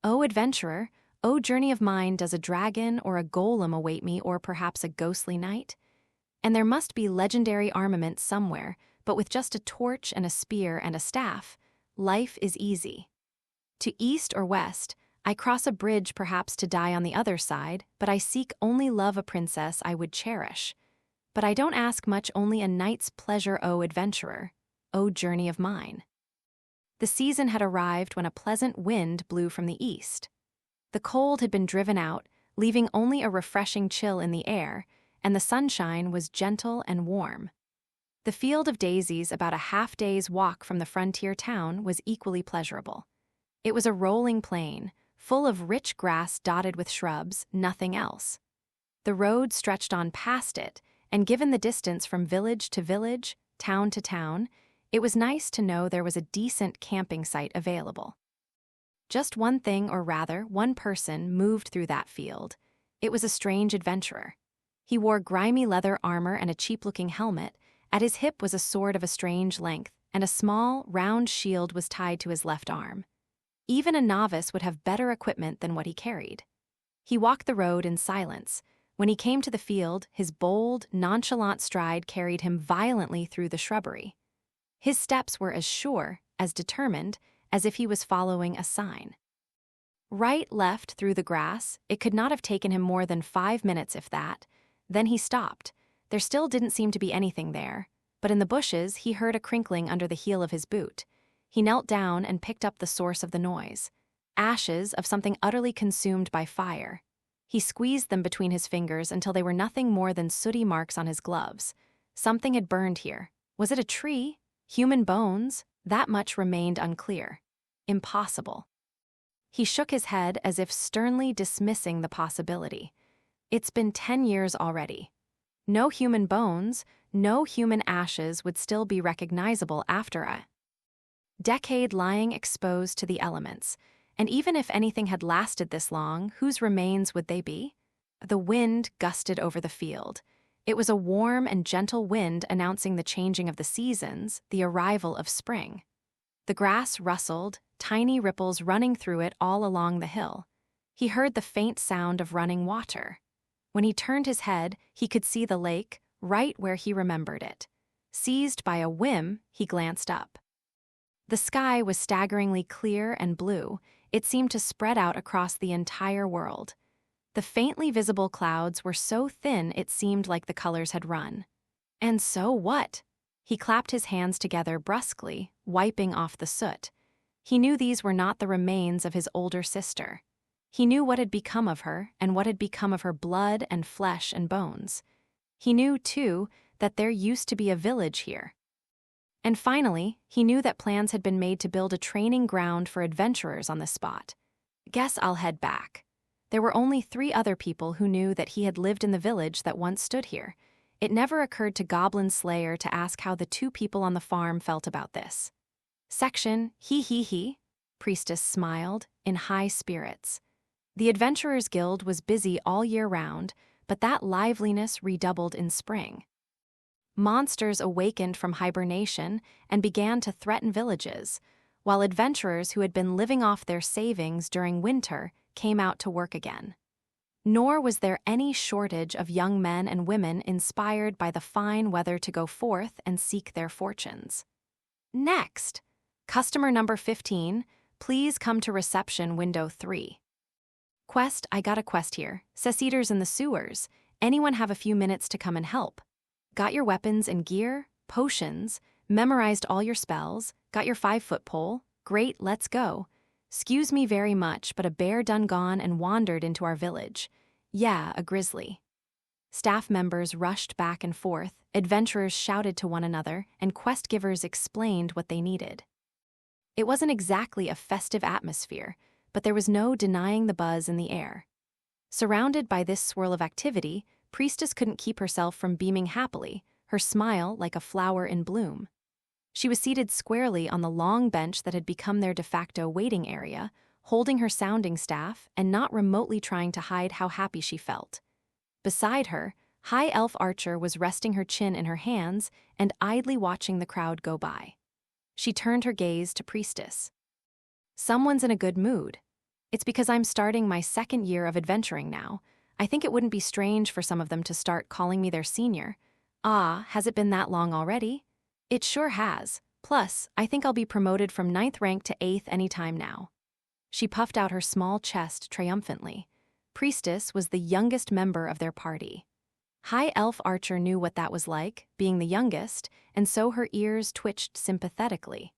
O adventurer, O journey of mine, does a dragon or a golem await me, or perhaps a ghostly knight? And there must be legendary armament somewhere, but with just a torch and a spear and a staff, life is easy. To east or west, I cross a bridge perhaps to die on the other side, but I seek only love, a princess I would cherish. But I don't ask much, only a night's pleasure, O adventurer, O journey of mine. The season had arrived when a pleasant wind blew from the east. The cold had been driven out, leaving only a refreshing chill in the air, and the sunshine was gentle and warm. The field of daisies, about a half-day's walk from the frontier town, was equally pleasurable. It was a rolling plain, full of rich grass dotted with shrubs, nothing else. The road stretched on past it, and given the distance from village to village, town to town, it was nice to know there was a decent camping site available. Just one thing, or rather, one person, moved through that field. It was a strange adventurer. He wore grimy leather armor and a cheap-looking helmet. At his hip was a sword of a strange length, and a small, round shield was tied to his left arm. Even a novice would have better equipment than what he carried. He walked the road in silence. When he came to the field, his bold, nonchalant stride carried him violently through the shrubbery. His steps were as sure, as determined, as if he was following a sign. Right, left, through the grass, it could not have taken him more than 5 minutes, if that. Then he stopped. There still didn't seem to be anything there, but in the bushes he heard a crinkling under the heel of his boot. He knelt down and picked up the source of the noise. Ashes of something utterly consumed by fire. He squeezed them between his fingers until they were nothing more than sooty marks on his gloves. Something had burned here. Was it a tree? Human bones? That much remained unclear. Impossible. He shook his head as if sternly dismissing the possibility. It's been 10 years already. No human bones, no human ashes would still be recognizable after a decade lying exposed to the elements. And even if anything had lasted this long, whose remains would they be? The wind gusted over the field. It was a warm and gentle wind announcing the changing of the seasons, the arrival of spring. The grass rustled, tiny ripples running through it all along the hill. He heard the faint sound of running water. When he turned his head, he could see the lake, right where he remembered it. Seized by a whim, he glanced up. The sky was staggeringly clear and blue. It seemed to spread out across the entire world. The faintly visible clouds were so thin it seemed like the colors had run. And so what? He clapped his hands together brusquely, wiping off the soot. He knew these were not the remains of his older sister. He knew what had become of her, and what had become of her blood and flesh and bones. He knew, too, that there used to be a village here. And finally, he knew that plans had been made to build a training ground for adventurers on the spot. Guess I'll head back. There were only 3 other people who knew that he had lived in the village that once stood here. It never occurred to Goblin Slayer to ask how the 2 people on the farm felt about this. Section, he. Priestess smiled, in high spirits. The Adventurers Guild was busy all year round, but that liveliness redoubled in spring. Monsters awakened from hibernation and began to threaten villages, while adventurers who had been living off their savings during winter came out to work again. Nor was there any shortage of young men and women inspired by the fine weather to go forth and seek their fortunes. Next, customer number 15, please come to reception window 3. Quest, I got a quest here. Seceders in the sewers. Anyone have a few minutes to come and help? Got your weapons and gear? Potions? Memorized all your spells? Got your 5-foot pole? Great, let's go. 'Scuse me very much, but a bear done gone and wandered into our village. Yeah, a grizzly. Staff members rushed back and forth, adventurers shouted to one another, and quest givers explained what they needed. It wasn't exactly a festive atmosphere, but there was no denying the buzz in the air. Surrounded by this swirl of activity, Priestess couldn't keep herself from beaming happily, her smile like a flower in bloom. She was seated squarely on the long bench that had become their de facto waiting area, holding her sounding staff and not remotely trying to hide how happy she felt. Beside her, High Elf Archer was resting her chin in her hands and idly watching the crowd go by. She turned her gaze to Priestess. Someone's in a good mood. It's because I'm starting my second year of adventuring now. I think it wouldn't be strange for some of them to start calling me their senior. Ah, has it been that long already? It sure has. Plus, I think I'll be promoted from 9th rank to 8th any time now. She puffed out her small chest triumphantly. Priestess was the youngest member of their party. High Elf Archer knew what that was like, being the youngest, and so her ears twitched sympathetically.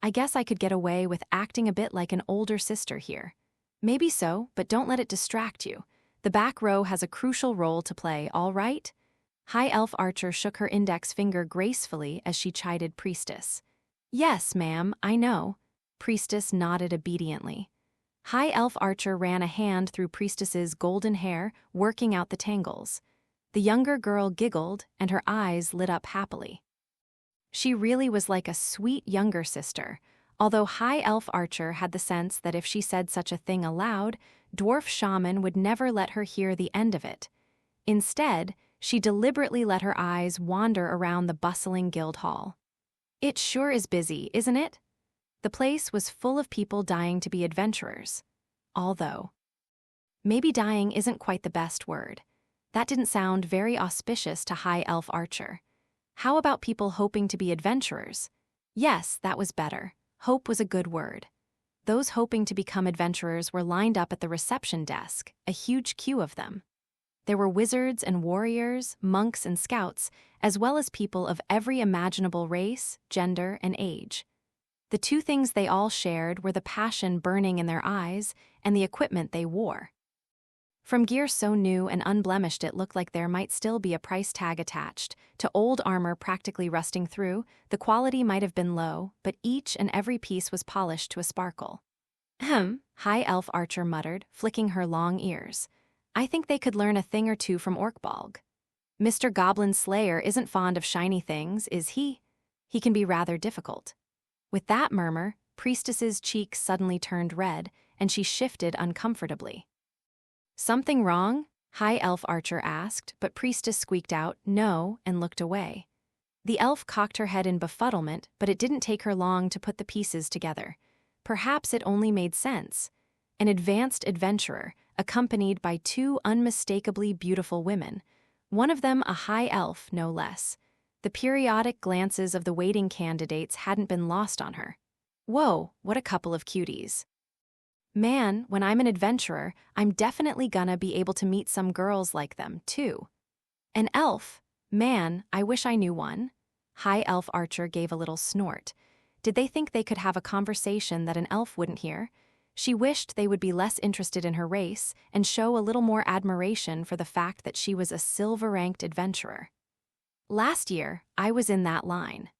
I guess I could get away with acting a bit like an older sister here. Maybe so, but don't let it distract you. The back row has a crucial role to play, all right? High Elf Archer shook her index finger gracefully as she chided Priestess. Yes, ma'am, I know. Priestess nodded obediently. High Elf Archer ran a hand through Priestess's golden hair, working out the tangles. The younger girl giggled, and her eyes lit up happily. She really was like a sweet younger sister, although High Elf Archer had the sense that if she said such a thing aloud, Dwarf Shaman would never let her hear the end of it. Instead, she deliberately let her eyes wander around the bustling guild hall. It sure is busy, isn't it? The place was full of people dying to be adventurers. Although, maybe dying isn't quite the best word. That didn't sound very auspicious to High Elf Archer. How about people hoping to be adventurers? Yes, that was better. Hope was a good word. Those hoping to become adventurers were lined up at the reception desk, a huge queue of them. There were wizards and warriors, monks and scouts, as well as people of every imaginable race, gender, and age. The two things they all shared were the passion burning in their eyes and the equipment they wore. From gear so new and unblemished it looked like there might still be a price tag attached, to old armor practically rusting through, the quality might have been low, but each and every piece was polished to a sparkle. High Elf Archer muttered, flicking her long ears. I think they could learn a thing or two from Orkbalg. Mr. Goblin Slayer isn't fond of shiny things, is he? He can be rather difficult. With that murmur, Priestess's cheeks suddenly turned red, and she shifted uncomfortably. Something wrong? High Elf Archer asked, but Priestess squeaked out, no, and looked away. The elf cocked her head in befuddlement, but it didn't take her long to put the pieces together. Perhaps it only made sense. An advanced adventurer, accompanied by two unmistakably beautiful women. One of them a high elf, no less. The periodic glances of the waiting candidates hadn't been lost on her. Whoa, what a couple of cuties. Man, when I'm an adventurer, I'm definitely gonna be able to meet some girls like them, too. An elf? Man, I wish I knew one. High Elf Archer gave a little snort. Did they think they could have a conversation that an elf wouldn't hear? She wished they would be less interested in her race and show a little more admiration for the fact that she was a silver-ranked adventurer. Last year, I was in that line.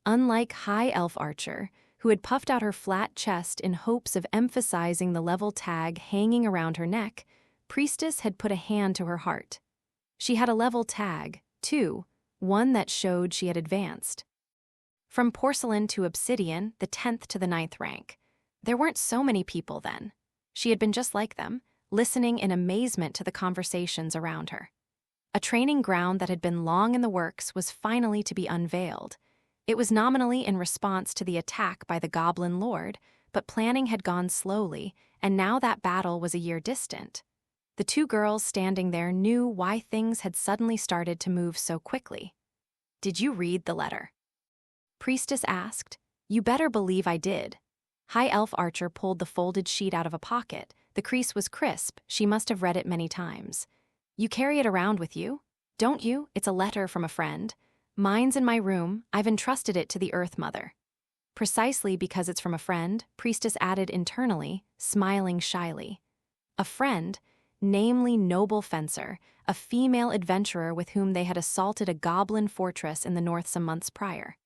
Unlike High Elf Archer, who had puffed out her flat chest in hopes of emphasizing the level tag hanging around her neck, Priestess had put a hand to her heart. She had a level tag, too, one that showed she had advanced. From porcelain to obsidian, the 10th to the 9th rank. There weren't so many people then. She had been just like them, listening in amazement to the conversations around her. A training ground that had been long in the works was finally to be unveiled. It was nominally in response to the attack by the Goblin Lord, but planning had gone slowly, and now that battle was a year distant. The two girls standing there knew why things had suddenly started to move so quickly. Did you read the letter? Priestess asked. You better believe I did. High Elf Archer pulled the folded sheet out of a pocket. The crease was crisp. She must have read it many times. You carry it around with you? Don't you? It's a letter from a friend. Mine's in my room. I've entrusted it to the Earth Mother. Precisely because it's from a friend, Priestess added internally, smiling shyly. A friend, namely Noble Fencer, a female adventurer with whom they had assaulted a goblin fortress in the north some months prior.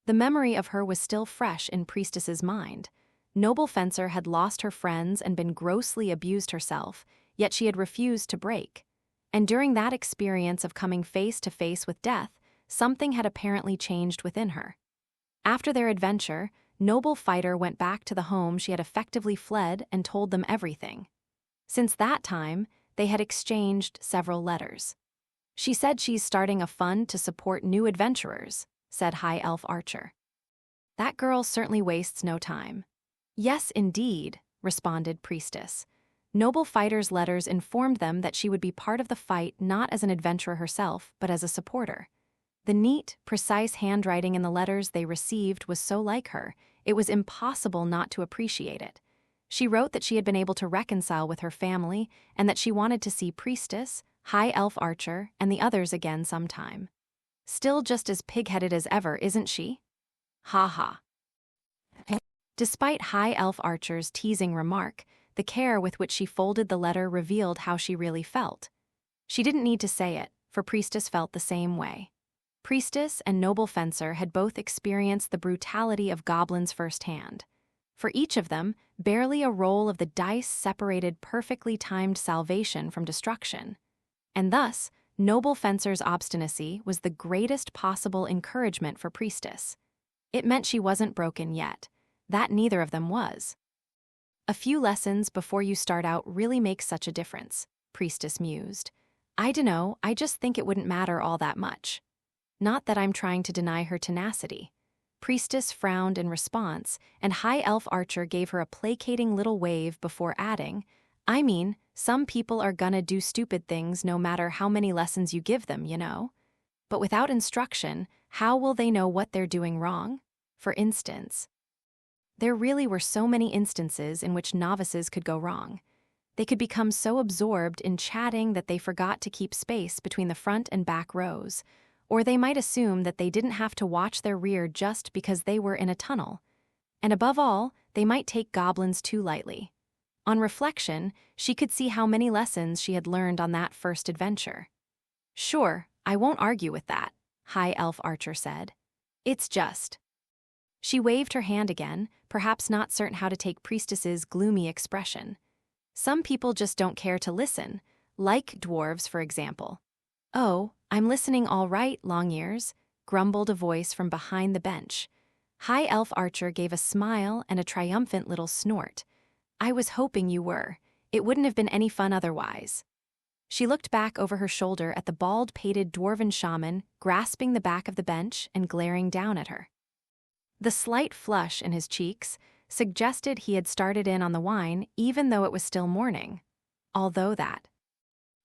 The memory of her was still fresh in Priestess's mind. Noble Fencer had lost her friends and been grossly abused herself, yet she had refused to break. And during that experience of coming face to face with death, something had apparently changed within her. After their adventure, Noble Fighter went back to the home she had effectively fled and told them everything. Since that time, they had exchanged several letters. She said she's starting a fund to support new adventurers, said High Elf Archer. That girl certainly wastes no time. Yes, indeed, responded Priestess. Noble Fighter's letters informed them that she would be part of the fight not as an adventurer herself, but as a supporter. The neat, precise handwriting in the letters they received was so like her, it was impossible not to appreciate it. She wrote that she had been able to reconcile with her family and that she wanted to see Priestess, High Elf Archer, and the others again sometime. Still just as pig-headed as ever, isn't she? Ha ha. Despite High Elf Archer's teasing remark, the care with which she folded the letter revealed how she really felt. She didn't need to say it, for Priestess felt the same way. Priestess and Noble Fencer had both experienced the brutality of goblins firsthand. For each of them, barely a roll of the dice separated perfectly timed salvation from destruction. And thus, Noble Fencer's obstinacy was the greatest possible encouragement for Priestess. It meant she wasn't broken yet. That neither of them was. A few lessons before you start out really makes such a difference, Priestess mused. I dunno, I just think it wouldn't matter all that much. Not that I'm trying to deny her tenacity. Priestess frowned in response, and High Elf Archer gave her a placating little wave before adding, I mean, some people are gonna do stupid things no matter how many lessons you give them, you know? But without instruction, how will they know what they're doing wrong? For instance, there really were so many instances in which novices could go wrong. They could become so absorbed in chatting that they forgot to keep space between the front and back rows, or they might assume that they didn't have to watch their rear just because they were in a tunnel. And above all, they might take goblins too lightly. On reflection, she could see how many lessons she had learned on that first adventure. Sure, I won't argue with that, High Elf Archer said. It's just. She waved her hand again, perhaps not certain how to take Priestess's gloomy expression. Some people just don't care to listen, like dwarves, for example. Oh, I'm listening all right, Long Ears, grumbled a voice from behind the bench. High Elf Archer gave a smile and a triumphant little snort. I was hoping you were. It wouldn't have been any fun otherwise. She looked back over her shoulder at the bald-pated dwarven shaman grasping the back of the bench and glaring down at her. The slight flush in his cheeks suggested he had started in on the wine even though it was still morning, although that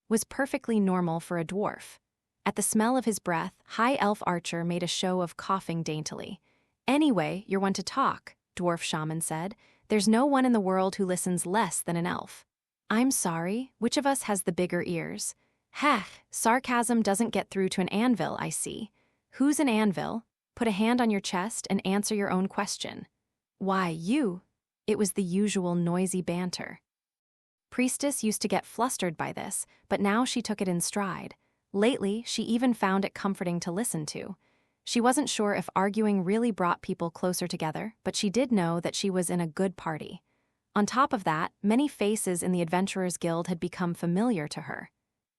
was perfectly normal for a dwarf. At the smell of his breath, High Elf Archer made a show of coughing daintily. Anyway, you're one to talk, Dwarf Shaman said. There's no one in the world who listens less than an elf. I'm sorry, which of us has the bigger ears? Heh, sarcasm doesn't get through to an anvil, I see. Who's an anvil? Put a hand on your chest and answer your own question. Why, you. It was the usual noisy banter. Priestess used to get flustered by this, but now she took it in stride. Lately, she even found it comforting to listen to. She wasn't sure if arguing really brought people closer together, but she did know that she was in a good party. On top of that, many faces in the Adventurers Guild had become familiar to her.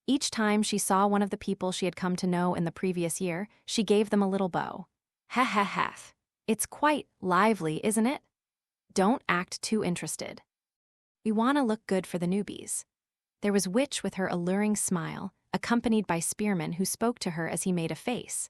Each time she saw one of the people she had come to know in the previous year, she gave them a little bow. Heh heh heh. It's quite lively, isn't it? Don't act too interested. We want to look good for the newbies. There was Witch with her alluring smile, accompanied by Spearman who spoke to her as he made a face.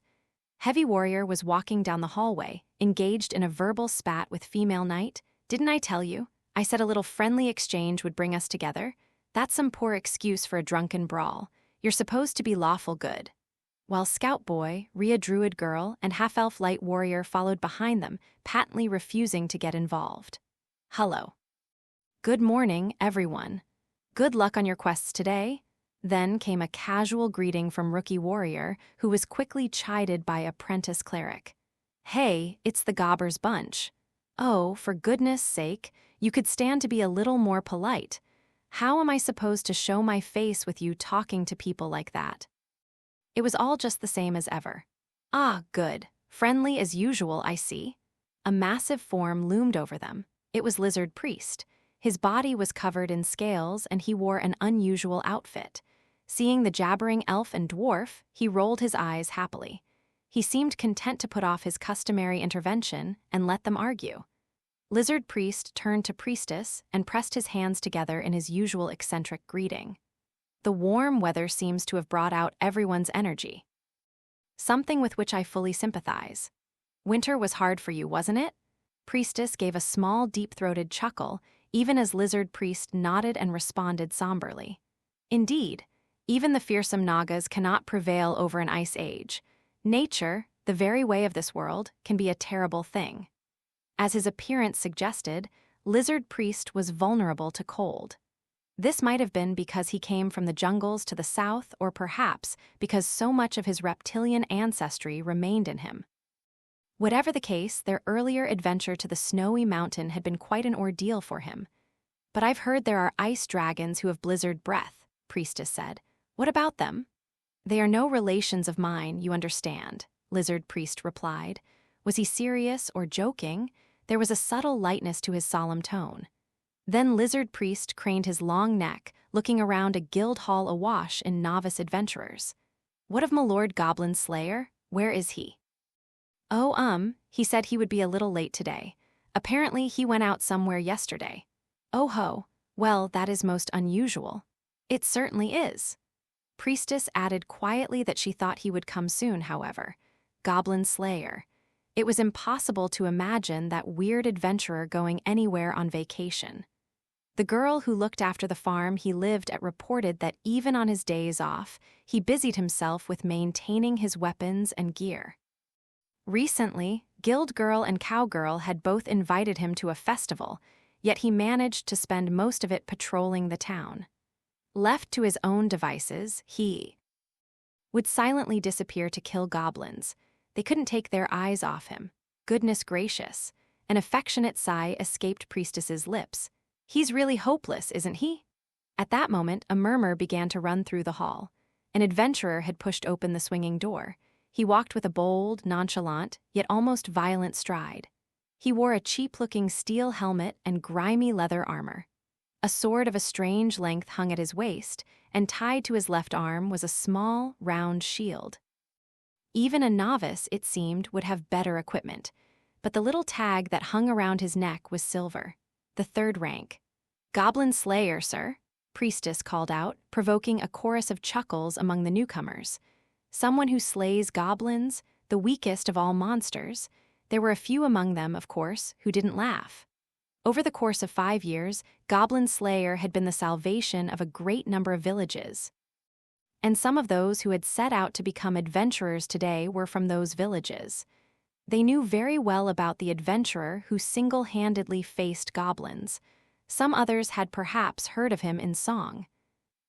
Heavy Warrior was walking down the hallway, engaged in a verbal spat with Female Knight. Didn't I tell you? I said a little friendly exchange would bring us together. That's some poor excuse for a drunken brawl. You're supposed to be lawful good. While Scout Boy, Rhea Druid Girl, and Half-Elf Light Warrior followed behind them, patently refusing to get involved. Hello. Good morning, everyone. Good luck on your quests today. Then came a casual greeting from Rookie Warrior, who was quickly chided by Apprentice Cleric. Hey, it's the Gobbers bunch. Oh, for goodness sake, you could stand to be a little more polite. How am I supposed to show my face with you talking to people like that? It was all just the same as ever. Ah, good. Friendly as usual, I see. A massive form loomed over them. It was Lizard Priest. His body was covered in scales and he wore an unusual outfit. Seeing the jabbering elf and dwarf, he rolled his eyes happily. He seemed content to put off his customary intervention and let them argue. Lizard Priest turned to Priestess and pressed his hands together in his usual eccentric greeting. The warm weather seems to have brought out everyone's energy. Something with which I fully sympathize. Winter was hard for you, wasn't it? Priestess gave a small, deep-throated chuckle, even as Lizard Priest nodded and responded somberly. Indeed, even the fearsome Nagas cannot prevail over an ice age. Nature, the very way of this world, can be a terrible thing. As his appearance suggested, Lizard Priest was vulnerable to cold. This might have been because he came from the jungles to the south, or perhaps because so much of his reptilian ancestry remained in him. Whatever the case, their earlier adventure to the snowy mountain had been quite an ordeal for him. "But I've heard there are ice dragons who have blizzard breath," Priestess said. "What about them?" "They are no relations of mine, you understand," Lizard Priest replied. Was he serious or joking? There was a subtle lightness to his solemn tone. Then Lizard Priest craned his long neck, looking around a guild hall awash in novice adventurers. "What of my Lord Goblin Slayer? Where is he?" "Oh, he said he would be a little late today. Apparently he went out somewhere yesterday." "Oh ho, well, that is most unusual." "It certainly is." Priestess added quietly that she thought he would come soon, however. Goblin Slayer. It was impossible to imagine that weird adventurer going anywhere on vacation. The girl who looked after the farm he lived at reported that even on his days off, he busied himself with maintaining his weapons and gear. Recently, Guild Girl and Cowgirl had both invited him to a festival, yet he managed to spend most of it patrolling the town. Left to his own devices, he would silently disappear to kill goblins. They couldn't take their eyes off him. Goodness gracious. An affectionate sigh escaped Priestess's lips. "He's really hopeless, isn't he?" At that moment, a murmur began to run through the hall. An adventurer had pushed open the swinging door. He walked with a bold, nonchalant, yet almost violent stride. He wore a cheap-looking steel helmet and grimy leather armor. A sword of a strange length hung at his waist, and tied to his left arm was a small, round shield. Even a novice, it seemed, would have better equipment, but the little tag that hung around his neck was silver, the 3rd rank. "Goblin Slayer, sir," Priestess called out, provoking a chorus of chuckles among the newcomers. Someone who slays goblins, the weakest of all monsters. There were a few among them, of course, who didn't laugh. Over the course of 5 years, Goblin Slayer had been the salvation of a great number of villages. And some of those who had set out to become adventurers today were from those villages. They knew very well about the adventurer who single-handedly faced goblins. Some others had perhaps heard of him in song.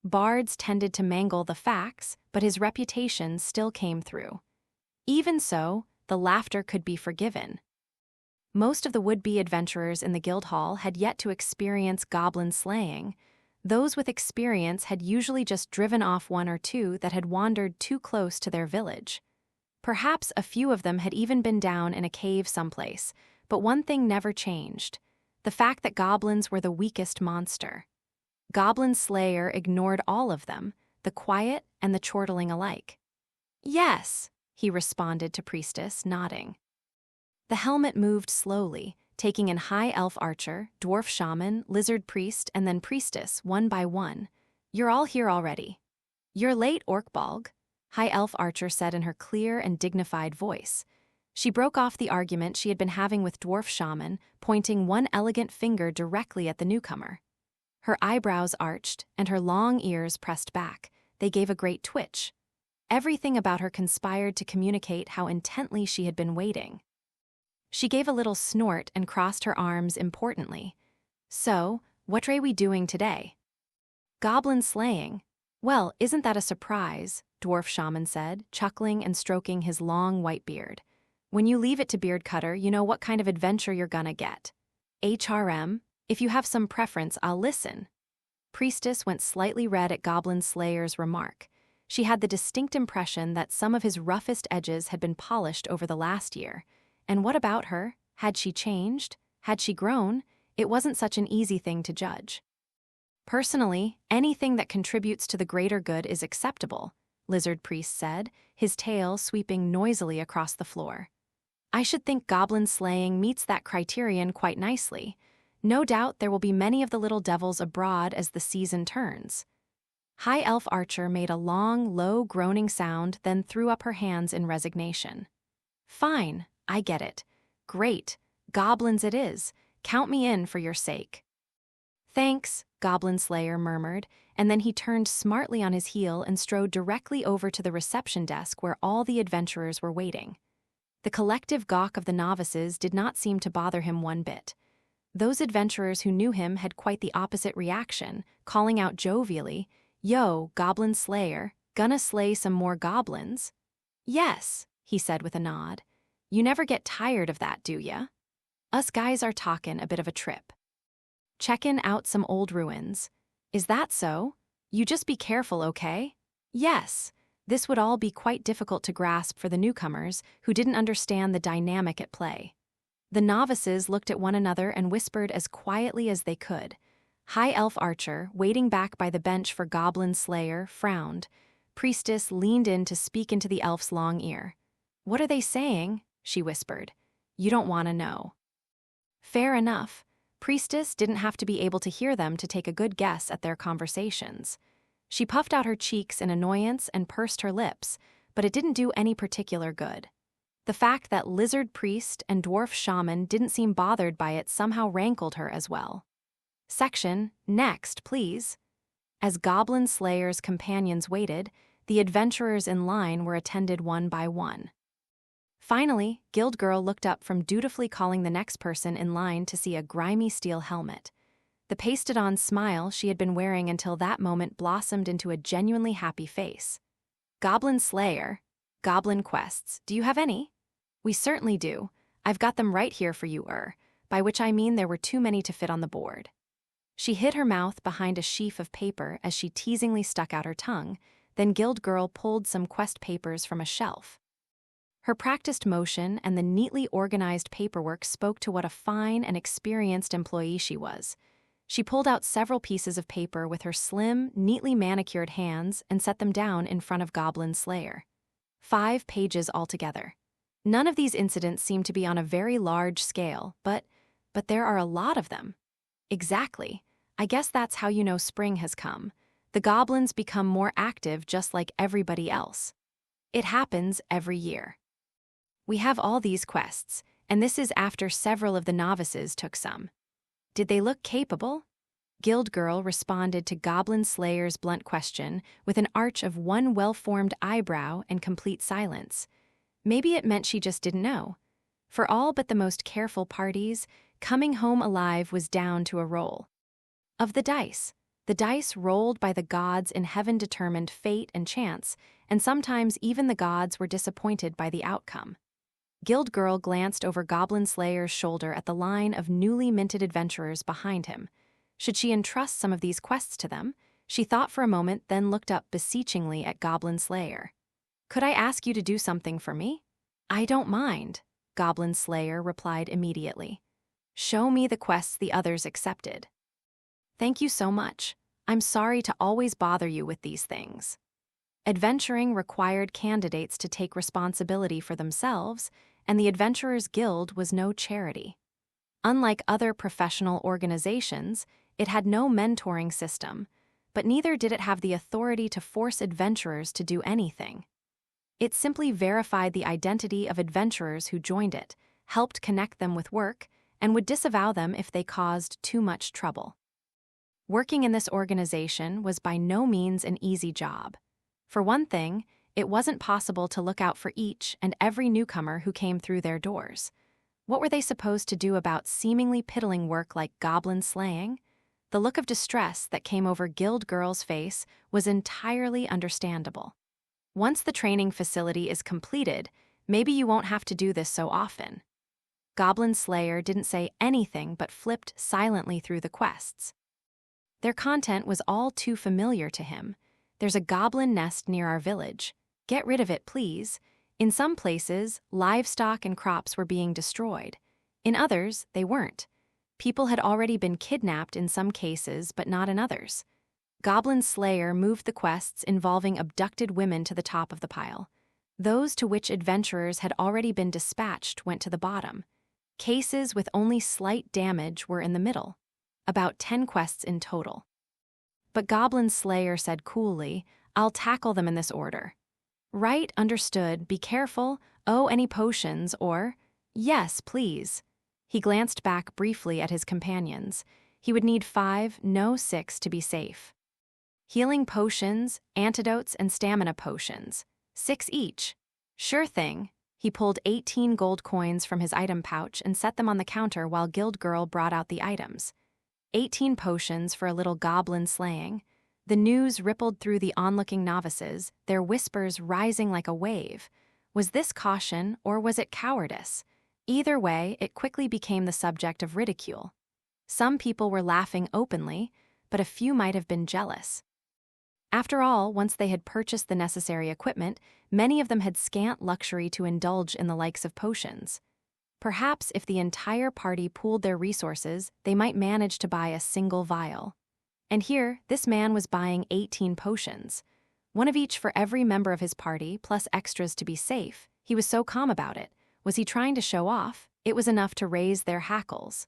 Bards tended to mangle the facts, but his reputation still came through. Even so, the laughter could be forgiven. Most of the would-be adventurers in the guild hall had yet to experience goblin slaying. Those with experience had usually just driven off one or two that had wandered too close to their village. Perhaps a few of them had even been down in a cave someplace, but one thing never changed: the fact that goblins were the weakest monster. Goblin Slayer ignored all of them, the quiet and the chortling alike. "Yes," he responded to Priestess, nodding. The helmet moved slowly, taking in High Elf Archer, Dwarf Shaman, Lizard Priest, and then Priestess, one by one. "You're all here already." "You're late, Orkbalg," High Elf Archer said in her clear and dignified voice. She broke off the argument she had been having with Dwarf Shaman, pointing one elegant finger directly at the newcomer. Her eyebrows arched, and her long ears pressed back. They gave a great twitch. Everything about her conspired to communicate how intently she had been waiting. She gave a little snort and crossed her arms importantly. "So, what are we doing today?" "Goblin slaying." "Well, isn't that a surprise?" Dwarf Shaman said, chuckling and stroking his long white beard. "When you leave it to Beard Cutter, you know what kind of adventure you're gonna get." "HRM, if you have some preference, I'll listen." Priestess went slightly red at Goblin Slayer's remark. She had the distinct impression that some of his roughest edges had been polished over the last year. And what about her? Had she changed? Had she grown? It wasn't such an easy thing to judge. "Personally, anything that contributes to the greater good is acceptable," Lizard Priest said, his tail sweeping noisily across the floor. "I should think goblin slaying meets that criterion quite nicely. No doubt there will be many of the little devils abroad as the season turns." High Elf Archer made a long, low groaning sound, then threw up her hands in resignation. "Fine, I get it. Great. Goblins it is. Count me in for your sake." "Thanks," Goblin Slayer murmured, and then he turned smartly on his heel and strode directly over to the reception desk where all the adventurers were waiting. The collective gawk of the novices did not seem to bother him one bit. Those adventurers who knew him had quite the opposite reaction, calling out jovially, "Yo, Goblin Slayer, gonna slay some more goblins?" "Yes," he said with a nod. "You never get tired of that, do ya? Us guys are talkin' a bit of a trip. Checkin' out some old ruins. Is that so? You just be careful, okay?" Yes. This would all be quite difficult to grasp for the newcomers who didn't understand the dynamic at play. The novices looked at one another and whispered as quietly as they could. High Elf Archer, waiting back by the bench for Goblin Slayer, frowned. Priestess leaned in to speak into the elf's long ear. "What are they saying?" she whispered. "You don't want to know." Fair enough. Priestess didn't have to be able to hear them to take a good guess at their conversations. She puffed out her cheeks in annoyance and pursed her lips, but it didn't do any particular good. The fact that lizard priest and dwarf shaman didn't seem bothered by it somehow rankled her as well. "Section, next, please." As Goblin Slayer's companions waited, the adventurers in line were attended one by one. Finally, Guild Girl looked up from dutifully calling the next person in line to see a grimy steel helmet. The pasted-on smile she had been wearing until that moment blossomed into a genuinely happy face. "Goblin Slayer, Goblin Quests, do you have any?" "We certainly do. I've got them right here for you, by which I mean there were too many to fit on the board." She hid her mouth behind a sheaf of paper as she teasingly stuck out her tongue, then Guild Girl pulled some quest papers from a shelf. Her practiced motion and the neatly organized paperwork spoke to what a fine and experienced employee she was. She pulled out several pieces of paper with her slim, neatly manicured hands and set them down in front of Goblin Slayer. 5 pages altogether. None of these incidents seem to be on a very large scale, but there are a lot of them. Exactly. I guess that's how you know spring has come. The goblins become more active just like everybody else. It happens every year. We have all these quests, and this is after several of the novices took some. Did they look capable? Guild Girl responded to Goblin Slayer's blunt question with an arch of one well-formed eyebrow and complete silence. Maybe it meant she just didn't know. For all but the most careful parties, coming home alive was down to a roll. Of the dice rolled by the gods in heaven determined fate and chance, and sometimes even the gods were disappointed by the outcome. Guild Girl glanced over Goblin Slayer's shoulder at the line of newly minted adventurers behind him. Should she entrust some of these quests to them? She thought for a moment, then looked up beseechingly at Goblin Slayer. "Could I ask you to do something for me?" "I don't mind," Goblin Slayer replied immediately. "Show me the quests the others accepted." "Thank you so much. I'm sorry to always bother you with these things." Adventuring required candidates to take responsibility for themselves, and the Adventurers Guild was no charity. Unlike other professional organizations, it had no mentoring system, but neither did it have the authority to force adventurers to do anything. It simply verified the identity of adventurers who joined it, helped connect them with work, and would disavow them if they caused too much trouble. Working in this organization was by no means an easy job. For one thing, it wasn't possible to look out for each and every newcomer who came through their doors. What were they supposed to do about seemingly piddling work like goblin slaying? The look of distress that came over Guild Girl's face was entirely understandable. Once the training facility is completed, maybe you won't have to do this so often. Goblin Slayer didn't say anything but flipped silently through the quests. Their content was all too familiar to him. "There's a goblin nest near our village. Get rid of it, please." In some places, livestock and crops were being destroyed. In others, they weren't. People had already been kidnapped in some cases, but not in others. Goblin Slayer moved the quests involving abducted women to the top of the pile. Those to which adventurers had already been dispatched went to the bottom. Cases with only slight damage were in the middle. About 10 quests in total. But Goblin Slayer said coolly, "I'll tackle them in this order." "Right, understood. Be careful. Oh, any potions or—" "Yes, please." He glanced back briefly at his companions. He would need 5, no 6 to be safe. Healing potions, antidotes, and stamina potions. 6 each. Sure thing. He pulled 18 gold coins from his item pouch and set them on the counter while Guild Girl brought out the items. 18 potions for a little goblin slaying. The news rippled through the onlooking novices, their whispers rising like a wave. Was this caution or was it cowardice? Either way, it quickly became the subject of ridicule. Some people were laughing openly, but a few might have been jealous. After all, once they had purchased the necessary equipment, many of them had scant luxury to indulge in the likes of potions. Perhaps if the entire party pooled their resources, they might manage to buy a single vial. And here, this man was buying 18 potions. One of each for every member of his party, plus extras to be safe. He was so calm about it. Was he trying to show off? It was enough to raise their hackles.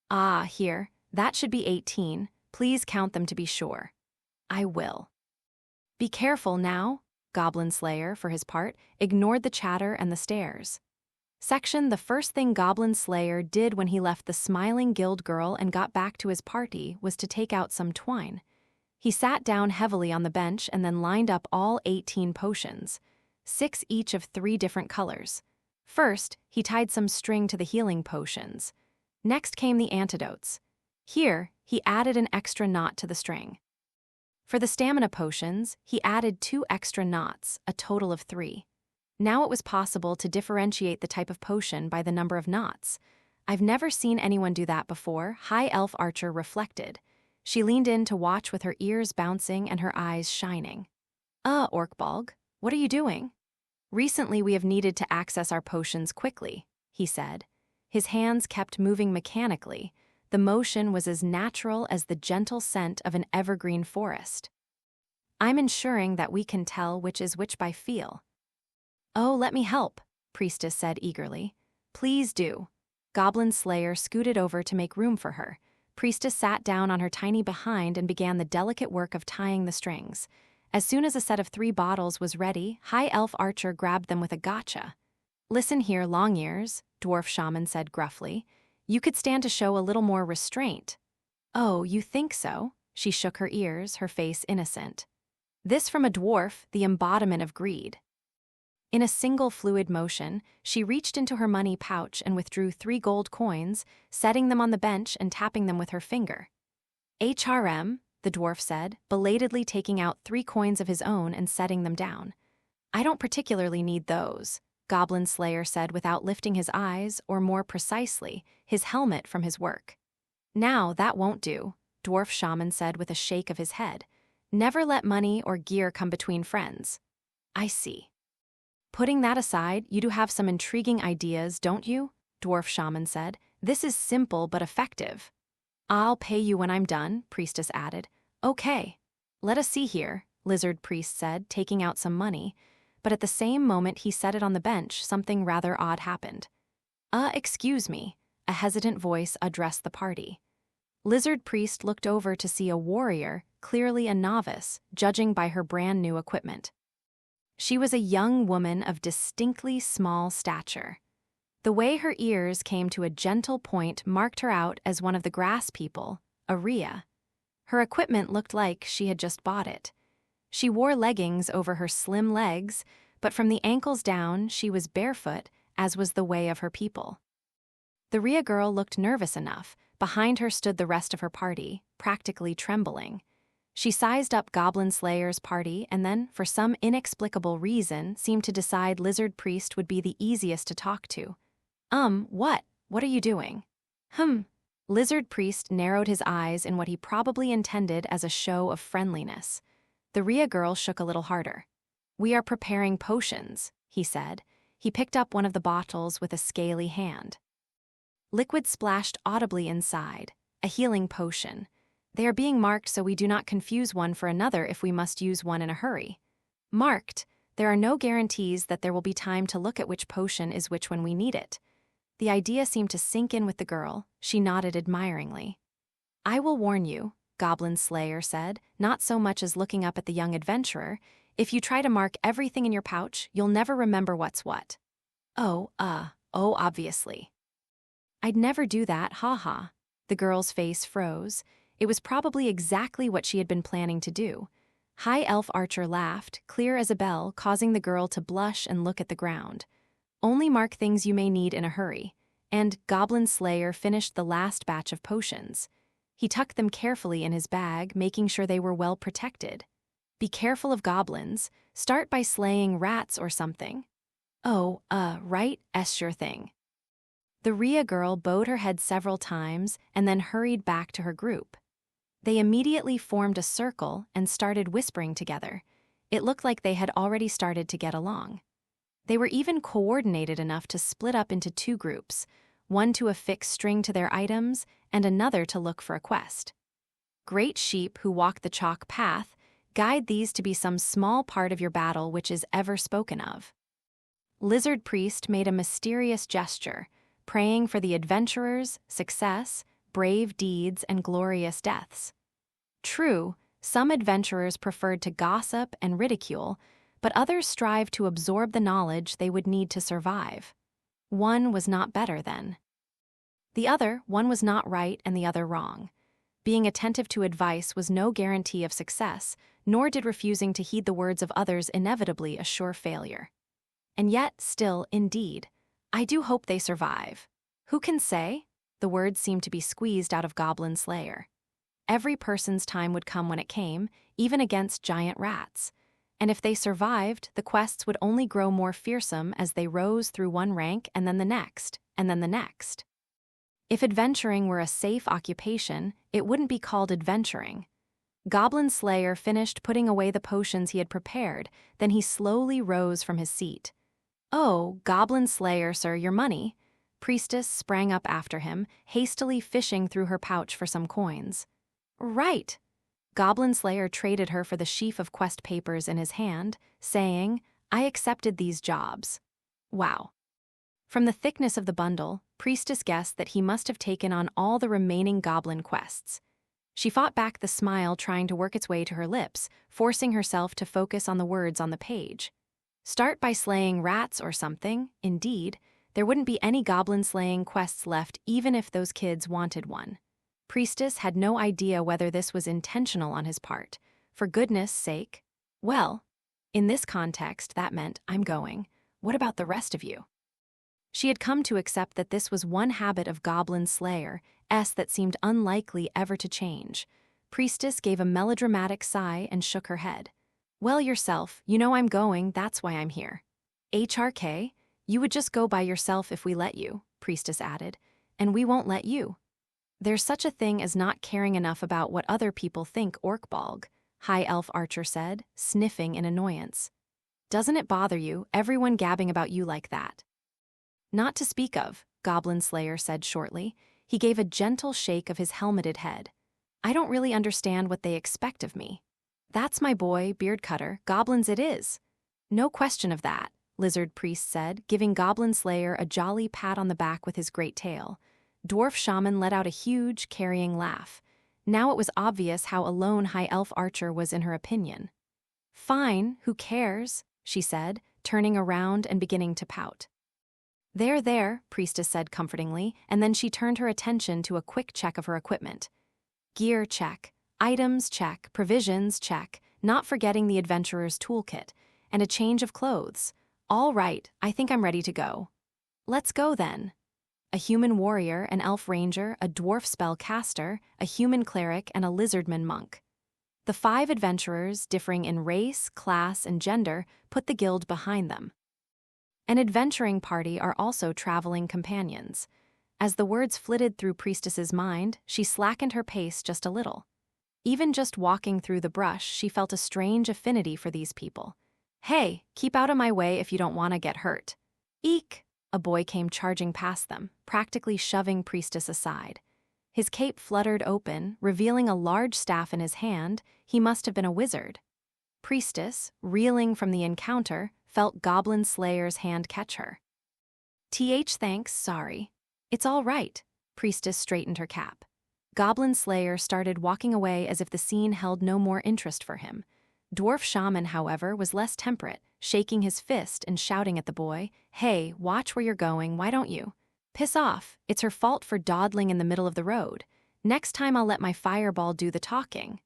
Ah, here, that should be 18. Please count them to be sure. I will. Be careful now, Goblin Slayer, for his part, ignored the chatter and the stares. Section: The first thing Goblin Slayer did when he left the smiling guild girl and got back to his party was to take out some twine. He sat down heavily on the bench and then lined up all 18 potions, 6 each of 3 different colors. First, he tied some string to the healing potions. Next came the antidotes. Here, he added an extra knot to the string. For the stamina potions, he added 2 extra knots, a total of 3. Now it was possible to differentiate the type of potion by the number of knots. I've never seen anyone do that before, High Elf Archer reflected. She leaned in to watch with her ears bouncing and her eyes shining. Orkbalg, what are you doing? Recently we have needed to access our potions quickly, he said. His hands kept moving mechanically. The motion was as natural as the gentle scent of an evergreen forest. I'm ensuring that we can tell which is which by feel. Oh, let me help, Priestess said eagerly. Please do. Goblin Slayer scooted over to make room for her. Priestess sat down on her tiny behind and began the delicate work of tying the strings. As soon as a set of 3 bottles was ready, High Elf Archer grabbed them with a gotcha. Listen here, Longears, Dwarf Shaman said gruffly. You could stand to show a little more restraint. Oh, you think so? She shook her ears, her face innocent. This from a dwarf, the embodiment of greed. In a single fluid motion, she reached into her money pouch and withdrew 3 gold coins, setting them on the bench and tapping them with her finger. HRM, the dwarf said, belatedly taking out 3 coins of his own and setting them down. I don't particularly need those, Goblin Slayer said without lifting his eyes, or more precisely, his helmet from his work. Now that won't do, Dwarf Shaman said with a shake of his head. Never let money or gear come between friends. I see. Putting that aside, you do have some intriguing ideas, don't you? Dwarf Shaman said. This is simple but effective. I'll pay you when I'm done, Priestess added. Okay. Let us see here, Lizard Priest said, taking out some money. But at the same moment he set it on the bench, something rather odd happened. Excuse me, a hesitant voice addressed the party. Lizard Priest looked over to see a warrior, clearly a novice, judging by her brand new equipment. She was a young woman of distinctly small stature. The way her ears came to a gentle point marked her out as one of the grass people, a Rhea. Her equipment looked like she had just bought it. She wore leggings over her slim legs, but from the ankles down she was barefoot, as was the way of her people. The Rhea girl looked nervous enough. Behind her stood the rest of her party, practically trembling. She sized up Goblin Slayer's party and then, for some inexplicable reason, seemed to decide Lizard Priest would be the easiest to talk to. What? What are you doing? Lizard Priest narrowed his eyes in what he probably intended as a show of friendliness. The Rhea girl shook a little harder. We are preparing potions, he said. He picked up one of the bottles with a scaly hand. Liquid splashed audibly inside, a healing potion. They are being marked so we do not confuse one for another if we must use one in a hurry. Marked, there are no guarantees that there will be time to look at which potion is which when we need it. The idea seemed to sink in with the girl. She nodded admiringly. I will warn you, Goblin Slayer said, not so much as looking up at the young adventurer. If you try to mark everything in your pouch, you'll never remember what's what. Oh, obviously. I'd never do that, ha. The girl's face froze. It was probably exactly what she had been planning to do. High Elf Archer laughed, clear as a bell, causing the girl to blush and look at the ground. Only mark things you may need in a hurry. And Goblin Slayer finished the last batch of potions. He tucked them carefully in his bag, making sure they were well protected. Be careful of goblins. Start by slaying rats or something. Oh, right, sure thing. The Rhea girl bowed her head several times and then hurried back to her group. They immediately formed a circle and started whispering together. It looked like they had already started to get along. They were even coordinated enough to split up into two groups, one to affix string to their items and another to look for a quest. Great sheep who walk the chalk path, guide these to be some small part of your battle which is ever spoken of. Lizard Priest made a mysterious gesture, praying for the adventurers, success, brave deeds, and glorious deaths. True, some adventurers preferred to gossip and ridicule, but others strived to absorb the knowledge they would need to survive. One was not better then. The other, one was not right and the other wrong. Being attentive to advice was no guarantee of success, nor did refusing to heed the words of others inevitably assure failure. And yet, still, indeed, I do hope they survive. Who can say? The words seemed to be squeezed out of Goblin Slayer. Every person's time would come when it came, even against giant rats. And if they survived, the quests would only grow more fearsome as they rose through one rank and then the next, and then the next. If adventuring were a safe occupation, it wouldn't be called adventuring. Goblin Slayer finished putting away the potions he had prepared, then he slowly rose from his seat. "Oh, Goblin Slayer, sir, your money." Priestess sprang up after him, hastily fishing through her pouch for some coins. "Right." Goblin Slayer traded her for the sheaf of quest papers in his hand, saying, "I accepted these jobs." Wow. From the thickness of the bundle, Priestess guessed that he must have taken on all the remaining goblin quests. She fought back the smile trying to work its way to her lips, forcing herself to focus on the words on the page. Start by slaying rats or something, indeed. There wouldn't be any goblin-slaying quests left even if those kids wanted one. Priestess had no idea whether this was intentional on his part. For goodness sake. Well, in this context, that meant, I'm going. What about the rest of you? She had come to accept that this was one habit of Goblin Slayer, that seemed unlikely ever to change. Priestess gave a melodramatic sigh and shook her head. Well, yourself, you know I'm going, that's why I'm here. HRK, you would just go by yourself if we let you, Priestess added, and we won't let you. There's such a thing as not caring enough about what other people think, Orkbalg, High Elf Archer said, sniffing in annoyance. Doesn't it bother you, everyone gabbing about you like that? Not to speak of, Goblin Slayer said shortly. He gave a gentle shake of his helmeted head. I don't really understand what they expect of me. That's my boy, Beard Cutter, goblins it is. No question of that, Lizard Priest said, giving Goblin Slayer a jolly pat on the back with his great tail. Dwarf Shaman let out a huge, carrying laugh. Now it was obvious how alone High Elf Archer was in her opinion. Fine, who cares, she said, turning around and beginning to pout. There, Priestess said comfortingly, and then she turned her attention to a quick check of her equipment. Gear check, items check, provisions check, not forgetting the adventurer's toolkit, and a change of clothes. All right, I think I'm ready to go. Let's go then. A human warrior, an elf ranger, a dwarf spellcaster, a human cleric, and a lizardman monk. The 5 adventurers, differing in race, class, and gender, put the guild behind them. An adventuring party are also traveling companions. As the words flitted through Priestess's mind, she slackened her pace just a little. Even just walking through the brush, she felt a strange affinity for these people. Hey, keep out of my way if you don't want to get hurt. Eek! A boy came charging past them, practically shoving Priestess aside. His cape fluttered open, revealing a large staff in his hand. He must have been a wizard. Priestess, reeling from the encounter, felt Goblin Slayer's hand catch her. Thanks, sorry. It's all right. Priestess straightened her cap. Goblin Slayer started walking away as if the scene held no more interest for him. Dwarf Shaman, however, was less temperate, shaking his fist and shouting at the boy, Hey, watch where you're going, why don't you? Piss off, it's her fault for dawdling in the middle of the road. Next time I'll let my fireball do the talking.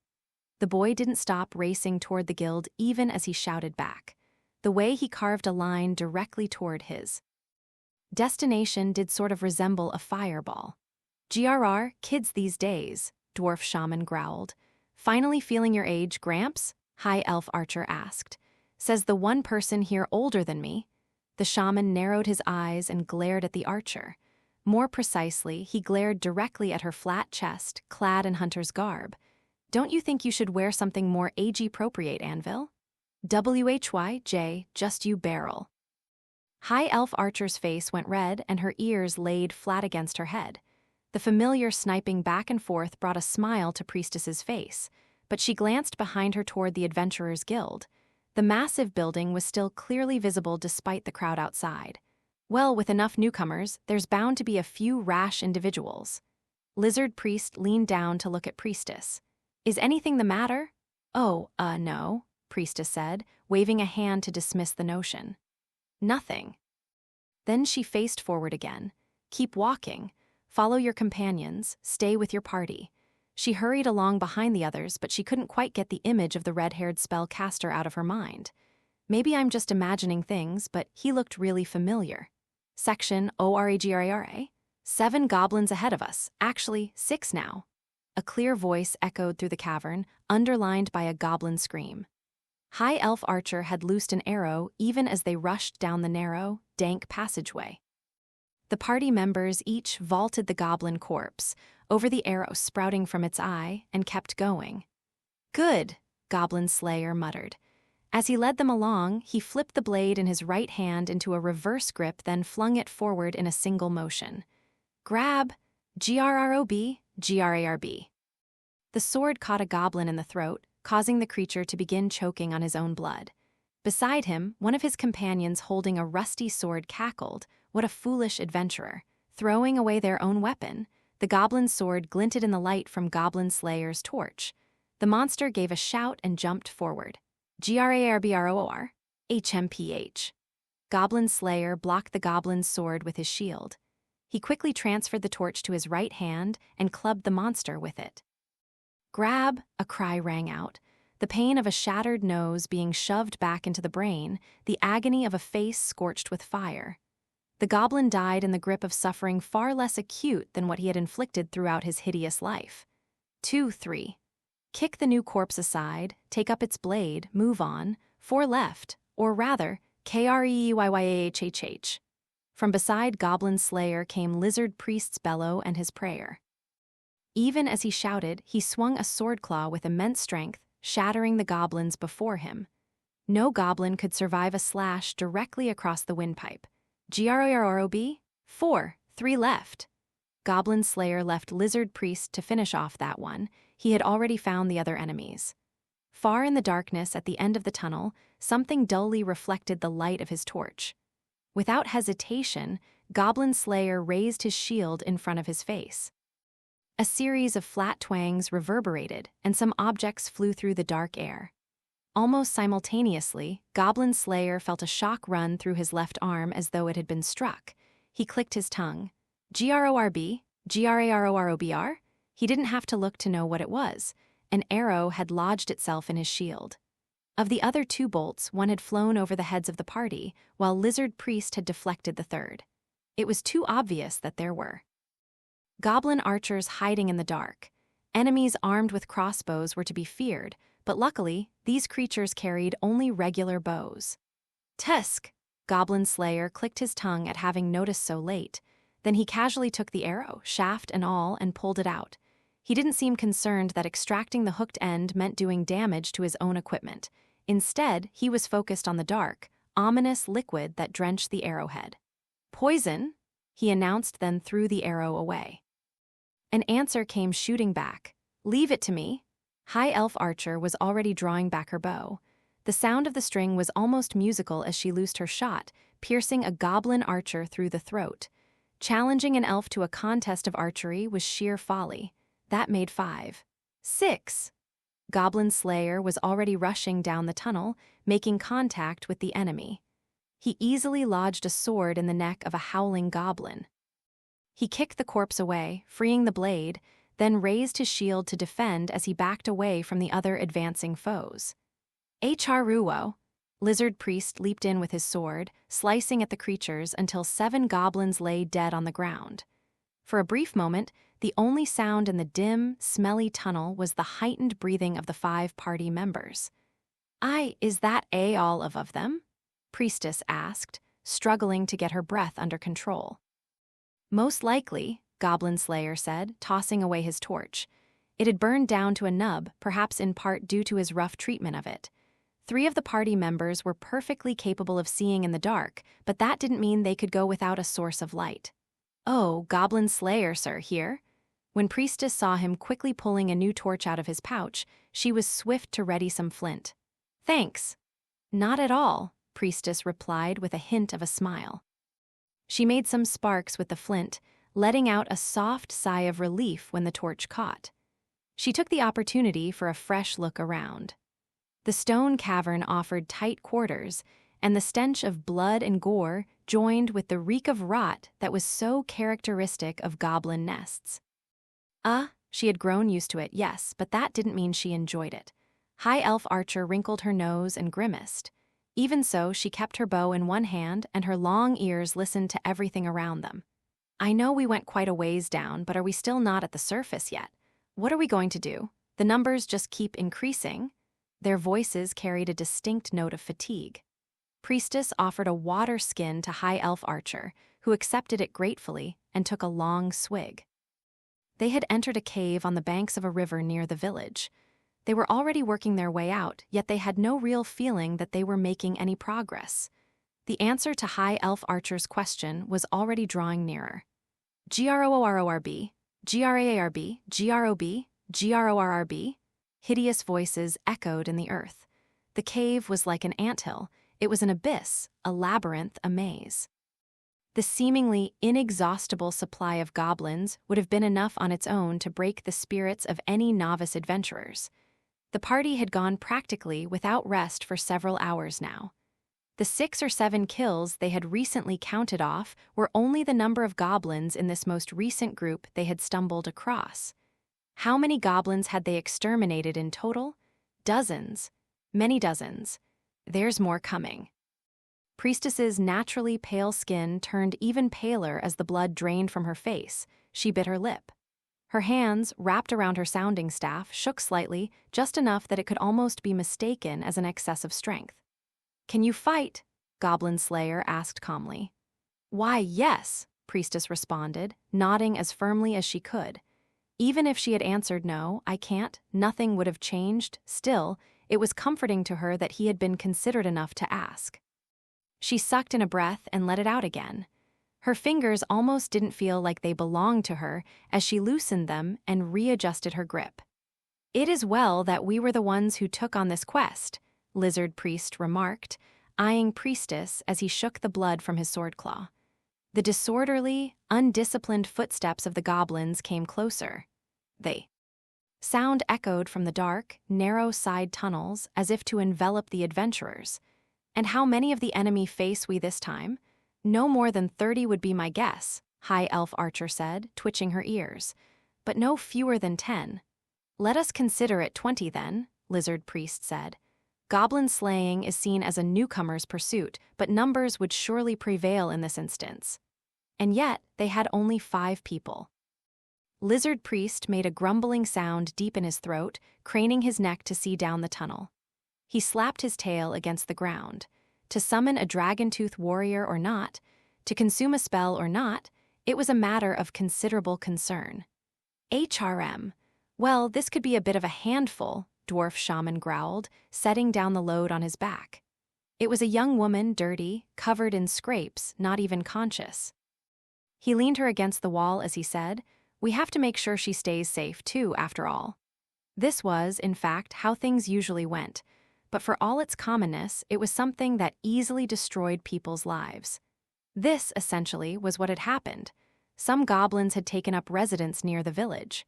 The boy didn't stop racing toward the guild even as he shouted back. The way he carved a line directly toward his destination did sort of resemble a fireball. "GRR, kids these days," dwarf shaman growled. "Finally feeling your age, Gramps?" High elf archer asked. "Says the one person here older than me." The shaman narrowed his eyes and glared at the archer. More precisely, he glared directly at her flat chest, clad in hunter's garb. "Don't you think you should wear something more age-appropriate, Anvil?" "WHY, just you barrel." High elf archer's face went red and her ears laid flat against her head. The familiar sniping back and forth brought a smile to Priestess's face, but she glanced behind her toward the Adventurers Guild. The massive building was still clearly visible despite the crowd outside. Well, with enough newcomers, there's bound to be a few rash individuals. Lizard Priest leaned down to look at Priestess. "Is anything the matter?" "Oh, no," Priestess said, waving a hand to dismiss the notion. "Nothing." Then she faced forward again. "Keep walking. Follow your companions. Stay with your party." She hurried along behind the others, but she couldn't quite get the image of the red-haired spellcaster out of her mind. Maybe I'm just imagining things, but he looked really familiar. Section ORAGRARA? 7 goblins ahead of us, actually 6 now. A clear voice echoed through the cavern, underlined by a goblin scream. High elf archer had loosed an arrow even as they rushed down the narrow, dank passageway. The party members each vaulted the goblin corpse, over the arrow sprouting from its eye, and kept going. "Good," Goblin Slayer muttered. As he led them along, he flipped the blade in his right hand into a reverse grip, then flung it forward in a single motion. "Grab! GRROB, GRARB." The sword caught a goblin in the throat, causing the creature to begin choking on his own blood. Beside him, one of his companions holding a rusty sword cackled. What a foolish adventurer. Throwing away their own weapon, the goblin's sword glinted in the light from Goblin Slayer's torch. The monster gave a shout and jumped forward. GRARBROR, HMPH. Goblin Slayer blocked the goblin's sword with his shield. He quickly transferred the torch to his right hand and clubbed the monster with it. "Grab!" a cry rang out. The pain of a shattered nose being shoved back into the brain, the agony of a face scorched with fire. The goblin died in the grip of suffering far less acute than what he had inflicted throughout his hideous life. 2, 3. Kick the new corpse aside, take up its blade, move on, 4 left, or rather, KREEYYAHHH. From beside Goblin Slayer came Lizard Priest's bellow and his prayer. Even as he shouted, he swung a sword claw with immense strength, shattering the goblins before him. No goblin could survive a slash directly across the windpipe. GROROB? 4, 3 left. Goblin Slayer left Lizard Priest to finish off that one. He had already found the other enemies. Far in the darkness at the end of the tunnel, something dully reflected the light of his torch. Without hesitation, Goblin Slayer raised his shield in front of his face. A series of flat twangs reverberated, and some objects flew through the dark air. Almost simultaneously, Goblin Slayer felt a shock run through his left arm as though it had been struck. He clicked his tongue. GRORB? GRAROROBR? He didn't have to look to know what it was. An arrow had lodged itself in his shield. Of the other 2 bolts, one had flown over the heads of the party, while Lizard Priest had deflected the third. It was too obvious that there were goblin archers hiding in the dark. Enemies armed with crossbows were to be feared, but luckily, these creatures carried only regular bows. "Tusk!" Goblin Slayer clicked his tongue at having noticed so late. Then he casually took the arrow, shaft and all, and pulled it out. He didn't seem concerned that extracting the hooked end meant doing damage to his own equipment. Instead, he was focused on the dark, ominous liquid that drenched the arrowhead. "Poison?" he announced, then threw the arrow away. An answer came shooting back. "Leave it to me." High Elf Archer was already drawing back her bow. The sound of the string was almost musical as she loosed her shot, piercing a goblin archer through the throat. Challenging an elf to a contest of archery was sheer folly. That made 5. 6. Goblin Slayer was already rushing down the tunnel, making contact with the enemy. He easily lodged a sword in the neck of a howling goblin. He kicked the corpse away, freeing the blade, then raised his shield to defend as he backed away from the other advancing foes. Haruo. Lizard Priest leaped in with his sword, slicing at the creatures until 7 goblins lay dead on the ground. For a brief moment, the only sound in the dim, smelly tunnel was the heightened breathing of the 5 party members. Is that all of them? Priestess asked, struggling to get her breath under control. Most likely, Goblin Slayer said, tossing away his torch. It had burned down to a nub, perhaps in part due to his rough treatment of it. 3 of the party members were perfectly capable of seeing in the dark, but that didn't mean they could go without a source of light. Oh, Goblin Slayer, sir, here? When Priestess saw him quickly pulling a new torch out of his pouch, she was swift to ready some flint. Thanks. Not at all, Priestess replied with a hint of a smile. She made some sparks with the flint, letting out a soft sigh of relief when the torch caught. She took the opportunity for a fresh look around. The stone cavern offered tight quarters, and the stench of blood and gore joined with the reek of rot that was so characteristic of goblin nests. She had grown used to it, yes, but that didn't mean she enjoyed it. High Elf Archer wrinkled her nose and grimaced. Even so, she kept her bow in one hand and her long ears listened to everything around them. I know we went quite a ways down, but are we still not at the surface yet? What are we going to do? The numbers just keep increasing. Their voices carried a distinct note of fatigue. Priestess offered a water skin to High Elf Archer, who accepted it gratefully and took a long swig. They had entered a cave on the banks of a river near the village. They were already working their way out, yet they had no real feeling that they were making any progress. The answer to High Elf Archer's question was already drawing nearer. Groorb, Graarb, Grob, Grorrb. Hideous voices echoed in the earth. The cave was like an anthill. It was an abyss, a labyrinth, a maze. The seemingly inexhaustible supply of goblins would have been enough on its own to break the spirits of any novice adventurers. The party had gone practically without rest for several hours now. The 6 or 7 kills they had recently counted off were only the number of goblins in this most recent group they had stumbled across. How many goblins had they exterminated in total? Dozens. Many dozens. There's more coming. Priestess's naturally pale skin turned even paler as the blood drained from her face. She bit her lip. Her hands, wrapped around her sounding staff, shook slightly, just enough that it could almost be mistaken as an excess of strength. Can you fight? Goblin Slayer asked calmly. Why, yes, Priestess responded, nodding as firmly as she could. Even if she had answered no, I can't, nothing would have changed. Still, it was comforting to her that he had been considerate enough to ask. She sucked in a breath and let it out again. Her fingers almost didn't feel like they belonged to her as she loosened them and readjusted her grip. It is well that we were the ones who took on this quest, Lizard Priest remarked, eyeing Priestess as he shook the blood from his sword claw. The disorderly, undisciplined footsteps of the goblins came closer. Sound echoed from the dark, narrow side tunnels as if to envelop the adventurers. And how many of the enemy face we this time? No more than 30 would be my guess, High Elf Archer said, twitching her ears. But no fewer than 10. Let us consider it 20 then, Lizard Priest said. Goblin slaying is seen as a newcomer's pursuit, but numbers would surely prevail in this instance. And yet, they had only 5 people. Lizard Priest made a grumbling sound deep in his throat, craning his neck to see down the tunnel. He slapped his tail against the ground. To summon a dragon-tooth warrior or not, to consume a spell or not, it was a matter of considerable concern. HRM. Well, this could be a bit of a handful, Dwarf Shaman growled, setting down the load on his back. It was a young woman, dirty, covered in scrapes, not even conscious. He leaned her against the wall as he said, "We have to make sure she stays safe too, after all." This was, in fact, how things usually went. But for all its commonness, it was something that easily destroyed people's lives. This, essentially, was what had happened. Some goblins had taken up residence near the village.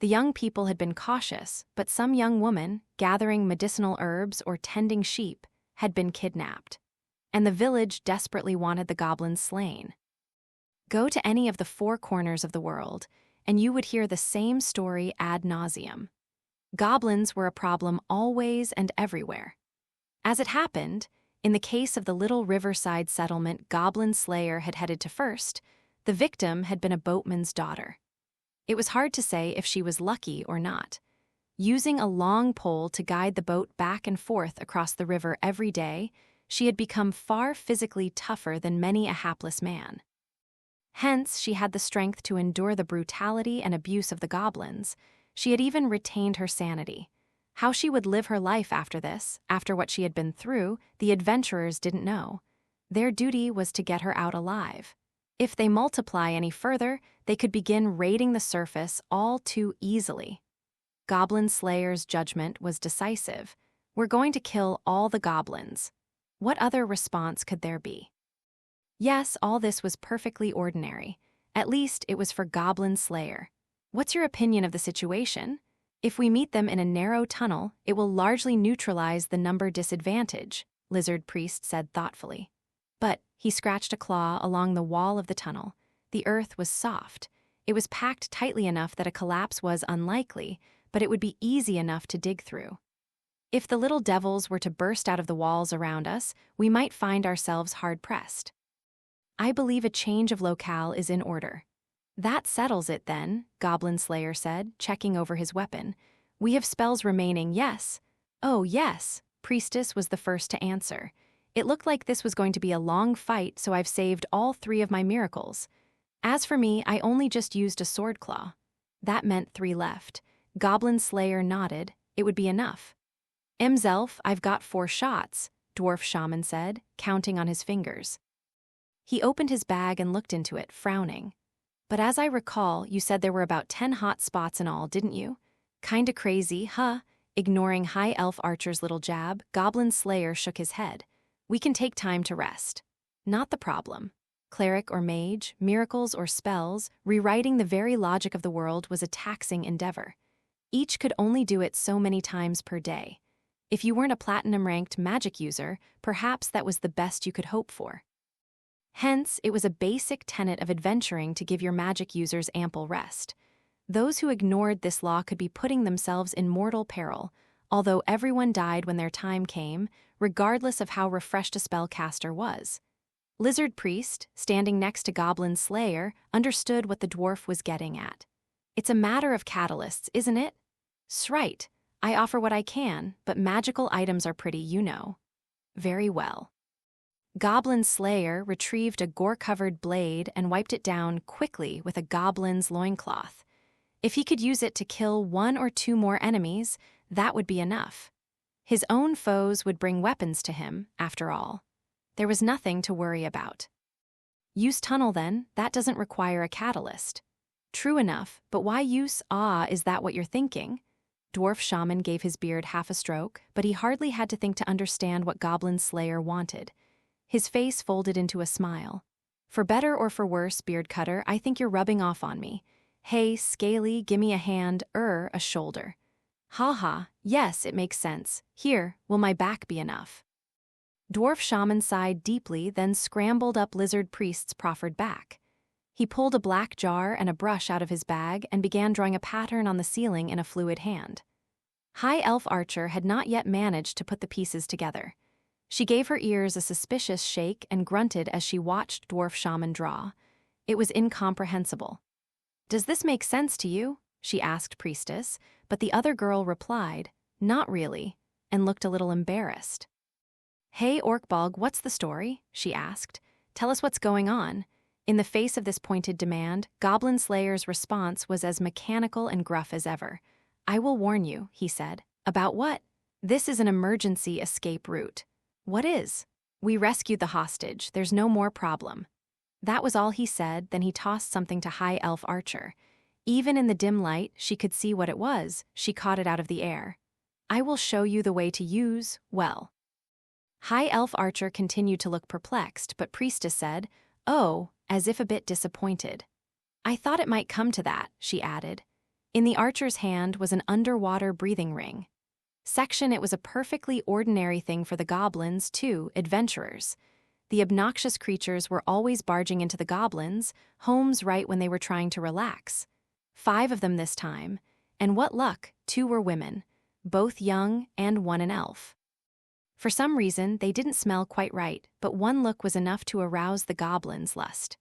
The young people had been cautious, but some young woman, gathering medicinal herbs or tending sheep, had been kidnapped. And the village desperately wanted the goblins slain. Go to any of the four corners of the world, and you would hear the same story ad nauseum. Goblins were a problem always and everywhere. As it happened, in the case of the little riverside settlement Goblin Slayer had headed to first, the victim had been a boatman's daughter. It was hard to say if she was lucky or not. Using a long pole to guide the boat back and forth across the river every day, she had become far physically tougher than many a hapless man. Hence, she had the strength to endure the brutality and abuse of the goblins. She had even retained her sanity. How she would live her life after this, after what she had been through, the adventurers didn't know. Their duty was to get her out alive. If they multiply any further, they could begin raiding the surface all too easily. Goblin Slayer's judgment was decisive. We're going to kill all the goblins. What other response could there be? Yes, all this was perfectly ordinary. At least it was for Goblin Slayer. What's your opinion of the situation? If we meet them in a narrow tunnel, it will largely neutralize the number disadvantage, Lizard Priest said thoughtfully. But he scratched a claw along the wall of the tunnel. The earth was soft. It was packed tightly enough that a collapse was unlikely, but it would be easy enough to dig through. If the little devils were to burst out of the walls around us, we might find ourselves hard-pressed. I believe a change of locale is in order. That settles it then, Goblin Slayer said, checking over his weapon. We have spells remaining, yes. Oh, yes, Priestess was the first to answer. It looked like this was going to be a long fight, so I've saved all 3 of my miracles. As for me, I only just used a sword claw. That meant 3 left. Goblin Slayer nodded. It would be enough. Mzelf, I've got 4 shots, Dwarf Shaman said, counting on his fingers. He opened his bag and looked into it, frowning. But as I recall, you said there were about 10 hot spots in all, didn't you? Kinda crazy, huh? Ignoring High Elf Archer's little jab, Goblin Slayer shook his head. We can take time to rest. Not the problem. Cleric or mage, miracles or spells, rewriting the very logic of the world was a taxing endeavor. Each could only do it so many times per day. If you weren't a platinum-ranked magic user, perhaps that was the best you could hope for. Hence, it was a basic tenet of adventuring to give your magic users ample rest. Those who ignored this law could be putting themselves in mortal peril, although everyone died when their time came, regardless of how refreshed a spellcaster was. Lizard Priest, standing next to Goblin Slayer, understood what the dwarf was getting at. It's a matter of catalysts, isn't it? S'right. I offer what I can, but magical items are pretty, you know. Very well. Goblin Slayer retrieved a gore-covered blade and wiped it down quickly with a goblin's loincloth. If he could use it to kill 1 or 2 more enemies, that would be enough. His own foes would bring weapons to him, after all. There was nothing to worry about. Use tunnel then, that doesn't require a catalyst. True enough, but why use is that what you're thinking? Dwarf Shaman gave his beard half a stroke, but he hardly had to think to understand what Goblin Slayer wanted. His face folded into a smile. For better or for worse, Beard Cutter, I think you're rubbing off on me. Hey, Scaly, gimme a hand, a shoulder. Ha, yes, it makes sense. Here, will my back be enough? Dwarf Shaman sighed deeply, then scrambled up Lizard Priest's proffered back. He pulled a black jar and a brush out of his bag and began drawing a pattern on the ceiling in a fluid hand. High Elf Archer had not yet managed to put the pieces together. She gave her ears a suspicious shake and grunted as she watched Dwarf Shaman draw. It was incomprehensible. Does this make sense to you? She asked Priestess, but the other girl replied, not really, and looked a little embarrassed. Hey, Orkbog, what's the story? She asked. Tell us what's going on. In the face of this pointed demand, Goblin Slayer's response was as mechanical and gruff as ever. I will warn you, he said. About what? This is an emergency escape route. What is? We rescued the hostage. There's no more problem. That was all he said, then he tossed something to High Elf Archer. Even in the dim light, she could see what it was. She caught it out of the air. I will show you the way to use, well. High Elf Archer continued to look perplexed, but Priestess said, oh, as if a bit disappointed. I thought it might come to that, she added. In the archer's hand was an underwater breathing ring. It was a perfectly ordinary thing for the goblins, too, adventurers. The obnoxious creatures were always barging into the goblins' homes right when they were trying to relax. 5 of them this time, and what luck, 2 were women, both young and one an elf. For some reason, they didn't smell quite right, but one look was enough to arouse the goblins' lust.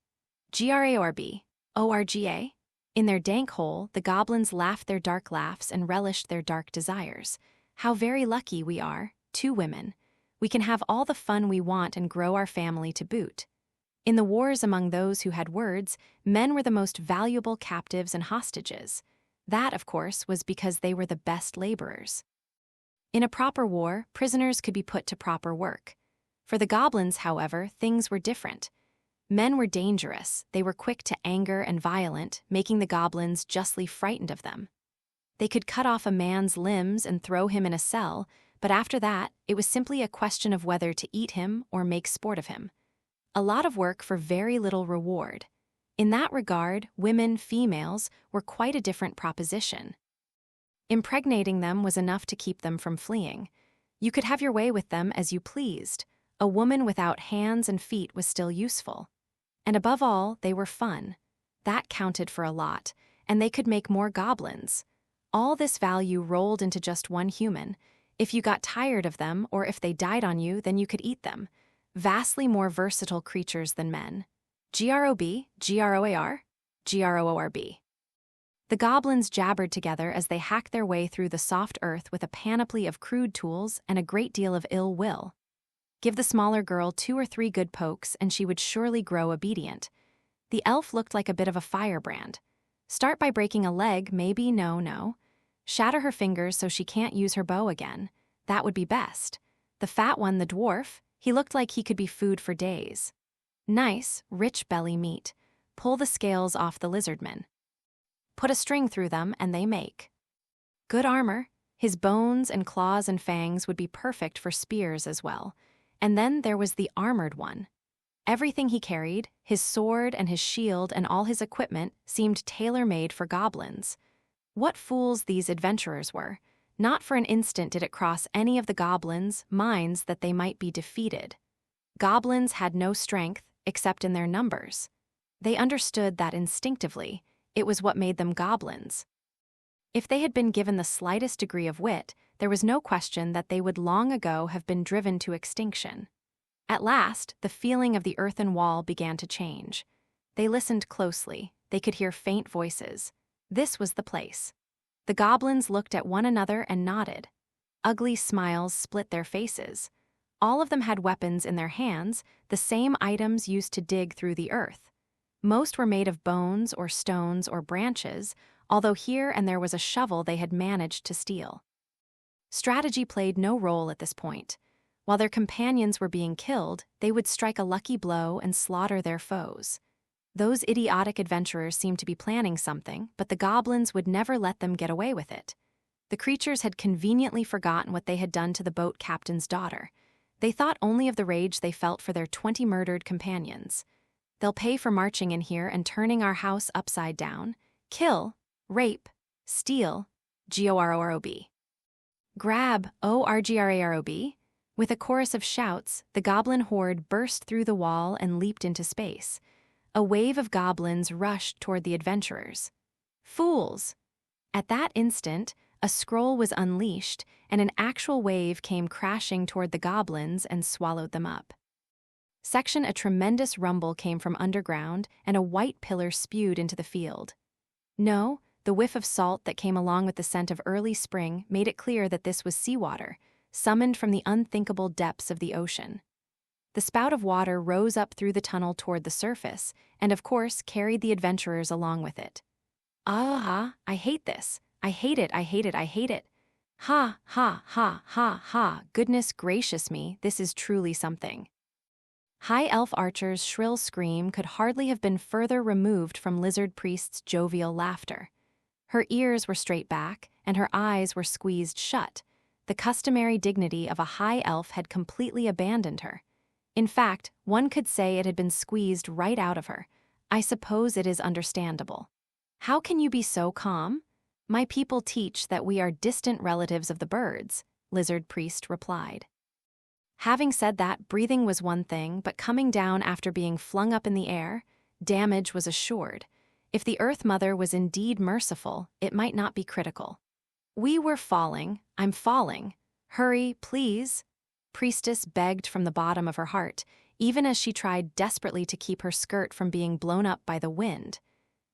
Grab, orga. In their dank hole, the goblins laughed their dark laughs and relished their dark desires. How very lucky we are, 2 women. We can have all the fun we want and grow our family to boot. In the wars among those who had words, men were the most valuable captives and hostages. That, of course, was because they were the best laborers. In a proper war, prisoners could be put to proper work. For the goblins, however, things were different. Men were dangerous, they were quick to anger and violent, making the goblins justly frightened of them. They could cut off a man's limbs and throw him in a cell, but after that, it was simply a question of whether to eat him or make sport of him. A lot of work for very little reward. In that regard, women, females, were quite a different proposition. Impregnating them was enough to keep them from fleeing. You could have your way with them as you pleased. A woman without hands and feet was still useful. And above all, they were fun. That counted for a lot, and they could make more goblins. All this value rolled into just one human. If you got tired of them, or if they died on you, then you could eat them. Vastly more versatile creatures than men. Grob, groar, groorb. The goblins jabbered together as they hacked their way through the soft earth with a panoply of crude tools and a great deal of ill will. Give the smaller girl 2 or 3 good pokes and she would surely grow obedient. The elf looked like a bit of a firebrand. Start by breaking a leg, maybe, no. Shatter her fingers so she can't use her bow again. That would be best. The fat one, the dwarf, he looked like he could be food for days. Nice, rich belly meat. Pull the scales off the lizardmen. Put a string through them and they make good armor. His bones and claws and fangs would be perfect for spears as well. And then there was the armored one. Everything he carried, his sword and his shield and all his equipment, seemed tailor-made for goblins. What fools these adventurers were. Not for an instant did it cross any of the goblins' minds that they might be defeated. Goblins had no strength, except in their numbers. They understood that instinctively. It was what made them goblins. If they had been given the slightest degree of wit, there was no question that they would long ago have been driven to extinction. At last, the feeling of the earthen wall began to change. They listened closely. They could hear faint voices. This was the place. The goblins looked at one another and nodded. Ugly smiles split their faces. All of them had weapons in their hands, the same items used to dig through the earth. Most were made of bones or stones or branches, although here and there was a shovel they had managed to steal. Strategy played no role at this point. While their companions were being killed, they would strike a lucky blow and slaughter their foes. Those idiotic adventurers seemed to be planning something, but the goblins would never let them get away with it. The creatures had conveniently forgotten what they had done to the boat captain's daughter. They thought only of the rage they felt for their 20 murdered companions. They'll pay for marching in here and turning our house upside down. Kill, rape, steal, GOROB. Grab, ORGRAROB. With a chorus of shouts, the goblin horde burst through the wall and leaped into space. A wave of goblins rushed toward the adventurers. Fools! At that instant, a scroll was unleashed, and an actual wave came crashing toward the goblins and swallowed them up. A tremendous rumble came from underground, and a white pillar spewed into the field. No, the whiff of salt that came along with the scent of early spring made it clear that this was seawater, summoned from the unthinkable depths of the ocean. The spout of water rose up through the tunnel toward the surface, and of course carried the adventurers along with it. Ah, I hate this. I hate it, I hate it, I hate it. Ha, ha, ha, ha, ha, goodness gracious me, this is truly something. High Elf Archer's shrill scream could hardly have been further removed from Lizard Priest's jovial laughter. Her ears were straight back, and her eyes were squeezed shut. The customary dignity of a high elf had completely abandoned her. In fact, one could say it had been squeezed right out of her. I suppose it is understandable. How can you be so calm? My people teach that we are distant relatives of the birds, Lizard Priest replied. Having said that, breathing was one thing, but coming down after being flung up in the air, damage was assured. If the Earth Mother was indeed merciful, it might not be critical. We were falling. I'm falling. Hurry, please. Priestess begged from the bottom of her heart, even as she tried desperately to keep her skirt from being blown up by the wind.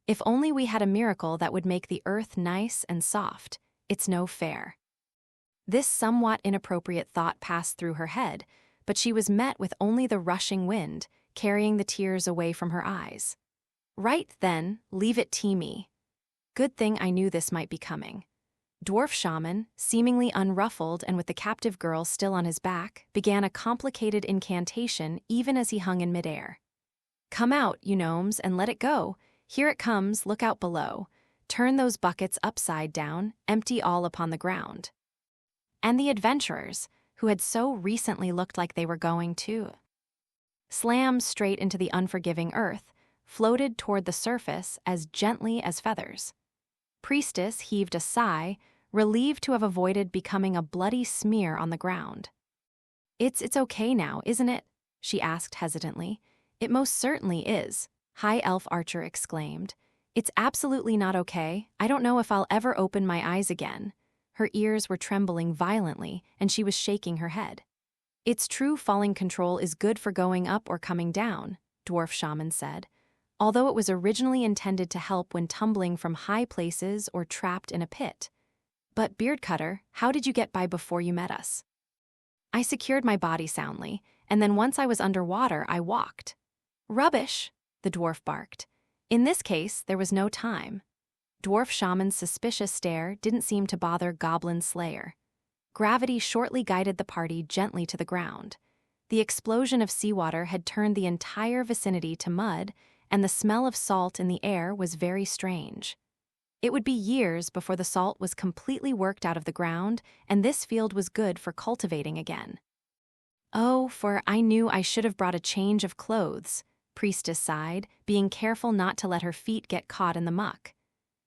If only we had a miracle that would make the earth nice and soft. It's no fair. This somewhat inappropriate thought passed through her head, but she was met with only the rushing wind, carrying the tears away from her eyes. Right then, leave it to me. Good thing I knew this might be coming. Dwarf shaman, seemingly unruffled and with the captive girl still on his back, began a complicated incantation even as he hung in midair. Come out, you gnomes, and let it go. Here it comes, look out below. Turn those buckets upside down, empty all upon the ground. And the adventurers, who had so recently looked like they were going to slam straight into the unforgiving earth, floated toward the surface as gently as feathers. Priestess heaved a sigh, relieved to have avoided becoming a bloody smear on the ground. It's okay now, isn't it? She asked hesitantly. It most certainly is, High Elf Archer exclaimed. It's absolutely not okay. I don't know if I'll ever open my eyes again. Her ears were trembling violently, and she was shaking her head. It's true falling control is good for going up or coming down, Dwarf Shaman said, although it was originally intended to help when tumbling from high places or trapped in a pit. But Beardcutter, how did you get by before you met us? I secured my body soundly, and then once I was underwater, I walked. Rubbish, the dwarf barked. In this case, there was no time. Dwarf Shaman's suspicious stare didn't seem to bother Goblin Slayer. Gravity shortly guided the party gently to the ground. The explosion of seawater had turned the entire vicinity to mud, and the smell of salt in the air was very strange. It would be years before the salt was completely worked out of the ground, and this field was good for cultivating again. Oh, for I knew I should have brought a change of clothes, Priestess sighed, being careful not to let her feet get caught in the muck.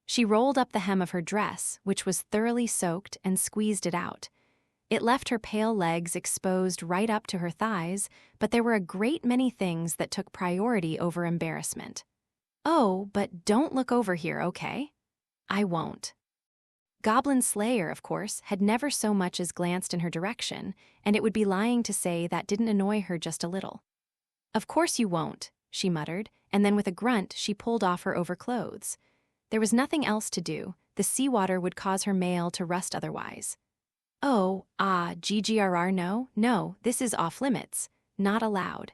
She rolled up the hem of her dress, which was thoroughly soaked, and squeezed it out. It left her pale legs exposed right up to her thighs, but there were a great many things that took priority over embarrassment. Oh, but don't look over here, okay? I won't. Goblin Slayer, of course, had never so much as glanced in her direction, and it would be lying to say that didn't annoy her just a little. Of course you won't, she muttered, and then with a grunt she pulled off her overclothes. There was nothing else to do. The seawater would cause her mail to rust otherwise. Oh, GGRR, no, this is off limits. Not allowed.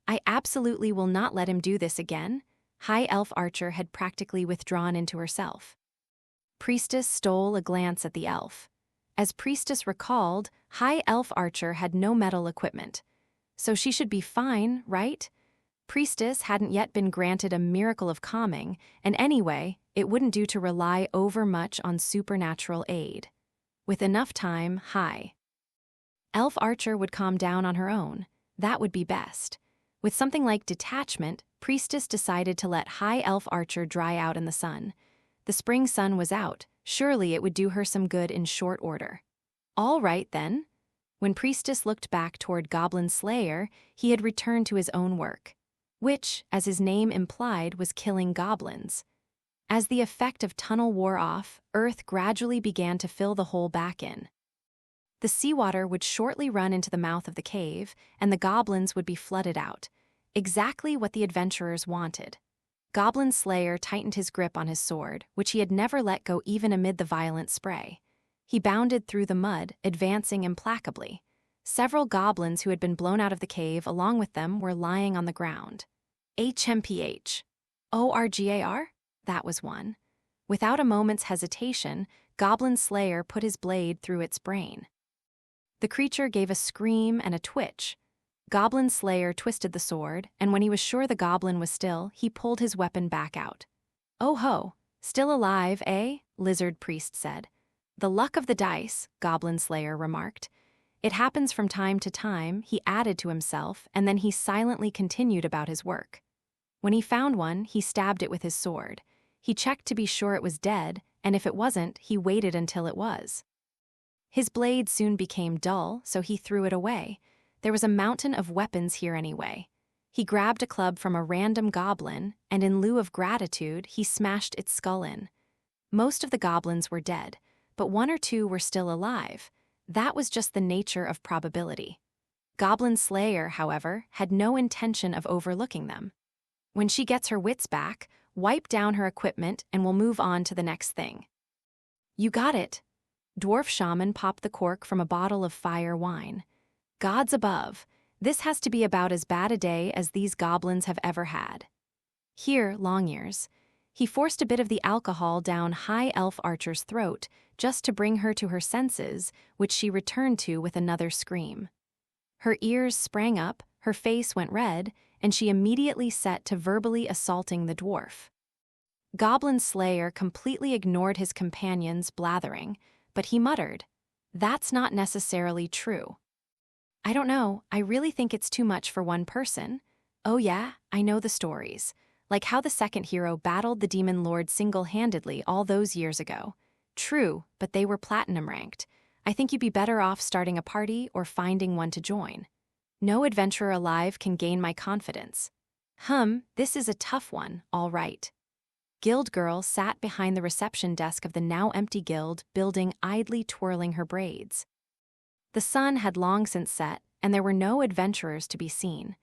I absolutely will not let him do this again. High Elf Archer had practically withdrawn into herself. Priestess stole a glance at the elf. As Priestess recalled, High Elf Archer had no metal equipment. So she should be fine, right? Priestess hadn't yet been granted a miracle of calming, and anyway, it wouldn't do to rely overmuch on supernatural aid. With enough time, High Elf Archer would calm down on her own. That would be best. With something like detachment, Priestess decided to let High Elf Archer dry out in the sun. The spring sun was out. Surely it would do her some good in short order. All right, then. When Priestess looked back toward Goblin Slayer, he had returned to his own work, which, as his name implied, was killing goblins. As the effect of tunnel wore off, earth gradually began to fill the hole back in. The seawater would shortly run into the mouth of the cave, and the goblins would be flooded out. Exactly what the adventurers wanted. Goblin Slayer tightened his grip on his sword, which he had never let go even amid the violent spray. He bounded through the mud, advancing implacably. Several goblins who had been blown out of the cave along with them were lying on the ground. HMPH. ORGAR? That was one. Without a moment's hesitation, Goblin Slayer put his blade through its brain. The creature gave a scream and a twitch. Goblin Slayer twisted the sword, and when he was sure the goblin was still, he pulled his weapon back out. Oh ho, still alive, eh? Lizard Priest said. The luck of the dice, Goblin Slayer remarked. It happens from time to time, he added to himself, and then he silently continued about his work. When he found one, he stabbed it with his sword. He checked to be sure it was dead, and if it wasn't, he waited until it was. His blade soon became dull, so he threw it away. There was a mountain of weapons here anyway. He grabbed a club from a random goblin, and in lieu of gratitude, he smashed its skull in. Most of the goblins were dead, but one or two were still alive. That was just the nature of probability. Goblin Slayer, however, had no intention of overlooking them. When she gets her wits back, wipe down her equipment and we'll move on to the next thing. You got it. Dwarf shaman popped the cork from a bottle of fire wine. Gods above, this has to be about as bad a day as these goblins have ever had. Here, Longears. He forced a bit of the alcohol down High Elf Archer's throat just to bring her to her senses, which she returned to with another scream. Her ears sprang up, her face went red, and she immediately set to verbally assaulting the dwarf. Goblin Slayer completely ignored his companion's blathering, but he muttered, "That's not necessarily true." "I don't know, I really think it's too much for one person." "Oh yeah, I know the stories. Like how the second hero battled the demon lord single-handedly all those years ago." "True, but they were platinum ranked. I think you'd be better off starting a party or finding one to join." "No adventurer alive can gain my confidence." This is a tough one, all right." Guild girl sat behind the reception desk of the now-empty guild building, idly twirling her braids. The sun had long since set, and there were no adventurers to be seen.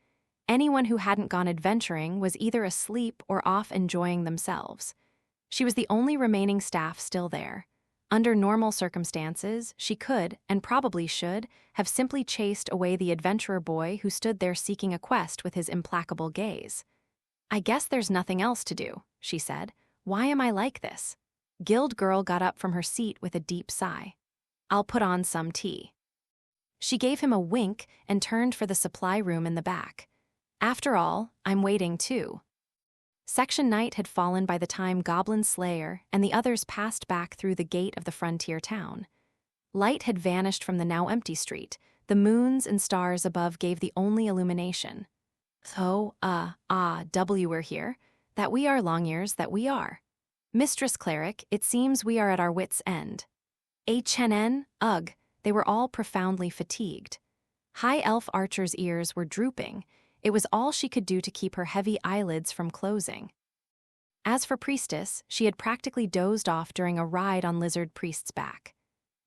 Anyone who hadn't gone adventuring was either asleep or off enjoying themselves. She was the only remaining staff still there. Under normal circumstances, she could, and probably should, have simply chased away the adventurer boy who stood there seeking a quest with his implacable gaze. "I guess there's nothing else to do," she said. "Why am I like this?" Guild girl got up from her seat with a deep sigh. "I'll put on some tea." She gave him a wink and turned for the supply room in the back. "After all, I'm waiting too." Section night had fallen by the time Goblin Slayer and the others passed back through the gate of the frontier town. Light had vanished from the now empty street. The moons and stars above gave the only illumination. We're here. That we are, Longears, that we are. Mistress Cleric, it seems we are at our wits' end. HNN, ugh, they were all profoundly fatigued. High Elf Archer's ears were drooping. It was all she could do to keep her heavy eyelids from closing. As for Priestess, she had practically dozed off during a ride on Lizard Priest's back.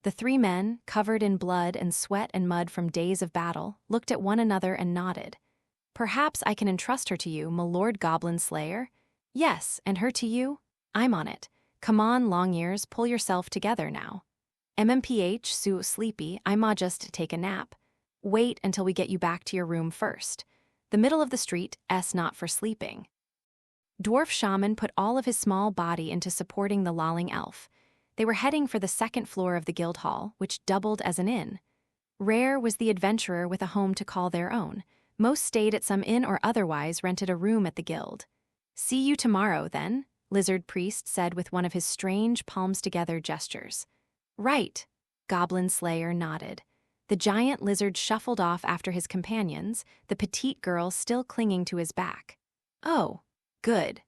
The three men, covered in blood and sweat and mud from days of battle, looked at one another and nodded. "Perhaps I can entrust her to you, my Lord Goblin Slayer?" "Yes, and her to you?" "I'm on it. Come on, Longears, pull yourself together now." "MMPH, so sleepy, I might just take a nap." "Wait until we get you back to your room first. The middle of the street, not for sleeping." Dwarf shaman put all of his small body into supporting the lolling elf. They were heading for the second floor of the guild hall, which doubled as an inn. Rare was the adventurer with a home to call their own. Most stayed at some inn or otherwise rented a room at the guild. "See you tomorrow, then," Lizard Priest said with one of his strange palms-together gestures. "Right," Goblin Slayer nodded. The giant lizard shuffled off after his companions, the petite girl still clinging to his back. "Oh, good.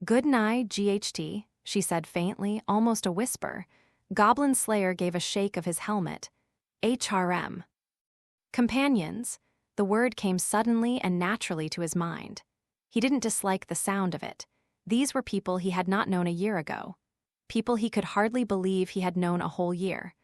Good night, GHT," she said faintly, almost a whisper. Goblin Slayer gave a shake of his helmet. "HRM. Companions." The word came suddenly and naturally to his mind. He didn't dislike the sound of it. These were people he had not known a year ago. People he could hardly believe he had known a whole year.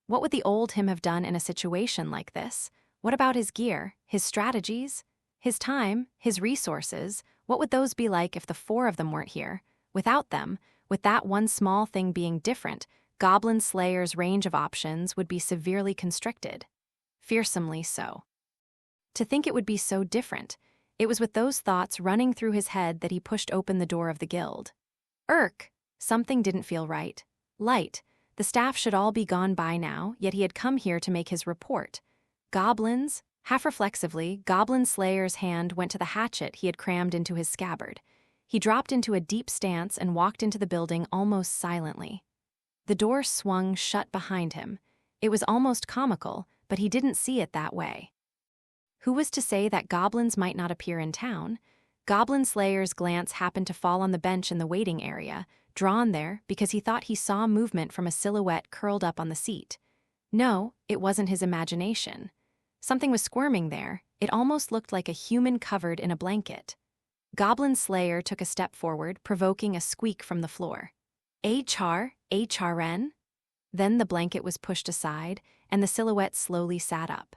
What would the old him have done in a situation like this? What about his gear, his strategies, his time, his resources? What would those be like if the four of them weren't here? Without them, with that one small thing being different, Goblin Slayer's range of options would be severely constricted. Fearsomely so. To think it would be so different. It was with those thoughts running through his head that he pushed open the door of the guild. Something didn't feel right. Light. The staff should all be gone by now, yet he had come here to make his report. Goblins? Half reflexively, Goblin Slayer's hand went to the hatchet he had crammed into his scabbard. He dropped into a deep stance and walked into the building almost silently. The door swung shut behind him. It was almost comical, but he didn't see it that way. Who was to say that goblins might not appear in town? Goblin Slayer's glance happened to fall on the bench in the waiting area, drawn there because he thought he saw movement from a silhouette curled up on the seat. No, it wasn't his imagination. Something was squirming there. It almost looked like a human covered in a blanket. Goblin Slayer took a step forward, provoking a squeak from the floor. HRN? Then the blanket was pushed aside, and the silhouette slowly sat up.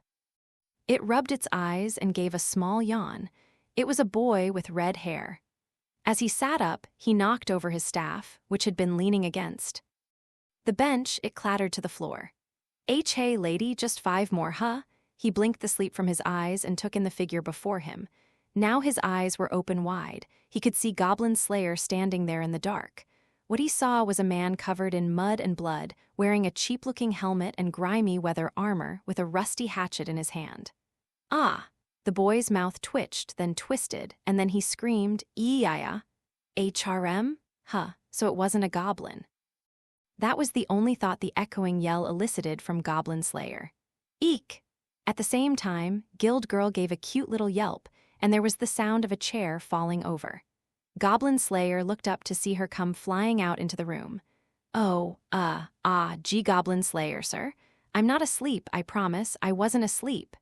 It rubbed its eyes and gave a small yawn. It was a boy with red hair. As he sat up, he knocked over his staff, which had been leaning against the bench. It clattered to the floor. Hey lady, just 5 more, huh? He blinked the sleep from his eyes and took in the figure before him. Now his eyes were open wide. He could see Goblin Slayer standing there in the dark. What he saw was a man covered in mud and blood, wearing a cheap-looking helmet and grimy weather armor with a rusty hatchet in his hand. Ah! The boy's mouth twitched, then twisted, and then he screamed, "Ee-ya-ya! HRM? Huh, so it wasn't a goblin." That was the only thought the echoing yell elicited from Goblin Slayer. Eek! At the same time, Guild Girl gave a cute little yelp, and there was the sound of a chair falling over. Goblin Slayer looked up to see her come flying out into the room. Goblin Slayer, sir. I'm not asleep, I promise. I wasn't asleep.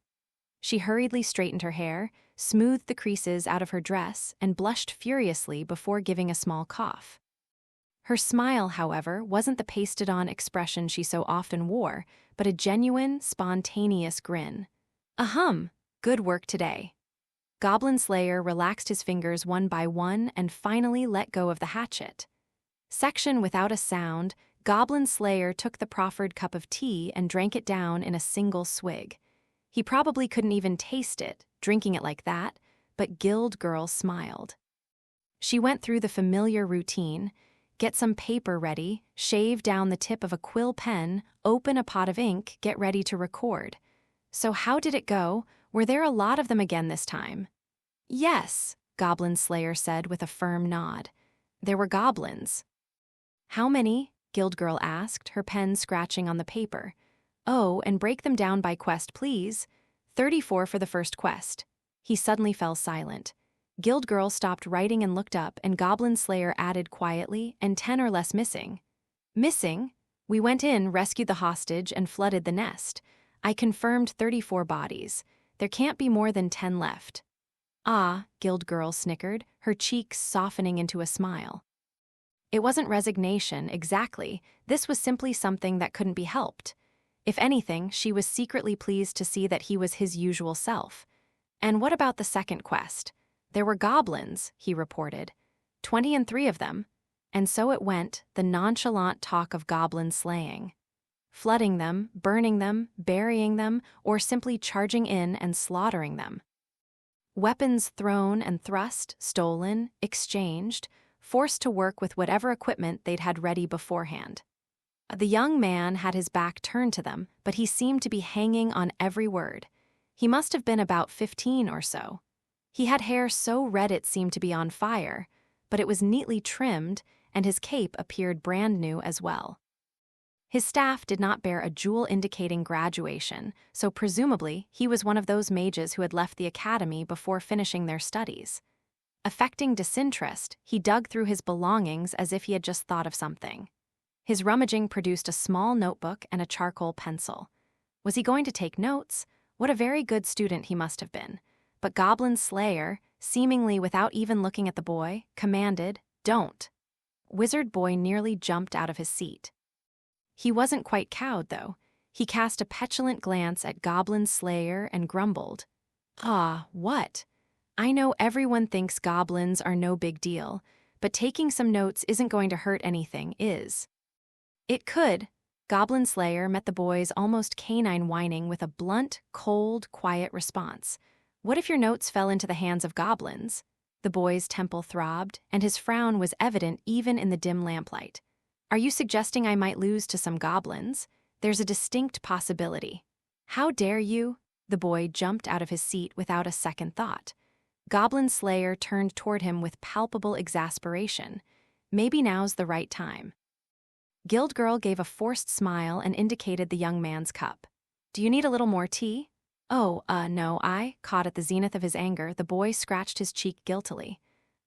She hurriedly straightened her hair, smoothed the creases out of her dress, and blushed furiously before giving a small cough. Her smile, however, wasn't the pasted-on expression she so often wore, but a genuine, spontaneous grin. Ahem, good work today. Goblin Slayer relaxed his fingers one by one and finally let go of the hatchet. Section without a sound, Goblin Slayer took the proffered cup of tea and drank it down in a single swig. He probably couldn't even taste it, drinking it like that, but Guild Girl smiled. She went through the familiar routine: get some paper ready, shave down the tip of a quill pen, open a pot of ink, get ready to record. So how did it go? Were there a lot of them again this time? Yes, Goblin Slayer said with a firm nod. There were goblins. How many? Guild Girl asked, her pen scratching on the paper. Oh, and break them down by quest, please. 34 for the first quest. He suddenly fell silent. Guild Girl stopped writing and looked up, and Goblin Slayer added quietly, and 10 or less missing. Missing? We went in, rescued the hostage, and flooded the nest. I confirmed 34 bodies. There can't be more than 10 left. Ah, Guild Girl snickered, her cheeks softening into a smile. It wasn't resignation, exactly. This was simply something that couldn't be helped. If anything, she was secretly pleased to see that he was his usual self. And what about the second quest? There were goblins, he reported. 23 of them. And so it went, the nonchalant talk of goblin slaying. Flooding them, burning them, burying them, or simply charging in and slaughtering them. Weapons thrown and thrust, stolen, exchanged, forced to work with whatever equipment they'd had ready beforehand. The young man had his back turned to them, but he seemed to be hanging on every word. He must have been about 15 or so. He had hair so red it seemed to be on fire, but it was neatly trimmed, and his cape appeared brand new as well. His staff did not bear a jewel indicating graduation, so presumably he was one of those mages who had left the academy before finishing their studies. Affecting disinterest, he dug through his belongings as if he had just thought of something. His rummaging produced a small notebook and a charcoal pencil. Was he going to take notes? What a very good student he must have been. But Goblin Slayer, seemingly without even looking at the boy, commanded, "Don't." Wizard Boy nearly jumped out of his seat. He wasn't quite cowed, though. He cast a petulant glance at Goblin Slayer and grumbled. Ah, what? I know everyone thinks goblins are no big deal, but taking some notes isn't going to hurt anything, is? It could. Goblin Slayer met the boy's almost canine whining with a blunt, cold, quiet response. What if your notes fell into the hands of goblins? The boy's temple throbbed, and his frown was evident even in the dim lamplight. Are you suggesting I might lose to some goblins? There's a distinct possibility. How dare you? The boy jumped out of his seat without a second thought. Goblin Slayer turned toward him with palpable exasperation. Maybe now's the right time. Guild Girl gave a forced smile and indicated the young man's cup. Do you need a little more tea? Oh, no, caught at the zenith of his anger, the boy scratched his cheek guiltily.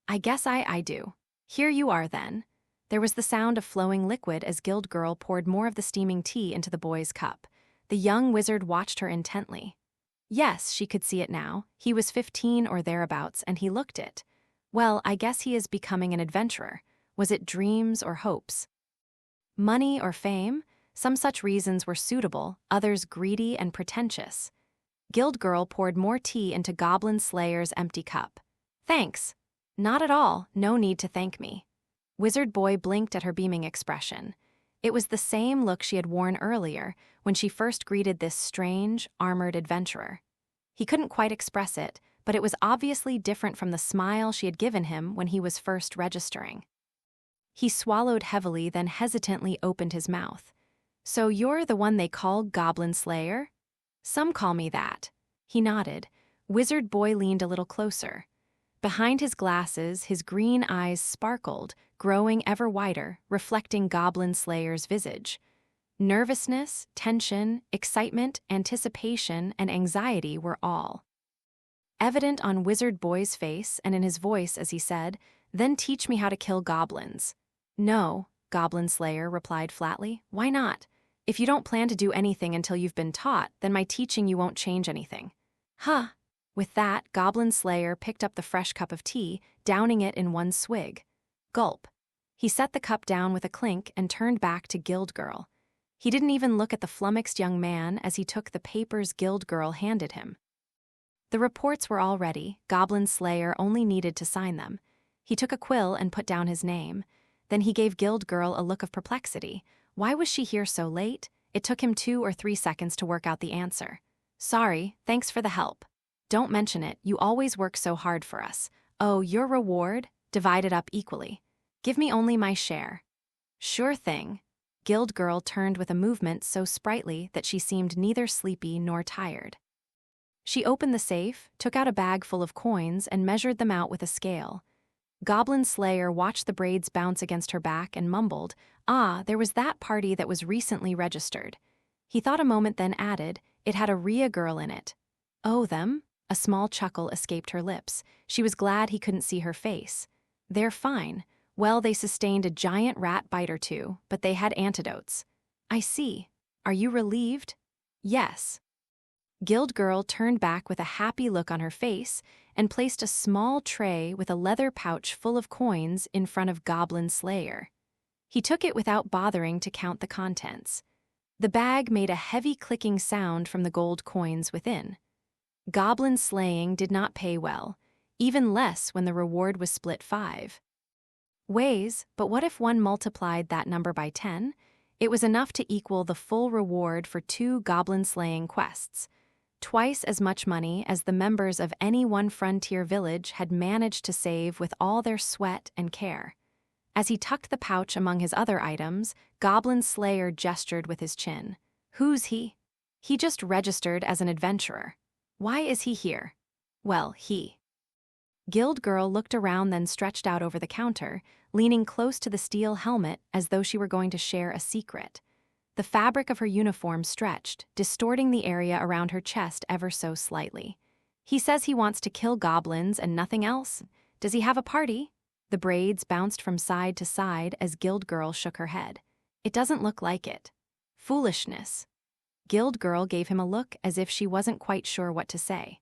I guess I do. Here you are, then. There was the sound of flowing liquid as Guild Girl poured more of the steaming tea into the boy's cup. The young wizard watched her intently. Yes, she could see it now. He was 15 or thereabouts, and he looked it. Well, I guess he is becoming an adventurer. Was it dreams or hopes? Money or fame? Some such reasons were suitable, others greedy and pretentious. Guild Girl poured more tea into Goblin Slayer's empty cup. Thanks. Not at all, no need to thank me. Wizard Boy blinked at her beaming expression. It was the same look she had worn earlier when she first greeted this strange, armored adventurer. He couldn't quite express it, but it was obviously different from the smile she had given him when he was first registering. He swallowed heavily, then hesitantly opened his mouth. So you're the one they call Goblin Slayer? Some call me that. He nodded. Wizard Boy leaned a little closer. Behind his glasses, his green eyes sparkled, growing ever wider, reflecting Goblin Slayer's visage. Nervousness, tension, excitement, anticipation, and anxiety were all evident on Wizard Boy's face and in his voice as he said, "Then teach me how to kill goblins." "No," Goblin Slayer replied flatly. "Why not? If you don't plan to do anything until you've been taught, then my teaching you won't change anything." Huh. With that, Goblin Slayer picked up the fresh cup of tea, downing it in one swig. Gulp. He set the cup down with a clink and turned back to Guild Girl. He didn't even look at the flummoxed young man as he took the papers Guild Girl handed him. The reports were all ready. Goblin Slayer only needed to sign them. He took a quill and put down his name. Then he gave Guild Girl a look of perplexity. Why was she here so late? It took him 2 or 3 seconds to work out the answer. "Sorry, thanks for the help. Don't mention it, you always work so hard for us. Oh, your reward? Divide it up equally. Give me only my share." "Sure thing." Guild Girl turned with a movement so sprightly that she seemed neither sleepy nor tired. She opened the safe, took out a bag full of coins, and measured them out with a scale. Goblin Slayer watched the braids bounce against her back and mumbled, "Ah, there was that party that was recently registered." He thought a moment, then added, "It had a Rhea girl in it." "Oh, them?" A small chuckle escaped her lips. She was glad he couldn't see her face. "They're fine. Well, they sustained a giant rat bite or two, but they had antidotes." "I see. Are you relieved?" "Yes." Guild Girl turned back with a happy look on her face and placed a small tray with a leather pouch full of coins in front of Goblin Slayer. He took it without bothering to count the contents. The bag made a heavy clicking sound from the gold coins within. Goblin slaying did not pay well, even less when the reward was split 5 ways, but what if one multiplied that number by 10? It was enough to equal the full reward for 2 goblin slaying quests. Twice as much money as the members of any one frontier village had managed to save with all their sweat and care. As he tucked the pouch among his other items, Goblin Slayer gestured with his chin. "Who's he?" "He just registered as an adventurer." "Why is he here?" "Well, he." Guild Girl looked around, then stretched out over the counter, leaning close to the steel helmet as though she were going to share a secret. The fabric of her uniform stretched, distorting the area around her chest ever so slightly. "He says he wants to kill goblins and nothing else. Does he have a party?" The braids bounced from side to side as Guild Girl shook her head. "It doesn't look like it." "Foolishness." Guild Girl gave him a look as if she wasn't quite sure what to say.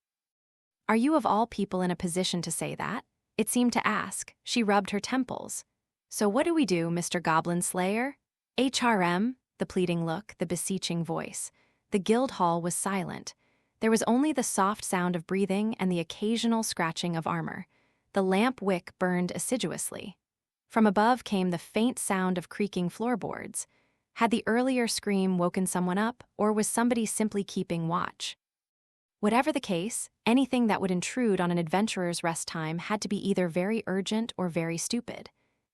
"Are you of all people in a position to say that?" It seemed to ask. She rubbed her temples. "So what do we do, Mr. Goblin Slayer?" "HRM?" The pleading look, the beseeching voice. The guild hall was silent. There was only the soft sound of breathing and the occasional scratching of armor. The lamp wick burned assiduously. From above came the faint sound of creaking floorboards. Had the earlier scream woken someone up, or was somebody simply keeping watch? Whatever the case, anything that would intrude on an adventurer's rest time had to be either very urgent or very stupid.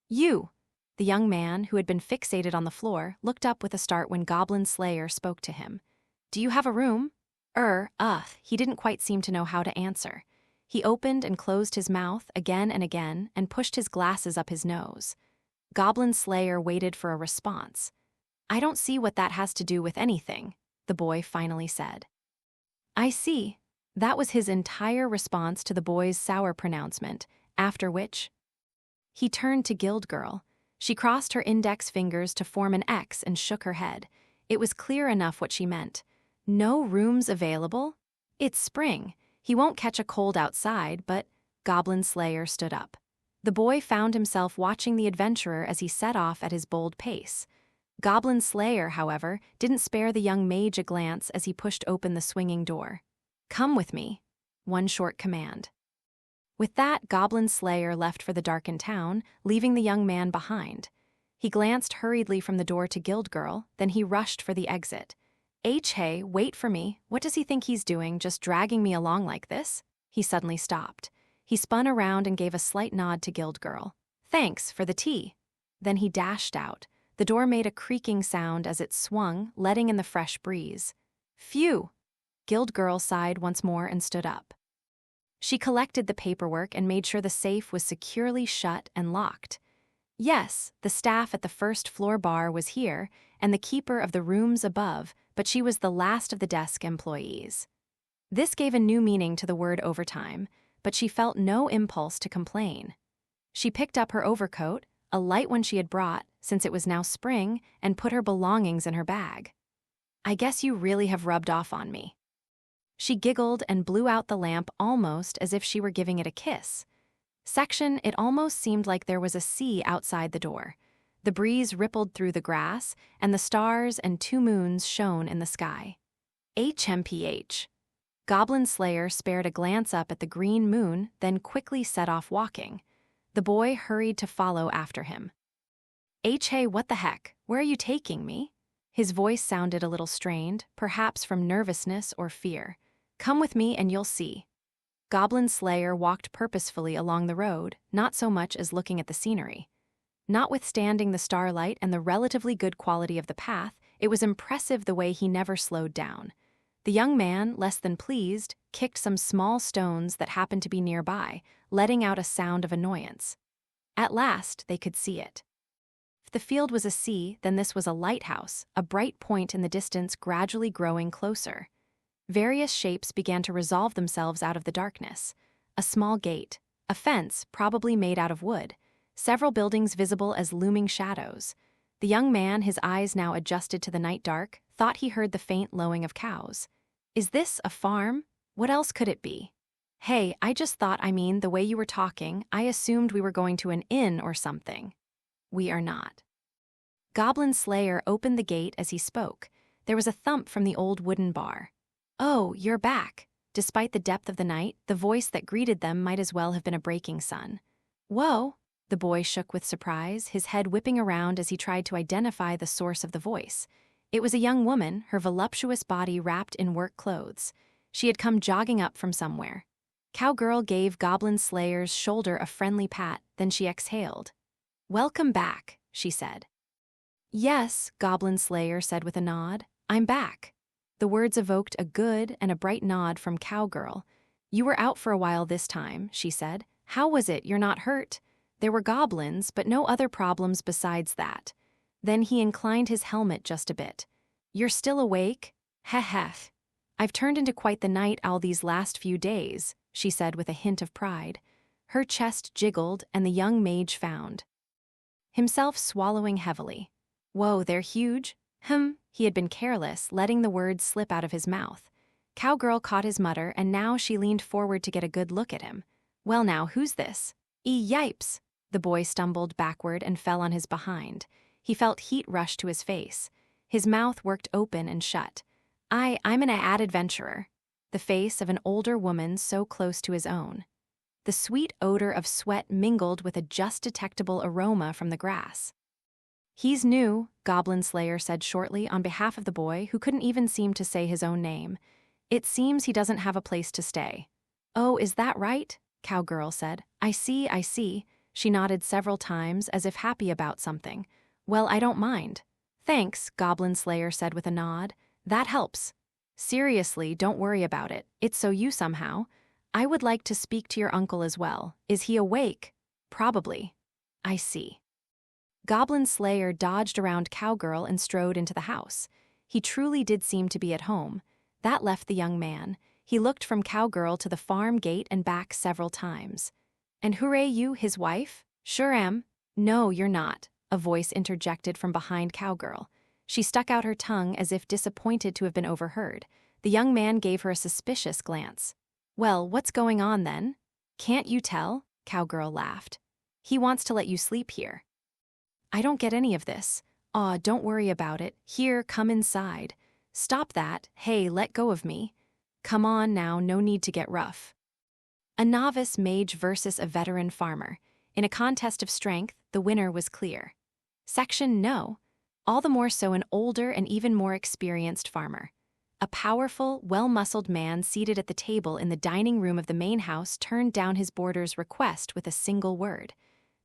"You!" The young man, who had been fixated on the floor, looked up with a start when Goblin Slayer spoke to him. "Do you have a room?" He didn't quite seem to know how to answer. He opened and closed his mouth again and again and pushed his glasses up his nose. Goblin Slayer waited for a response. "I don't see what that has to do with anything," the boy finally said. "I see." That was his entire response to the boy's sour pronouncement, after which he turned to Guild Girl. She crossed her index fingers to form an X and shook her head. It was clear enough what she meant. "No rooms available?" It's spring. He won't catch a cold outside, but Goblin Slayer stood up. The boy found himself watching the adventurer as he set off at his bold pace. Goblin Slayer, however, didn't spare the young mage a glance as he pushed open the swinging door. "Come with me," one short command. With that, Goblin Slayer left for the darkened town, leaving the young man behind. He glanced hurriedly from the door to Guild Girl, then he rushed for the exit. Hey, wait for me. What does he think he's doing, just dragging me along like this? He suddenly stopped. He spun around and gave a slight nod to Guild Girl. "Thanks for the tea." Then he dashed out. The door made a creaking sound as it swung, letting in the fresh breeze. Phew! Guild Girl sighed once more and stood up. She collected the paperwork and made sure the safe was securely shut and locked. Yes, the staff at the first floor bar was here, and the keeper of the rooms above, but she was the last of the desk employees. This gave a new meaning to the word overtime, but she felt no impulse to complain. She picked up her overcoat, a light one she had brought, since it was now spring, and put her belongings in her bag. "I guess you really have rubbed off on me." She giggled and blew out the lamp almost as if she were giving it a kiss. It almost seemed like there was a sea outside the door. The breeze rippled through the grass, and the stars and 2 moons shone in the sky. HMPH. Goblin Slayer spared a glance up at the green moon, then quickly set off walking. The boy hurried to follow after him. Hey, what the heck? Where are you taking me?" His voice sounded a little strained, perhaps from nervousness or fear. "Come with me and you'll see." Goblin Slayer walked purposefully along the road, not so much as looking at the scenery. Notwithstanding the starlight and the relatively good quality of the path, it was impressive the way he never slowed down. The young man, less than pleased, kicked some small stones that happened to be nearby, letting out a sound of annoyance. At last, they could see it. If the field was a sea, then this was a lighthouse, a bright point in the distance gradually growing closer. Various shapes began to resolve themselves out of the darkness. A small gate, a fence probably made out of wood, several buildings visible as looming shadows. The young man, his eyes now adjusted to the night dark, thought he heard the faint lowing of cows. "Is this a farm? What else could it be?" "Hey, I just thought, the way you were talking, I assumed we were going to an inn or something." "We are not." Goblin Slayer opened the gate as he spoke. There was a thump from the old wooden bar. "Oh, you're back." Despite the depth of the night, the voice that greeted them might as well have been a breaking sun. "Whoa!" The boy shook with surprise, his head whipping around as he tried to identify the source of the voice. It was a young woman, her voluptuous body wrapped in work clothes. She had come jogging up from somewhere. Cowgirl gave Goblin Slayer's shoulder a friendly pat, then she exhaled. "Welcome back," she said. "Yes," Goblin Slayer said with a nod. "I'm back." The words evoked a good and a bright nod from Cowgirl. "You were out for a while this time," she said. "How was it? You're not hurt?" "There were goblins, but no other problems besides that." Then he inclined his helmet just a bit. "You're still awake?" "Heh. I've turned into quite the night owl these last few days," she said with a hint of pride. Her chest jiggled, and the young mage found himself swallowing heavily. "Whoa, they're huge?" He had been careless, letting the words slip out of his mouth. Cowgirl caught his mutter, and now she leaned forward to get a good look at him. "Well now, who's this?" Yipes! The boy stumbled backward and fell on his behind. He felt heat rush to his face. His mouth worked open and shut. I'm an adventurer." The face of an older woman so close to his own. The sweet odor of sweat mingled with a just detectable aroma from the grass. "He's new," Goblin Slayer said shortly on behalf of the boy, who couldn't even seem to say his own name. "It seems he doesn't have a place to stay." "Oh, is that right?" Cowgirl said. I see. She nodded several times as if happy about something. "Well, I don't mind." "Thanks," Goblin Slayer said with a nod. "That helps." "Seriously, don't worry about it. It's so you somehow. I would like to speak to your uncle as well. Is he awake?" "Probably." "I see." Goblin Slayer dodged around Cowgirl and strode into the house. He truly did seem to be at home. That left the young man. He looked from Cowgirl to the farm gate and back several times. "And hooray, you, his wife?" "Sure am." "No, you're not," a voice interjected from behind Cowgirl. She stuck out her tongue as if disappointed to have been overheard. The young man gave her a suspicious glance. "Well, what's going on then? Can't you tell?" Cowgirl laughed. "He wants to let you sleep here." "I don't get any of this." "Aw, don't worry about it. Here, come inside." "Stop that. Hey, let go of me." "Come on now, no need to get rough." A novice mage versus a veteran farmer. In a contest of strength, the winner was clear. Section no. All the more so an older and even more experienced farmer. A powerful, well-muscled man seated at the table in the dining room of the main house turned down his boarder's request with a single word.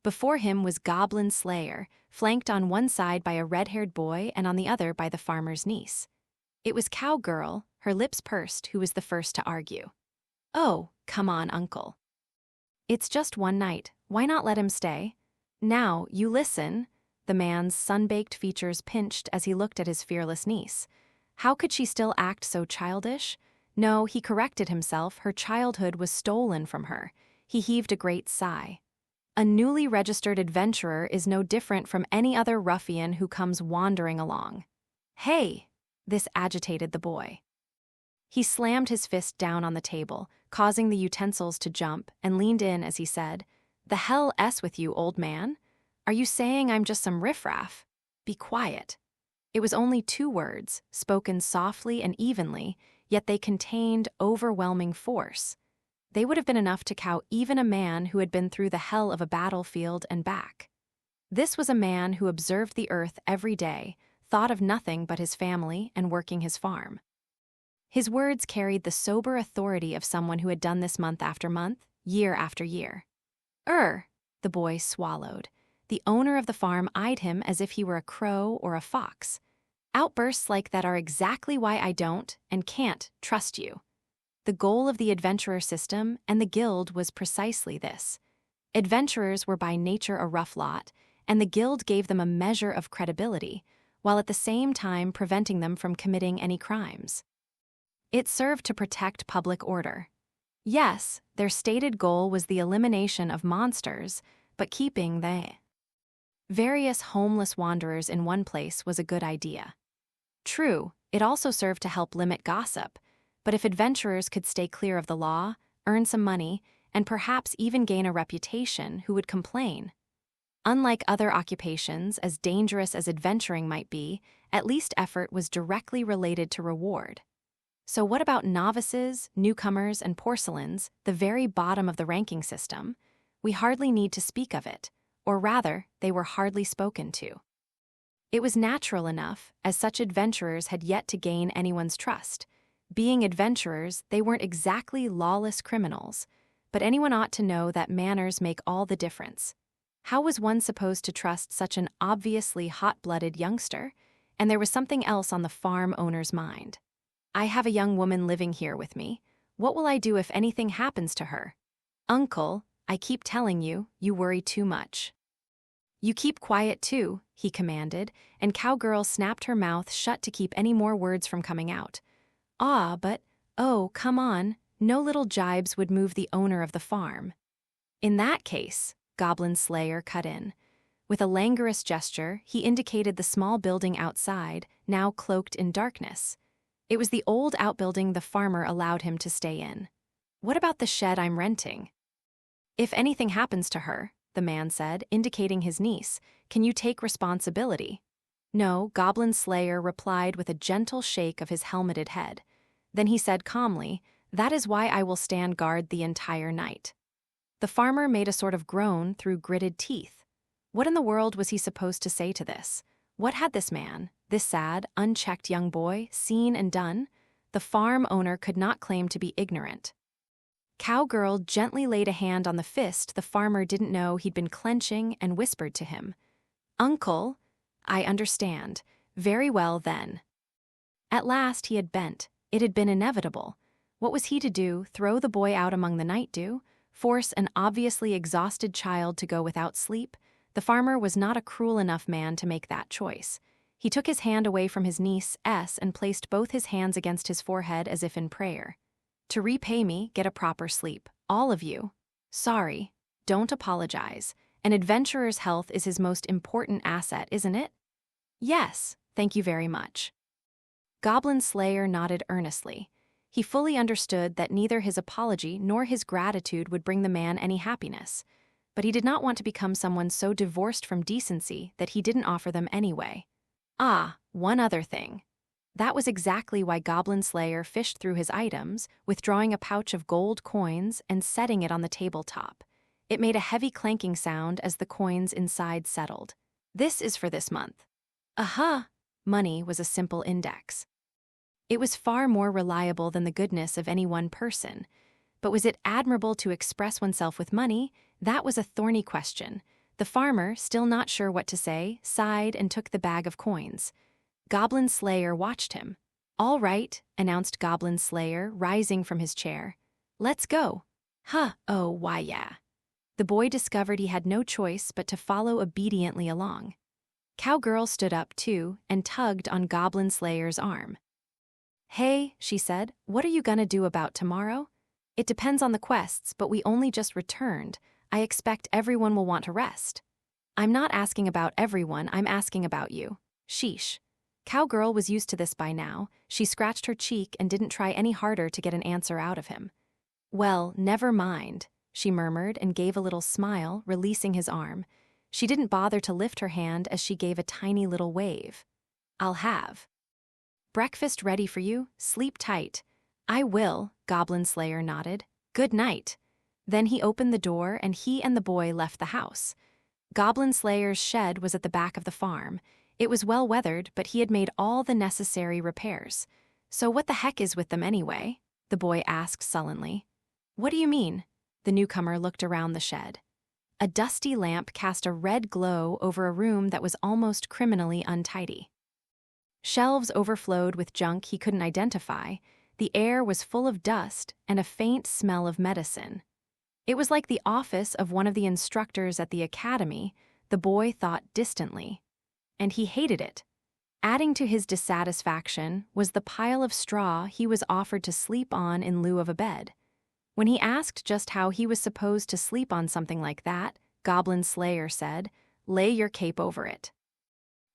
Before him was Goblin Slayer, flanked on one side by a red-haired boy and on the other by the farmer's niece. It was Cowgirl, her lips pursed, who was the first to argue. "Oh, come on, uncle. It's just one night. Why not let him stay?" "Now, you listen." The man's sun-baked features pinched as he looked at his fearless niece. How could she still act so childish? No, he corrected himself, her childhood was stolen from her. He heaved a great sigh. A newly registered adventurer is no different from any other ruffian who comes wandering along. "Hey!" This agitated the boy. He slammed his fist down on the table, causing the utensils to jump, and leaned in as he said, "The hell s with you, old man? Are you saying I'm just some riffraff? Be quiet." It was only 2 words, spoken softly and evenly, yet they contained overwhelming force. They would have been enough to cow even a man who had been through the hell of a battlefield and back. This was a man who observed the earth every day, thought of nothing but his family and working his farm. His words carried the sober authority of someone who had done this month after month, year after year. The boy swallowed. The owner of the farm eyed him as if he were a crow or a fox. "Outbursts like that are exactly why I don't and can't trust you." The goal of the adventurer system and the guild was precisely this. Adventurers were by nature a rough lot, and the guild gave them a measure of credibility, while at the same time preventing them from committing any crimes. It served to protect public order. Yes, their stated goal was the elimination of monsters, but keeping the various homeless wanderers in one place was a good idea. True, it also served to help limit gossip, but if adventurers could stay clear of the law, earn some money, and perhaps even gain a reputation, who would complain? Unlike other occupations, as dangerous as adventuring might be, at least effort was directly related to reward. So what about novices, newcomers, and porcelains, the very bottom of the ranking system? We hardly need to speak of it, or rather, they were hardly spoken to. It was natural enough, as such adventurers had yet to gain anyone's trust. Being adventurers, they weren't exactly lawless criminals, but anyone ought to know that manners make all the difference. How was one supposed to trust such an obviously hot-blooded youngster? And there was something else on the farm owner's mind. "I have a young woman living here with me. What will I do if anything happens to her?" "Uncle, I keep telling you, you worry too much." "You keep quiet too," he commanded, and Cowgirl snapped her mouth shut to keep any more words from coming out. Oh, come on, no little jibes would move the owner of the farm." "In that case," Goblin Slayer cut in. With a languorous gesture, he indicated the small building outside, now cloaked in darkness. It was the old outbuilding the farmer allowed him to stay in. "What about the shed I'm renting?" "If anything happens to her," the man said, indicating his niece, "can you take responsibility?" "No," Goblin Slayer replied with a gentle shake of his helmeted head. Then he said calmly, "That is why I will stand guard the entire night." The farmer made a sort of groan through gritted teeth. What in the world was he supposed to say to this? What had this man, this sad, unchecked young boy, seen and done? The farm owner could not claim to be ignorant. Cowgirl gently laid a hand on the fist the farmer didn't know he'd been clenching and whispered to him, "Uncle, I understand. Very well then." At last he had bent. It had been inevitable. What was he to do, throw the boy out among the night dew? Force an obviously exhausted child to go without sleep? The farmer was not a cruel enough man to make that choice. He took his hand away from his niece, and placed both his hands against his forehead as if in prayer. "To repay me, get a proper sleep. All of you. Sorry. Don't apologize. An adventurer's health is his most important asset, isn't it?" "Yes, thank you very much." Goblin Slayer nodded earnestly. He fully understood that neither his apology nor his gratitude would bring the man any happiness, but he did not want to become someone so divorced from decency that he didn't offer them anyway. Ah, one other thing. That was exactly why Goblin Slayer fished through his items, withdrawing a pouch of gold coins and setting it on the tabletop. It made a heavy clanking sound as the coins inside settled. This is for this month. Aha! Money was a simple index. It was far more reliable than the goodness of any one person. But was it admirable to express oneself with money? That was a thorny question. The farmer, still not sure what to say, sighed and took the bag of coins. Goblin Slayer watched him. "All right," announced Goblin Slayer, rising from his chair. "Let's go." "Huh, oh, why yeah." The boy discovered he had no choice but to follow obediently along. Cowgirl stood up too and tugged on Goblin Slayer's arm. "Hey," she said, "what are you gonna do about tomorrow? It depends on the quests, but we only just returned. I expect everyone will want to rest." "I'm not asking about everyone, I'm asking about you." "Sheesh." Cowgirl was used to this by now. She scratched her cheek and didn't try any harder to get an answer out of him. "Well, never mind," she murmured and gave a little smile, releasing his arm. She didn't bother to lift her hand as she gave a tiny little wave. "I'll have breakfast ready for you. Sleep tight." "I will," Goblin Slayer nodded. "Good night." Then he opened the door and he and the boy left the house. Goblin Slayer's shed was at the back of the farm. It was well weathered, but he had made all the necessary repairs. "So what the heck is with them anyway?" the boy asked sullenly. "What do you mean?" The newcomer looked around the shed. A dusty lamp cast a red glow over a room that was almost criminally untidy. Shelves overflowed with junk he couldn't identify. The air was full of dust and a faint smell of medicine. It was like the office of one of the instructors at the academy, the boy thought distantly. And he hated it. Adding to his dissatisfaction was the pile of straw he was offered to sleep on in lieu of a bed. When he asked just how he was supposed to sleep on something like that, Goblin Slayer said, "Lay your cape over it."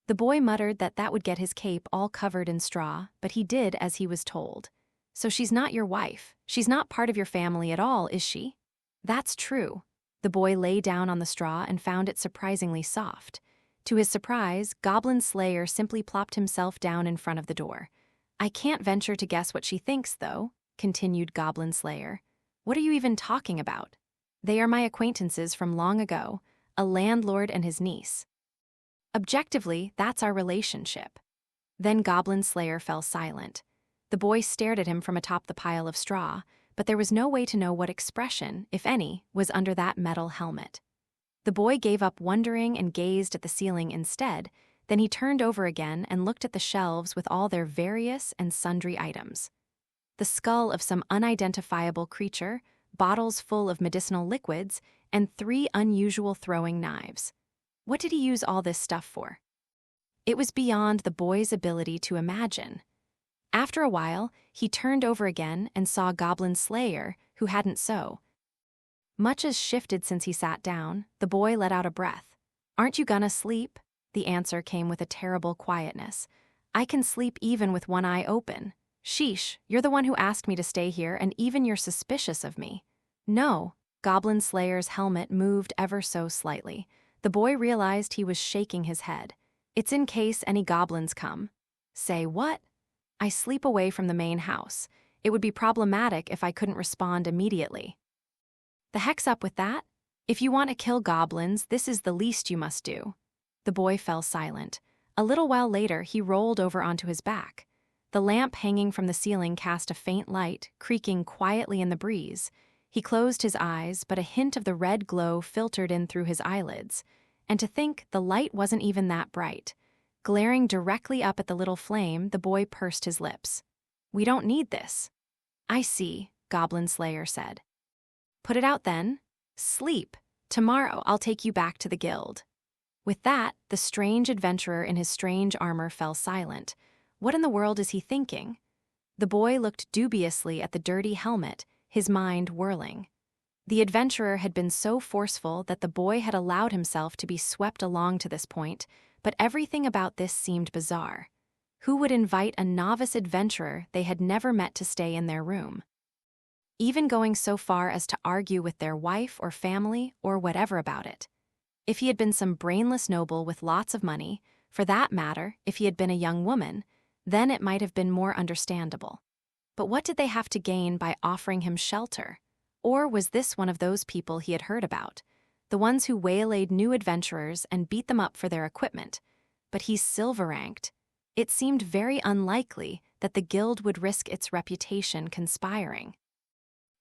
The boy muttered that that would get his cape all covered in straw, but he did as he was told. "So she's not your wife. She's not part of your family at all, is she?" "That's true." The boy lay down on the straw and found it surprisingly soft. To his surprise, Goblin Slayer simply plopped himself down in front of the door. "I can't venture to guess what she thinks, though," continued Goblin Slayer. "What are you even talking about?" "They are my acquaintances from long ago, a landlord and his niece. Objectively, that's our relationship." Then Goblin Slayer fell silent. The boy stared at him from atop the pile of straw, but there was no way to know what expression, if any, was under that metal helmet. The boy gave up wondering and gazed at the ceiling instead. Then he turned over again and looked at the shelves with all their various and sundry items. The skull of some unidentifiable creature, bottles full of medicinal liquids, and 3 unusual throwing knives. What did he use all this stuff for? It was beyond the boy's ability to imagine. After a while, he turned over again and saw Goblin Slayer, who hadn't so. Much as shifted since he sat down, the boy let out a breath. "Aren't you gonna sleep?" The answer came with a terrible quietness. "I can sleep even with one eye open." "Sheesh, you're the one who asked me to stay here and even you're suspicious of me." "No." Goblin Slayer's helmet moved ever so slightly. The boy realized he was shaking his head. "It's in case any goblins come." "Say what?" "I sleep away from the main house. It would be problematic if I couldn't respond immediately." "The heck's up with that? If you want to kill goblins, this is the least you must do." The boy fell silent. A little while later, he rolled over onto his back. The lamp hanging from the ceiling cast a faint light, creaking quietly in the breeze. He closed his eyes, but a hint of the red glow filtered in through his eyelids. And to think, the light wasn't even that bright. Glaring directly up at the little flame, the boy pursed his lips. "We don't need this." "I see," Goblin Slayer said. "Put it out then. Sleep. Tomorrow I'll take you back to the guild." With that, the strange adventurer in his strange armor fell silent. What in the world is he thinking? The boy looked dubiously at the dirty helmet, his mind whirling. The adventurer had been so forceful that the boy had allowed himself to be swept along to this point, but everything about this seemed bizarre. Who would invite a novice adventurer they had never met to stay in their room? Even going so far as to argue with their wife or family or whatever about it. If he had been some brainless noble with lots of money, for that matter, if he had been a young woman, then it might have been more understandable. But what did they have to gain by offering him shelter? Or was this one of those people he had heard about, the ones who waylaid new adventurers and beat them up for their equipment? But he's silver-ranked. It seemed very unlikely that the guild would risk its reputation conspiring.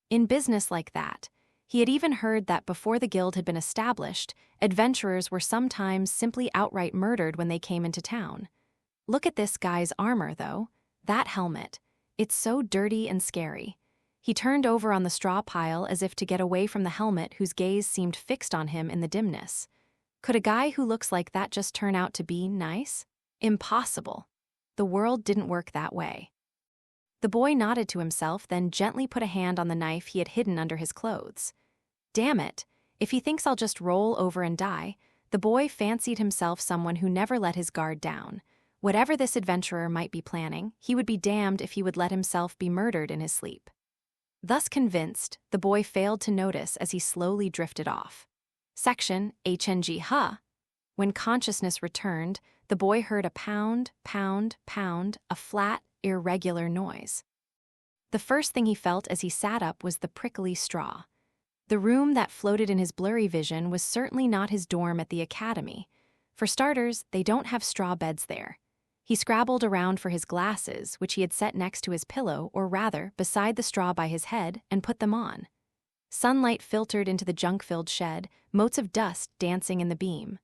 In business like that, he had even heard that before the guild had been established, adventurers were sometimes simply outright murdered when they came into town. Look at this guy's armor, though. That helmet. It's so dirty and scary. He turned over on the straw pile as if to get away from the helmet whose gaze seemed fixed on him in the dimness. Could a guy who looks like that just turn out to be nice? Impossible. The world didn't work that way. The boy nodded to himself, then gently put a hand on the knife he had hidden under his clothes. Damn it, if he thinks I'll just roll over and die, the boy fancied himself someone who never let his guard down. Whatever this adventurer might be planning, he would be damned if he would let himself be murdered in his sleep. Thus convinced, the boy failed to notice as he slowly drifted off. Section HNG Huh. When consciousness returned, the boy heard a pound, pound, pound, a flat, irregular noise. The first thing he felt as he sat up was the prickly straw. The room that floated in his blurry vision was certainly not his dorm at the academy. For starters, they don't have straw beds there. He scrabbled around for his glasses, which he had set next to his pillow, or rather, beside the straw by his head, and put them on. Sunlight filtered into the junk-filled shed, motes of dust dancing in the beam.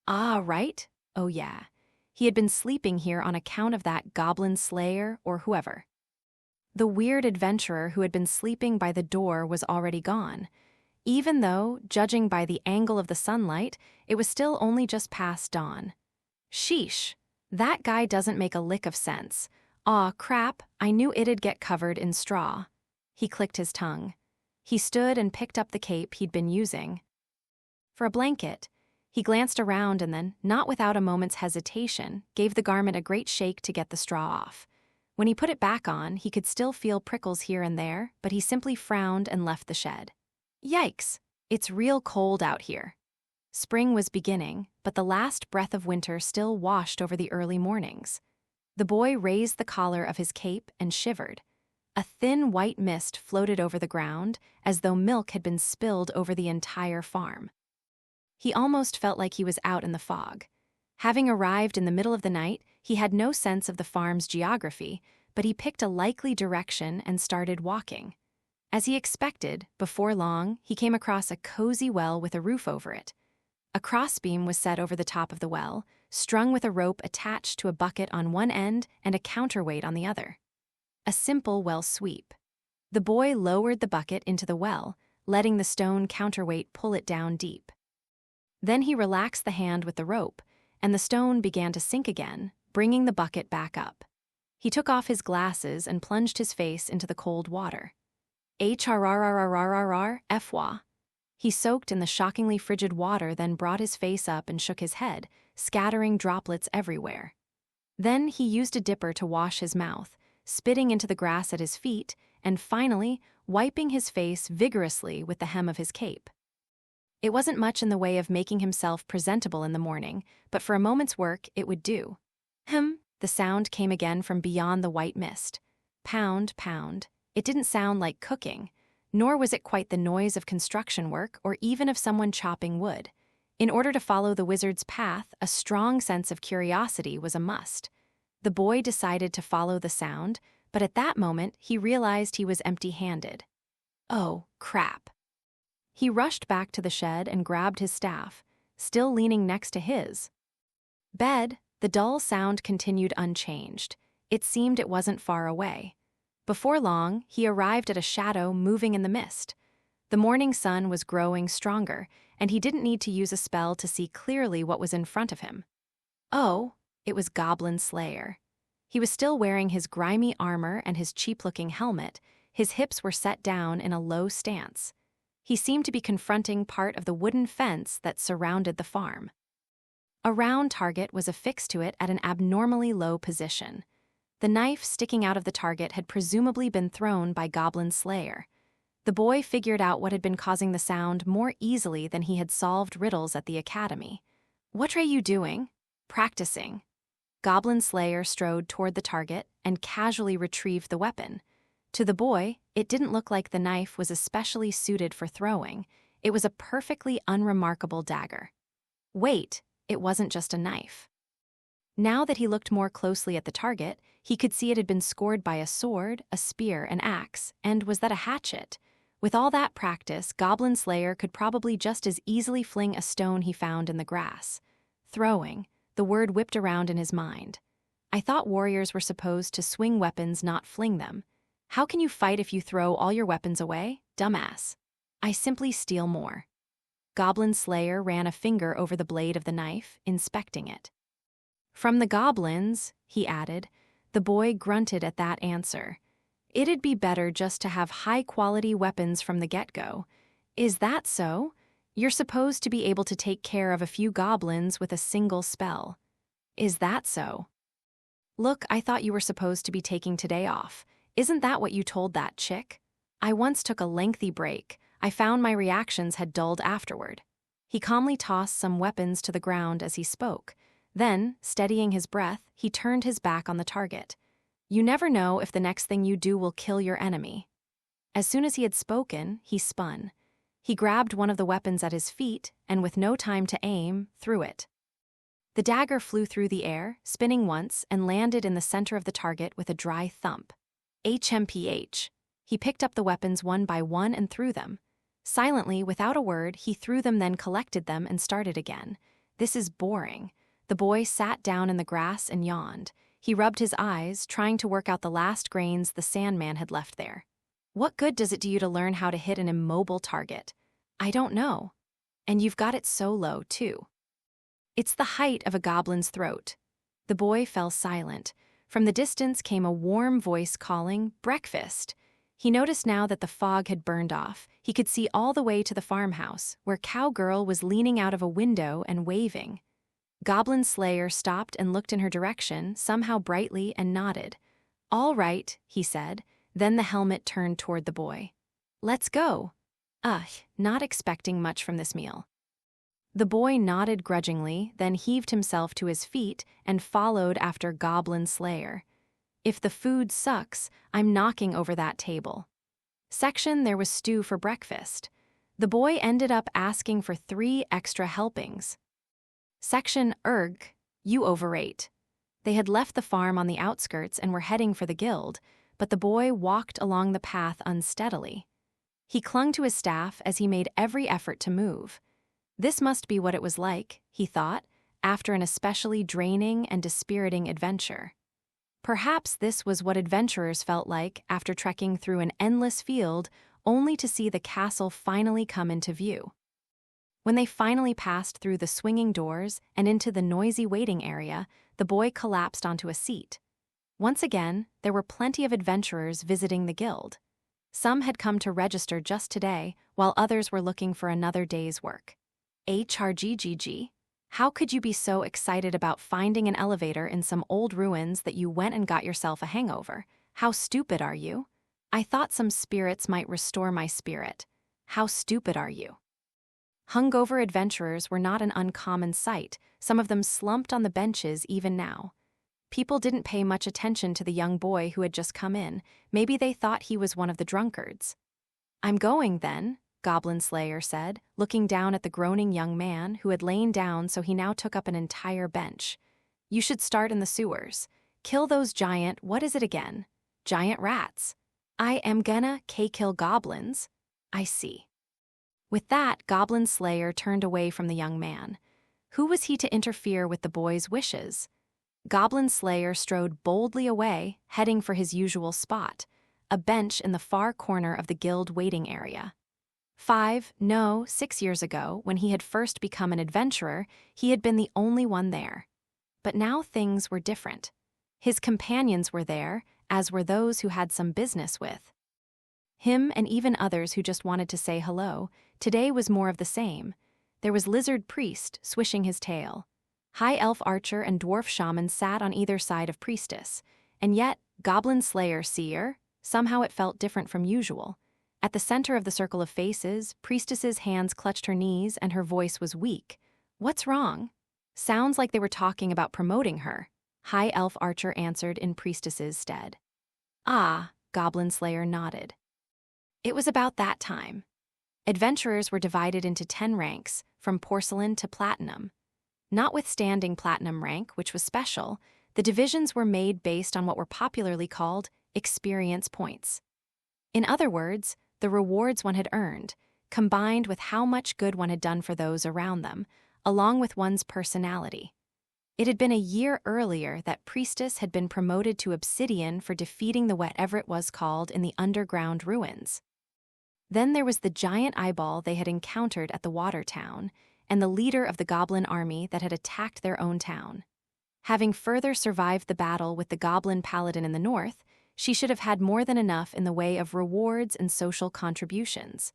Ah, right? Oh yeah. He had been sleeping here on account of that Goblin Slayer or whoever. The weird adventurer who had been sleeping by the door was already gone, even though, judging by the angle of the sunlight, it was still only just past dawn. Sheesh. That guy doesn't make a lick of sense. Aw, crap, I knew it'd get covered in straw. He clicked his tongue. He stood and picked up the cape he'd been using. For a blanket, he glanced around and then, not without a moment's hesitation, gave the garment a great shake to get the straw off. When he put it back on, he could still feel prickles here and there, but he simply frowned and left the shed. Yikes, it's real cold out here. Spring was beginning, but the last breath of winter still washed over the early mornings. The boy raised the collar of his cape and shivered. A thin white mist floated over the ground, as though milk had been spilled over the entire farm. He almost felt like he was out in the fog. Having arrived in the middle of the night, he had no sense of the farm's geography, but he picked a likely direction and started walking. As he expected, before long, he came across a cozy well with a roof over it. A crossbeam was set over the top of the well, strung with a rope attached to a bucket on one end and a counterweight on the other. A simple well sweep. The boy lowered the bucket into the well, letting the stone counterweight pull it down deep. Then he relaxed the hand with the rope, and the stone began to sink again, bringing the bucket back up. He took off his glasses and plunged his face into the cold water. Fwa. He soaked in the shockingly frigid water, then brought his face up and shook his head, scattering droplets everywhere. Then he used a dipper to wash his mouth, spitting into the grass at his feet, and finally wiping his face vigorously with the hem of his cape. It wasn't much in the way of making himself presentable in the morning, but for a moment's work it would do. The sound came again from beyond the white mist. Pound, pound. It didn't sound like cooking, nor was it quite the noise of construction work or even of someone chopping wood. In order to follow the wizard's path, a strong sense of curiosity was a must. The boy decided to follow the sound, but at that moment he realized he was empty-handed. Oh, crap. He rushed back to the shed and grabbed his staff, still leaning next to his bed. The dull sound continued unchanged. It seemed it wasn't far away. Before long, he arrived at a shadow moving in the mist. The morning sun was growing stronger, and he didn't need to use a spell to see clearly what was in front of him. Oh, it was Goblin Slayer. He was still wearing his grimy armor and his cheap-looking helmet. His hips were set down in a low stance. He seemed to be confronting part of the wooden fence that surrounded the farm. A round target was affixed to it at an abnormally low position. The knife sticking out of the target had presumably been thrown by Goblin Slayer. The boy figured out what had been causing the sound more easily than he had solved riddles at the academy. "What are you doing?" "Practicing." Goblin Slayer strode toward the target and casually retrieved the weapon. To the boy, it didn't look like the knife was especially suited for throwing. It was a perfectly unremarkable dagger. Wait, it wasn't just a knife. Now that he looked more closely at the target, he could see it had been scored by a sword, a spear, an axe, and was that a hatchet? With all that practice, Goblin Slayer could probably just as easily fling a stone he found in the grass. Throwing, the word whipped around in his mind. I thought warriors were supposed to swing weapons, not fling them. How can you fight if you throw all your weapons away? Dumbass. I simply steal more. Goblin Slayer ran a finger over the blade of the knife, inspecting it. From the goblins, he added. The boy grunted at that answer. It'd be better just to have high-quality weapons from the get-go. Is that so? You're supposed to be able to take care of a few goblins with a single spell. Is that so? Look, I thought you were supposed to be taking today off. Isn't that what you told that chick? I once took a lengthy break. I found my reactions had dulled afterward. He calmly tossed some weapons to the ground as he spoke. Then, steadying his breath, he turned his back on the target. You never know if the next thing you do will kill your enemy. As soon as he had spoken, he spun. He grabbed one of the weapons at his feet and, with no time to aim, threw it. The dagger flew through the air, spinning once, and landed in the center of the target with a dry thump. HMPH. He picked up the weapons one by one and threw them. Silently, without a word, he threw them, then collected them and started again. This is boring. The boy sat down in the grass and yawned. He rubbed his eyes, trying to work out the last grains the Sandman had left there. What good does it do you to learn how to hit an immobile target? I don't know. And you've got it so low, too. It's the height of a goblin's throat. The boy fell silent. From the distance came a warm voice calling, "Breakfast." He noticed now that the fog had burned off. He could see all the way to the farmhouse, where Cowgirl was leaning out of a window and waving. Goblin Slayer stopped and looked in her direction, somehow brightly, and nodded. "All right," he said. Then the helmet turned toward the boy. "Let's go." Not expecting much from this meal. The boy nodded grudgingly, then heaved himself to his feet and followed after Goblin Slayer. If the food sucks, I'm knocking over that table. Section, there was stew for breakfast. The boy ended up asking for 3 extra helpings. Section, you overate. They had left the farm on the outskirts and were heading for the guild, but the boy walked along the path unsteadily. He clung to his staff as he made every effort to move. This must be what it was like, he thought, after an especially draining and dispiriting adventure. Perhaps this was what adventurers felt like after trekking through an endless field only to see the castle finally come into view. When they finally passed through the swinging doors and into the noisy waiting area, the boy collapsed onto a seat. Once again, there were plenty of adventurers visiting the guild. Some had come to register just today, while others were looking for another day's work. HRGGG. How could you be so excited about finding an elevator in some old ruins that you went and got yourself a hangover? How stupid are you? I thought some spirits might restore my spirit. How stupid are you? Hungover adventurers were not an uncommon sight. Some of them slumped on the benches even now. People didn't pay much attention to the young boy who had just come in. Maybe they thought he was one of the drunkards. I'm going, then, Goblin Slayer said, looking down at the groaning young man who had lain down, so he now took up an entire bench. You should start in the sewers. Kill those what is it again? Giant rats. I am gonna kill goblins. I see. With that, Goblin Slayer turned away from the young man. Who was he to interfere with the boy's wishes? Goblin Slayer strode boldly away, heading for his usual spot, a bench in the far corner of the guild waiting area. 6 years ago, when he had first become an adventurer, he had been the only one there. But now things were different. His companions were there, as were those who had some business with him, and even others who just wanted to say hello. Today was more of the same. There was Lizard Priest swishing his tail. High Elf Archer and Dwarf Shaman sat on either side of Priestess, and yet, Goblin Slayer Seer, somehow it felt different from usual. At the center of the circle of faces, Priestess's hands clutched her knees and her voice was weak. "What's wrong?" "Sounds like they were talking about promoting her," High Elf Archer answered in Priestess's stead. "Ah," Goblin Slayer nodded. It was about that time. Adventurers were divided into 10 ranks, from porcelain to platinum. Notwithstanding platinum rank, which was special, the divisions were made based on what were popularly called experience points. In other words, the rewards one had earned, combined with how much good one had done for those around them, along with one's personality. It had been a year earlier that Priestess had been promoted to Obsidian for defeating the whatever it was called in the underground ruins. Then there was the giant eyeball they had encountered at the water town, and the leader of the goblin army that had attacked their own town. Having further survived the battle with the goblin paladin in the north, she should have had more than enough in the way of rewards and social contributions.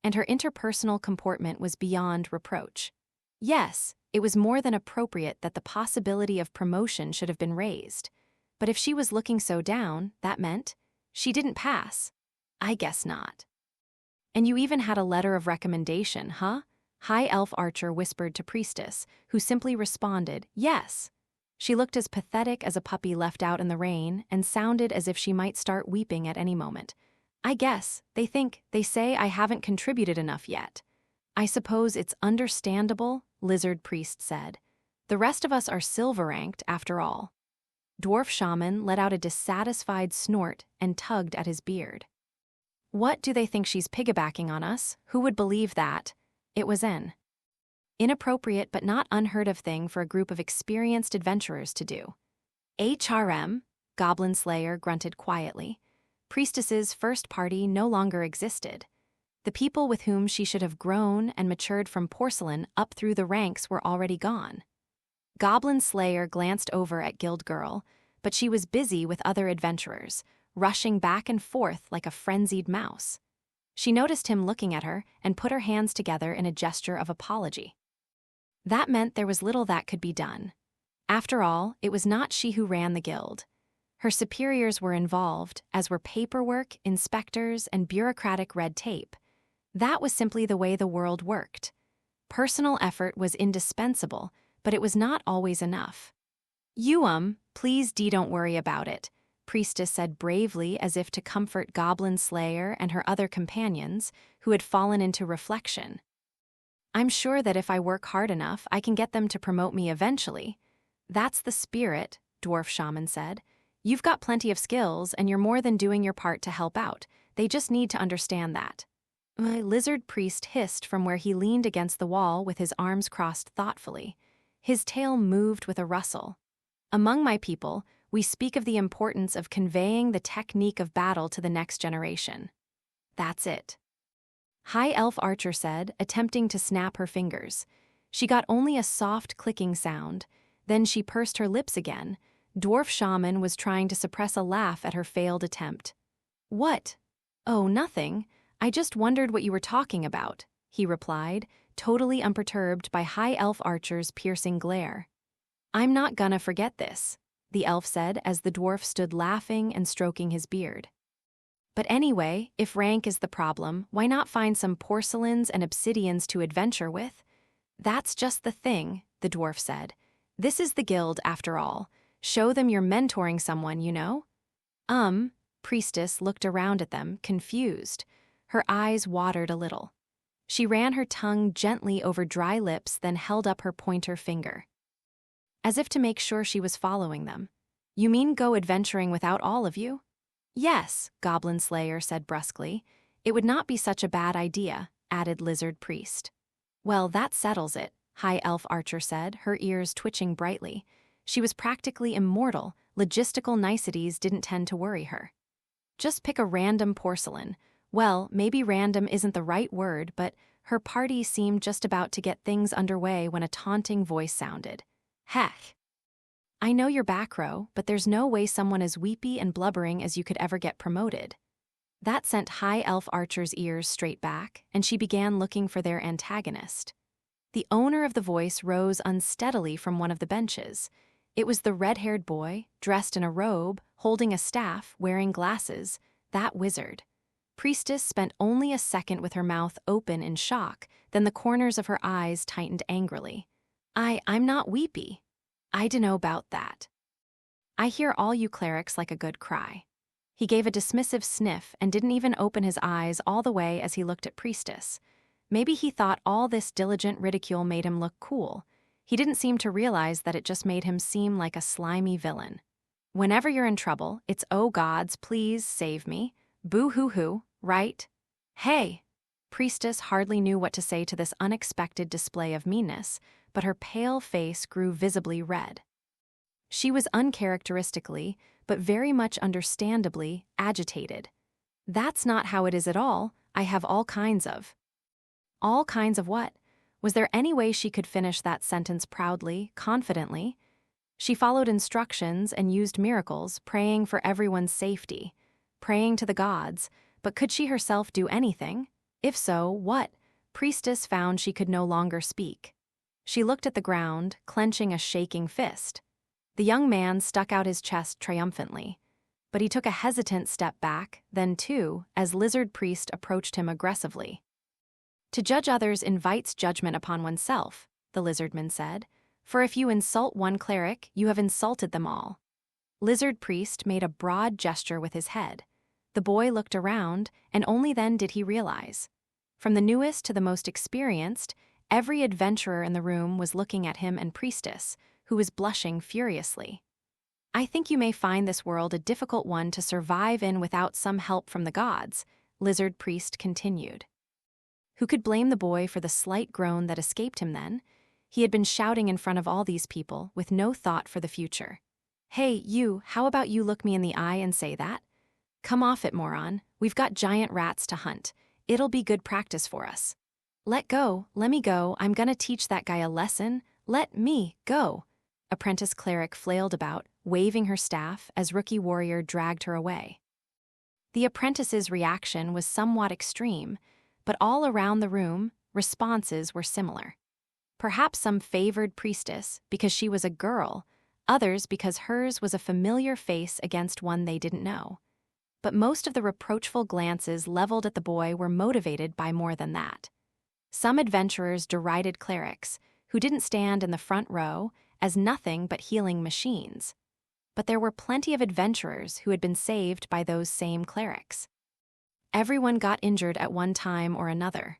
And her interpersonal comportment was beyond reproach. Yes, it was more than appropriate that the possibility of promotion should have been raised. But if she was looking so down, that meant she didn't pass. I guess not. "And you even had a letter of recommendation, huh?" High Elf Archer whispered to Priestess, who simply responded, "Yes." She looked as pathetic as a puppy left out in the rain and sounded as if she might start weeping at any moment. "I guess, they say I haven't contributed enough yet." "I suppose it's understandable," Lizard Priest said. "The rest of us are silver-ranked, after all." Dwarf Shaman let out a dissatisfied snort and tugged at his beard. "What do they think she's piggybacking on us? Who would believe that?" It was an inappropriate but not unheard of thing for a group of experienced adventurers to do. "HRM," Goblin Slayer grunted quietly. Priestess's first party no longer existed. The people with whom she should have grown and matured from porcelain up through the ranks were already gone. Goblin Slayer glanced over at Guild Girl, but she was busy with other adventurers, rushing back and forth like a frenzied mouse. She noticed him looking at her and put her hands together in a gesture of apology. That meant there was little that could be done. After all, it was not she who ran the guild. Her superiors were involved, as were paperwork, inspectors, and bureaucratic red tape. That was simply the way the world worked. Personal effort was indispensable, but it was not always enough. Please don't worry about it," Priestess said bravely as if to comfort Goblin Slayer and her other companions, who had fallen into reflection. "I'm sure that if I work hard enough, I can get them to promote me eventually." "That's the spirit," Dwarf Shaman said. "You've got plenty of skills, and you're more than doing your part to help out. They just need to understand that." My Lizard Priest hissed from where he leaned against the wall with his arms crossed thoughtfully. His tail moved with a rustle. "Among my people, we speak of the importance of conveying the technique of battle to the next generation. That's it." High Elf Archer said, attempting to snap her fingers. She got only a soft clicking sound. Then she pursed her lips again. Dwarf Shaman was trying to suppress a laugh at her failed attempt. "What?" "Oh, nothing. I just wondered what you were talking about," he replied, totally unperturbed by High Elf Archer's piercing glare. "I'm not gonna forget this," the elf said as the dwarf stood laughing and stroking his beard. "But anyway, if rank is the problem, why not find some porcelains and obsidians to adventure with?" "That's just the thing," the dwarf said. "This is the guild, after all. Show them you're mentoring someone, you know?" Priestess looked around at them, confused. Her eyes watered a little. She ran her tongue gently over dry lips, then held up her pointer finger, as if to make sure she was following them. "You mean go adventuring without all of you?" "Yes," Goblin Slayer said brusquely. "It would not be such a bad idea," added Lizard Priest. "Well, that settles it," High Elf Archer said, her ears twitching brightly. She was practically immortal. Logistical niceties didn't tend to worry her. "Just pick a random porcelain. Well, maybe random isn't the right word, but her party seemed just about to get things underway when a taunting voice sounded. "Heck. I know you're back row, but there's no way someone as weepy and blubbering as you could ever get promoted." That sent High Elf Archer's ears straight back, and she began looking for their antagonist. The owner of the voice rose unsteadily from one of the benches. It was the red-haired boy, dressed in a robe, holding a staff, wearing glasses, that wizard. Priestess spent only a second with her mouth open in shock, then the corners of her eyes tightened angrily. I'm not weepy. I dunno about that. I hear all you clerics like a good cry. He gave a dismissive sniff and didn't even open his eyes all the way as he looked at Priestess. Maybe he thought all this diligent ridicule made him look cool. He didn't seem to realize that it just made him seem like a slimy villain. Whenever you're in trouble, it's "Oh gods, please save me. Boo-hoo-hoo, right? Hey!" Priestess hardly knew what to say to this unexpected display of meanness, but her pale face grew visibly red. She was uncharacteristically, but very much understandably, agitated. "That's not how it is at all. I have all kinds of." All kinds of what? Was there any way she could finish that sentence proudly, confidently? She followed instructions and used miracles, praying for everyone's safety, praying to the gods, but could she herself do anything? If so, what? Priestess found she could no longer speak. She looked at the ground, clenching a shaking fist. The young man stuck out his chest triumphantly, but he took a hesitant step back, then two, as Lizard Priest approached him aggressively. "To judge others invites judgment upon oneself," the Lizardman said, "for if you insult one cleric, you have insulted them all." Lizard Priest made a broad gesture with his head. The boy looked around, and only then did he realize. From the newest to the most experienced, every adventurer in the room was looking at him and Priestess, who was blushing furiously. "I think you may find this world a difficult one to survive in without some help from the gods," Lizard Priest continued. Who could blame the boy for the slight groan that escaped him then? He had been shouting in front of all these people, with no thought for the future. "Hey, you, how about you look me in the eye and say that? Come off it, moron. We've got giant rats to hunt. It'll be good practice for us." Let me go, I'm gonna teach that guy a lesson. Let me go." Apprentice cleric flailed about, waving her staff as rookie warrior dragged her away. The apprentice's reaction was somewhat extreme, but all around the room, responses were similar. Perhaps some favored Priestess because she was a girl, others because hers was a familiar face against one they didn't know. But most of the reproachful glances leveled at the boy were motivated by more than that. Some adventurers derided clerics, who didn't stand in the front row, as nothing but healing machines. But there were plenty of adventurers who had been saved by those same clerics. Everyone got injured at one time or another.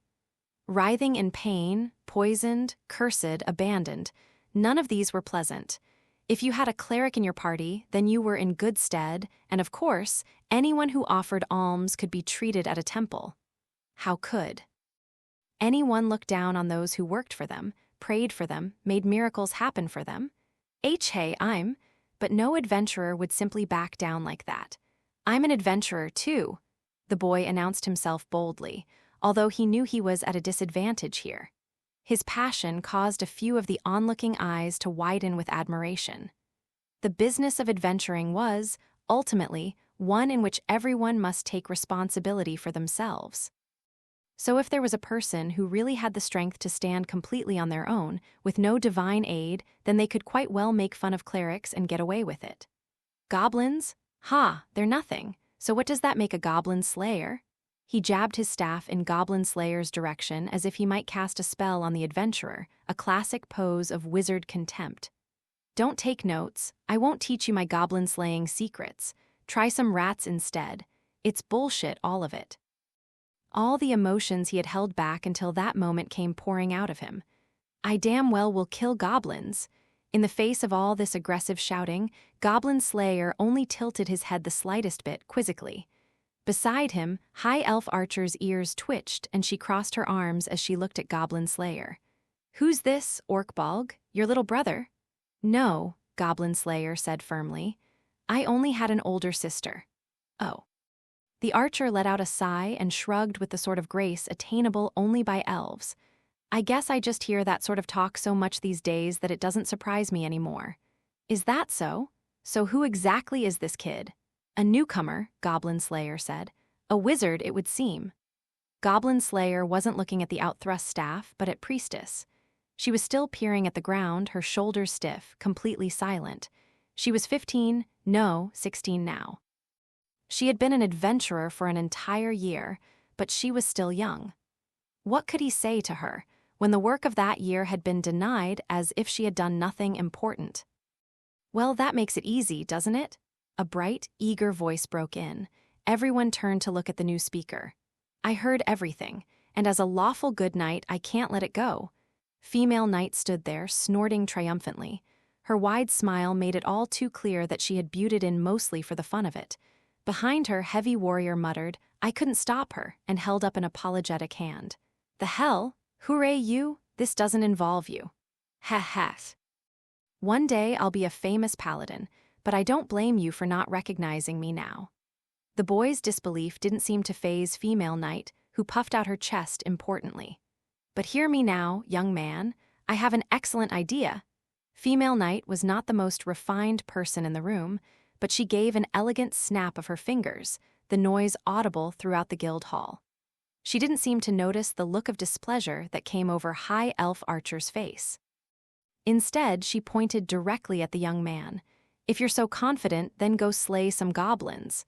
Writhing in pain, poisoned, cursed, abandoned, none of these were pleasant. If you had a cleric in your party, then you were in good stead, and of course, anyone who offered alms could be treated at a temple. How could anyone look down on those who worked for them, prayed for them, made miracles happen for them? But no adventurer would simply back down like that. "I'm an adventurer, too," the boy announced himself boldly, although he knew he was at a disadvantage here. His passion caused a few of the onlooking eyes to widen with admiration. The business of adventuring was, ultimately, one in which everyone must take responsibility for themselves. So if there was a person who really had the strength to stand completely on their own, with no divine aid, then they could quite well make fun of clerics and get away with it. Goblins? Ha, they're nothing. So what does that make a Goblin Slayer? He jabbed his staff in Goblin Slayer's direction as if he might cast a spell on the adventurer, a classic pose of wizard contempt. "Don't take notes. I won't teach you my goblin slaying secrets. Try some rats instead. It's bullshit, all of it." All the emotions he had held back until that moment came pouring out of him. "I damn well will kill goblins." In the face of all this aggressive shouting, Goblin Slayer only tilted his head the slightest bit, quizzically. Beside him, High Elf Archer's ears twitched and she crossed her arms as she looked at Goblin Slayer. "Who's this, Orkbalg? Your little brother?" "No," Goblin Slayer said firmly. "I only had an older sister." "Oh." The archer let out a sigh and shrugged with the sort of grace attainable only by elves. "I guess I just hear that sort of talk so much these days that it doesn't surprise me anymore." "Is that so? So who exactly is this kid?" "A newcomer," Goblin Slayer said. "A wizard, it would seem." Goblin Slayer wasn't looking at the outthrust staff, but at Priestess. She was still peering at the ground, her shoulders stiff, completely silent. She was 15, no, 16 now. She had been an adventurer for an entire year, but she was still young. What could he say to her, when the work of that year had been denied as if she had done nothing important? Well, that makes it easy, doesn't it? A bright, eager voice broke in. Everyone turned to look at the new speaker. I heard everything, and as a lawful good knight, I can't let it go. Female knight stood there, snorting triumphantly. Her wide smile made it all too clear that she had buted in mostly for the fun of it. Behind her, heavy warrior muttered, I couldn't stop her, and held up an apologetic hand. The hell? Hooray you? This doesn't involve you. Ha ha. One day I'll be a famous paladin, but I don't blame you for not recognizing me now. The boy's disbelief didn't seem to faze female knight, who puffed out her chest importantly. But hear me now, young man, I have an excellent idea. Female knight was not the most refined person in the room, but she gave an elegant snap of her fingers, the noise audible throughout the guild hall. She didn't seem to notice the look of displeasure that came over High Elf Archer's face. Instead, she pointed directly at the young man. If you're so confident, then go slay some goblins.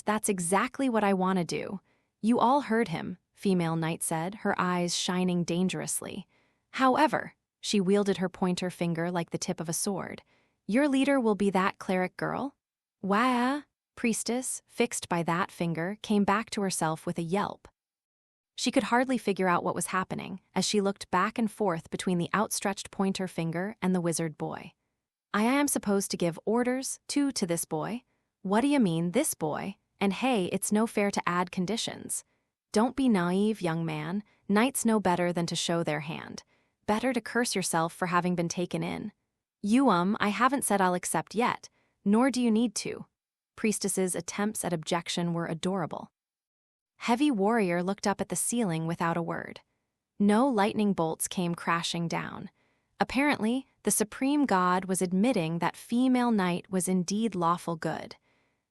That's exactly what I want to do. You all heard him, female knight said, her eyes shining dangerously. However, she wielded her pointer finger like the tip of a sword. Your leader will be that cleric girl? Wah! Priestess, fixed by that finger, came back to herself with a yelp. She could hardly figure out what was happening as she looked back and forth between the outstretched pointer finger and the wizard boy. I am supposed to give orders to this boy? What do you mean, this boy? And hey, it's no fair to add conditions. Don't be naive, young man. Knights know better than to show their hand. Better to curse yourself for having been taken in. I haven't said I'll accept yet, nor do you need to. Priestess's attempts at objection were adorable. Heavy warrior looked up at the ceiling without a word. No lightning bolts came crashing down. Apparently, the supreme god was admitting that female knight was indeed lawful good.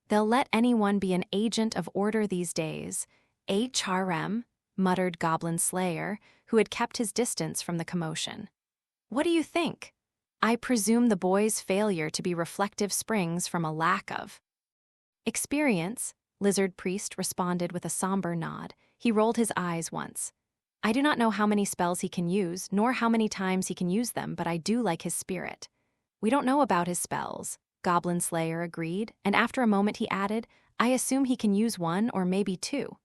They'll let anyone be an agent of order these days. HRM, muttered Goblin Slayer, who had kept his distance from the commotion. What do you think? I presume the boy's failure to be reflective springs from a lack of experience, Lizard Priest responded with a somber nod. He rolled his eyes once. I do not know how many spells he can use, nor how many times he can use them, but I do like his spirit. We don't know about his spells, Goblin Slayer agreed, and after a moment he added, I assume he can use one or maybe two.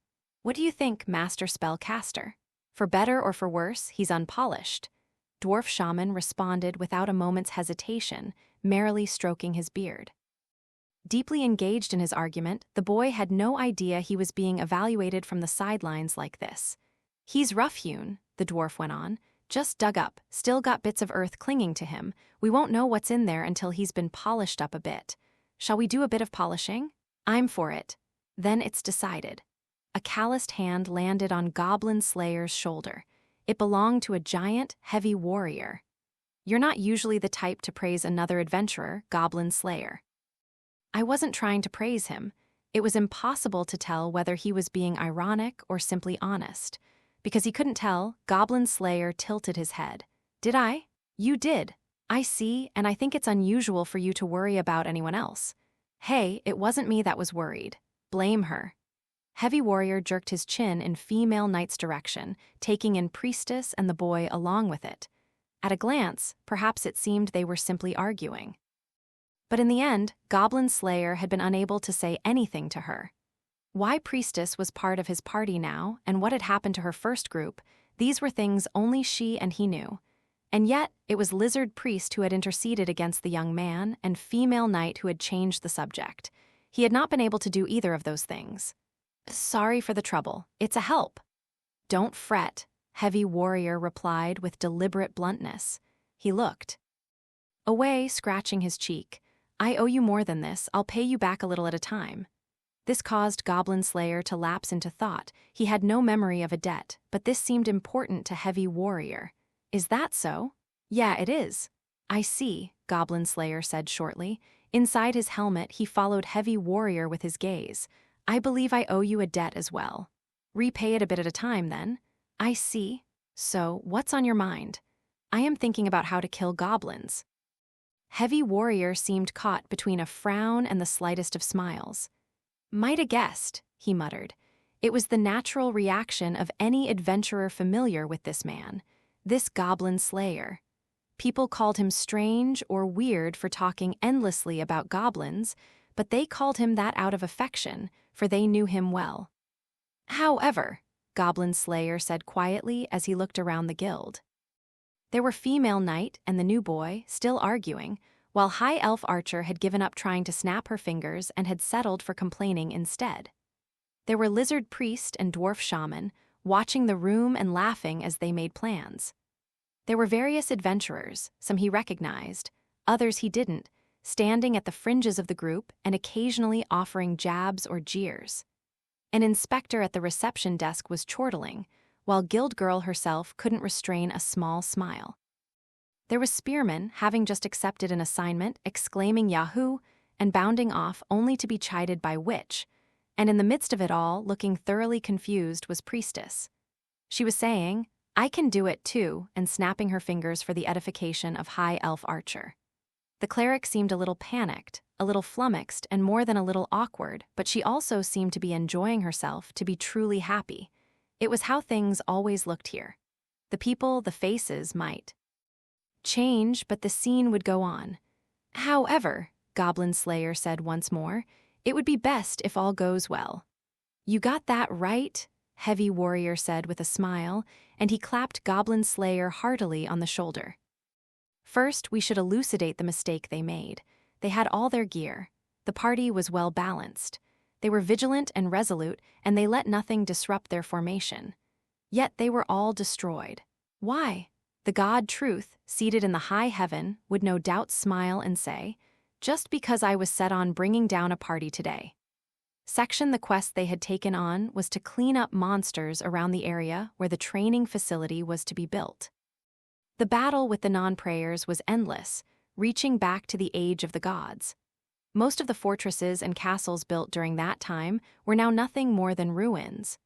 What do you think, Master Spellcaster? For better or for worse, he's unpolished. Dwarf Shaman responded without a moment's hesitation, merrily stroking his beard. Deeply engaged in his argument, the boy had no idea he was being evaluated from the sidelines like this. He's rough-hewn, the dwarf went on, just dug up, still got bits of earth clinging to him. We won't know what's in there until he's been polished up a bit. Shall we do a bit of polishing? I'm for it. Then it's decided. A calloused hand landed on Goblin Slayer's shoulder. It belonged to a giant, heavy warrior. You're not usually the type to praise another adventurer, Goblin Slayer. I wasn't trying to praise him. It was impossible to tell whether he was being ironic or simply honest. Because he couldn't tell, Goblin Slayer tilted his head. Did I? You did. I see, and I think it's unusual for you to worry about anyone else. Hey, it wasn't me that was worried. Blame her. Heavy warrior jerked his chin in female knight's direction, taking in priestess and the boy along with it. At a glance, perhaps it seemed they were simply arguing. But in the end, Goblin Slayer had been unable to say anything to her. Why priestess was part of his party now, and what had happened to her first group, these were things only she and he knew. And yet, it was Lizard Priest who had interceded against the young man, and female knight who had changed the subject. He had not been able to do either of those things. Sorry for the trouble. It's a help. Don't fret, Heavy Warrior replied with deliberate bluntness. He looked away, scratching his cheek. I owe you more than this. I'll pay you back a little at a time. This caused Goblin Slayer to lapse into thought. He had no memory of a debt, but this seemed important to Heavy Warrior. Is that so? Yeah, it is. I see, Goblin Slayer said shortly. Inside his helmet, he followed Heavy Warrior with his gaze. I believe I owe you a debt as well. Repay it a bit at a time, then. I see. So, what's on your mind? I am thinking about how to kill goblins." Heavy Warrior seemed caught between a frown and the slightest of smiles. "Might 'a guessed," he muttered. It was the natural reaction of any adventurer familiar with this man, this Goblin Slayer. People called him strange or weird for talking endlessly about goblins, but they called him that out of affection, for they knew him well. "However," Goblin Slayer said quietly as he looked around the guild. There were Female Knight and the new boy still arguing, while High Elf Archer had given up trying to snap her fingers and had settled for complaining instead. There were Lizard Priest and Dwarf Shaman, watching the room and laughing as they made plans. There were various adventurers, some he recognized, others he didn't, standing at the fringes of the group and occasionally offering jabs or jeers. An inspector at the reception desk was chortling, while Guild Girl herself couldn't restrain a small smile. There was Spearman, having just accepted an assignment, exclaiming Yahoo! And bounding off only to be chided by Witch, and in the midst of it all, looking thoroughly confused, was Priestess. She was saying, "I can do it too," and snapping her fingers for the edification of High Elf Archer. The cleric seemed a little panicked, a little flummoxed, and more than a little awkward, but she also seemed to be enjoying herself, to be truly happy. It was how things always looked here. The people, the faces, might change, but the scene would go on. "However," Goblin Slayer said once more, "it would be best if all goes well." "You got that right," Heavy Warrior said with a smile, and he clapped Goblin Slayer heartily on the shoulder. "First, we should elucidate the mistake they made. They had all their gear. The party was well balanced. They were vigilant and resolute, and they let nothing disrupt their formation. Yet they were all destroyed. Why? The god Truth, seated in the high heaven, would no doubt smile and say, 'Just because I was set on bringing down a party today.' Section the quest they had taken on was to clean up monsters around the area where the training facility was to be built. The battle with the non-prayers was endless, reaching back to the age of the gods. Most of the fortresses and castles built during that time were now nothing more than ruins.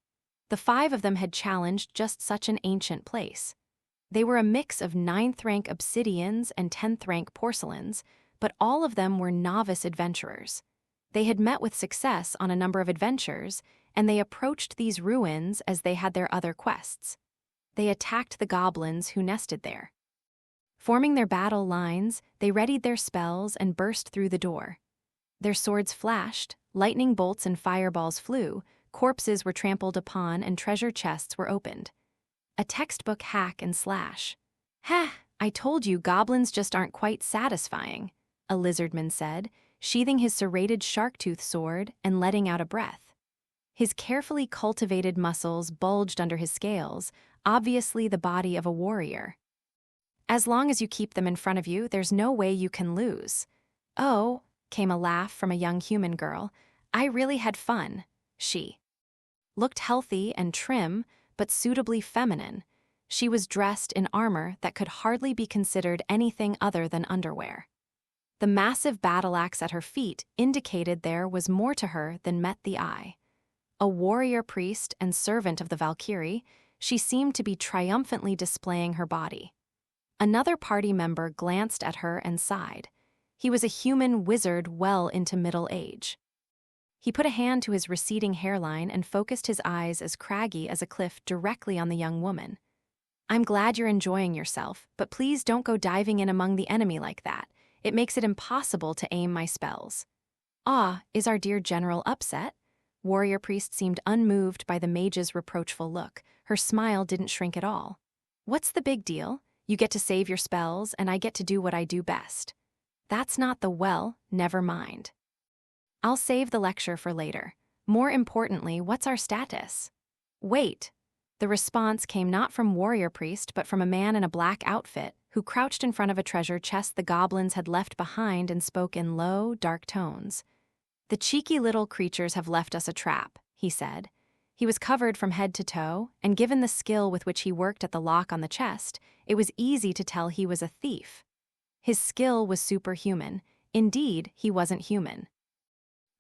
The 5 of them had challenged just such an ancient place. They were a mix of 9th-rank obsidians and 10th-rank porcelains, but all of them were novice adventurers. They had met with success on a number of adventures, and they approached these ruins as they had their other quests. They attacked the goblins who nested there. Forming their battle lines, they readied their spells and burst through the door. Their swords flashed, lightning bolts and fireballs flew, corpses were trampled upon, and treasure chests were opened. A textbook hack and slash. "Ha! I told you goblins just aren't quite satisfying," a lizardman said, sheathing his serrated shark-tooth sword and letting out a breath. His carefully cultivated muscles bulged under his scales, obviously the body of a warrior. "As long as you keep them in front of you, there's no way you can lose." "Oh," came a laugh from a young human girl. "I really had fun." She looked healthy and trim, but suitably feminine. She was dressed in armor that could hardly be considered anything other than underwear. The massive battle axe at her feet indicated there was more to her than met the eye. A warrior priest and servant of the Valkyrie, she seemed to be triumphantly displaying her body. Another party member glanced at her and sighed. He was a human wizard well into middle age. He put a hand to his receding hairline and focused his eyes as craggy as a cliff directly on the young woman. "I'm glad you're enjoying yourself, but please don't go diving in among the enemy like that. It makes it impossible to aim my spells." "Ah, is our dear general upset?" Warrior Priest seemed unmoved by the mage's reproachful look. Her smile didn't shrink at all. "What's the big deal? You get to save your spells, and I get to do what I do best." "That's not never mind. I'll save the lecture for later. More importantly, what's our status?" "Wait." The response came not from Warrior Priest, but from a man in a black outfit who crouched in front of a treasure chest the goblins had left behind and spoke in low, dark tones. "The cheeky little creatures have left us a trap," he said. He was covered from head to toe, and given the skill with which he worked at the lock on the chest, it was easy to tell he was a thief. His skill was superhuman. Indeed, he wasn't human.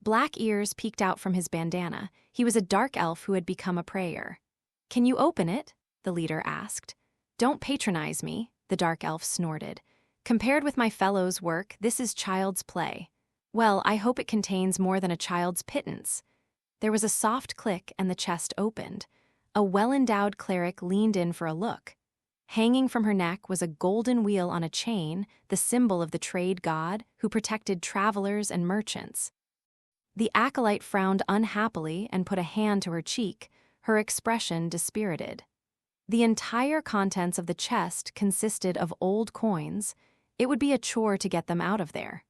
Black ears peeked out from his bandana. He was a dark elf who had become a prayer. "Can you open it?" the leader asked. "Don't patronize me," the dark elf snorted. Compared with my fellow's work, this is child's play. Well, I hope it contains more than a child's pittance. There was a soft click and the chest opened. A well-endowed cleric leaned in for a look. Hanging from her neck was a golden wheel on a chain, the symbol of the trade god who protected travelers and merchants. The acolyte frowned unhappily and put a hand to her cheek, her expression dispirited. The entire contents of the chest consisted of old coins. It would be a chore to get them out of there.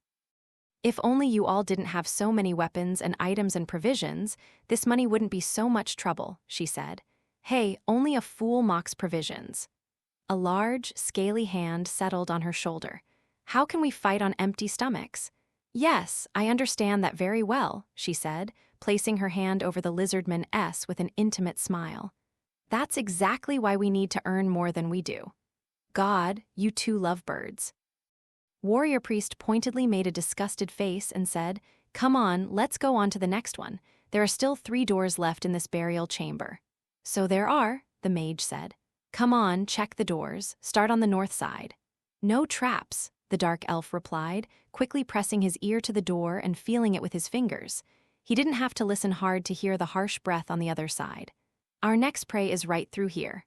If only you all didn't have so many weapons and items and provisions, this money wouldn't be so much trouble, she said. Hey, only a fool mocks provisions. A large, scaly hand settled on her shoulder. How can we fight on empty stomachs? Yes, I understand that very well, she said, placing her hand over the lizardman S with an intimate smile. That's exactly why we need to earn more than we do. God, you two lovebirds. Warrior Priest pointedly made a disgusted face and said, Come on, let's go on to the next one. There are still 3 doors left in this burial chamber. So there are, the mage said. Come on, check the doors. Start on the north side. No traps, the dark elf replied, quickly pressing his ear to the door and feeling it with his fingers. He didn't have to listen hard to hear the harsh breath on the other side. Our next prey is right through here.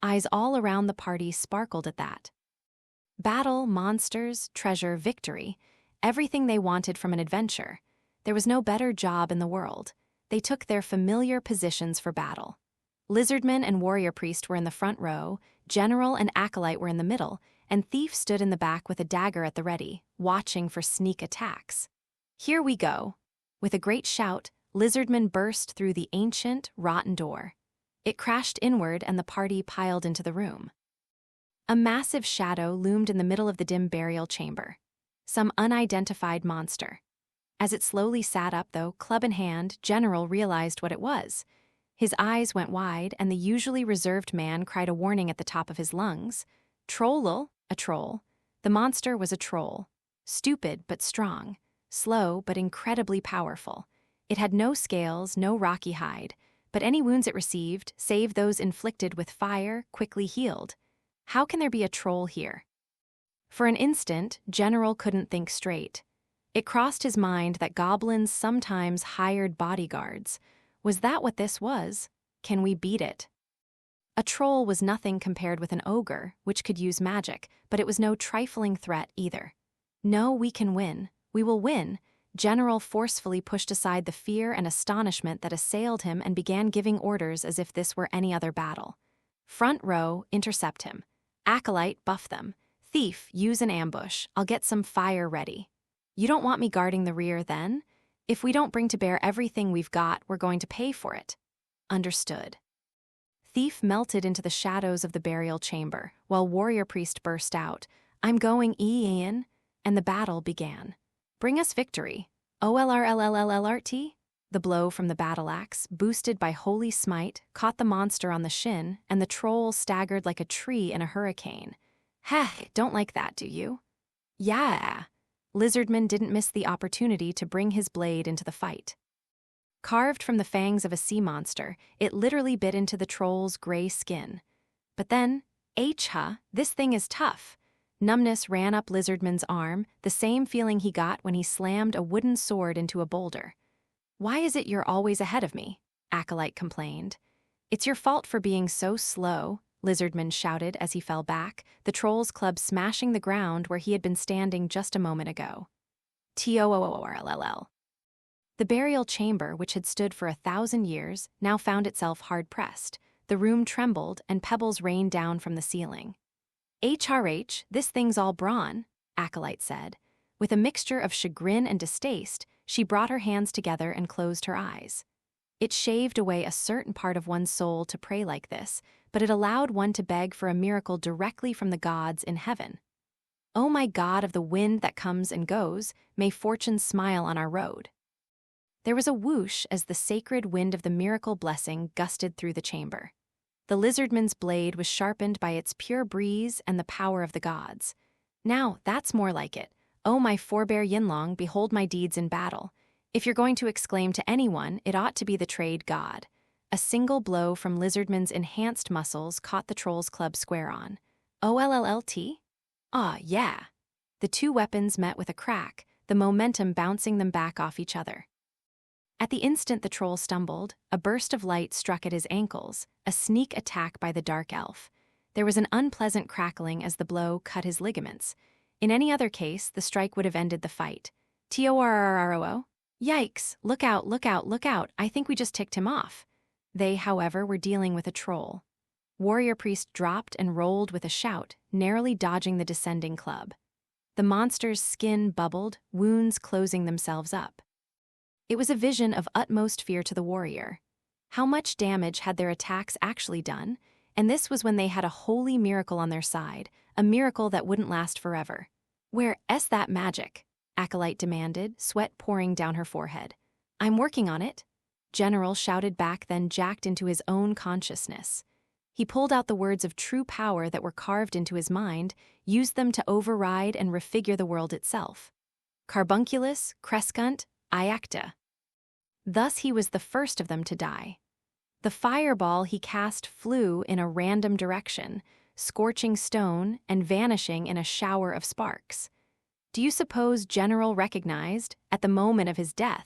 Eyes all around the party sparkled at that. Battle, monsters, treasure, victory, everything they wanted from an adventure. There was no better job in the world. They took their familiar positions for battle. Lizardman and Warrior Priest were in the front row, General and Acolyte were in the middle, and Thief stood in the back with a dagger at the ready, watching for sneak attacks. Here we go. With a great shout, Lizardman burst through the ancient, rotten door. It crashed inward and the party piled into the room. A massive shadow loomed in the middle of the dim burial chamber. Some unidentified monster. As it slowly sat up, though, club in hand, General realized what it was. His eyes went wide, and the usually reserved man cried a warning at the top of his lungs. Trollel, a troll. The monster was a troll. Stupid but strong. Slow but incredibly powerful. It had no scales, no rocky hide, but any wounds it received, save those inflicted with fire, quickly healed. How can there be a troll here? For an instant, General couldn't think straight. It crossed his mind that goblins sometimes hired bodyguards. Was that what this was? Can we beat it? A troll was nothing compared with an ogre, which could use magic, but it was no trifling threat either. No, we can win. We will win. General forcefully pushed aside the fear and astonishment that assailed him and began giving orders as if this were any other battle. Front row, intercept him. Acolyte, buff them. Thief, use an ambush. I'll get some fire ready. You don't want me guarding the rear, then? If we don't bring to bear everything we've got, we're going to pay for it. Understood. Thief melted into the shadows of the burial chamber, while Warrior Priest burst out, I'm going Ian, and the battle began. Bring us victory. OLRLLLLRT? The blow from the battle axe, boosted by Holy Smite, caught the monster on the shin, and the troll staggered like a tree in a hurricane. Heh, don't like that, do you? Yeah. Lizardman didn't miss the opportunity to bring his blade into the fight. Carved from the fangs of a sea monster, it literally bit into the troll's gray skin. But then, this thing is tough. Numbness ran up Lizardman's arm, the same feeling he got when he slammed a wooden sword into a boulder. Why is it you're always ahead of me? Acolyte complained. It's your fault for being so slow, Lizardman shouted as he fell back, the troll's club smashing the ground where he had been standing just a moment ago. TOOORLLL. The burial chamber, which had stood for 1,000 years, now found itself hard-pressed. The room trembled, and pebbles rained down from the ceiling. HRH, this thing's all brawn, Acolyte said. With a mixture of chagrin and distaste, she brought her hands together and closed her eyes. It shaved away a certain part of one's soul to pray like this, but it allowed one to beg for a miracle directly from the gods in heaven. Oh my God of the wind that comes and goes, may fortune smile on our road. There was a whoosh as the sacred wind of the miracle blessing gusted through the chamber. The lizardman's blade was sharpened by its pure breeze and the power of the gods. Now, that's more like it. Oh, my forebear Yinlong, behold my deeds in battle. If you're going to exclaim to anyone, it ought to be the trade god. A single blow from Lizardman's enhanced muscles caught the troll's club square on. OLLT? Ah, yeah. The two weapons met with a crack, the momentum bouncing them back off each other. At the instant the troll stumbled, a burst of light struck at his ankles, a sneak attack by the dark elf. There was an unpleasant crackling as the blow cut his ligaments. In any other case, the strike would have ended the fight. Torrrro? Yikes, look out, look out, look out, I think we just ticked him off. They, however, were dealing with a troll. Warrior Priest dropped and rolled with a shout, narrowly dodging the descending club. The monster's skin bubbled, wounds closing themselves up. It was a vision of utmost fear to the warrior. How much damage had their attacks actually done? And this was when they had a holy miracle on their side, a miracle that wouldn't last forever. Where's that magic? Acolyte demanded, sweat pouring down her forehead. I'm working on it. General shouted back, then jacked into his own consciousness. He pulled out the words of true power that were carved into his mind, used them to override and refigure the world itself. Carbunculus, crescunt, iacta. Thus he was the first of them to die. The fireball he cast flew in a random direction, scorching stone and vanishing in a shower of sparks. Do you suppose General recognized, at the moment of his death,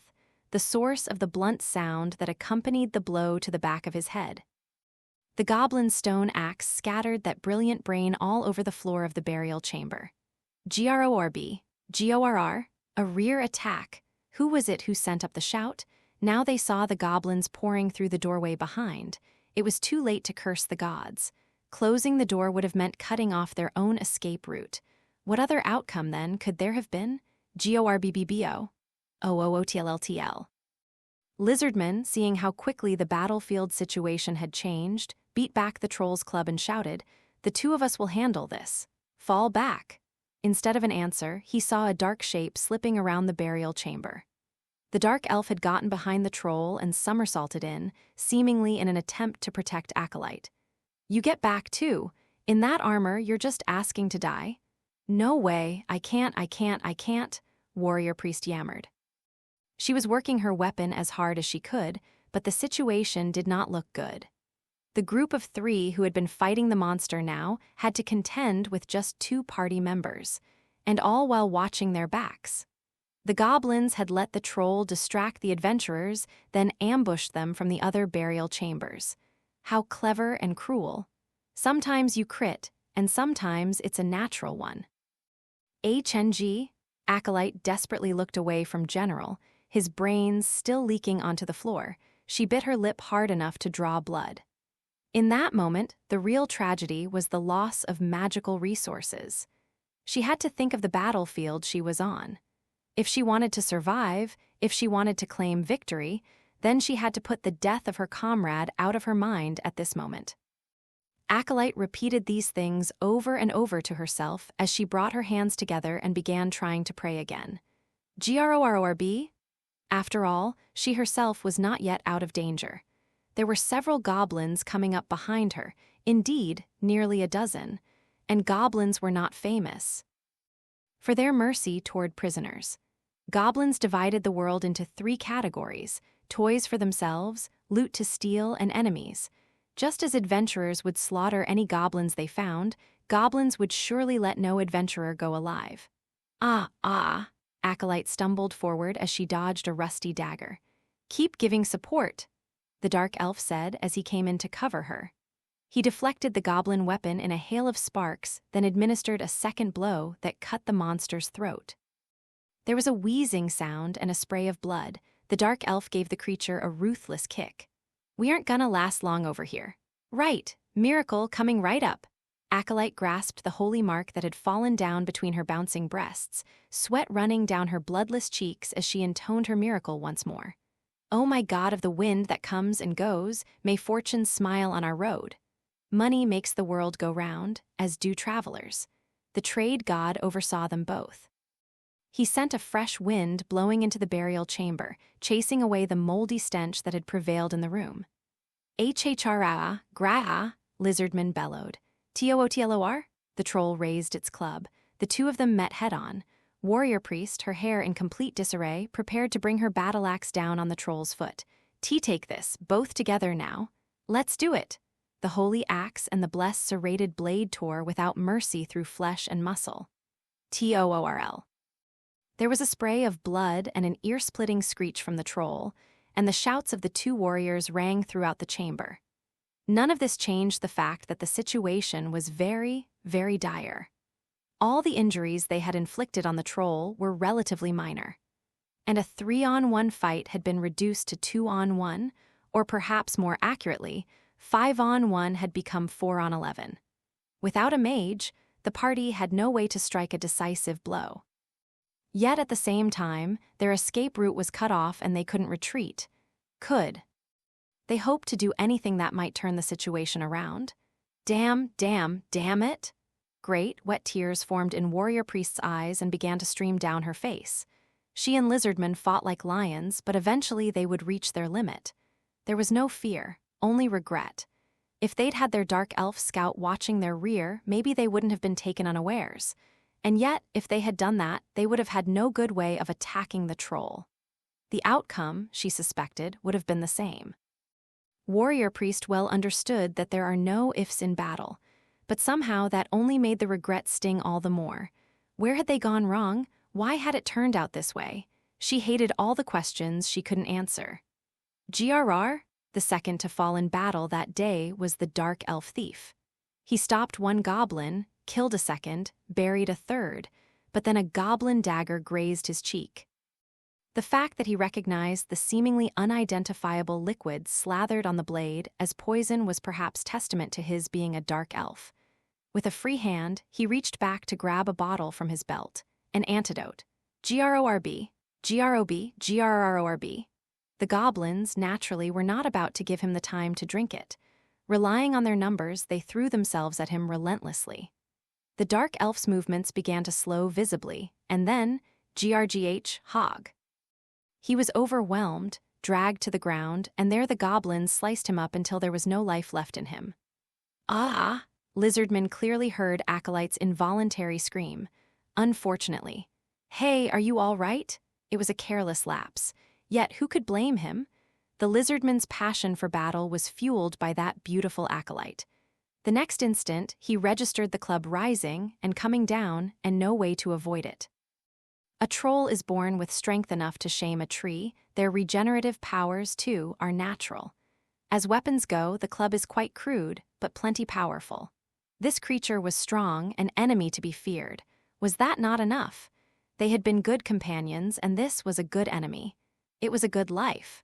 the source of the blunt sound that accompanied the blow to the back of his head? The goblin's stone axe scattered that brilliant brain all over the floor of the burial chamber. GORR, a rear attack. Who was it who sent up the shout? Now they saw the goblins pouring through the doorway behind. It was too late to curse the gods. Closing the door would have meant cutting off their own escape route. What other outcome, then, could there have been? GORBBBO. OOOTLLTL. Lizardman, seeing how quickly the battlefield situation had changed, beat back the troll's club and shouted, "The two of us will handle this. Fall back." Instead of an answer, he saw a dark shape slipping around the burial chamber. The dark elf had gotten behind the troll and somersaulted in, seemingly in an attempt to protect Acolyte. "You get back, too. In that armor, you're just asking to die." "No way, I can't," Warrior Priest yammered. She was working her weapon as hard as she could, but the situation did not look good. The group of three who had been fighting the monster now had to contend with just two party members, and all while watching their backs. The goblins had let the troll distract the adventurers, then ambushed them from the other burial chambers. How clever and cruel. Sometimes you crit, and sometimes it's a natural one. HNG? Acolyte desperately looked away from General, his brains still leaking onto the floor. She bit her lip hard enough to draw blood. In that moment, the real tragedy was the loss of magical resources. She had to think of the battlefield she was on. If she wanted to survive, if she wanted to claim victory, then she had to put the death of her comrade out of her mind at this moment. Acolyte repeated these things over and over to herself as she brought her hands together and began trying to pray again. GRORB? After all, she herself was not yet out of danger. There were several goblins coming up behind her, indeed, nearly a dozen, and goblins were not famous for their mercy toward prisoners. Goblins divided the world into three categories: toys for themselves, loot to steal, and enemies. Just as adventurers would slaughter any goblins they found, goblins would surely let no adventurer go alive. Acolyte stumbled forward as she dodged a rusty dagger. "Keep giving support," the dark elf said as he came in to cover her. He deflected the goblin weapon in a hail of sparks, then administered a second blow that cut the monster's throat. There was a wheezing sound and a spray of blood. The dark elf gave the creature a ruthless kick. "We aren't gonna last long over here." "Right, miracle coming right up." Acolyte grasped the holy mark that had fallen down between her bouncing breasts, sweat running down her bloodless cheeks as she intoned her miracle once more. "Oh my God of the wind that comes and goes, may fortune smile on our road. Money makes the world go round, as do travelers." The trade god oversaw them both. He sent a fresh wind blowing into the burial chamber, chasing away the moldy stench that had prevailed in the room. "HHRA, gra," Lizardman bellowed. "TOOTLOR?" The troll raised its club. The two of them met head-on. Warrior Priest, her hair in complete disarray, prepared to bring her battle-axe down on the troll's foot. "Take this, both together now." "Let's do it." the holy axe and the blessed serrated blade tore without mercy through flesh and muscle. TOORL. There was a spray of blood and an ear-splitting screech from the troll, and the shouts of the two warriors rang throughout the chamber. None of this changed the fact that the situation was very, very dire. All the injuries they had inflicted on the troll were relatively minor, and a 3-on-1 fight had been reduced to 2-on-1, or perhaps more accurately, 5-on-1 had become 4-on-11. Without a mage, the party had no way to strike a decisive blow. Yet at the same time, their escape route was cut off and they couldn't retreat. They hoped to do anything that might turn the situation around. Damn it! Great, wet tears formed in Warrior Priest's eyes and began to stream down her face. She and Lizardman fought like lions, but eventually they would reach their limit. There was no fear, only regret. If they'd had their Dark Elf scout watching their rear, maybe they wouldn't have been taken unawares. And yet, if they had done that, they would have had no good way of attacking the troll. The outcome, she suspected, would have been the same. Warrior Priest well understood that there are no ifs in battle, but somehow that only made the regret sting all the more. Where had they gone wrong? Why had it turned out this way? She hated all the questions she couldn't answer. GRR, the second to fall in battle that day, was the Dark Elf Thief. He stopped one goblin, killed a second, buried a third, but then a goblin dagger grazed his cheek. The fact that he recognized the seemingly unidentifiable liquid slathered on the blade as poison was perhaps testament to his being a dark elf. With a free hand, he reached back to grab a bottle from his belt, an antidote. GRORB, GROB, GRRORB. The goblins, naturally, were not about to give him the time to drink it. Relying on their numbers, they threw themselves at him relentlessly. The dark elf's movements began to slow visibly, and then, GRGH, hog. He was overwhelmed, dragged to the ground, and there the goblins sliced him up until there was no life left in him. Ah! Lizardman clearly heard Acolyte's involuntary scream. Unfortunately. Hey, are you all right? It was a careless lapse. Yet who could blame him? The Lizardman's passion for battle was fueled by that beautiful Acolyte. The next instant, he registered the club rising and coming down, and no way to avoid it. A troll is born with strength enough to shame a tree. Their regenerative powers, too, are natural. As weapons go, the club is quite crude, but plenty powerful. This creature was strong, an enemy to be feared. Was that not enough? They had been good companions, and this was a good enemy. It was a good life.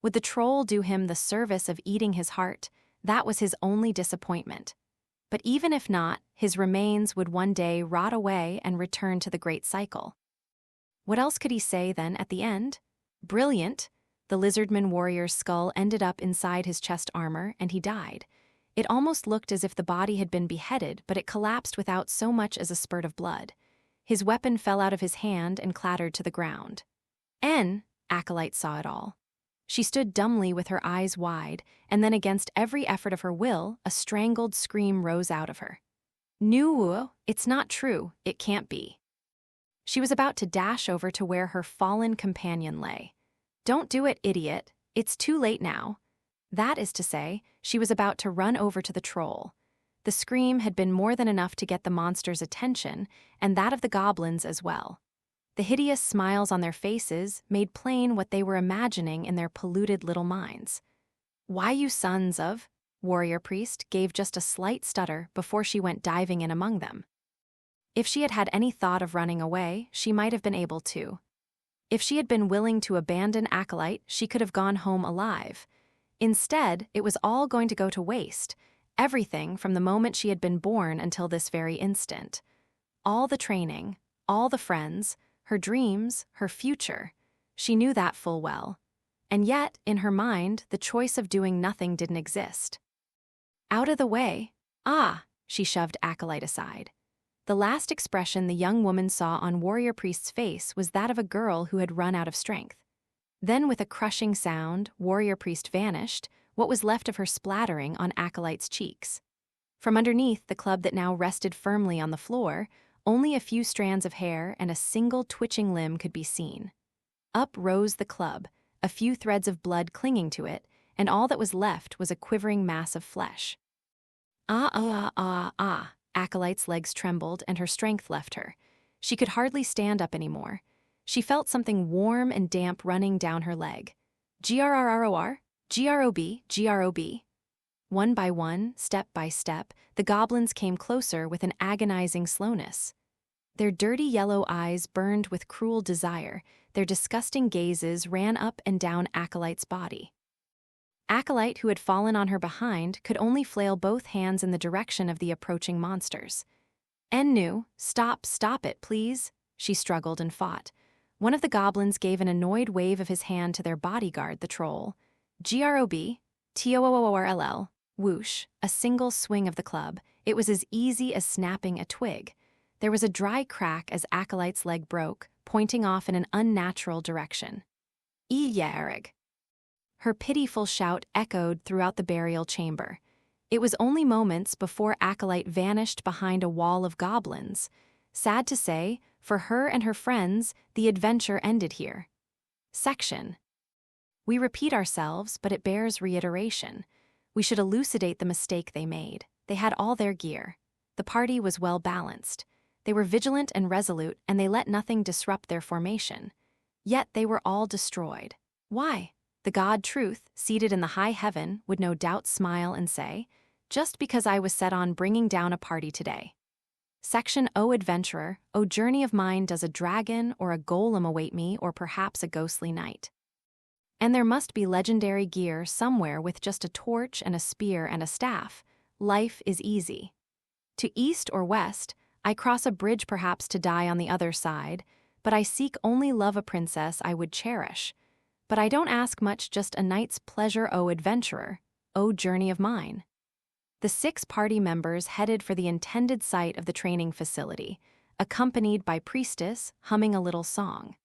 Would the troll do him the service of eating his heart? That was his only disappointment. But even if not, his remains would one day rot away and return to the great cycle. What else could he say then at the end? Brilliant! The Lizardman warrior's skull ended up inside his chest armor, and he died. It almost looked as if the body had been beheaded, but it collapsed without so much as a spurt of blood. His weapon fell out of his hand and clattered to the ground. Acolyte saw it all. She stood dumbly with her eyes wide, and then against every effort of her will, a strangled scream rose out of her. No, it's not true, it can't be. She was about to dash over to where her fallen companion lay. Don't do it, idiot. It's too late now. That is to say, she was about to run over to the troll. The scream had been more than enough to get the monster's attention, and that of the goblins as well. The hideous smiles on their faces made plain what they were imagining in their polluted little minds. Why, you sons of... Warrior Priest gave just a slight stutter before she went diving in among them. If she had had any thought of running away, she might have been able to. If she had been willing to abandon Acolyte, she could have gone home alive. Instead, it was all going to go to waste. Everything from the moment she had been born until this very instant. All the training, all the friends, her dreams, her future. She knew that full well. And yet, in her mind, the choice of doing nothing didn't exist. Out of the way. Ah, she shoved Acolyte aside. The last expression the young woman saw on Warrior Priest's face was that of a girl who had run out of strength. Then with a crushing sound, Warrior Priest vanished, what was left of her splattering on Acolyte's cheeks. From underneath the club that now rested firmly on the floor, only a few strands of hair and a single twitching limb could be seen. Up rose the club, a few threads of blood clinging to it, and all that was left was a quivering mass of flesh. Ah. Acolyte's legs trembled and her strength left her. She could hardly stand up anymore. She felt something warm and damp running down her leg. Grrror, grob. One by one, step by step, the goblins came closer with an agonizing slowness. Their dirty yellow eyes burned with cruel desire. Their disgusting gazes ran up and down Acolyte's body. Acolyte, who had fallen on her behind, could only flail both hands in the direction of the approaching monsters. Ennu, stop it, please, she struggled and fought. One of the goblins gave an annoyed wave of his hand to their bodyguard, the troll. Grob, whoosh, a single swing of the club. It was as easy as snapping a twig. There was a dry crack as Acolyte's leg broke, pointing off in an unnatural direction. Eyarig. Her pitiful shout echoed throughout the burial chamber. It was only moments before Acolyte vanished behind a wall of goblins. Sad to say, for her and her friends, the adventure ended here. Section. We repeat ourselves, but it bears reiteration. We should elucidate the mistake they made. They had all their gear. The party was well balanced. They were vigilant and resolute, and they let nothing disrupt their formation. Yet they were all destroyed. Why? The god Truth, seated in the high heaven, would no doubt smile and say, "Just because I was set on bringing down a party today." Section. O adventurer, O journey of mine, does a dragon or a golem await me, or perhaps a ghostly night? And there must be legendary gear somewhere with just a torch and a spear and a staff. Life is easy. To east or west, I cross a bridge perhaps to die on the other side, but I seek only love a princess I would cherish. But I don't ask much, just a night's pleasure, O adventurer, O journey of mine. The 6 party members headed for the intended site of the training facility, accompanied by Priestess humming a little song.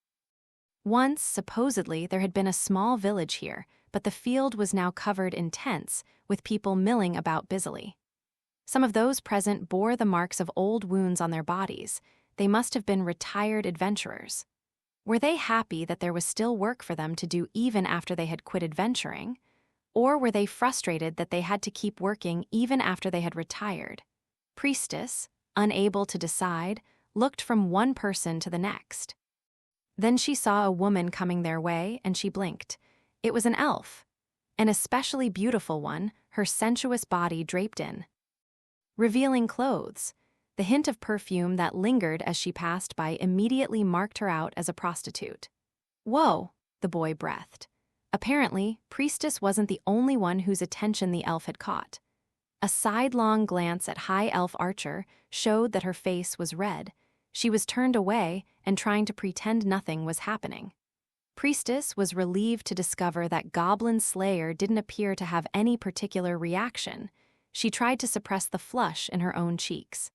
Once, supposedly, there had been a small village here, but the field was now covered in tents, with people milling about busily. Some of those present bore the marks of old wounds on their bodies. They must have been retired adventurers. Were they happy that there was still work for them to do even after they had quit adventuring? Or were they frustrated that they had to keep working even after they had retired? Priestess, unable to decide, looked from one person to the next. Then she saw a woman coming their way, and she blinked. It was an elf, an especially beautiful one, her sensuous body draped in revealing clothes. The hint of perfume that lingered as she passed by immediately marked her out as a prostitute. Whoa, the boy breathed. Apparently, Priestess wasn't the only one whose attention the elf had caught. A sidelong glance at High Elf Archer showed that her face was red. She was turned away and trying to pretend nothing was happening. Priestess was relieved to discover that Goblin Slayer didn't appear to have any particular reaction. She tried to suppress the flush in her own cheeks.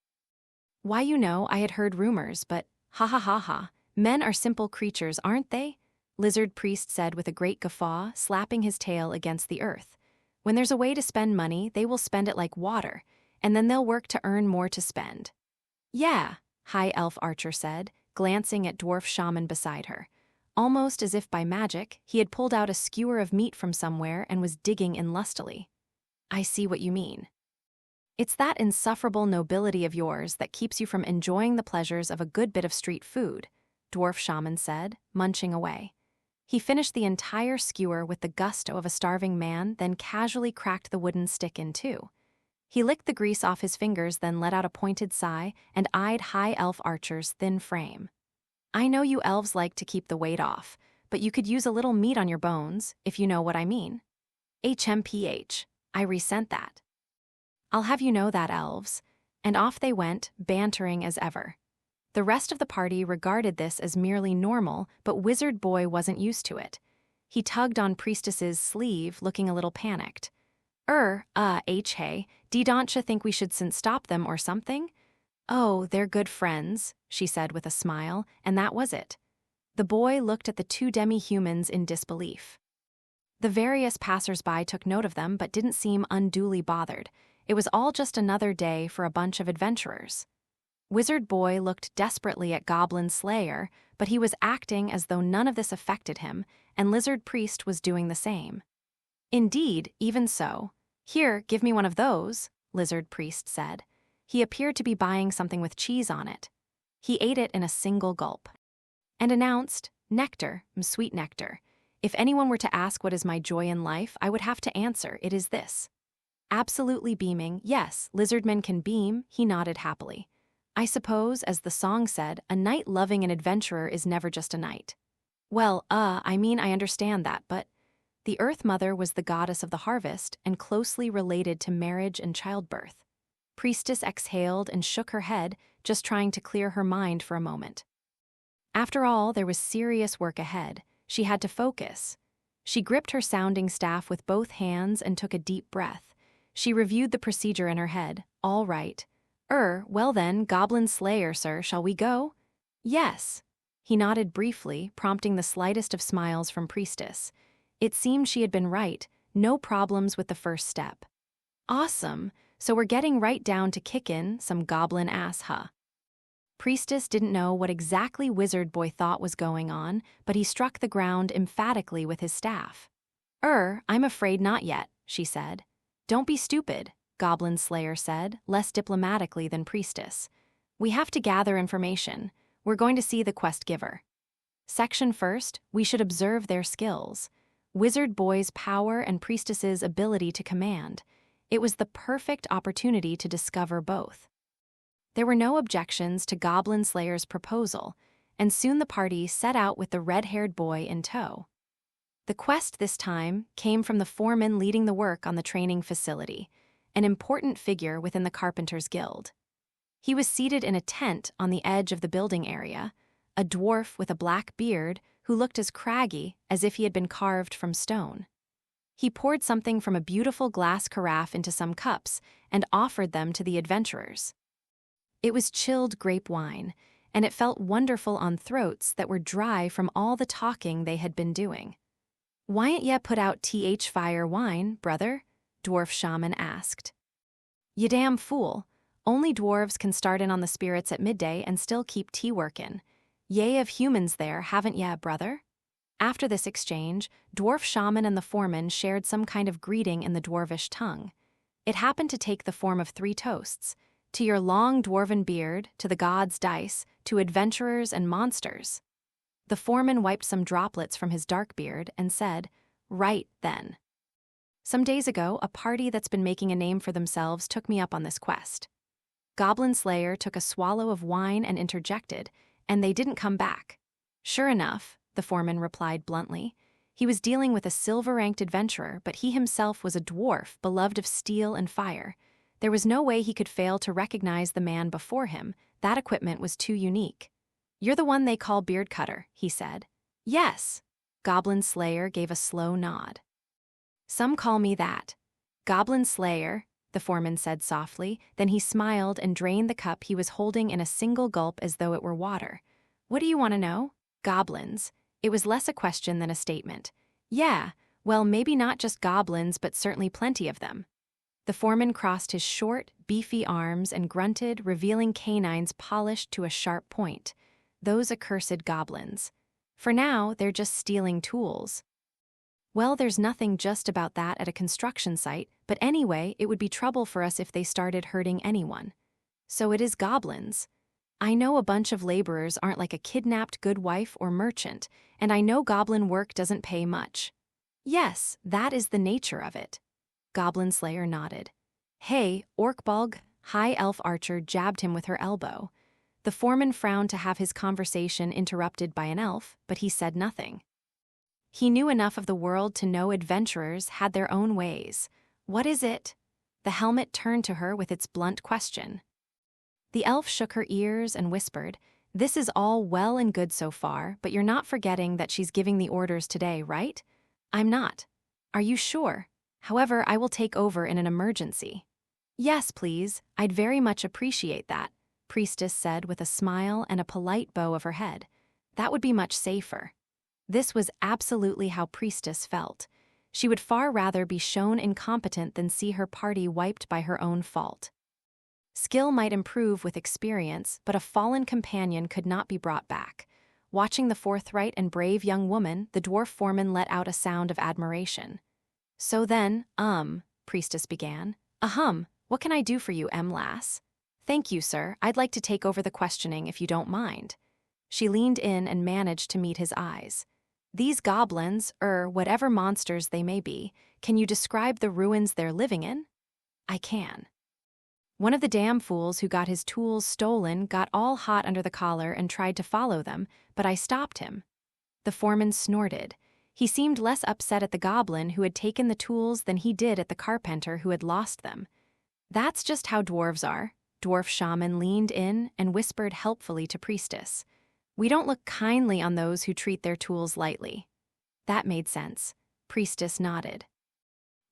Why, I had heard rumors, but ha. Men are simple creatures, aren't they? Lizard Priest said with a great guffaw, slapping his tail against the earth. When there's a way to spend money, they will spend it like water, and then they'll work to earn more to spend. Yeah, High Elf Archer said, glancing at Dwarf Shaman beside her. Almost as if by magic, he had pulled out a skewer of meat from somewhere and was digging in lustily. I see what you mean. It's that insufferable nobility of yours that keeps you from enjoying the pleasures of a good bit of street food, Dwarf Shaman said, munching away. He finished the entire skewer with the gusto of a starving man, then casually cracked the wooden stick in 2. He licked the grease off his fingers, then let out a pointed sigh and eyed High Elf Archer's thin frame. I know you elves like to keep the weight off, but you could use a little meat on your bones, if you know what I mean. HMPH. I resent that. I'll have you know that, elves. And off they went, bantering as ever. The rest of the party regarded this as merely normal, but Wizard Boy wasn't used to it. He tugged on Priestess's sleeve, looking a little panicked. Hey, don't you think we should stop them or something? Oh, they're good friends, she said with a smile, and that was it. The boy looked at the 2 demi-humans in disbelief. The various passers-by took note of them but didn't seem unduly bothered. It was all just another day for a bunch of adventurers. Wizard Boy looked desperately at Goblin Slayer, but he was acting as though none of this affected him, and Lizard Priest was doing the same. Indeed, even so. Here, give me one of those, Lizard Priest said. He appeared to be buying something with cheese on it. He ate it in a single gulp and announced, "Nectar, sweet nectar. If anyone were to ask what is my joy in life, I would have to answer, it is this." Absolutely beaming, "Yes, lizardmen can beam," he nodded happily. "I suppose, as the song said, a knight loving an adventurer is never just a knight." Well, I understand that, but the Earth Mother was the goddess of the harvest and closely related to marriage and childbirth. Priestess exhaled and shook her head, just trying to clear her mind for a moment. After all, there was serious work ahead. She had to focus. She gripped her sounding staff with both hands and took a deep breath. She reviewed the procedure in her head. All right. Well then, Goblin Slayer, sir, shall we go? Yes. He nodded briefly, prompting the slightest of smiles from Priestess. It seemed she had been right. No problems with the first step. Awesome. So we're getting right down to kickin' some goblin ass, huh? Priestess didn't know what exactly Wizard Boy thought was going on, but he struck the ground emphatically with his staff. I'm afraid not yet, she said. Don't be stupid, Goblin Slayer said, less diplomatically than Priestess. We have to gather information. We're going to see the quest giver. Section first, we should observe their skills. Wizard Boy's power and Priestess's ability to command. It was the perfect opportunity to discover both. There were no objections to Goblin Slayer's proposal, and soon the party set out with the red-haired boy in tow. The quest this time came from the foreman leading the work on the training facility, an important figure within the Carpenters Guild. He was seated in a tent on the edge of the building area, a dwarf with a black beard who looked as craggy as if he had been carved from stone. He poured something from a beautiful glass carafe into some cups and offered them to the adventurers. It was chilled grape wine, and it felt wonderful on throats that were dry from all the talking they had been doing. "Why'n't ya put out fire wine, brother?" Dwarf Shaman asked. "You damn fool. Only dwarves can start in on the spirits at midday and still keep tea workin'. Ye of humans there, haven't ya, brother?" After this exchange, Dwarf Shaman and the foreman shared some kind of greeting in the dwarvish tongue. It happened to take the form of 3 toasts: to your long dwarven beard, to the gods' dice, to adventurers and monsters. The foreman wiped some droplets from his dark beard and said, "Right, then. Some days ago, a party that's been making a name for themselves took me up on this quest." Goblin Slayer took a swallow of wine and interjected, "And they didn't come back." "Sure enough," the foreman replied bluntly. He was dealing with a silver-ranked adventurer, but he himself was a dwarf beloved of steel and fire. There was no way he could fail to recognize the man before him. That equipment was too unique. "You're the one they call Beard Cutter," he said. "Yes." Goblin Slayer gave a slow nod. "Some call me that." "Goblin Slayer," the foreman said softly, then he smiled and drained the cup he was holding in a single gulp as though it were water. "What do you want to know?" "Goblins." It was less a question than a statement. "Yeah, well, maybe not just goblins, but certainly plenty of them." The foreman crossed his short, beefy arms and grunted, revealing canines polished to a sharp point. "Those accursed goblins. For now, they're just stealing tools." "Well, there's nothing just about that at a construction site, but anyway, it would be trouble for us if they started hurting anyone." "So it is goblins. I know a bunch of laborers aren't like a kidnapped good wife or merchant, and I know goblin work doesn't pay much." "Yes, that is the nature of it." Goblin Slayer nodded. "Hey, Orkbog," High Elf Archer jabbed him with her elbow. The foreman frowned to have his conversation interrupted by an elf, but he said nothing. He knew enough of the world to know adventurers had their own ways. "What is it?" The helmet turned to her with its blunt question. The elf shook her ears and whispered, "This is all well and good so far, but you're not forgetting that she's giving the orders today, right?" "I'm not." "Are you sure? However, I will take over in an emergency." "Yes, please. I'd very much appreciate that," Priestess said with a smile and a polite bow of her head. "That would be much safer." This was absolutely how Priestess felt. She would far rather be shown incompetent than see her party wiped by her own fault. Skill might improve with experience, but a fallen companion could not be brought back. Watching the forthright and brave young woman, the dwarf foreman let out a sound of admiration. "So then, Priestess began. "What can I do for you, lass?" "Thank you, sir. I'd like to take over the questioning if you don't mind." She leaned in and managed to meet his eyes. "These goblins, whatever monsters they may be, can you describe the ruins they're living in?" "I can." "One of the damn fools who got his tools stolen got all hot under the collar and tried to follow them, but I stopped him." The foreman snorted. He seemed less upset at the goblin who had taken the tools than he did at the carpenter who had lost them. "That's just how dwarves are." Dwarf shaman leaned in and whispered helpfully to Priestess. "We don't look kindly on those who treat their tools lightly." That made sense. Priestess nodded.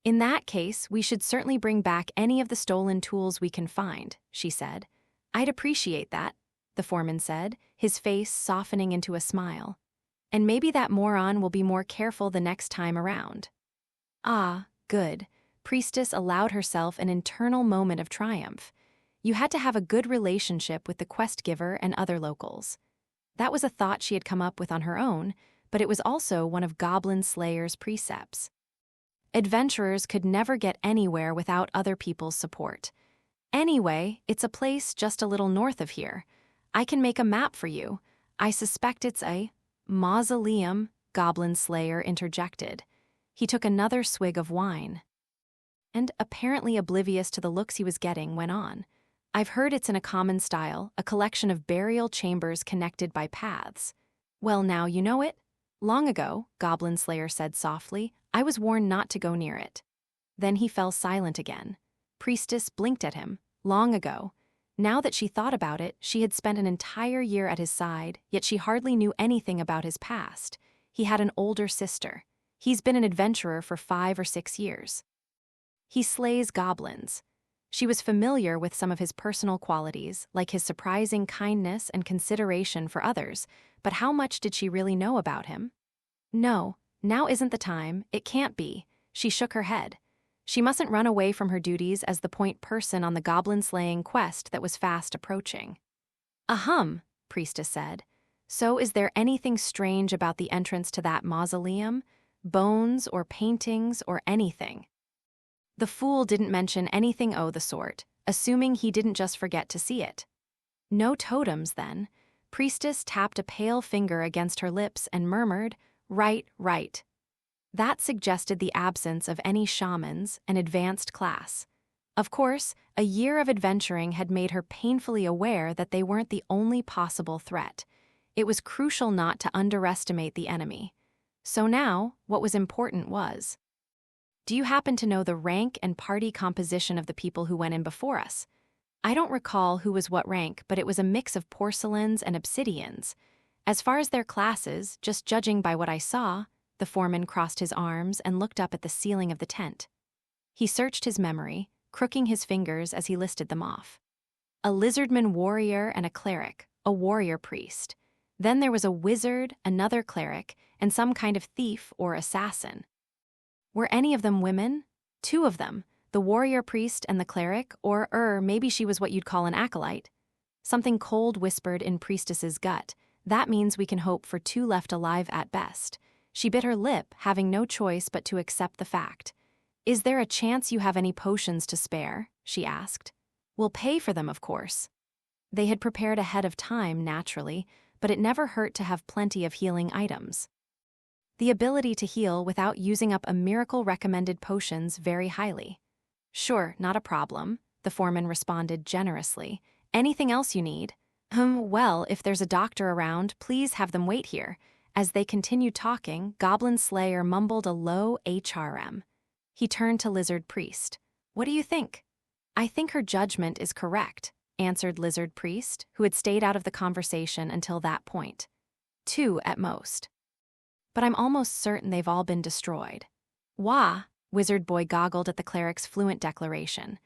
"In that case, we should certainly bring back any of the stolen tools we can find," she said. "I'd appreciate that," the foreman said, his face softening into a smile. "And maybe that moron will be more careful the next time around." "Ah, good." Priestess allowed herself an internal moment of triumph. You had to have a good relationship with the quest giver and other locals. That was a thought she had come up with on her own, but it was also one of Goblin Slayer's precepts. Adventurers could never get anywhere without other people's support. "Anyway, it's a place just a little north of here. I can make a map for you. I suspect it's a mausoleum," Goblin Slayer interjected. He took another swig of wine. And, apparently oblivious to the looks he was getting, went on. "I've heard it's in a common style, a collection of burial chambers connected by paths." "Well, now you know it." "Long ago," Goblin Slayer said softly, "I was warned not to go near it." Then he fell silent again. Priestess blinked at him. Long ago. Now that she thought about it, she had spent an entire year at his side, yet she hardly knew anything about his past. He had an older sister. He's been an adventurer for 5 or 6 years. He slays goblins. She was familiar with some of his personal qualities, like his surprising kindness and consideration for others, but how much did she really know about him? "No, now isn't the time, it can't be." She shook her head. She mustn't run away from her duties as the point person on the goblin-slaying quest that was fast approaching. "Ahem," Priestess said. "So is there anything strange about the entrance to that mausoleum? Bones or paintings or anything?" The fool didn't mention anything o' the sort, assuming he didn't just forget to see it. "No totems, then." Priestess tapped a pale finger against her lips and murmured, "Right, right." That suggested the absence of any shamans, an advanced class. Of course, a year of adventuring had made her painfully aware that they weren't the only possible threat. It was crucial not to underestimate the enemy. So now, what was important was, "Do you happen to know the rank and party composition of the people who went in before us?" "I don't recall who was what rank, but it was a mix of porcelains and obsidians. As far as their classes, just judging by what I saw," the foreman crossed his arms and looked up at the ceiling of the tent. He searched his memory, crooking his fingers as he listed them off. A lizardman warrior and a cleric, a warrior priest. Then there was a wizard, another cleric, and some kind of thief or assassin. Were any of them women? 2 of them, the warrior priest and the cleric, or maybe she was what you'd call an acolyte. Something cold whispered in Priestess's gut. That means we can hope for 2 left alive at best. She bit her lip, having no choice but to accept the fact. "Is there a chance you have any potions to spare?" she asked. "We'll pay for them, of course." They had prepared ahead of time, naturally, but it never hurt to have plenty of healing items. The ability to heal without using up a miracle-recommended potions very highly. "Sure, not a problem," the foreman responded generously. "Anything else you need?" Well, if there's a doctor around, please have them wait here." As they continued talking, Goblin Slayer mumbled a low HRM. He turned to Lizard Priest. "What do you think?" "I think her judgment is correct," answered Lizard Priest, who had stayed out of the conversation until that point. 2 at most. "But I'm almost certain they've all been destroyed." "Wah!" Wizard Boy goggled at the cleric's fluent declaration.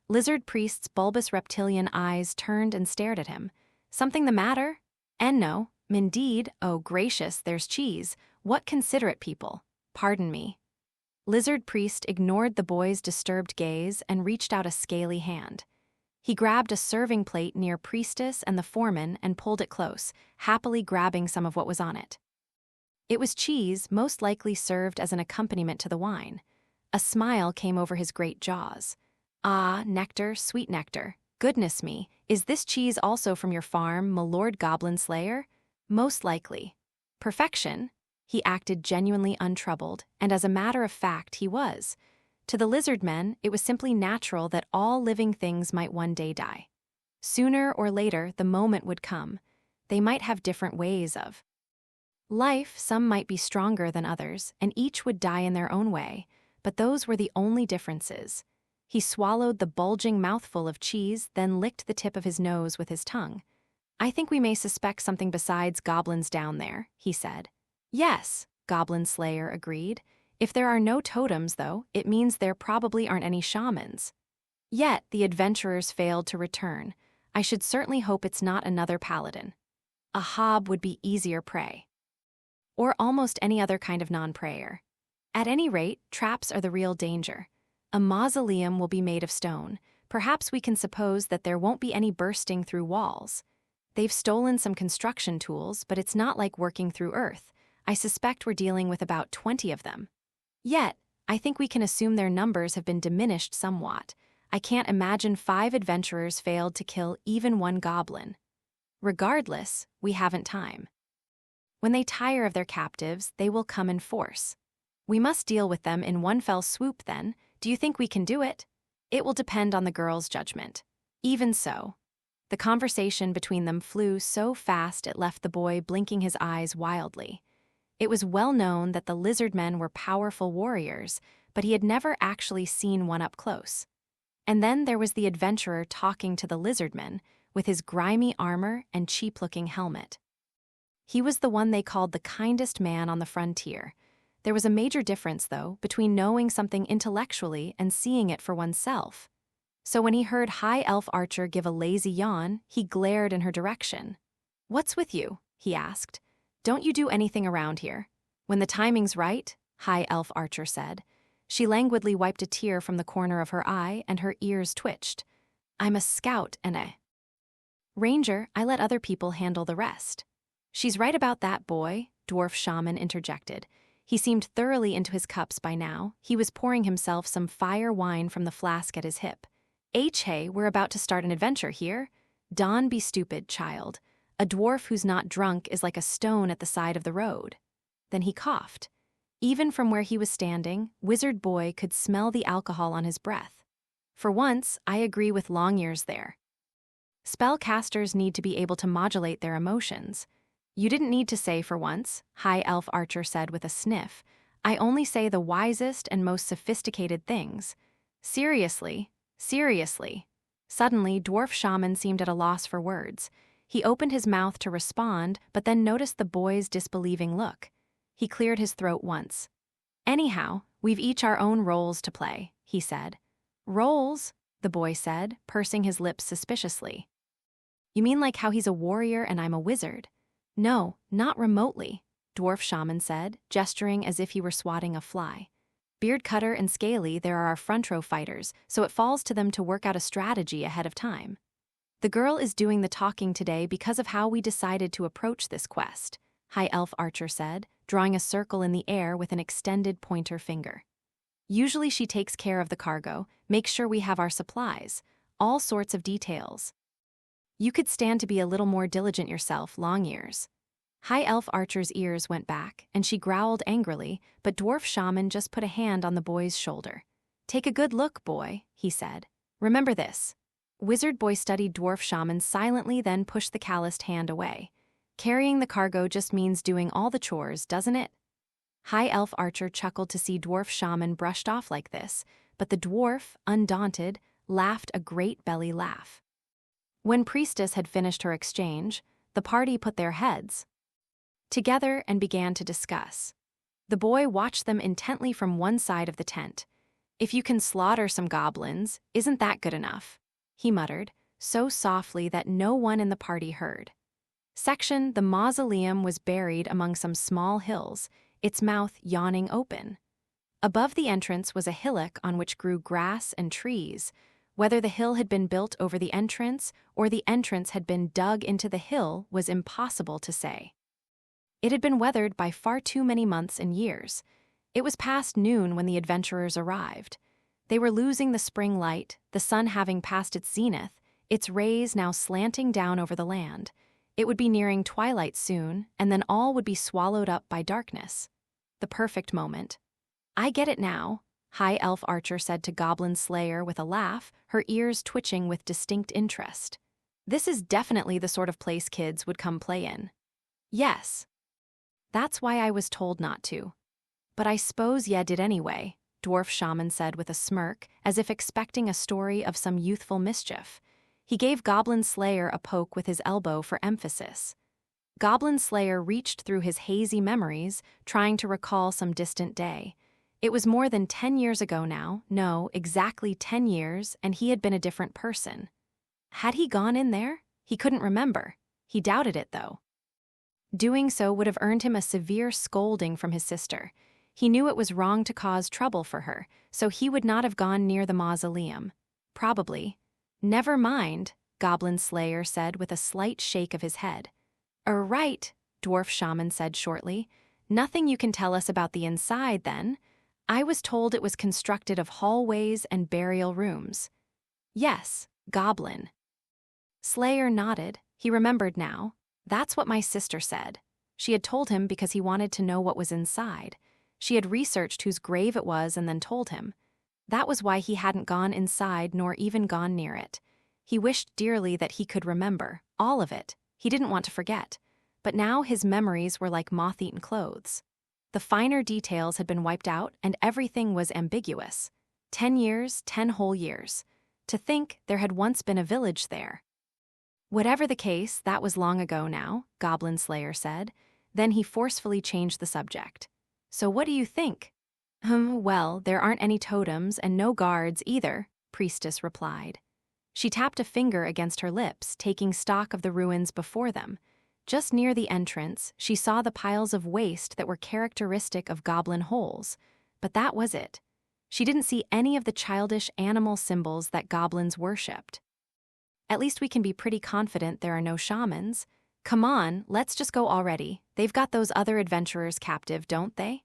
Lizard Priest's bulbous reptilian eyes turned and stared at him. "Something the matter?" "No. Indeed, oh gracious, there's cheese. What considerate people. Pardon me." Lizard Priest ignored the boy's disturbed gaze and reached out a scaly hand. He grabbed a serving plate near Priestess and the foreman and pulled it close, happily grabbing some of what was on it. It was cheese, most likely served as an accompaniment to the wine. A smile came over his great jaws. Ah, nectar, sweet nectar. Goodness me, is this cheese also from your farm, my lord Goblin Slayer? Most likely. Perfection? He acted genuinely untroubled, and as a matter of fact, he was. To the lizard men, it was simply natural that all living things might one day die. Sooner or later, the moment would come. They might have different ways of life, some might be stronger than others, and each would die in their own way, but those were the only differences. He swallowed the bulging mouthful of cheese, then licked the tip of his nose with his tongue. I think we may suspect something besides goblins down there, he said. Yes, Goblin Slayer agreed. If there are no totems, though, it means there probably aren't any shamans. Yet, the adventurers failed to return. I should certainly hope it's not another paladin. A hob would be easier prey. Or almost any other kind of non-prayer. At any rate, traps are the real danger. A mausoleum will be made of stone. Perhaps we can suppose that there won't be any bursting through walls. They've stolen some construction tools, but it's not like working through earth. I suspect we're dealing with about 20 of them. Yet, I think we can assume their numbers have been diminished somewhat. I can't imagine 5 adventurers failed to kill even one goblin. Regardless, we haven't time. When they tire of their captives, they will come in force. We must deal with them in one fell swoop then. Do you think we can do it? It will depend on the girl's judgment. Even so. The conversation between them flew so fast it left the boy blinking his eyes wildly. It was well known that the lizard men were powerful warriors, but he had never actually seen one up close. And then there was the adventurer talking to the lizardman, with his grimy armor and cheap-looking helmet. He was the one they called the kindest man on the frontier. There was a major difference, though, between knowing something intellectually and seeing it for oneself. So when he heard High Elf Archer give a lazy yawn, he glared in her direction. "What's with you?" he asked. "Don't you do anything around here?" "When the timing's right," High Elf Archer said. She languidly wiped a tear from the corner of her eye, and her ears twitched. "I'm a scout and a ranger. I let other people handle the rest." "She's right about that, boy," Dwarf Shaman interjected. He seemed thoroughly into his cups by now. He was pouring himself some fire wine from the flask at his hip. "Hey, we're about to start an adventure here. Don be stupid, child. A dwarf who's not drunk is like a stone at the side of the road." Then he coughed. Even from where he was standing, Wizard Boy could smell the alcohol on his breath. For once, I agree with Longears there. Spellcasters need to be able to modulate their emotions. "You didn't need to say for once," High Elf Archer said with a sniff. "I only say the wisest and most sophisticated things. Seriously. Suddenly, Dwarf Shaman seemed at a loss for words. He opened his mouth to respond, but then noticed the boy's disbelieving look. He cleared his throat once. "Anyhow, we've each our own roles to play," he said. "Roles?" the boy said, pursing his lips suspiciously. "You mean like how he's a warrior and I'm a wizard?" "No, not remotely," Dwarf Shaman said, gesturing as if he were swatting a fly. "Beard Cutter and Scaly, there are our front row fighters, so it falls to them to work out a strategy ahead of time. The girl is doing the talking today because of how we decided to approach this quest," High Elf Archer said, drawing a circle in the air with an extended pointer finger. "Usually she takes care of the cargo, makes sure we have our supplies, all sorts of details. You could stand to be a little more diligent yourself, Longears." High Elf Archer's ears went back, and she growled angrily, but Dwarf Shaman just put a hand on the boy's shoulder. "Take a good look, boy," he said. "Remember this." Wizard Boy studied Dwarf Shaman silently, then pushed the calloused hand away. "Carrying the cargo just means doing all the chores, doesn't it?" High Elf Archer chuckled to see Dwarf Shaman brushed off like this, but the dwarf, undaunted, laughed a great belly laugh. When Priestess had finished her exchange, the party put their heads together and began to discuss. The boy watched them intently from one side of the tent. "If you can slaughter some goblins, isn't that good enough?" he muttered, so softly that no one in the party heard. The mausoleum was buried among some small hills, its mouth yawning open. Above the entrance was a hillock on which grew grass and trees. Whether the hill had been built over the entrance or the entrance had been dug into the hill was impossible to say. It had been weathered by far too many months and years. It was past noon when the adventurers arrived. They were losing the spring light, the sun having passed its zenith, its rays now slanting down over the land. It would be nearing twilight soon, and then all would be swallowed up by darkness. The perfect moment. "I get it now," High Elf Archer said to Goblin Slayer with a laugh, her ears twitching with distinct interest. "This is definitely the sort of place kids would come play in." "Yes. That's why I was told not to. But I s'pose ya did anyway," Dwarf Shaman said with a smirk, as if expecting a story of some youthful mischief. He gave Goblin Slayer a poke with his elbow for emphasis. Goblin Slayer reached through his hazy memories, trying to recall some distant day. It was more than 10 years ago now, no, exactly 10 years, and he had been a different person. Had he gone in there? He couldn't remember. He doubted it, though. Doing so would have earned him a severe scolding from his sister. He knew it was wrong to cause trouble for her, so he would not have gone near the mausoleum. Probably. "Never mind," Goblin Slayer said with a slight shake of his head. Right," Dwarf Shaman said shortly. "Nothing you can tell us about the inside, then? I was told it was constructed of hallways and burial rooms." "Yes, Goblin." Slayer nodded. He remembered now. That's what my sister said. She had told him because he wanted to know what was inside. She had researched whose grave it was and then told him. That was why he hadn't gone inside nor even gone near it. He wished dearly that he could remember, all of it. He didn't want to forget. But now his memories were like moth-eaten clothes. The finer details had been wiped out and everything was ambiguous. 10 years, 10 whole years. To think there had once been a village there. "Whatever the case, that was long ago now," Goblin Slayer said. Then he forcefully changed the subject. "So what do you think?" Well, there aren't any totems and no guards either," Priestess replied. She tapped a finger against her lips, taking stock of the ruins before them. Just near the entrance, she saw the piles of waste that were characteristic of goblin holes. But that was it. She didn't see any of the childish animal symbols that goblins worshipped. "At least we can be pretty confident there are no shamans. Come on, let's just go already. They've got those other adventurers captive, don't they?"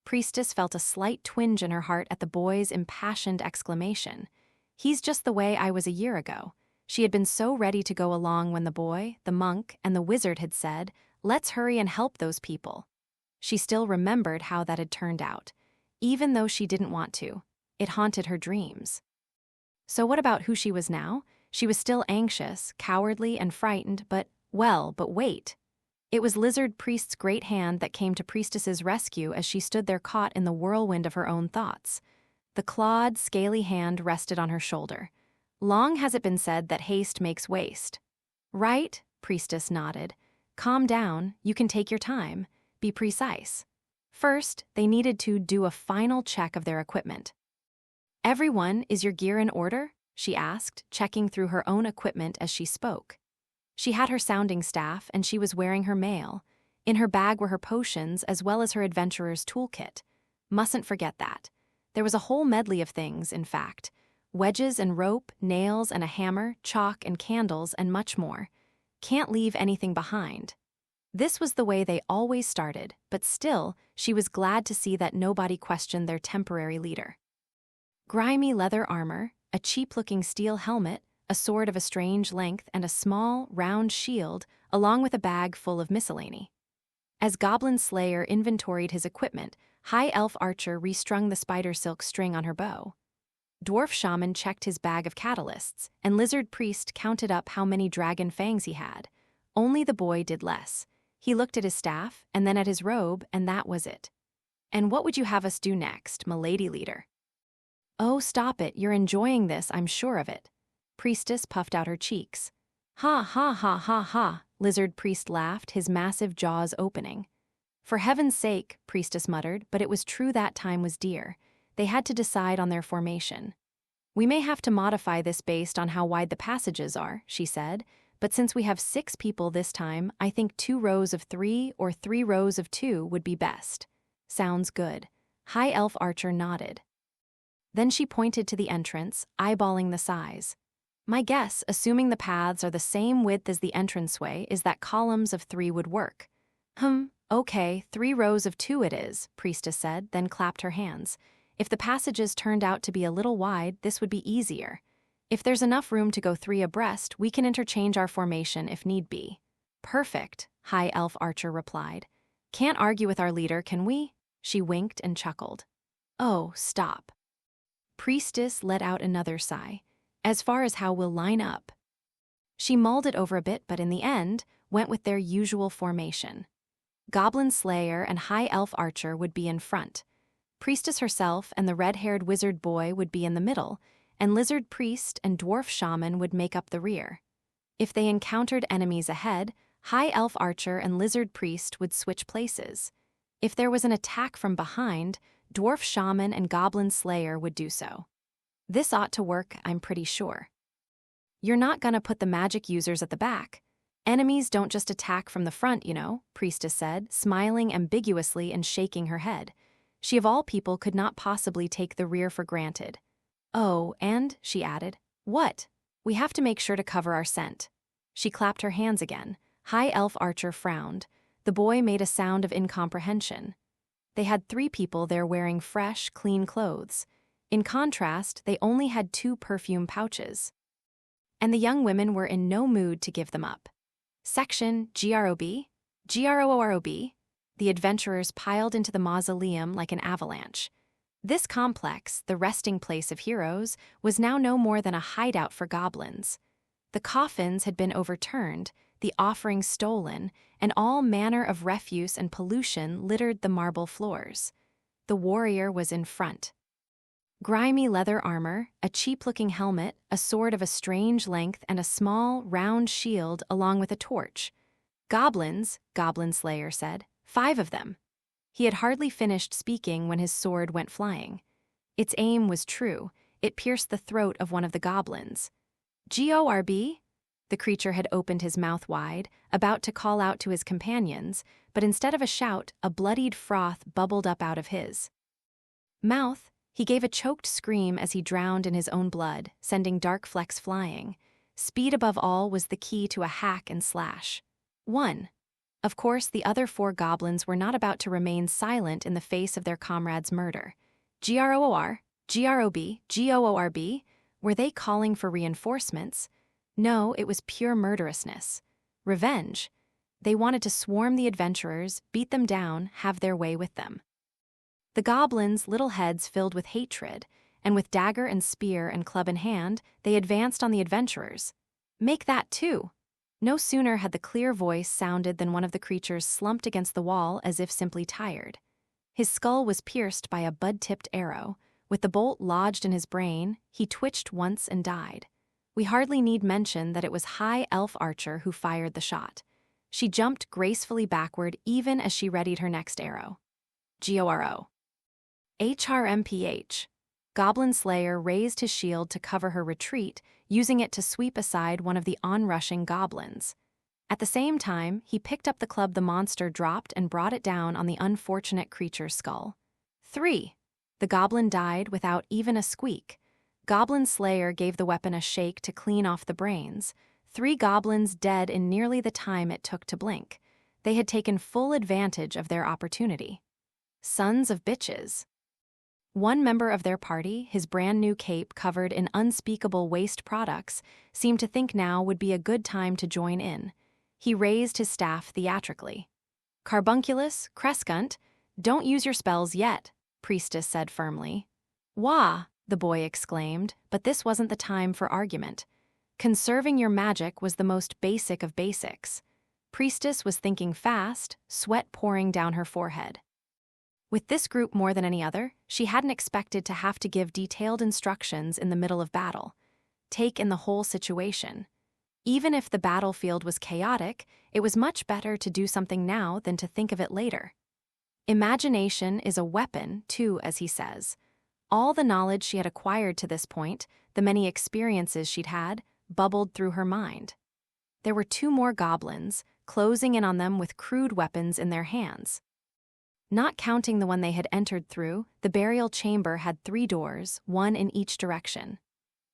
Priestess felt a slight twinge in her heart at the boy's impassioned exclamation. He's just the way I was a year ago. She had been so ready to go along when the boy, the monk, and the wizard had said, "Let's hurry and help those people." She still remembered how that had turned out. Even though she didn't want to, it haunted her dreams. So what about who she was now? She was still anxious, cowardly, and frightened, but wait. It was Lizard Priest's great hand that came to Priestess's rescue as she stood there caught in the whirlwind of her own thoughts. The clawed, scaly hand rested on her shoulder. "Long has it been said that haste makes waste." "Right," Priestess nodded. "Calm down, you can take your time. Be precise." First, they needed to do a final check of their equipment. "Everyone, is your gear in order?" she asked, checking through her own equipment as she spoke. She had her sounding staff, and she was wearing her mail. In her bag were her potions as well as her adventurer's toolkit. Mustn't forget that. There was a whole medley of things, in fact. Wedges and rope, nails and a hammer, chalk and candles, and much more. Can't leave anything behind. This was the way they always started, but still, she was glad to see that nobody questioned their temporary leader. Grimy leather armor, a cheap-looking steel helmet, a sword of a strange length, and a small, round shield, along with a bag full of miscellany. As Goblin Slayer inventoried his equipment, High Elf Archer restrung the spider silk string on her bow. Dwarf Shaman checked his bag of catalysts, and Lizard Priest counted up how many dragon fangs he had. Only the boy did less. He looked at his staff, and then at his robe, and that was it. "And what would you have us do next, m'lady leader?" "Oh, stop it, you're enjoying this, I'm sure of it." Priestess puffed out her cheeks. "Ha ha ha ha ha," Lizard Priest laughed, his massive jaws opening. "For heaven's sake," Priestess muttered, but it was true that time was dear. They had to decide on their formation. "We may have to modify this based on how wide the passages are," she said, "but since we have 6 people this time, I think 2 rows of 3 or 3 rows of 2 would be best." "Sounds good." High Elf Archer nodded. Then she pointed to the entrance, eyeballing the size. "My guess, assuming the paths are the same width as the entranceway, is that columns of 3 would work." Okay, 3 rows of 2 it is," Priestess said, then clapped her hands. If the passages turned out to be a little wide, this would be easier. If there's enough room to go 3 abreast, we can interchange our formation if need be. Perfect, High Elf Archer replied. Can't argue with our leader, can we? She winked and chuckled. Oh, stop. Priestess let out another sigh. As far as how we'll line up. She mulled it over a bit, but in the end, went with their usual formation. Goblin Slayer and High Elf Archer would be in front. Priestess herself and the red-haired wizard boy would be in the middle, and Lizard Priest and Dwarf Shaman would make up the rear. If they encountered enemies ahead, High Elf Archer and Lizard Priest would switch places. If there was an attack from behind, Dwarf Shaman and Goblin Slayer would do so. This ought to work, I'm pretty sure. You're not gonna put the magic users at the back. Enemies don't just attack from the front, you know, Priestess said, smiling ambiguously and shaking her head. She of all people could not possibly take the rear for granted. Oh, and, she added, what? We have to make sure to cover our scent. She clapped her hands again. High Elf Archer frowned. The boy made a sound of incomprehension. They had 3 people there wearing fresh, clean clothes. In contrast, they only had 2 perfume pouches. And the young women were in no mood to give them up. Section GROB? GROOROB? The adventurers piled into the mausoleum like an avalanche. This complex, the resting place of heroes, was now no more than a hideout for goblins. The coffins had been overturned, the offerings stolen, and all manner of refuse and pollution littered the marble floors. The warrior was in front. Grimy leather armor, a cheap-looking helmet, a sword of a strange length, and a small, round shield along with a torch. Goblins, Goblin Slayer said. 5 of them. He had hardly finished speaking when his sword went flying. Its aim was true. It pierced the throat of one of the goblins. GORB? The creature had opened his mouth wide, about to call out to his companions, but instead of a shout, a bloodied froth bubbled up out of his mouth. He gave a choked scream as he drowned in his own blood, sending dark flecks flying. Speed above all was the key to a hack and slash. 1. Of course, the other 4 goblins were not about to remain silent in the face of their comrade's murder. GROOR? GROB? GOORB? Were they calling for reinforcements? No, it was pure murderousness. Revenge. They wanted to swarm the adventurers, beat them down, have their way with them. The goblins' little heads filled with hatred, and with dagger and spear and club in hand, they advanced on the adventurers. Make that 2. No sooner had the clear voice sounded than one of the creatures slumped against the wall as if simply tired. His skull was pierced by a bud-tipped arrow. With the bolt lodged in his brain, he twitched once and died. We hardly need mention that it was High Elf Archer who fired the shot. She jumped gracefully backward even as she readied her next arrow. GORO. HRMPH. Goblin Slayer raised his shield to cover her retreat, using it to sweep aside one of the onrushing goblins. At the same time, he picked up the club the monster dropped and brought it down on the unfortunate creature's skull. 3. The goblin died without even a squeak. Goblin Slayer gave the weapon a shake to clean off the brains. 3 goblins dead in nearly the time it took to blink. They had taken full advantage of their opportunity. Sons of bitches. One member of their party, his brand new cape covered in unspeakable waste products, seemed to think now would be a good time to join in. He raised his staff theatrically. Carbunculus, Crescunt, don't use your spells yet, Priestess said firmly. Wah, the boy exclaimed, but this wasn't the time for argument. Conserving your magic was the most basic of basics. Priestess was thinking fast, sweat pouring down her forehead. With this group more than any other, she hadn't expected to have to give detailed instructions in the middle of battle. Take in the whole situation. Even if the battlefield was chaotic, it was much better to do something now than to think of it later. Imagination is a weapon, too, as he says. All the knowledge she had acquired to this point, the many experiences she'd had, bubbled through her mind. There were 2 more goblins, closing in on them with crude weapons in their hands. Not counting the one they had entered through, the burial chamber had 3 doors, 1 in each direction.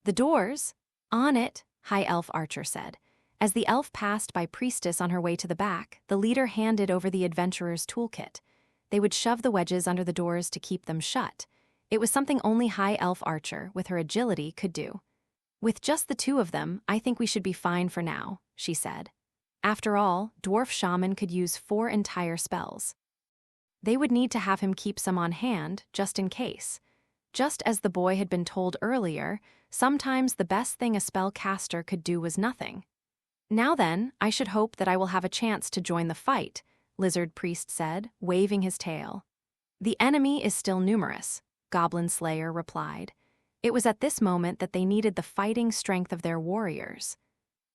The doors? On it, High Elf Archer said. As the elf passed by Priestess on her way to the back, the leader handed over the adventurer's toolkit. They would shove the wedges under the doors to keep them shut. It was something only High Elf Archer, with her agility, could do. "With just the two of them, I think we should be fine for now," she said. After all, Dwarf Shaman could use 4 entire spells. They would need to have him keep some on hand, just in case. Just as the boy had been told earlier, sometimes the best thing a spellcaster could do was nothing. "Now then, I should hope that I will have a chance to join the fight," Lizard Priest said, waving his tail. "The enemy is still numerous," Goblin Slayer replied. It was at this moment that they needed the fighting strength of their warriors.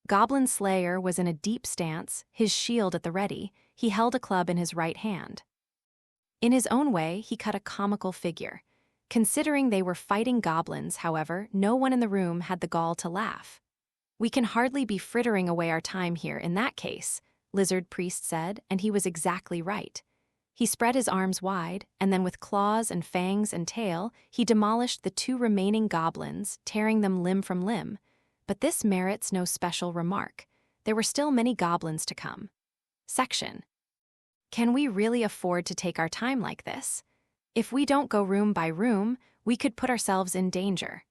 Goblin Slayer was in a deep stance, his shield at the ready. He held a club in his right hand. In his own way, he cut a comical figure. Considering they were fighting goblins, however, no one in the room had the gall to laugh. "We can hardly be frittering away our time here in that case," Lizard Priest said, and he was exactly right. He spread his arms wide, and then with claws and fangs and tail, he demolished the 2 remaining goblins, tearing them limb from limb. But this merits no special remark. There were still many goblins to come. Section. Can we really afford to take our time like this? If we don't go room by room, we could put ourselves in danger.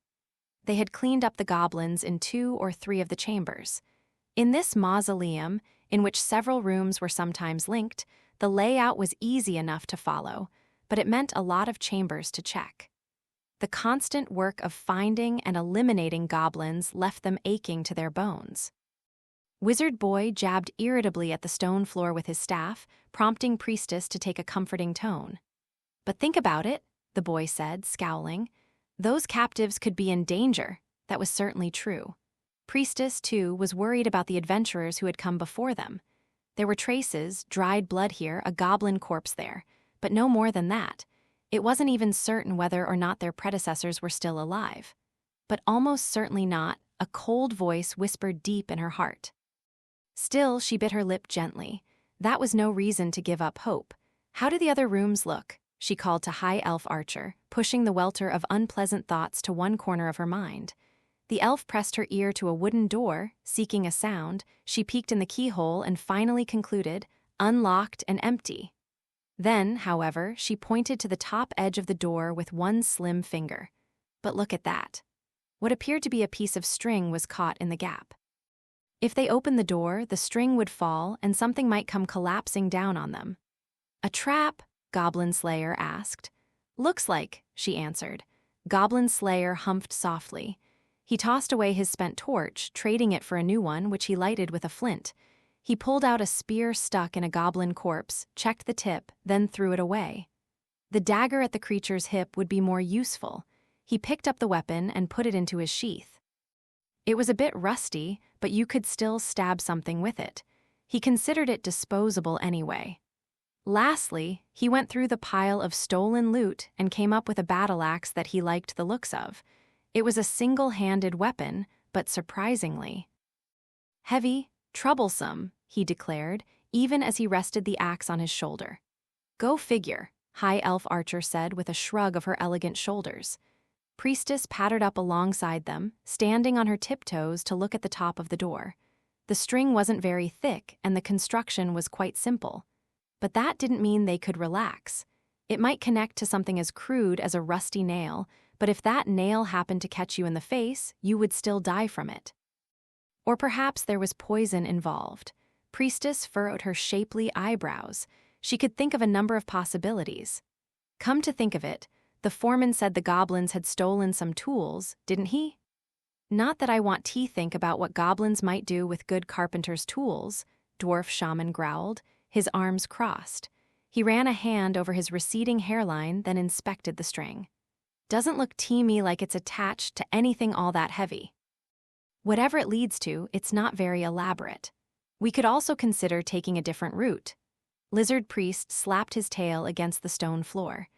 They had cleaned up the goblins in 2 or 3 of the chambers. In this mausoleum, in which several rooms were sometimes linked, the layout was easy enough to follow, but it meant a lot of chambers to check. The constant work of finding and eliminating goblins left them aching to their bones. Wizard Boy jabbed irritably at the stone floor with his staff, prompting Priestess to take a comforting tone. "But think about it," the boy said, scowling. "Those captives could be in danger." That was certainly true. Priestess, too, was worried about the adventurers who had come before them. There were traces, dried blood here, a goblin corpse there, but no more than that. It wasn't even certain whether or not their predecessors were still alive. But almost certainly not, a cold voice whispered deep in her heart. Still, she bit her lip gently. That was no reason to give up hope. "How do the other rooms look?" she called to High Elf Archer, pushing the welter of unpleasant thoughts to one corner of her mind. The elf pressed her ear to a wooden door, seeking a sound. She peeked in the keyhole and finally concluded, unlocked and empty. Then, however, she pointed to the top edge of the door with one slim finger. But look at that. What appeared to be a piece of string was caught in the gap. If they opened the door, the string would fall and something might come collapsing down on them. "A trap?" Goblin Slayer asked. "Looks like," she answered. Goblin Slayer humphed softly. He tossed away his spent torch, trading it for a new one, which he lighted with a flint. He pulled out a spear stuck in a goblin corpse, checked the tip, then threw it away. The dagger at the creature's hip would be more useful. He picked up the weapon and put it into his sheath. It was a bit rusty, but you could still stab something with it. He considered it disposable anyway. Lastly, he went through the pile of stolen loot and came up with a battle axe that he liked the looks of. It was a single-handed weapon, but surprisingly heavy, troublesome, he declared, even as he rested the axe on his shoulder. "Go figure," High Elf Archer said with a shrug of her elegant shoulders. Priestess pattered up alongside them, standing on her tiptoes to look at the top of the door. The string wasn't very thick, and the construction was quite simple. But that didn't mean they could relax. It might connect to something as crude as a rusty nail, but if that nail happened to catch you in the face, you would still die from it. Or perhaps there was poison involved. Priestess furrowed her shapely eyebrows. She could think of a number of possibilities. Come to think of it, the foreman said the goblins had stolen some tools, didn't he? "Not that I want to think about what goblins might do with good carpenter's tools," Dwarf Shaman growled, his arms crossed. He ran a hand over his receding hairline, then inspected the string. "Doesn't look to me like it's attached to anything all that heavy. Whatever it leads to, it's not very elaborate. We could also consider taking a different route." Lizard Priest slapped his tail against the stone floor.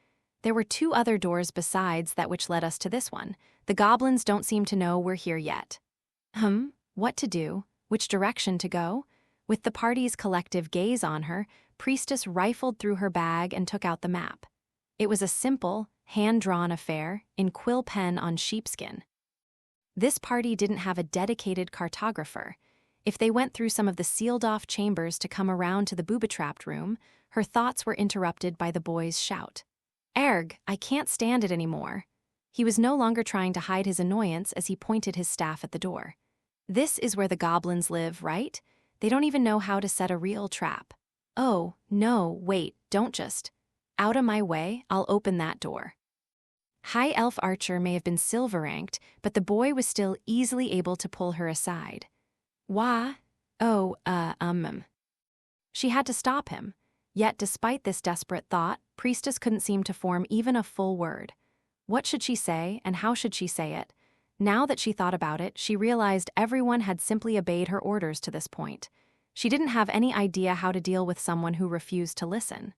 "There were 2 other doors besides that which led us to this one. The goblins don't seem to know we're here yet." What to do? Which direction to go? With the party's collective gaze on her, Priestess rifled through her bag and took out the map. It was a simple, hand-drawn affair, in quill pen on sheepskin. This party didn't have a dedicated cartographer. If they went through some of the sealed-off chambers to come around to the booby-trapped room, her thoughts were interrupted by the boy's shout. Erg, I can't stand it anymore. He was no longer trying to hide his annoyance as he pointed his staff at the door. This is where the goblins live, right? They don't even know how to set a real trap. Oh, no, wait, don't just. Out of my way, I'll open that door. High Elf Archer may have been silver ranked, but the boy was still easily able to pull her aside. Wah? Oh, She had to stop him. Yet despite this desperate thought, Priestess couldn't seem to form even a full word. What should she say, and how should she say it? Now that she thought about it, she realized everyone had simply obeyed her orders to this point. She didn't have any idea how to deal with someone who refused to listen.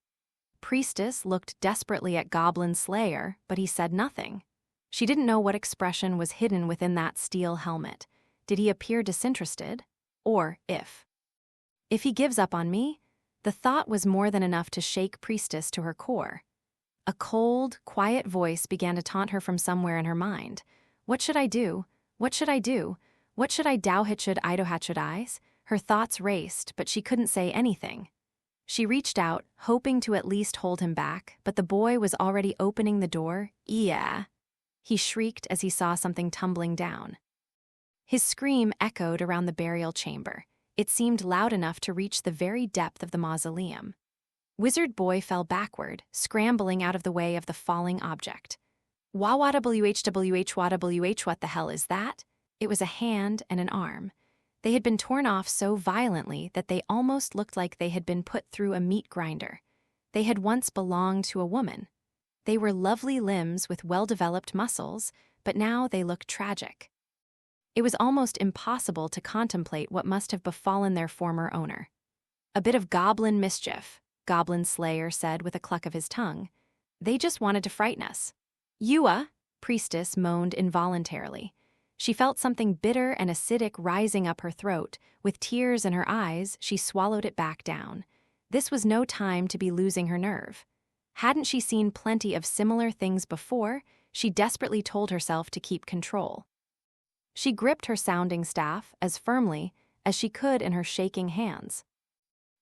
Priestess looked desperately at Goblin Slayer, but he said nothing. She didn't know what expression was hidden within that steel helmet. Did he appear disinterested? Or if he gives up on me? The thought was more than enough to shake Priestess to her core. A cold, quiet voice began to taunt her from somewhere in her mind. What should I do? What should I do? What should I should eyes? Her thoughts raced, but she couldn't say anything. She reached out, hoping to at least hold him back, but the boy was already opening the door. Yeah. He shrieked as he saw something tumbling down. His scream echoed around the burial chamber. It seemed loud enough to reach the very depth of the mausoleum. Wizard Boy fell backward, scrambling out of the way of the falling object. Wah-wah-wh-wh-wh, what the hell is that? It was a hand and an arm. They had been torn off so violently that they almost looked like they had been put through a meat grinder. They had once belonged to a woman. They were lovely limbs with well-developed muscles, but now they looked tragic. It was almost impossible to contemplate what must have befallen their former owner. A bit of goblin mischief, Goblin Slayer said with a cluck of his tongue. They just wanted to frighten us. Yua, Priestess moaned involuntarily. She felt something bitter and acidic rising up her throat. With tears in her eyes, she swallowed it back down. This was no time to be losing her nerve. Hadn't she seen plenty of similar things before? She desperately told herself to keep control. She gripped her sounding staff as firmly as she could in her shaking hands.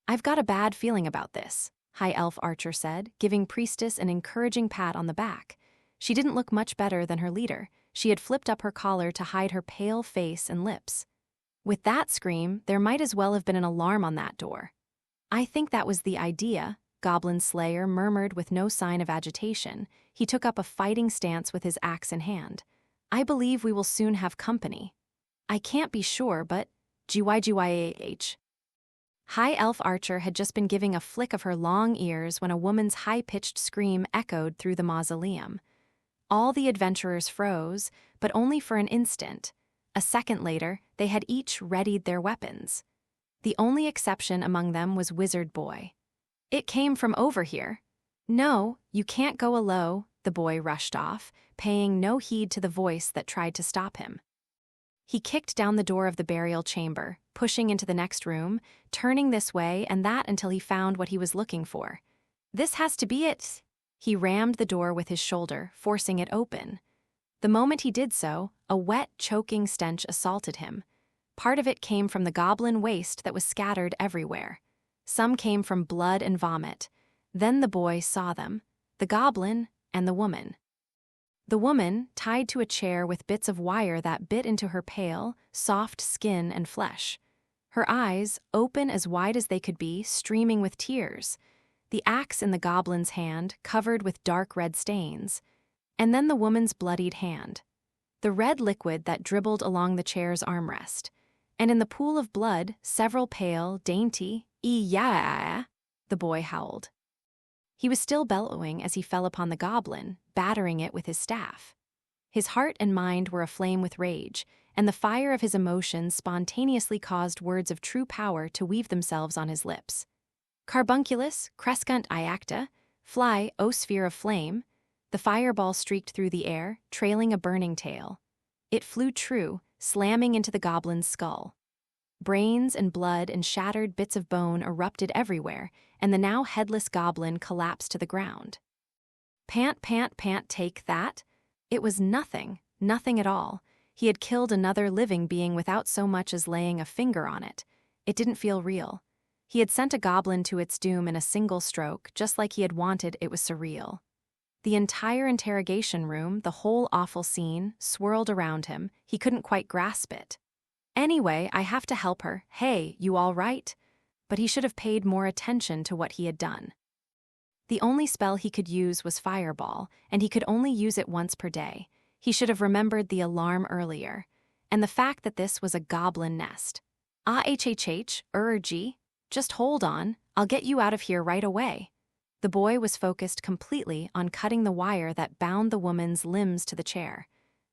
I've got a bad feeling about this, High Elf Archer said, giving Priestess an encouraging pat on the back. She didn't look much better than her leader. She had flipped up her collar to hide her pale face and lips. With that scream, there might as well have been an alarm on that door. I think that was the idea, Goblin Slayer murmured with no sign of agitation. He took up a fighting stance with his axe in hand. I believe we will soon have company. I can't be sure, but GYGYAH. High Elf Archer had just been giving a flick of her long ears when a woman's high-pitched scream echoed through the mausoleum. All the adventurers froze, but only for an instant. A second later, they had each readied their weapons. The only exception among them was Wizard Boy. It came from over here. No, you can't go alone, the boy rushed off, paying no heed to the voice that tried to stop him. He kicked down the door of the burial chamber, pushing into the next room, turning this way and that until he found what he was looking for. This has to be it. He rammed the door with his shoulder, forcing it open. The moment he did so, a wet, choking stench assaulted him. Part of it came from the goblin waste that was scattered everywhere. Some came from blood and vomit. Then the boy saw them, the goblin and the woman. The woman, tied to a chair with bits of wire that bit into her pale, soft skin and flesh. Her eyes, open as wide as they could be, streaming with tears. The axe in the goblin's hand, covered with dark red stains. And then the woman's bloodied hand. The red liquid that dribbled along the chair's armrest. And in the pool of blood, several pale, dainty, the boy howled. He was still bellowing as he fell upon the goblin, battering it with his staff. His heart and mind were aflame with rage, and the fire of his emotions spontaneously caused words of true power to weave themselves on his lips. Carbunculus, crescunt iacta, fly, O sphere of flame. The fireball streaked through the air, trailing a burning tail. It flew true, slamming into the goblin's skull. Brains and blood and shattered bits of bone erupted everywhere, and the now headless goblin collapsed to the ground. Pant, pant, pant, take that. It was nothing, nothing at all. He had killed another living being without so much as laying a finger on it. It didn't feel real. He had sent a goblin to its doom in a single stroke, just like he had wanted. It was surreal. The entire interrogation room, the whole awful scene, swirled around him. He couldn't quite grasp it. Anyway, I have to help her. Hey, you all right? But he should have paid more attention to what he had done. The only spell he could use was Fireball, and he could only use it once per day. He should have remembered the alarm earlier, and the fact that this was a goblin nest. Urgy, just hold on, I'll get you out of here right away. The boy was focused completely on cutting the wire that bound the woman's limbs to the chair.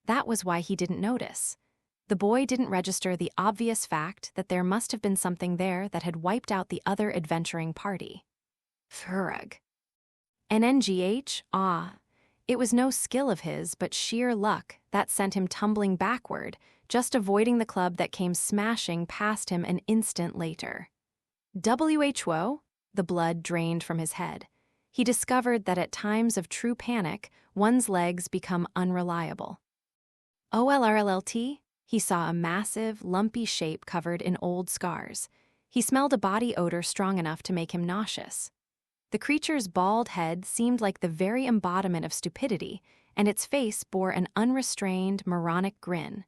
That was why he didn't notice. The boy didn't register the obvious fact that there must have been something there that had wiped out the other adventuring party. Frug. NNGH? It was no skill of his, but sheer luck that sent him tumbling backward, just avoiding the club that came smashing past him an instant later. WHO? The blood drained from his head. He discovered that at times of true panic, one's legs become unreliable. OLRLLT? He saw a massive, lumpy shape covered in old scars. He smelled a body odor strong enough to make him nauseous. The creature's bald head seemed like the very embodiment of stupidity, and its face bore an unrestrained, moronic grin.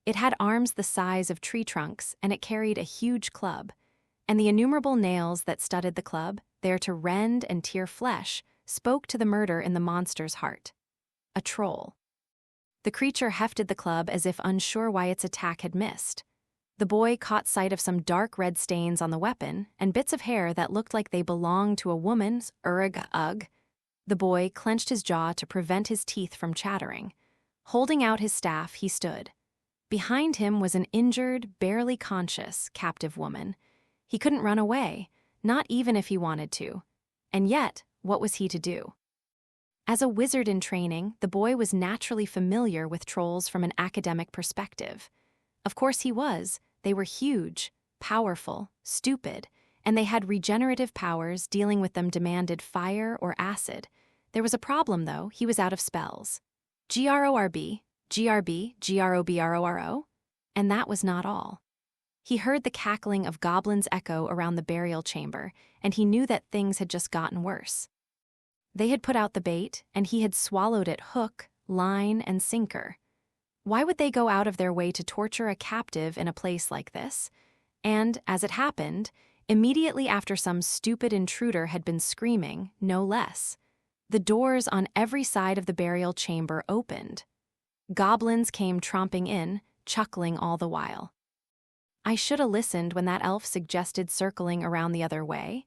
It had arms the size of tree trunks, and it carried a huge club. And the innumerable nails that studded the club, there to rend and tear flesh, spoke to the murder in the monster's heart. A troll. The creature hefted the club as if unsure why its attack had missed. The boy caught sight of some dark red stains on the weapon and bits of hair that looked like they belonged to a woman's. Ugh. The boy clenched his jaw to prevent his teeth from chattering. Holding out his staff, he stood. Behind him was an injured, barely conscious, captive woman. He couldn't run away, not even if he wanted to. And yet, what was he to do? As a wizard in training, the boy was naturally familiar with trolls from an academic perspective. Of course he was. They were huge, powerful, stupid, and they had regenerative powers. Dealing with them demanded fire or acid. There was a problem, though. He was out of spells. GRORB, GROBRO, and that was not all. He heard the cackling of goblins echo around the burial chamber, and he knew that things had just gotten worse. They had put out the bait, and he had swallowed it hook, line, and sinker. Why would they go out of their way to torture a captive in a place like this? And, as it happened, immediately after some stupid intruder had been screaming, no less, the doors on every side of the burial chamber opened. Goblins came tromping in, chuckling all the while. I should have listened when that elf suggested circling around the other way,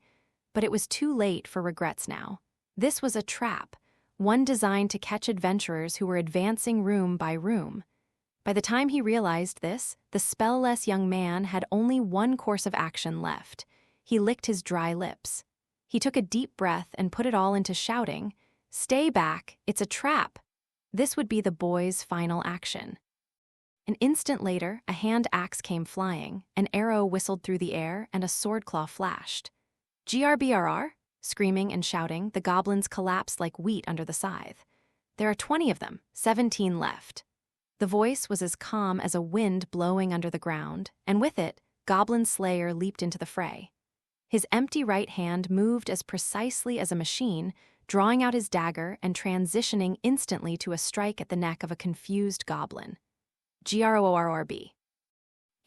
but it was too late for regrets now. This was a trap, one designed to catch adventurers who were advancing room by room. By the time he realized this, the spell-less young man had only one course of action left. He licked his dry lips. He took a deep breath and put it all into shouting, "Stay back, it's a trap!" This would be the boy's final action. An instant later, a hand axe came flying, an arrow whistled through the air, and a sword claw flashed. GRBRR? Screaming and shouting, the goblins collapsed like wheat under the scythe. There are 20 of them, 17 left. The voice was as calm as a wind blowing under the ground, and with it, Goblin Slayer leaped into the fray. His empty right hand moved as precisely as a machine, drawing out his dagger and transitioning instantly to a strike at the neck of a confused goblin. GRORB.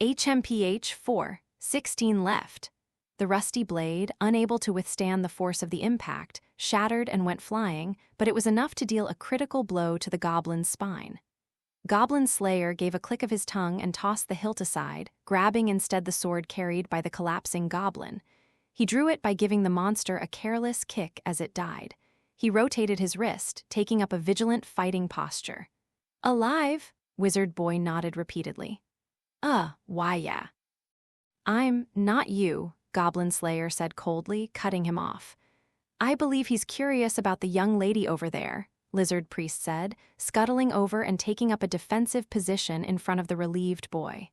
HMPH 4, 16 left. The rusty blade, unable to withstand the force of the impact, shattered and went flying, but it was enough to deal a critical blow to the goblin's spine. Goblin Slayer gave a click of his tongue and tossed the hilt aside, grabbing instead the sword carried by the collapsing goblin. He drew it by giving the monster a careless kick as it died. He rotated his wrist, taking up a vigilant fighting posture. "Alive?" Wizard Boy nodded repeatedly. Why yeah." "I'm not you," Goblin Slayer said coldly, cutting him off. "I believe he's curious about the young lady over there," Lizard Priest said, scuttling over and taking up a defensive position in front of the relieved boy.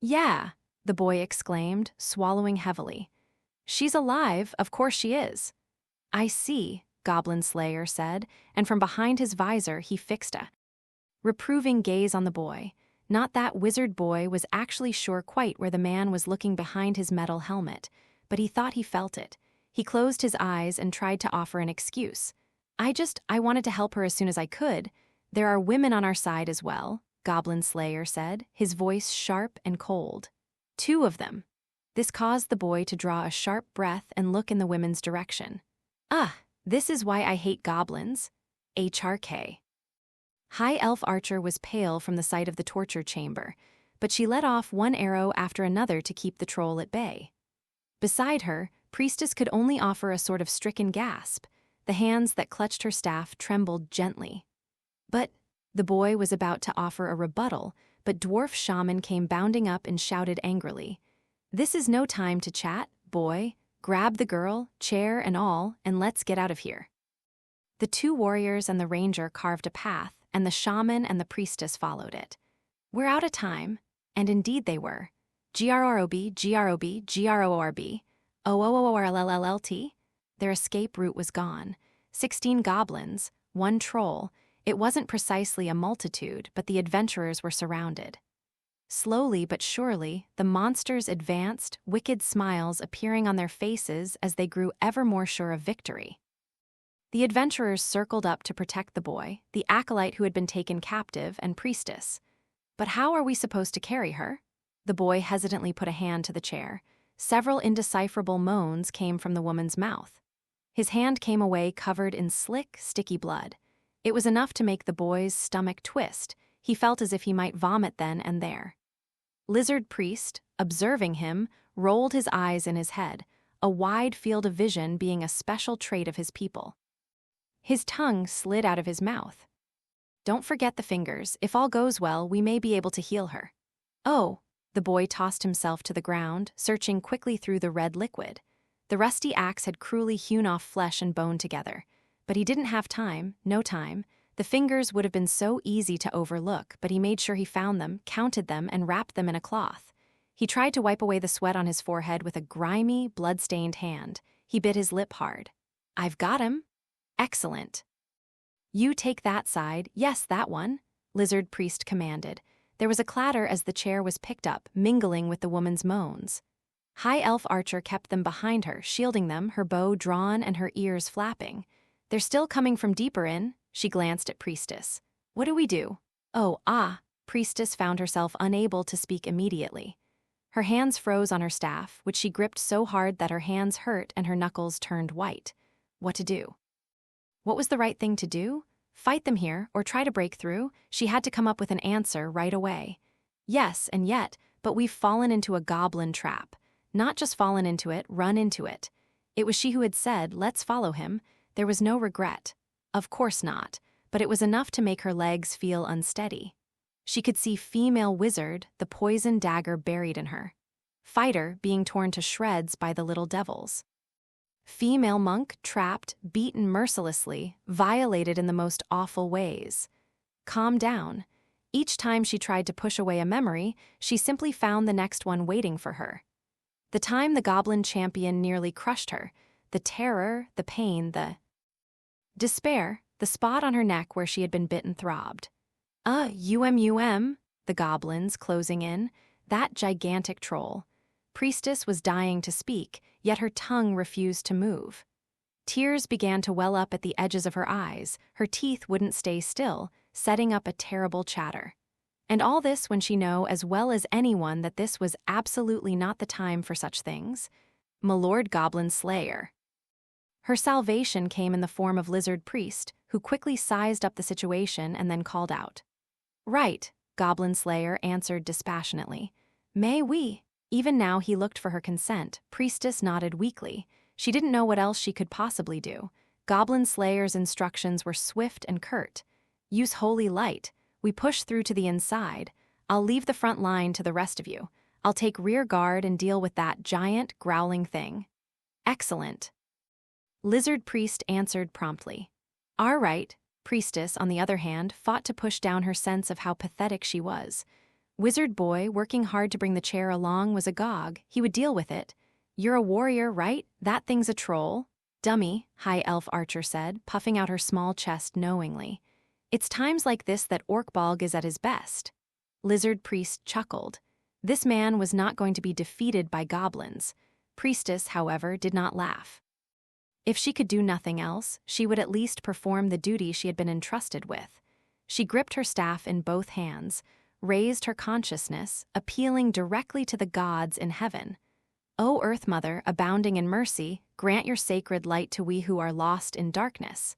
"Yeah," the boy exclaimed, swallowing heavily. "She's alive, of course she is." "I see," Goblin Slayer said, and from behind his visor he fixed a reproving gaze on the boy. Not that Wizard Boy was actually sure quite where the man was looking behind his metal helmet, but he thought he felt it. He closed his eyes and tried to offer an excuse. I wanted to help her as soon as I could. There are women on our side as well, Goblin Slayer said, his voice sharp and cold. 2 of them. This caused the boy to draw a sharp breath and look in the women's direction. This is why I hate goblins. HRK. High Elf Archer was pale from the sight of the torture chamber, but she let off one arrow after another to keep the troll at bay. Beside her, Priestess could only offer a sort of stricken gasp. The hands that clutched her staff trembled gently. But the boy was about to offer a rebuttal, but Dwarf Shaman came bounding up and shouted angrily, "This is no time to chat, boy. Grab the girl, chair and all, and let's get out of here." The 2 warriors and the ranger carved a path, and the shaman and the priestess followed it. "We're out of time," and indeed they were. GROB, GROB, GROORB, OOORLLLT. Their escape route was gone. 16 goblins, 1 troll. It wasn't precisely a multitude, but the adventurers were surrounded. Slowly but surely, the monsters advanced, wicked smiles appearing on their faces as they grew ever more sure of victory. The adventurers circled up to protect the boy, the acolyte who had been taken captive, and priestess. "But how are we supposed to carry her?" The boy hesitantly put a hand to the chair. Several indecipherable moans came from the woman's mouth. His hand came away covered in slick, sticky blood. It was enough to make the boy's stomach twist. He felt as if he might vomit then and there. Lizard Priest, observing him, rolled his eyes in his head, a wide field of vision being a special trait of his people. His tongue slid out of his mouth. "Don't forget the fingers. If all goes well, we may be able to heal her." "Oh." The boy tossed himself to the ground, searching quickly through the red liquid. The rusty axe had cruelly hewn off flesh and bone together. But he didn't have time, no time. The fingers would have been so easy to overlook, but he made sure he found them, counted them, and wrapped them in a cloth. He tried to wipe away the sweat on his forehead with a grimy, blood-stained hand. He bit his lip hard. "I've got him." "Excellent." "You take that side, yes, that one," Lizard Priest commanded. There was a clatter as the chair was picked up, mingling with the woman's moans. High Elf Archer kept them behind her, shielding them, her bow drawn and her ears flapping. "They're still coming from deeper in." She glanced at Priestess. "What do we do?" Priestess found herself unable to speak immediately. Her hands froze on her staff, which she gripped so hard that her hands hurt and her knuckles turned white. What to do? What was the right thing to do? Fight them here, or try to break through? She had to come up with an answer right away. Yes, and yet, but we've fallen into a goblin trap. Not just fallen into it, run into it. It was she who had said, "Let's follow him." There was no regret. Of course not, but it was enough to make her legs feel unsteady. She could see female wizard, the poison dagger buried in her. Fighter being torn to shreds by the little devils. Female monk trapped, beaten mercilessly, violated in the most awful ways. Calm down. Each time she tried to push away a memory, she simply found the next one waiting for her. The time the goblin champion nearly crushed her, the terror, the pain, the despair, the spot on her neck where she had been bitten throbbed. The goblins closing in, that gigantic troll. Priestess was dying to speak, yet her tongue refused to move. Tears began to well up at the edges of her eyes, her teeth wouldn't stay still, setting up a terrible chatter. And all this when she knew as well as anyone that this was absolutely not the time for such things. M'Lord Goblin Slayer. Her salvation came in the form of Lizard Priest, who quickly sized up the situation and then called out. "Right," Goblin Slayer answered dispassionately. "May we?" Even now he looked for her consent. Priestess nodded weakly. She didn't know what else she could possibly do. Goblin Slayer's instructions were swift and curt. "Use holy light. We push through to the inside. I'll leave the front line to the rest of you. I'll take rear guard and deal with that giant, growling thing." "Excellent." Lizard Priest answered promptly. "All right." Priestess, on the other hand, fought to push down her sense of how pathetic she was. Wizard Boy, working hard to bring the chair along, was agog. He would deal with it. "You're a warrior, right? That thing's a troll." "Dummy," High Elf Archer said, puffing out her small chest knowingly. "It's times like this that Orkbalg is at his best." Lizard Priest chuckled. This man was not going to be defeated by goblins. Priestess, however, did not laugh. If she could do nothing else, she would at least perform the duty she had been entrusted with. She gripped her staff in both hands, raised her consciousness, appealing directly to the gods in heaven. O Earth Mother, abounding in mercy, grant your sacred light to we who are lost in darkness.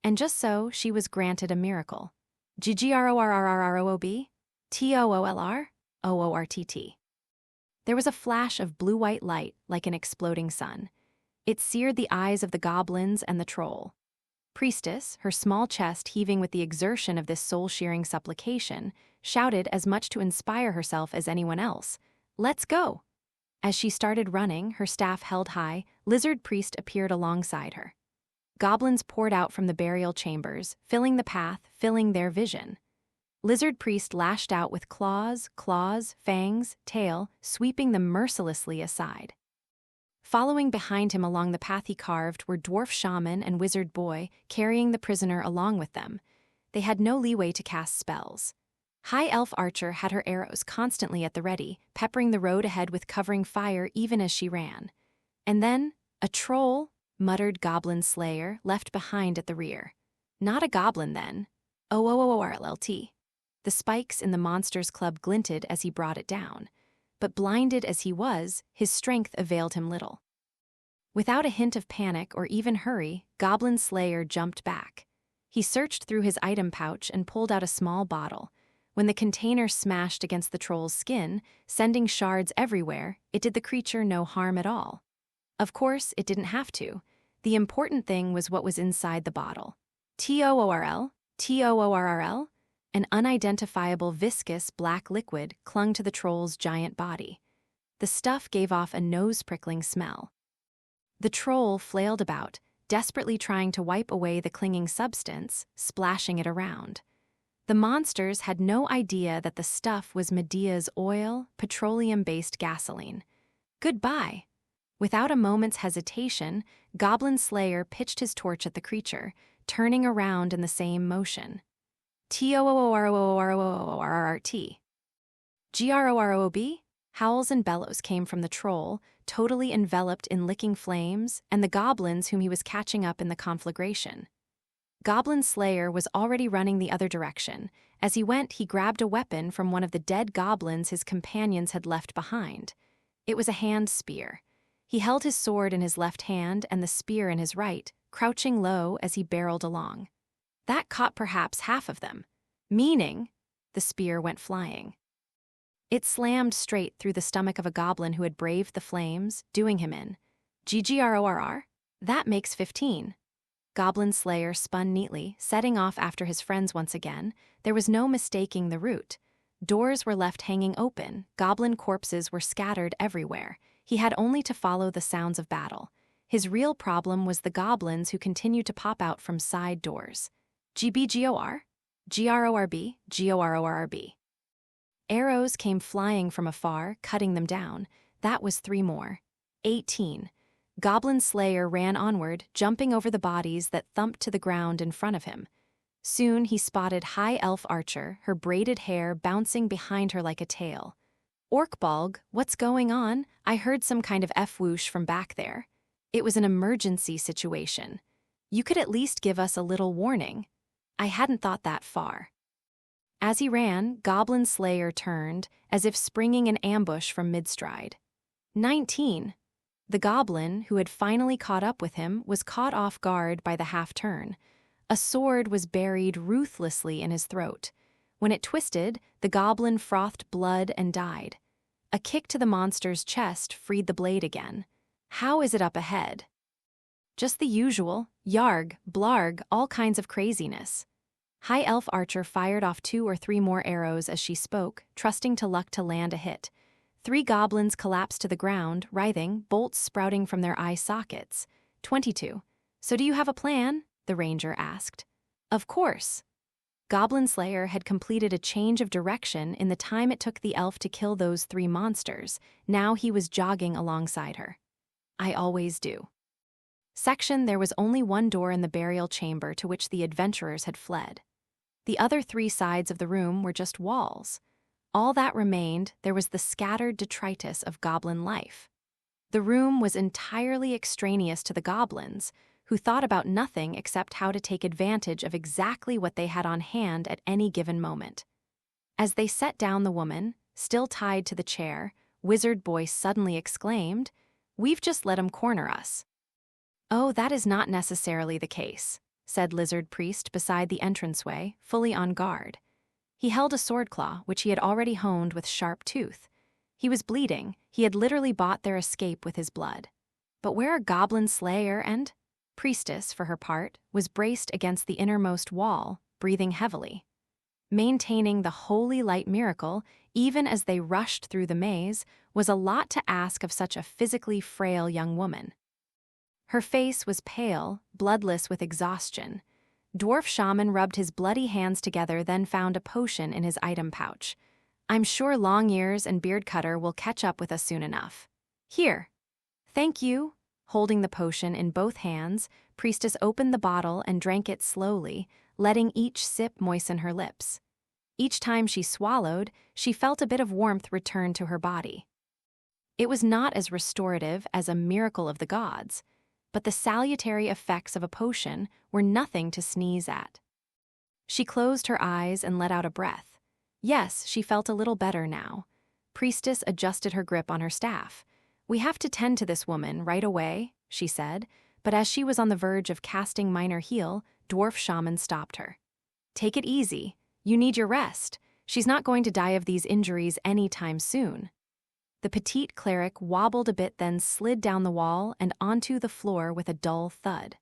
And just so, she was granted a miracle. GGRORRRROOB? TOOLR? OORTT. There was a flash of blue-white light like an exploding sun. It seared the eyes of the goblins and the troll. Priestess, her small chest heaving with the exertion of this soul-shearing supplication, shouted as much to inspire herself as anyone else, "Let's go!" As she started running, her staff held high, Lizard Priest appeared alongside her. Goblins poured out from the burial chambers, filling the path, filling their vision. Lizard Priest lashed out with claws, fangs, tail, sweeping them mercilessly aside. Following behind him along the path he carved were Dwarf Shaman and Wizard Boy, carrying the prisoner along with them. They had no leeway to cast spells. High Elf Archer had her arrows constantly at the ready, peppering the road ahead with covering fire even as she ran. And then, a troll, muttered Goblin Slayer, left behind at the rear. Not a goblin, then. OOORLLT. The spikes in the monster's club glinted as he brought it down. But blinded as he was, his strength availed him little. Without a hint of panic or even hurry, Goblin Slayer jumped back. He searched through his item pouch and pulled out a small bottle. When the container smashed against the troll's skin, sending shards everywhere, it did the creature no harm at all. Of course, it didn't have to. The important thing was what was inside the bottle. TOORL? TOORRL? An unidentifiable viscous black liquid clung to the troll's giant body. The stuff gave off a nose-prickling smell. The troll flailed about, desperately trying to wipe away the clinging substance, splashing it around. The monsters had no idea that the stuff was Medea's oil, petroleum-based gasoline. Goodbye. Without a moment's hesitation, Goblin Slayer pitched his torch at the creature, turning around in the same motion. TOORROORRORRT. GROROB? Howls and bellows came from the troll, totally enveloped in licking flames, and the goblins whom he was catching up in the conflagration. Goblin Slayer was already running the other direction. As he went, he grabbed a weapon from one of the dead goblins his companions had left behind. It was a hand spear. He held his sword in his left hand and the spear in his right, crouching low as he barreled along. That caught perhaps half of them, meaning the spear went flying. It slammed straight through the stomach of a goblin who had braved the flames, doing him in. GGRORR? That makes 15. Goblin Slayer spun neatly, setting off after his friends once again. There was no mistaking the route. Doors were left hanging open, goblin corpses were scattered everywhere. He had only to follow the sounds of battle. His real problem was the goblins who continued to pop out from side doors. GBGOR? GRORB? GORORRB. Arrows came flying from afar, cutting them down. That was 3 more. 18. Goblin Slayer ran onward, jumping over the bodies that thumped to the ground in front of him. Soon he spotted High Elf Archer, her braided hair bouncing behind her like a tail. Orkbalg, what's going on? I heard some kind of F-whoosh from back there. It was an emergency situation. You could at least give us a little warning. I hadn't thought that far. As he ran, Goblin Slayer turned, as if springing an ambush from mid-stride. 19. The goblin, who had finally caught up with him, was caught off guard by the half-turn. A sword was buried ruthlessly in his throat. When it twisted, the goblin frothed blood and died. A kick to the monster's chest freed the blade again. How is it up ahead? Just the usual, yarg, blarg, all kinds of craziness. High Elf Archer fired off 2 or 3 more arrows as she spoke, trusting to luck to land a hit. 3 goblins collapsed to the ground, writhing, bolts sprouting from their eye sockets. 22. So do you have a plan? The ranger asked. Of course. Goblin Slayer had completed a change of direction in the time it took the elf to kill those 3 monsters. Now he was jogging alongside her. I always do. Section, there was only one door in the burial chamber to which the adventurers had fled. The other 3 sides of the room were just walls. All that remained, there was the scattered detritus of goblin life. The room was entirely extraneous to the goblins, who thought about nothing except how to take advantage of exactly what they had on hand at any given moment. As they set down the woman, still tied to the chair, Wizard Boy suddenly exclaimed, "We've just let him corner us." "Oh, that is not necessarily the case," said Lizard Priest beside the entranceway, fully on guard. He held a sword claw, which he had already honed with sharp tooth. He was bleeding. He had literally bought their escape with his blood. But where are Goblin Slayer and Priestess, for her part, was braced against the innermost wall, breathing heavily. Maintaining the holy light miracle, even as they rushed through the maze, was a lot to ask of such a physically frail young woman. Her face was pale, bloodless with exhaustion. Dwarf Shaman rubbed his bloody hands together, then found a potion in his item pouch. "I'm sure Long Ears and Beard Cutter will catch up with us soon enough. Here." "Thank you." Holding the potion in both hands, Priestess opened the bottle and drank it slowly, letting each sip moisten her lips. Each time she swallowed, she felt a bit of warmth return to her body. It was not as restorative as a miracle of the gods, but the salutary effects of a potion were nothing to sneeze at. She closed her eyes and let out a breath. Yes, she felt a little better now. Priestess adjusted her grip on her staff. "We have to tend to this woman right away," she said, but as she was on the verge of casting Minor Heal, Dwarf Shaman stopped her. "Take it easy. You need your rest. She's not going to die of these injuries anytime soon." The petite cleric wobbled a bit, then slid down the wall and onto the floor with a dull thud.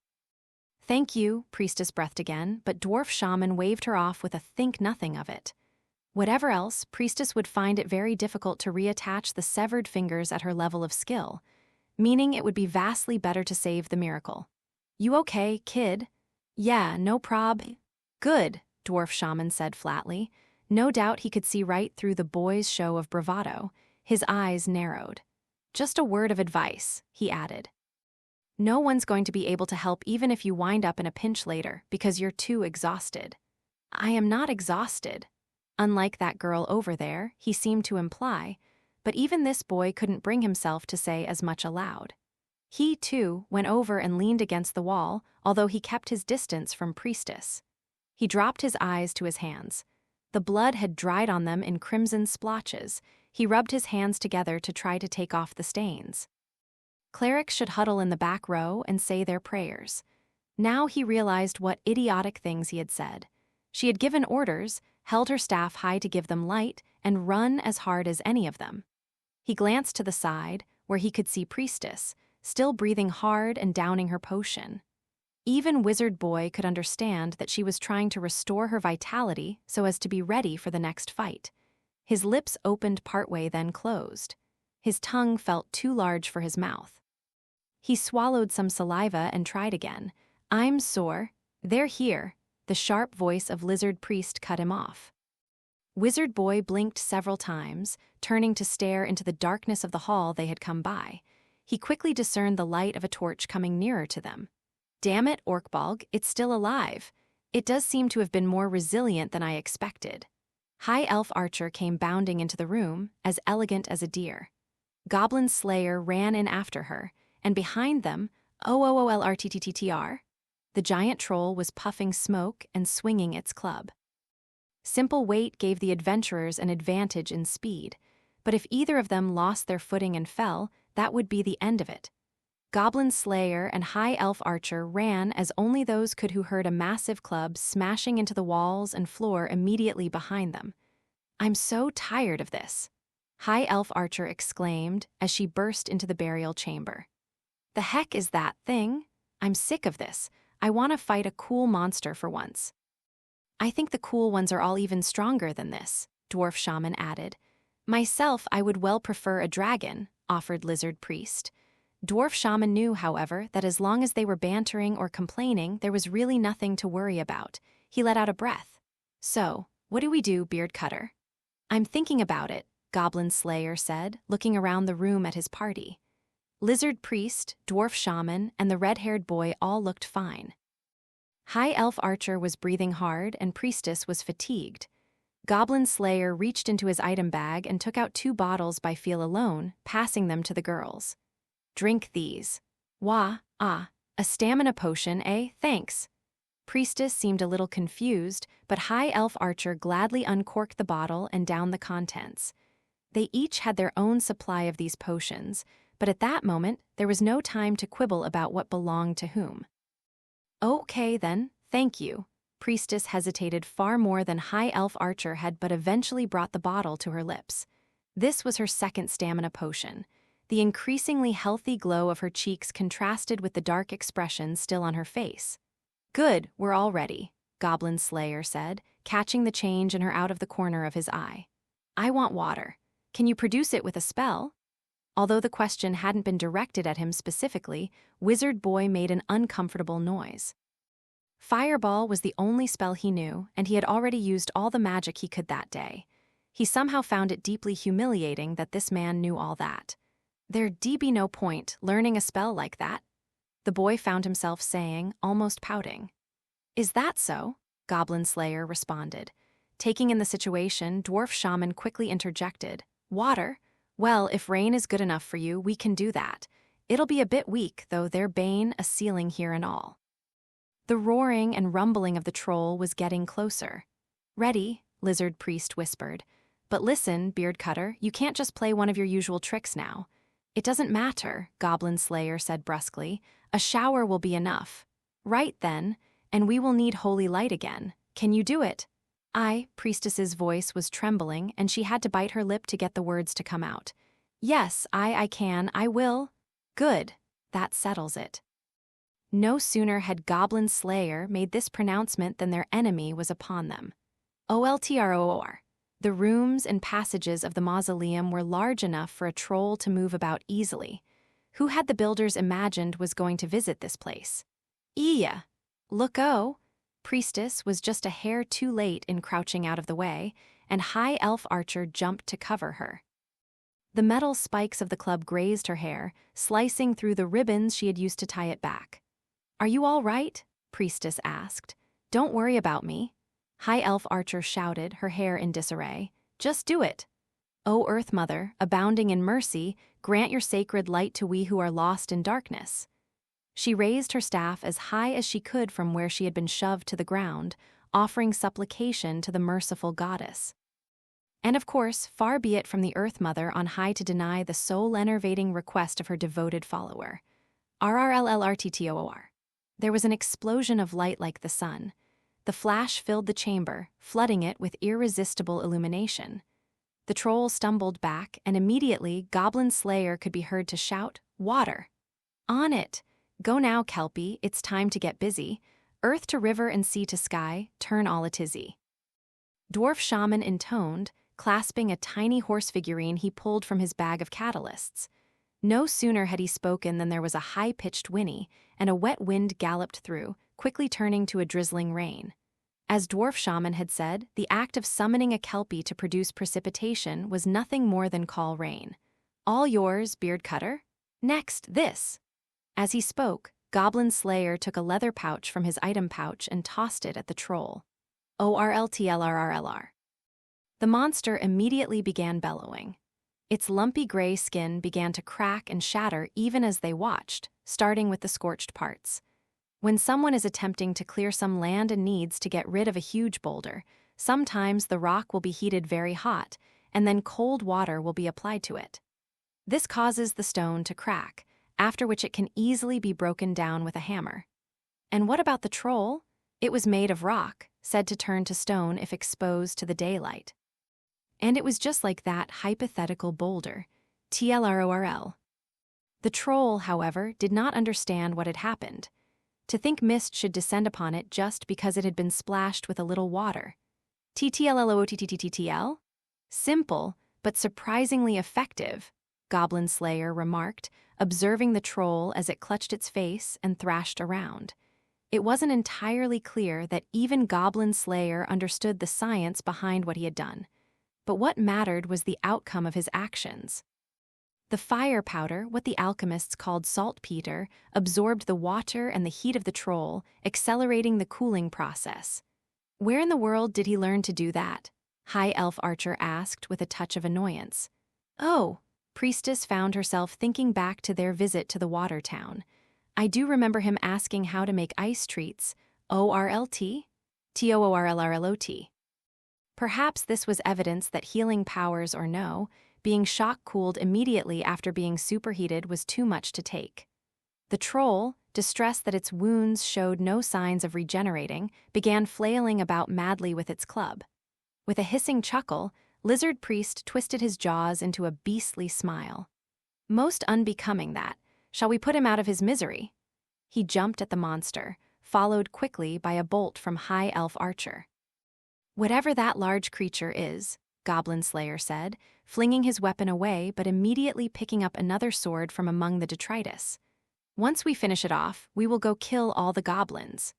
"Thank you," Priestess breathed again, but Dwarf Shaman waved her off with a think nothing of it. Whatever else, Priestess would find it very difficult to reattach the severed fingers at her level of skill, meaning it would be vastly better to save the miracle. "You okay, kid?" "Yeah, no prob." "Good," Dwarf Shaman said flatly. No doubt he could see right through the boy's show of bravado. His eyes narrowed. "Just a word of advice," he added. "No one's going to be able to help even if you wind up in a pinch later because you're too exhausted." "I am not exhausted." Unlike that girl over there, he seemed to imply, but even this boy couldn't bring himself to say as much aloud. He, too, went over and leaned against the wall, although he kept his distance from Priestess. He dropped his eyes to his hands. The blood had dried on them in crimson splotches. He rubbed his hands together to try to take off the stains. Clerics should huddle in the back row and say their prayers. Now he realized what idiotic things he had said. She had given orders, held her staff high to give them light, and run as hard as any of them. He glanced to the side, where he could see Priestess, still breathing hard and downing her potion. Even Wizard Boy could understand that she was trying to restore her vitality so as to be ready for the next fight. His lips opened partway, then closed. His tongue felt too large for his mouth. He swallowed some saliva and tried again. "I'm sore." "They're here." The sharp voice of Lizard Priest cut him off. Wizard Boy blinked several times, turning to stare into the darkness of the hall they had come by. He quickly discerned the light of a torch coming nearer to them. "Damn it, Orkbalg, it's still alive. It does seem to have been more resilient than I expected." High Elf Archer came bounding into the room, as elegant as a deer. Goblin Slayer ran in after her, and behind them, OOOLRTTTR, the giant troll was puffing smoke and swinging its club. Simple weight gave the adventurers an advantage in speed, but if either of them lost their footing and fell, that would be the end of it. Goblin Slayer and High Elf Archer ran as only those could who heard a massive club smashing into the walls and floor immediately behind them. "I'm so tired of this," High Elf Archer exclaimed as she burst into the burial chamber. "The heck is that thing? I'm sick of this. I want to fight a cool monster for once." "I think the cool ones are all even stronger than this," Dwarf Shaman added. "Myself, I would well prefer a dragon," offered Lizard Priest. Dwarf Shaman knew, however, that as long as they were bantering or complaining, there was really nothing to worry about. He let out a breath. "So, what do we do, Beard Cutter?" "I'm thinking about it," Goblin Slayer said, looking around the room at his party. Lizard Priest, Dwarf Shaman, and the red-haired boy all looked fine. High Elf Archer was breathing hard, and Priestess was fatigued. Goblin Slayer reached into his item bag and took out 2 bottles by feel alone, passing them to the girls. Drink these. Wah, ah, a stamina potion, eh? Thanks. Priestess seemed a little confused, but High Elf Archer gladly uncorked the bottle and downed the contents. They each had their own supply of these potions, but at that moment there was no time to quibble about what belonged to whom. Okay then, thank you. Priestess hesitated far more than High Elf Archer had, but eventually brought the bottle to her lips. This was her second stamina potion. The increasingly healthy glow of her cheeks contrasted with the dark expression still on her face. Good, we're all ready, Goblin Slayer said, catching the change in her out of the corner of his eye. I want water. Can you produce it with a spell? Although the question hadn't been directed at him specifically, Wizard Boy made an uncomfortable noise. Fireball was the only spell he knew, and he had already used all the magic he could that day. He somehow found it deeply humiliating that this man knew all that. There'd be no point learning a spell like that, the boy found himself saying, almost pouting. Is that so? Goblin Slayer responded. Taking in the situation, Dwarf Shaman quickly interjected. Water? Well, if rain is good enough for you, we can do that. It'll be a bit weak, though their bane a ceiling here and all. The roaring and rumbling of the troll was getting closer. Ready, Lizard Priest whispered. But listen, Beard Cutter, you can't just play one of your usual tricks now. It doesn't matter, Goblin Slayer said brusquely. A shower will be enough. Right then, and we will need holy light again. Can you do it? Priestess's voice was trembling, and she had to bite her lip to get the words to come out. Yes, I can, I will. Good, that settles it. No sooner had Goblin Slayer made this pronouncement than their enemy was upon them. OLTROOR. The rooms and passages of the mausoleum were large enough for a troll to move about easily. Who had the builders imagined was going to visit this place? Iya! Look-o! Priestess was just a hair too late in crouching out of the way, and High Elf Archer jumped to cover her. The metal spikes of the club grazed her hair, slicing through the ribbons she had used to tie it back. Are you all right? Priestess asked. Don't worry about me. High Elf Archer shouted, her hair in disarray. Just do it. O Earth Mother, abounding in mercy, grant your sacred light to we who are lost in darkness. She raised her staff as high as she could from where she had been shoved to the ground, offering supplication to the merciful goddess. And of course, far be it from the Earth Mother on high to deny the soul-enervating request of her devoted follower. RRLLRTTOOR. There was an explosion of light like the sun. The flash filled the chamber, flooding it with irresistible illumination. The troll stumbled back, and immediately Goblin Slayer could be heard to shout, Water! On it! Go now, Kelpie, it's time to get busy. Earth to river and sea to sky, turn all a tizzy. Dwarf Shaman intoned, clasping a tiny horse figurine he pulled from his bag of catalysts. No sooner had he spoken than there was a high-pitched whinny, and a wet wind galloped through, quickly turning to a drizzling rain. As Dwarf Shaman had said, the act of summoning a Kelpie to produce precipitation was nothing more than call rain. All yours, Beard Cutter. Next, this. As he spoke, Goblin Slayer took a leather pouch from his item pouch and tossed it at the troll. ORLTLRRLR. The monster immediately began bellowing. Its lumpy gray skin began to crack and shatter even as they watched, starting with the scorched parts. When someone is attempting to clear some land and needs to get rid of a huge boulder, sometimes the rock will be heated very hot, and then cold water will be applied to it. This causes the stone to crack, after which it can easily be broken down with a hammer. And what about the troll? It was made of rock, said to turn to stone if exposed to the daylight. And it was just like that hypothetical boulder, TLRORL. The troll, however, did not understand what had happened. To think mist should descend upon it just because it had been splashed with a little water. TTLLOOTTTTL? Simple, but surprisingly effective, Goblin Slayer remarked, observing the troll as it clutched its face and thrashed around. It wasn't entirely clear that even Goblin Slayer understood the science behind what he had done. But what mattered was the outcome of his actions. The fire powder, what the alchemists called saltpeter, absorbed the water and the heat of the troll, accelerating the cooling process. Where in the world did he learn to do that? High Elf Archer asked with a touch of annoyance. Oh, Priestess found herself thinking back to their visit to the water town. I do remember him asking how to make ice treats. O-R-L-T? T-O-O-R-L-R-L-O-T. Perhaps this was evidence that healing powers or no, being shock-cooled immediately after being superheated was too much to take. The troll, distressed that its wounds showed no signs of regenerating, began flailing about madly with its club. With a hissing chuckle, Lizard Priest twisted his jaws into a beastly smile. Most unbecoming that. Shall we put him out of his misery? He jumped at the monster, followed quickly by a bolt from High Elf Archer. Whatever that large creature is, Goblin Slayer said, flinging his weapon away but immediately picking up another sword from among the detritus. Once we finish it off, we will go kill all the goblins.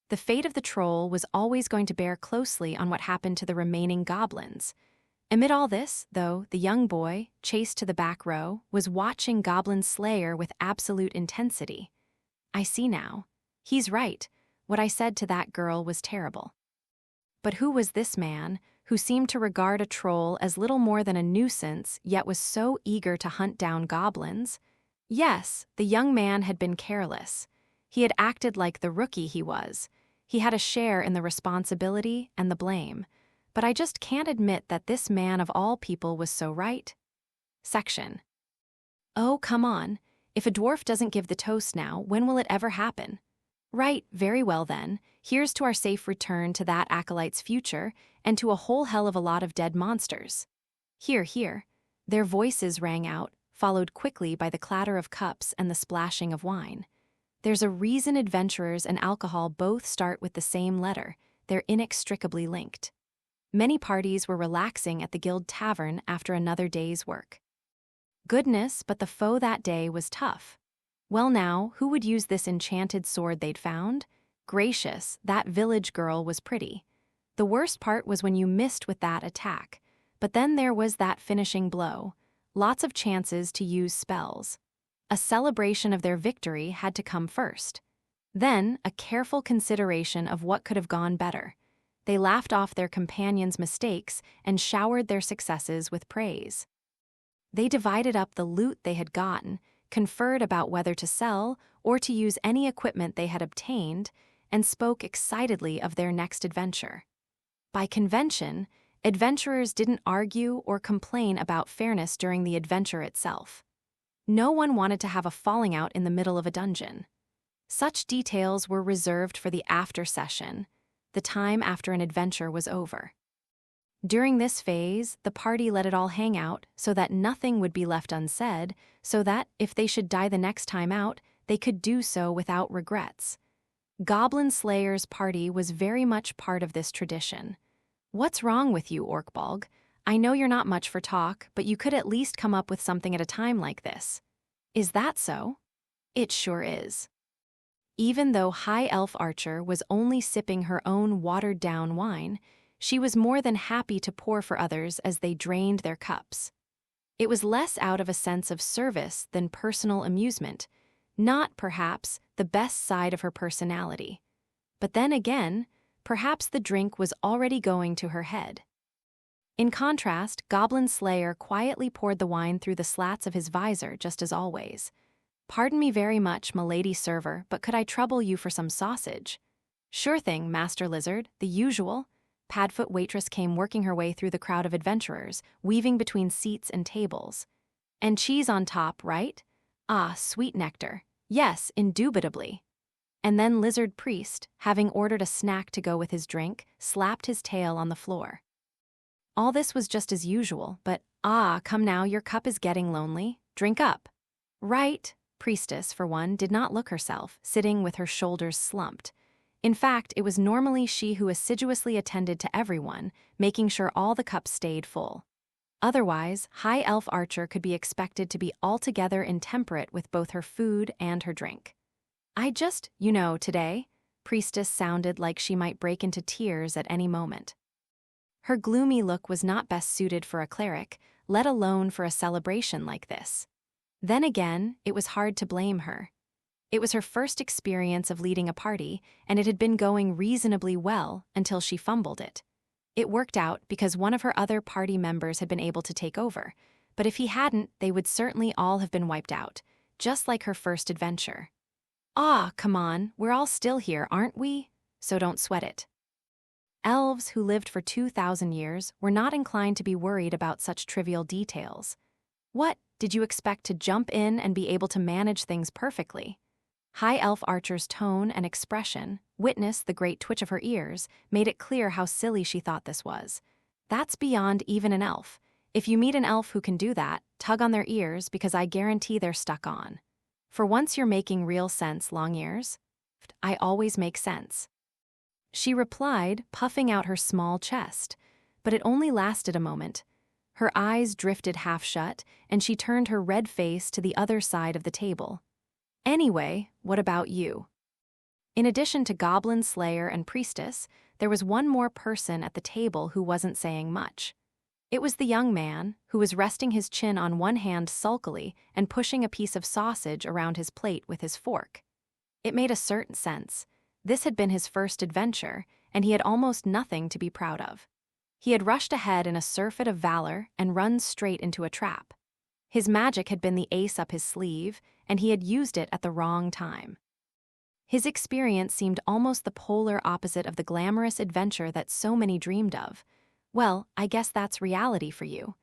The fate of the troll was always going to bear closely on what happened to the remaining goblins. Amid all this, though, the young boy, chased to the back row, was watching Goblin Slayer with absolute intensity. I see now. He's right. What I said to that girl was terrible. But who was this man, who seemed to regard a troll as little more than a nuisance, yet was so eager to hunt down goblins? Yes, the young man had been careless. He had acted like the rookie he was. He had a share in the responsibility and the blame. But I just can't admit that this man of all people was so right. Section. Oh, come on. If a dwarf doesn't give the toast now, when will it ever happen? Right, very well then. Here's to our safe return to that acolyte's future, and to a whole hell of a lot of dead monsters. Here, here. Their voices rang out, followed quickly by the clatter of cups and the splashing of wine. There's a reason adventurers and alcohol both start with the same letter. They're inextricably linked. Many parties were relaxing at the guild tavern after another day's work. Goodness, but the foe that day was tough. Well now, who would use this enchanted sword they'd found? Gracious, that village girl was pretty. The worst part was when you missed with that attack. But then there was that finishing blow. Lots of chances to use spells. A celebration of their victory had to come first. Then, a careful consideration of what could have gone better. They laughed off their companions' mistakes and showered their successes with praise. They divided up the loot they had gotten, conferred about whether to sell or to use any equipment they had obtained, and spoke excitedly of their next adventure. By convention, adventurers didn't argue or complain about fairness during the adventure itself. No one wanted to have a falling out in the middle of a dungeon. Such details were reserved for the after session, the time after an adventure was over. During this phase, the party let it all hang out so that nothing would be left unsaid, so that, if they should die the next time out, they could do so without regrets. Goblin Slayer's party was very much part of this tradition. What's wrong with you, Orkbalg? I know you're not much for talk, but you could at least come up with something at a time like this. Is that so? It sure is. Even though High Elf Archer was only sipping her own watered-down wine, she was more than happy to pour for others as they drained their cups. It was less out of a sense of service than personal amusement, not, perhaps, the best side of her personality. But then again, perhaps the drink was already going to her head. In contrast, Goblin Slayer quietly poured the wine through the slats of his visor just as always. Pardon me very much, milady server, but could I trouble you for some sausage? Sure thing, Master Lizard, the usual. Padfoot waitress came working her way through the crowd of adventurers, weaving between seats and tables. And cheese on top, right? Ah, sweet nectar. Yes, indubitably. And then Lizard Priest, having ordered a snack to go with his drink, slapped his tail on the floor. All this was just as usual, but come now, your cup is getting lonely. Drink up. Right. Priestess, for one, did not look herself, sitting with her shoulders slumped. In fact, it was normally she who assiduously attended to everyone, making sure all the cups stayed full. Otherwise, High Elf Archer could be expected to be altogether intemperate with both her food and her drink. Today, Priestess sounded like she might break into tears at any moment. Her gloomy look was not best suited for a cleric, let alone for a celebration like this. Then again, it was hard to blame her. It was her first experience of leading a party, and it had been going reasonably well until she fumbled it. It worked out because one of her other party members had been able to take over, but if he hadn't, they would certainly all have been wiped out, just like her first adventure. "Ah, come on, we're all still here, aren't we? So don't sweat it." Elves who lived for 2,000 years were not inclined to be worried about such trivial details. What, did you expect to jump in and be able to manage things perfectly? High Elf Archer's tone and expression, witness the great twitch of her ears, made it clear how silly she thought this was. That's beyond even an elf. If you meet an elf who can do that, tug on their ears because I guarantee they're stuck on. For once you're making real sense, long ears. I always make sense. She replied, puffing out her small chest, but it only lasted a moment. Her eyes drifted half shut, and she turned her red face to the other side of the table. "Anyway, what about you?" In addition to Goblin Slayer and Priestess, there was one more person at the table who wasn't saying much. It was the young man, who was resting his chin on one hand sulkily and pushing a piece of sausage around his plate with his fork. It made a certain sense. This had been his first adventure, and he had almost nothing to be proud of. He had rushed ahead in a surfeit of valor and run straight into a trap. His magic had been the ace up his sleeve, and he had used it at the wrong time. His experience seemed almost the polar opposite of the glamorous adventure that so many dreamed of. "Well, I guess that's reality for you."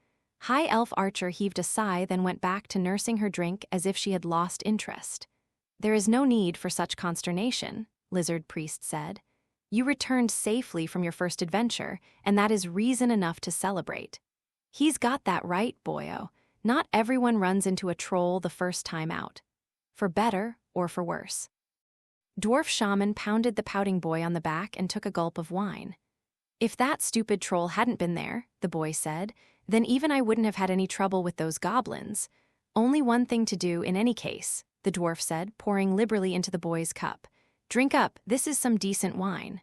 High Elf Archer heaved a sigh, then went back to nursing her drink as if she had lost interest. "There is no need for such consternation," Lizard Priest said. "You returned safely from your first adventure, and that is reason enough to celebrate." He's got that right, boyo. Not everyone runs into a troll the first time out. For better or for worse. Dwarf Shaman pounded the pouting boy on the back and took a gulp of wine. "If that stupid troll hadn't been there," the boy said, "then even I wouldn't have had any trouble with those goblins. Only one thing to do in any case," the dwarf said, pouring liberally into the boy's cup. "Drink up, this is some decent wine."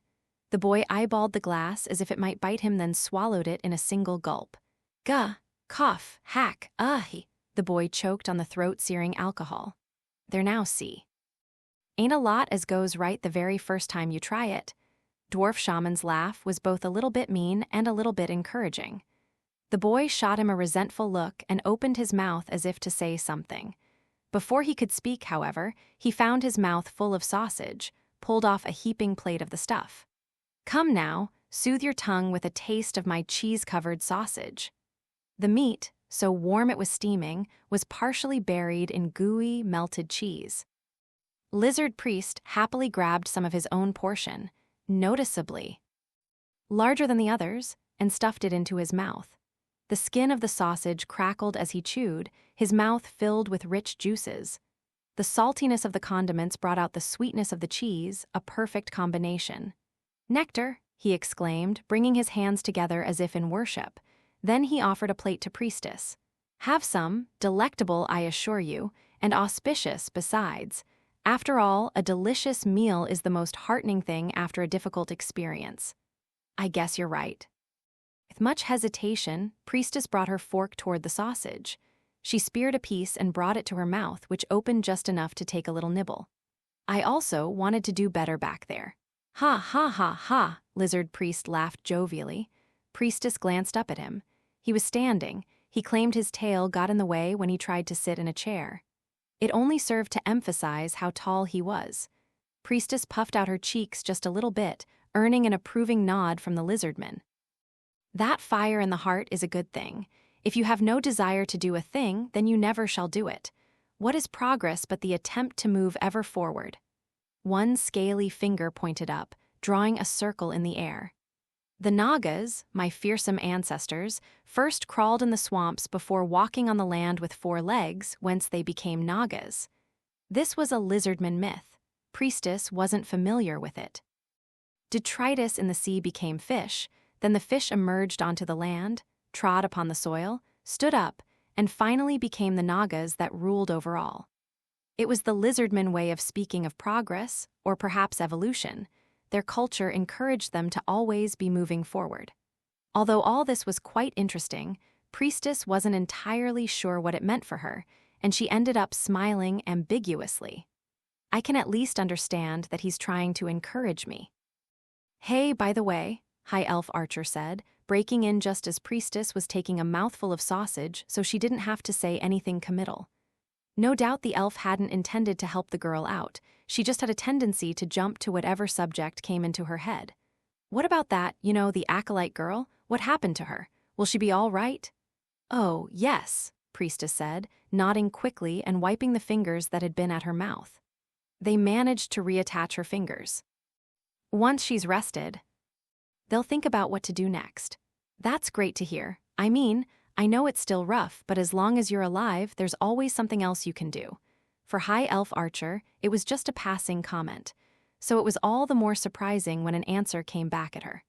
The boy eyeballed the glass as if it might bite him, then swallowed it in a single gulp. "Guh, cough, hack, the boy choked on the throat-searing alcohol. "There now, see. Ain't a lot as goes right the very first time you try it." Dwarf Shaman's laugh was both a little bit mean and a little bit encouraging. The boy shot him a resentful look and opened his mouth as if to say something. Before he could speak, however, he found his mouth full of sausage, pulled off a heaping plate of the stuff. "Come now, soothe your tongue with a taste of my cheese-covered sausage." The meat, so warm it was steaming, was partially buried in gooey, melted cheese. Lizard Priest happily grabbed some of his own portion, noticeably larger than the others, and stuffed it into his mouth. The skin of the sausage crackled as he chewed, his mouth filled with rich juices. The saltiness of the condiments brought out the sweetness of the cheese, a perfect combination. "Nectar," he exclaimed, bringing his hands together as if in worship. Then he offered a plate to Priestess. "Have some, delectable I assure you, and auspicious besides. After all, a delicious meal is the most heartening thing after a difficult experience." "I guess you're right." With much hesitation, Priestess brought her fork toward the sausage. She speared a piece and brought it to her mouth, which opened just enough to take a little nibble. "I also wanted to do better back there." "Ha ha ha ha," Lizard Priest laughed jovially. Priestess glanced up at him. He was standing. He claimed his tail got in the way when he tried to sit in a chair. It only served to emphasize how tall he was. Priestess puffed out her cheeks just a little bit, earning an approving nod from the lizardman. "That fire in the heart is a good thing. If you have no desire to do a thing, then you never shall do it. What is progress but the attempt to move ever forward?" One scaly finger pointed up, drawing a circle in the air. "The Nagas, my fearsome ancestors, first crawled in the swamps before walking on the land with 4 legs, whence they became Nagas." This was a lizardman myth. Priestess wasn't familiar with it. Detritus in the sea became fish, then the fish emerged onto the land, trod upon the soil, stood up, and finally became the Nagas that ruled over all. It was the lizardman way of speaking of progress, or perhaps evolution. Their culture encouraged them to always be moving forward. Although all this was quite interesting, Priestess wasn't entirely sure what it meant for her, and she ended up smiling ambiguously. "I can at least understand that he's trying to encourage me." "Hey, by the way," High Elf Archer said, breaking in just as Priestess was taking a mouthful of sausage so she didn't have to say anything committal. No doubt the elf hadn't intended to help the girl out. She just had a tendency to jump to whatever subject came into her head. What about that, the acolyte girl? What happened to her? Will she be all right? Oh, yes, Priestess said, nodding quickly and wiping the fingers that had been at her mouth. They managed to reattach her fingers. Once she's rested, they'll think about what to do next. That's great to hear. I mean, I know it's still rough, but as long as you're alive, there's always something else you can do. For High Elf Archer, it was just a passing comment, so it was all the more surprising when an answer came back at her.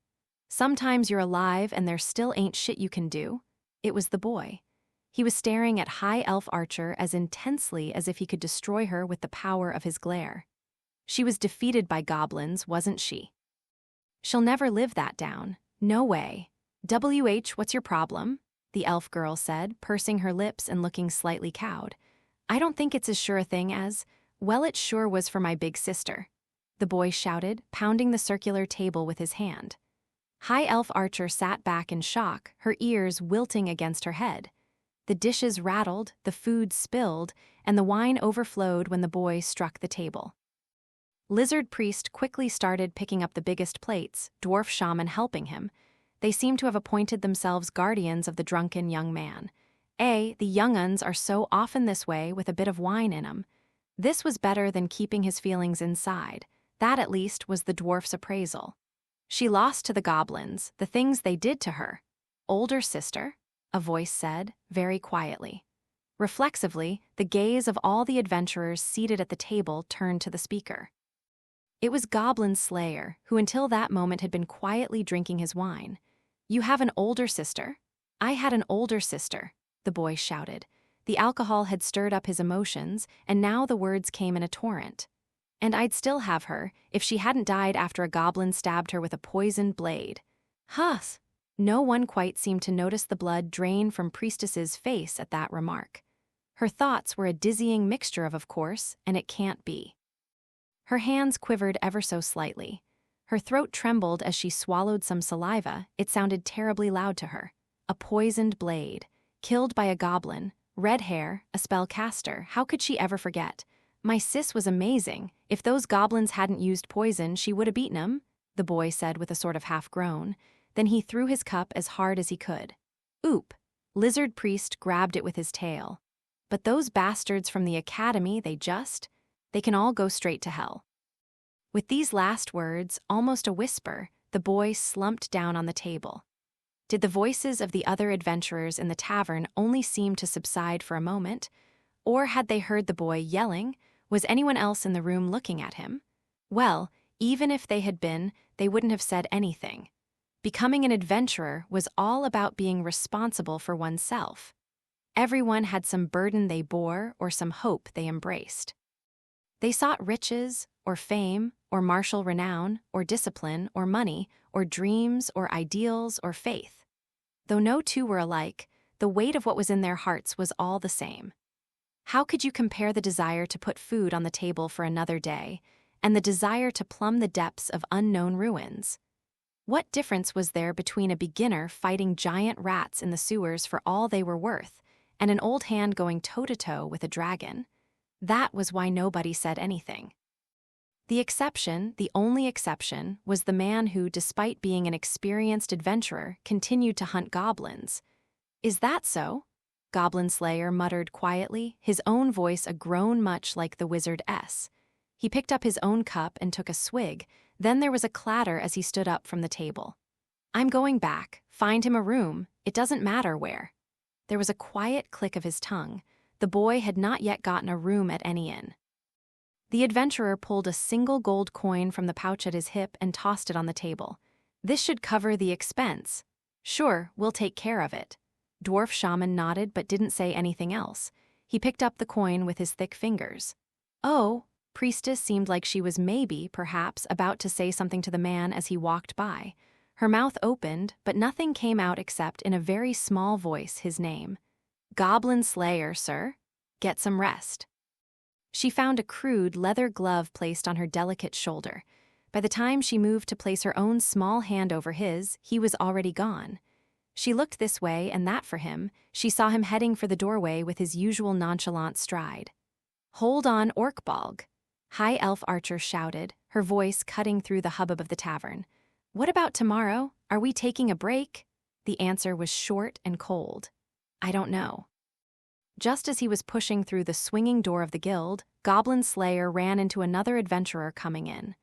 Sometimes you're alive and there still ain't shit you can do. It was the boy. He was staring at High Elf Archer as intensely as if he could destroy her with the power of his glare. She was defeated by goblins, wasn't she? She'll never live that down. No way. What's your problem? The elf girl said, pursing her lips and looking slightly cowed. I don't think it's as sure a thing as, well, it sure was for my big sister. The boy shouted, pounding the circular table with his hand. High Elf Archer sat back in shock, her ears wilting against her head. The dishes rattled, the food spilled, and the wine overflowed when the boy struck the table. Lizard Priest quickly started picking up the biggest plates, Dwarf Shaman helping him. They seemed to have appointed themselves guardians of the drunken young man. The young-uns are so often this way with a bit of wine in 'em. This was better than keeping his feelings inside. That, at least, was the dwarf's appraisal. She lost to the goblins, the things they did to her. Older sister, a voice said, very quietly. Reflexively, the gaze of all the adventurers seated at the table turned to the speaker. It was Goblin Slayer, who until that moment had been quietly drinking his wine. You have an older sister? I had an older sister, the boy shouted. The alcohol had stirred up his emotions, and now the words came in a torrent. And I'd still have her, if she hadn't died after a goblin stabbed her with a poisoned blade. Huss! No one quite seemed to notice the blood drain from Priestess's face at that remark. Her thoughts were a dizzying mixture of course, and it can't be. Her hands quivered ever so slightly. Her throat trembled as she swallowed some saliva. It sounded terribly loud to her. A poisoned blade. Killed by a goblin. Red hair, a spellcaster. How could she ever forget? My sis was amazing. If those goblins hadn't used poison, she would have beaten 'em, the boy said with a sort of half-groan. Then he threw his cup as hard as he could. Oop! Lizard Priest grabbed it with his tail. But those bastards from the academy, they can all go straight to hell. With these last words, almost a whisper, the boy slumped down on the table. Did the voices of the other adventurers in the tavern only seem to subside for a moment? Or had they heard the boy yelling? Was anyone else in the room looking at him? Well, even if they had been, they wouldn't have said anything. Becoming an adventurer was all about being responsible for oneself. Everyone had some burden they bore or some hope they embraced. They sought riches, or fame, or martial renown, or discipline, or money, or dreams, or ideals, or faith. Though no two were alike, the weight of what was in their hearts was all the same. How could you compare the desire to put food on the table for another day, and the desire to plumb the depths of unknown ruins? What difference was there between a beginner fighting giant rats in the sewers for all they were worth, and an old hand going toe-to-toe with a dragon? That was why nobody said anything. The exception, the only exception, was the man who, despite being an experienced adventurer, continued to hunt goblins. Is that so? Goblin Slayer muttered quietly, his own voice a groan much like the wizard S. He picked up his own cup and took a swig, then there was a clatter as he stood up from the table. I'm going back, find him a room, it doesn't matter where. There was a quiet click of his tongue. The boy had not yet gotten a room at any inn. The adventurer pulled a single gold coin from the pouch at his hip and tossed it on the table. This should cover the expense. Sure, we'll take care of it. Dwarf Shaman nodded but didn't say anything else. He picked up the coin with his thick fingers. Oh, Priestess seemed like she was perhaps, about to say something to the man as he walked by. Her mouth opened, but nothing came out except in a very small voice his name. Goblin Slayer, sir. Get some rest. She found a crude leather glove placed on her delicate shoulder. By the time she moved to place her own small hand over his, he was already gone. She looked this way and that for him. She saw him heading for the doorway with his usual nonchalant stride. "Hold on, Orkbolg," High Elf Archer shouted, her voice cutting through the hubbub of the tavern. "What about tomorrow? Are we taking a break?" The answer was short and cold. "I don't know." Just as he was pushing through the swinging door of the guild, Goblin Slayer ran into another adventurer coming in.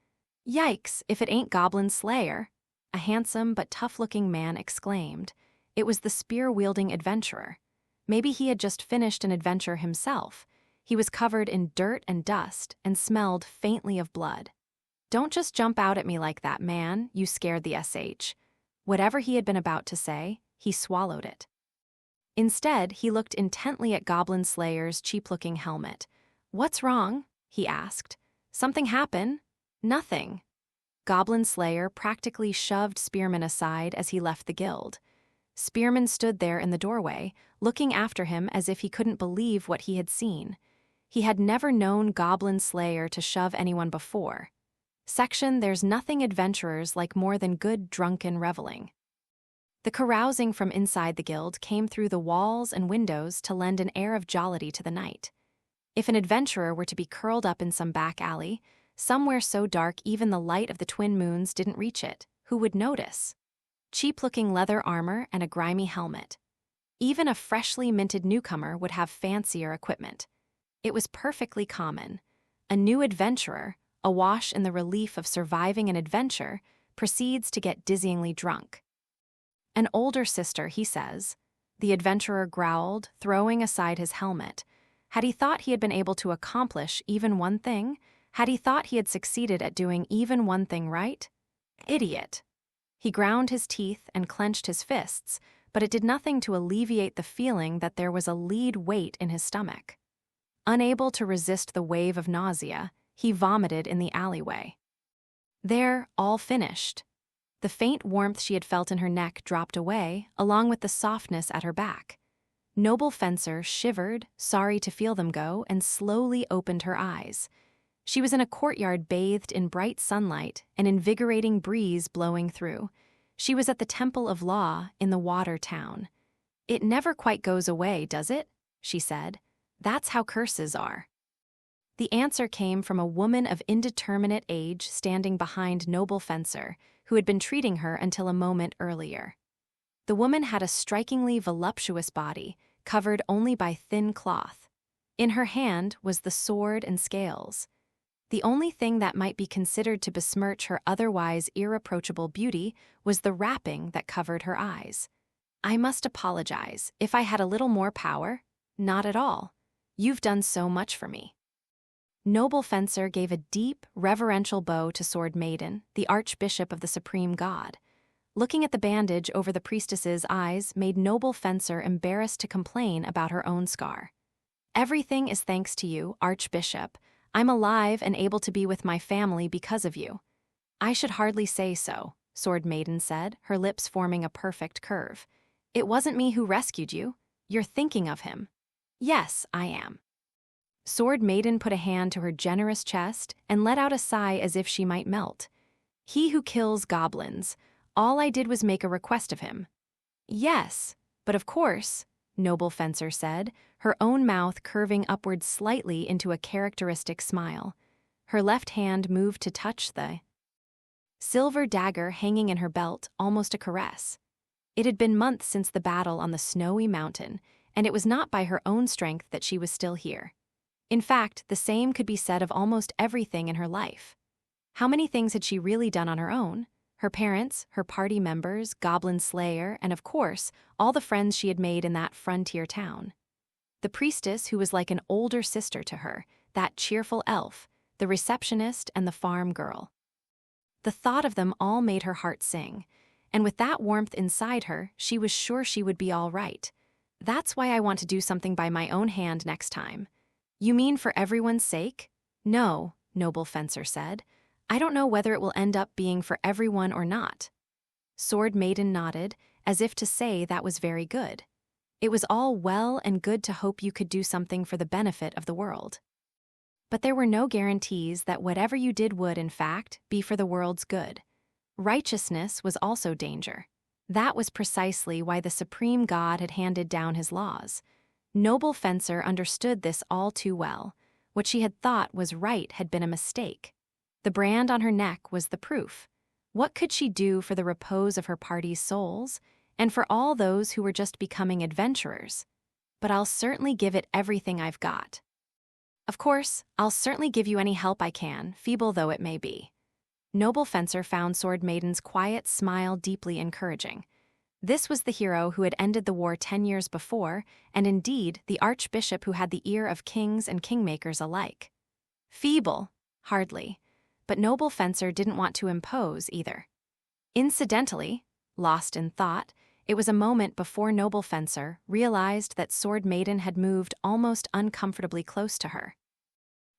"Yikes, if it ain't Goblin Slayer!" a handsome but tough-looking man exclaimed. It was the spear-wielding adventurer. Maybe he had just finished an adventure himself. He was covered in dirt and dust and smelled faintly of blood. "Don't just jump out at me like that, man, you scared the SH. Whatever he had been about to say, he swallowed it. Instead, he looked intently at Goblin Slayer's cheap-looking helmet. "What's wrong?" he asked. "Something happen?" "Nothing." Goblin Slayer practically shoved Spearman aside as he left the guild. Spearman stood there in the doorway, looking after him as if he couldn't believe what he had seen. He had never known Goblin Slayer to shove anyone before. Section There's nothing adventurers like more than good drunken reveling. The carousing from inside the guild came through the walls and windows to lend an air of jollity to the night. If an adventurer were to be curled up in some back alley, somewhere so dark even the light of the twin moons didn't reach it, who would notice? Cheap-looking leather armor and a grimy helmet. Even a freshly minted newcomer would have fancier equipment. It was perfectly common. A new adventurer, awash in the relief of surviving an adventure, proceeds to get dizzyingly drunk. "An older sister," he says. The adventurer growled, throwing aside his helmet. Had he thought he had been able to accomplish even one thing? Had he thought he had succeeded at doing even one thing right? Idiot. He ground his teeth and clenched his fists, but it did nothing to alleviate the feeling that there was a lead weight in his stomach. Unable to resist the wave of nausea, he vomited in the alleyway. There, all finished. The faint warmth she had felt in her neck dropped away, along with the softness at her back. Noble Fencer shivered, sorry to feel them go, and slowly opened her eyes. She was in a courtyard bathed in bright sunlight, an invigorating breeze blowing through. She was at the Temple of Law in the Water Town. "It never quite goes away, does it?" she said. "That's how curses are." The answer came from a woman of indeterminate age standing behind Noble Fencer, who had been treating her until a moment earlier. The woman had a strikingly voluptuous body, covered only by thin cloth. In her hand was the sword and scales. The only thing that might be considered to besmirch her otherwise irreproachable beauty was the wrapping that covered her eyes. "I must apologize. If I had a little more power—" "Not at all. You've done so much for me." Noble Fencer gave a deep, reverential bow to Sword Maiden, the Archbishop of the Supreme God. Looking at the bandage over the priestess's eyes made Noble Fencer embarrassed to complain about her own scar. "Everything is thanks to you, Archbishop. I'm alive and able to be with my family because of you." "I should hardly say so," Sword Maiden said, her lips forming a perfect curve. "It wasn't me who rescued you. You're thinking of him." "Yes, I am." Sword Maiden put a hand to her generous chest and let out a sigh as if she might melt. "He who kills goblins. All I did was make a request of him." "Yes, but of course," Noble Fencer said, her own mouth curving upward slightly into a characteristic smile. Her left hand moved to touch the silver dagger hanging in her belt, almost a caress. It had been months since the battle on the snowy mountain, and it was not by her own strength that she was still here. In fact, the same could be said of almost everything in her life. How many things had she really done on her own? Her parents, her party members, Goblin Slayer, and of course, all the friends she had made in that frontier town. The priestess who was like an older sister to her, that cheerful elf, the receptionist, and the farm girl. The thought of them all made her heart sing, and with that warmth inside her, she was sure she would be all right. "That's why I want to do something by my own hand next time." "You mean for everyone's sake?" "No," Noble Fencer said. "I don't know whether it will end up being for everyone or not." Sword Maiden nodded, as if to say that was very good. It was all well and good to hope you could do something for the benefit of the world. But there were no guarantees that whatever you did would, in fact, be for the world's good. Righteousness was also danger. That was precisely why the supreme god had handed down his laws. Noble Fencer understood this all too well. What she had thought was right had been a mistake. The brand on her neck was the proof. What could she do for the repose of her party's souls, and for all those who were just becoming adventurers? But I'll certainly give it everything I've got. Of course, I'll certainly give you any help I can, feeble though it may be. Noble Fencer found Sword Maiden's quiet smile deeply encouraging. This was the hero who had ended the war 10 years before, and indeed the archbishop who had the ear of kings and kingmakers alike. Feeble? Hardly. But Noble Fencer didn't want to impose either. Incidentally, lost in thought, it was a moment before Noble Fencer realized that Sword Maiden had moved almost uncomfortably close to her.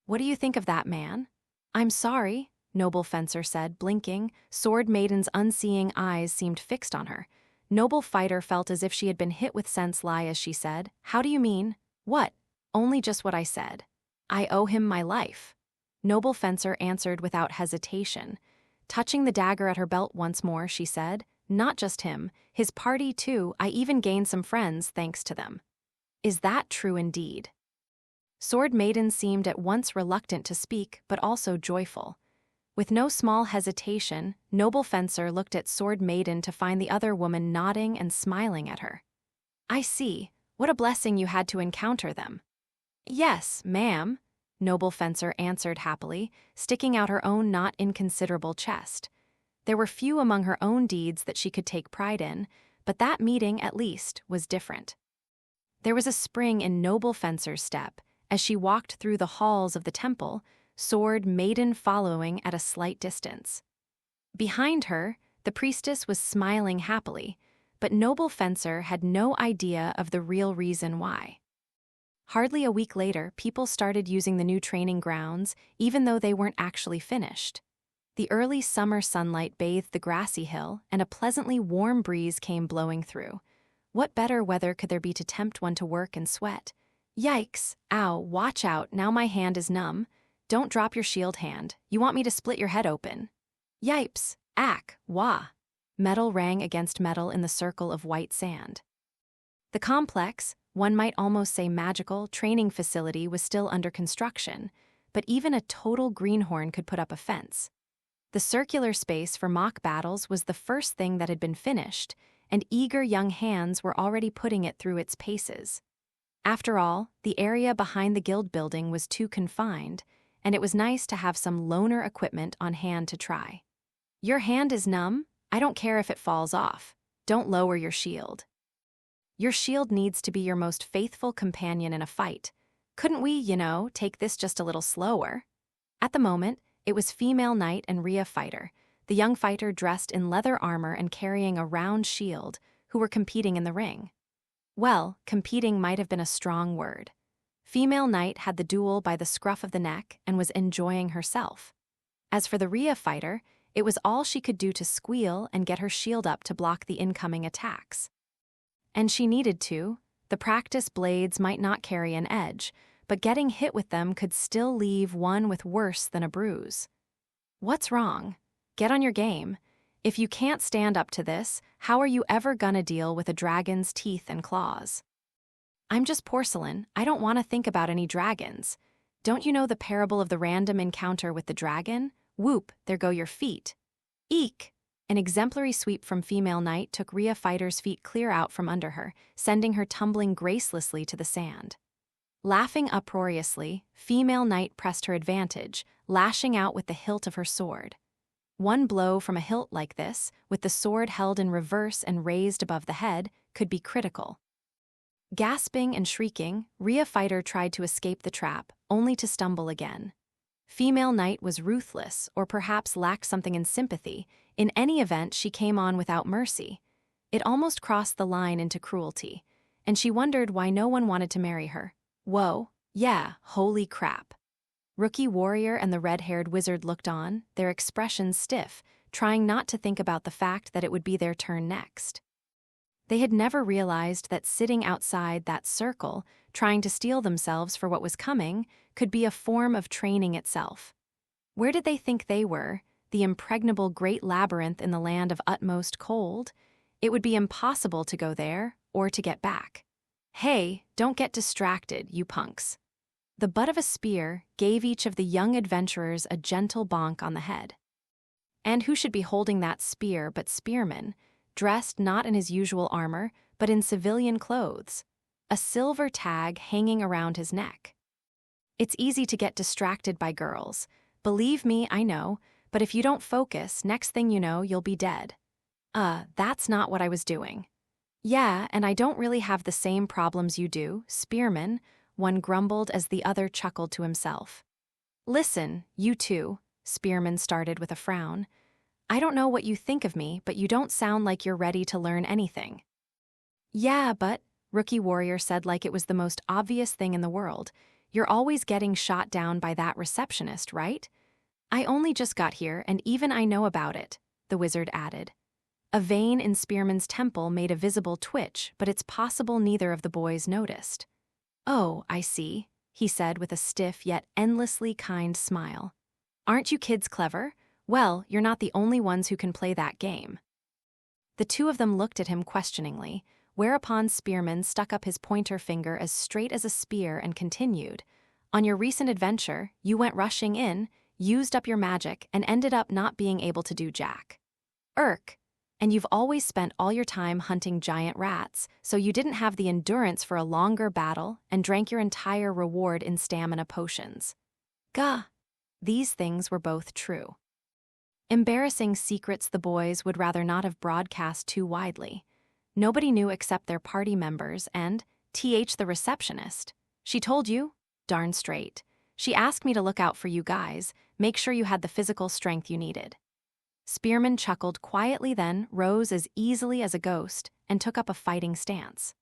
"What do you think of that, man?" "I'm sorry," Noble Fencer said, blinking. Sword Maiden's unseeing eyes seemed fixed on her. Noble Fighter felt as if she had been hit with sense lie as she said, "How do you mean?" "What?" "Only just what I said. I owe him my life." Noble Fencer answered without hesitation. Touching the dagger at her belt once more, she said, "Not just him, his party too. I even gained some friends thanks to them." "Is that true indeed?" Sword Maiden seemed at once reluctant to speak, but also joyful. With no small hesitation, Noble Fencer looked at Sword Maiden to find the other woman nodding and smiling at her. "I see. What a blessing you had to encounter them." "Yes, ma'am," Noble Fencer answered happily, sticking out her own not inconsiderable chest. There were few among her own deeds that she could take pride in, but that meeting, at least, was different. There was a spring in Noble Fencer's step as she walked through the halls of the temple, Sword Maiden following at a slight distance. Behind her, the priestess was smiling happily, but Noble Fencer had no idea of the real reason why. Hardly a week later, people started using the new training grounds, even though they weren't actually finished. The early summer sunlight bathed the grassy hill, and a pleasantly warm breeze came blowing through. What better weather could there be to tempt one to work and sweat? Yikes! Ow, watch out, now my hand is numb. Don't drop your shield hand, you want me to split your head open. Yipes! Ack! Wah! Metal rang against metal in the circle of white sand. The complex, one might almost say magical, training facility was still under construction, but even a total greenhorn could put up a fence. The circular space for mock battles was the first thing that had been finished, and eager young hands were already putting it through its paces. After all, the area behind the guild building was too confined, and it was nice to have some loaner equipment on hand to try. "Your hand is numb? I don't care if it falls off. Don't lower your shield. Your shield needs to be your most faithful companion in a fight. Couldn't we, take this just a little slower?" At the moment, it was female knight and Rhea Fighter, the young fighter dressed in leather armor and carrying a round shield, who were competing in the ring. Well, competing might have been a strong word. Female knight had the duel by the scruff of the neck and was enjoying herself. As for the Rhea Fighter, it was all she could do to squeal and get her shield up to block the incoming attacks. And she needed to. The practice blades might not carry an edge, but getting hit with them could still leave one with worse than a bruise. What's wrong? Get on your game. If you can't stand up to this, how are you ever gonna deal with a dragon's teeth and claws? "I'm just porcelain. I don't want to think about any dragons. Don't you know the parable of the random encounter with the dragon? Whoop, there go your feet." "Eek!" An exemplary sweep from female knight took Rhea Fighter's feet clear out from under her, sending her tumbling gracelessly to the sand. Laughing uproariously, female knight pressed her advantage, lashing out with the hilt of her sword. One blow from a hilt like this, with the sword held in reverse and raised above the head, could be critical. Gasping and shrieking, Rhea Fighter tried to escape the trap, only to stumble again. Female knight was ruthless, or perhaps lacked something in sympathy. In any event, she came on without mercy. It almost crossed the line into cruelty, and she wondered why no one wanted to marry her. Whoa, yeah, holy crap. Rookie Warrior and the red-haired wizard looked on, their expressions stiff, trying not to think about the fact that it would be their turn next. They had never realized that sitting outside that circle, trying to steel themselves for what was coming, could be a form of training itself. Where did they think they were, the impregnable great labyrinth in the land of utmost cold? It would be impossible to go there or to get back. Hey, don't get distracted, you punks. The butt of a spear gave each of the young adventurers a gentle bonk on the head. And who should be holding that spear but Spearman, dressed not in his usual armor, but in civilian clothes, a silver tag hanging around his neck. It's easy to get distracted by girls. Believe me, I know, but if you don't focus, next thing you know, you'll be dead. That's not what I was doing. Yeah, and I don't really have the same problems you do, Spearman, one grumbled as the other chuckled to himself. Listen, you two, Spearman started with a frown. I don't know what you think of me, but you don't sound like you're ready to learn anything. Yeah, but, Rookie Warrior said like it was the most obvious thing in the world, you're always getting shot down by that receptionist, right? I only just got here, and even I know about it, the wizard added. A vein in Spearman's temple made a visible twitch, but it's possible neither of the boys noticed. Oh, I see, he said with a stiff yet endlessly kind smile. Aren't you kids clever? Well, you're not the only ones who can play that game. The two of them looked at him questioningly, whereupon Spearman stuck up his pointer finger as straight as a spear and continued. On your recent adventure, you went rushing in, used up your magic, and ended up not being able to do jack. And you've always spent all your time hunting giant rats, so you didn't have the endurance for a longer battle and drank your entire reward in stamina potions. Gah! These things were both true. Embarrassing secrets the boys would rather not have broadcast too widely. Nobody knew except their party members and, the receptionist. She told you? Darn straight. She asked me to look out for you guys, make sure you had the physical strength you needed. Spearman chuckled quietly, then rose as easily as a ghost and took up a fighting stance.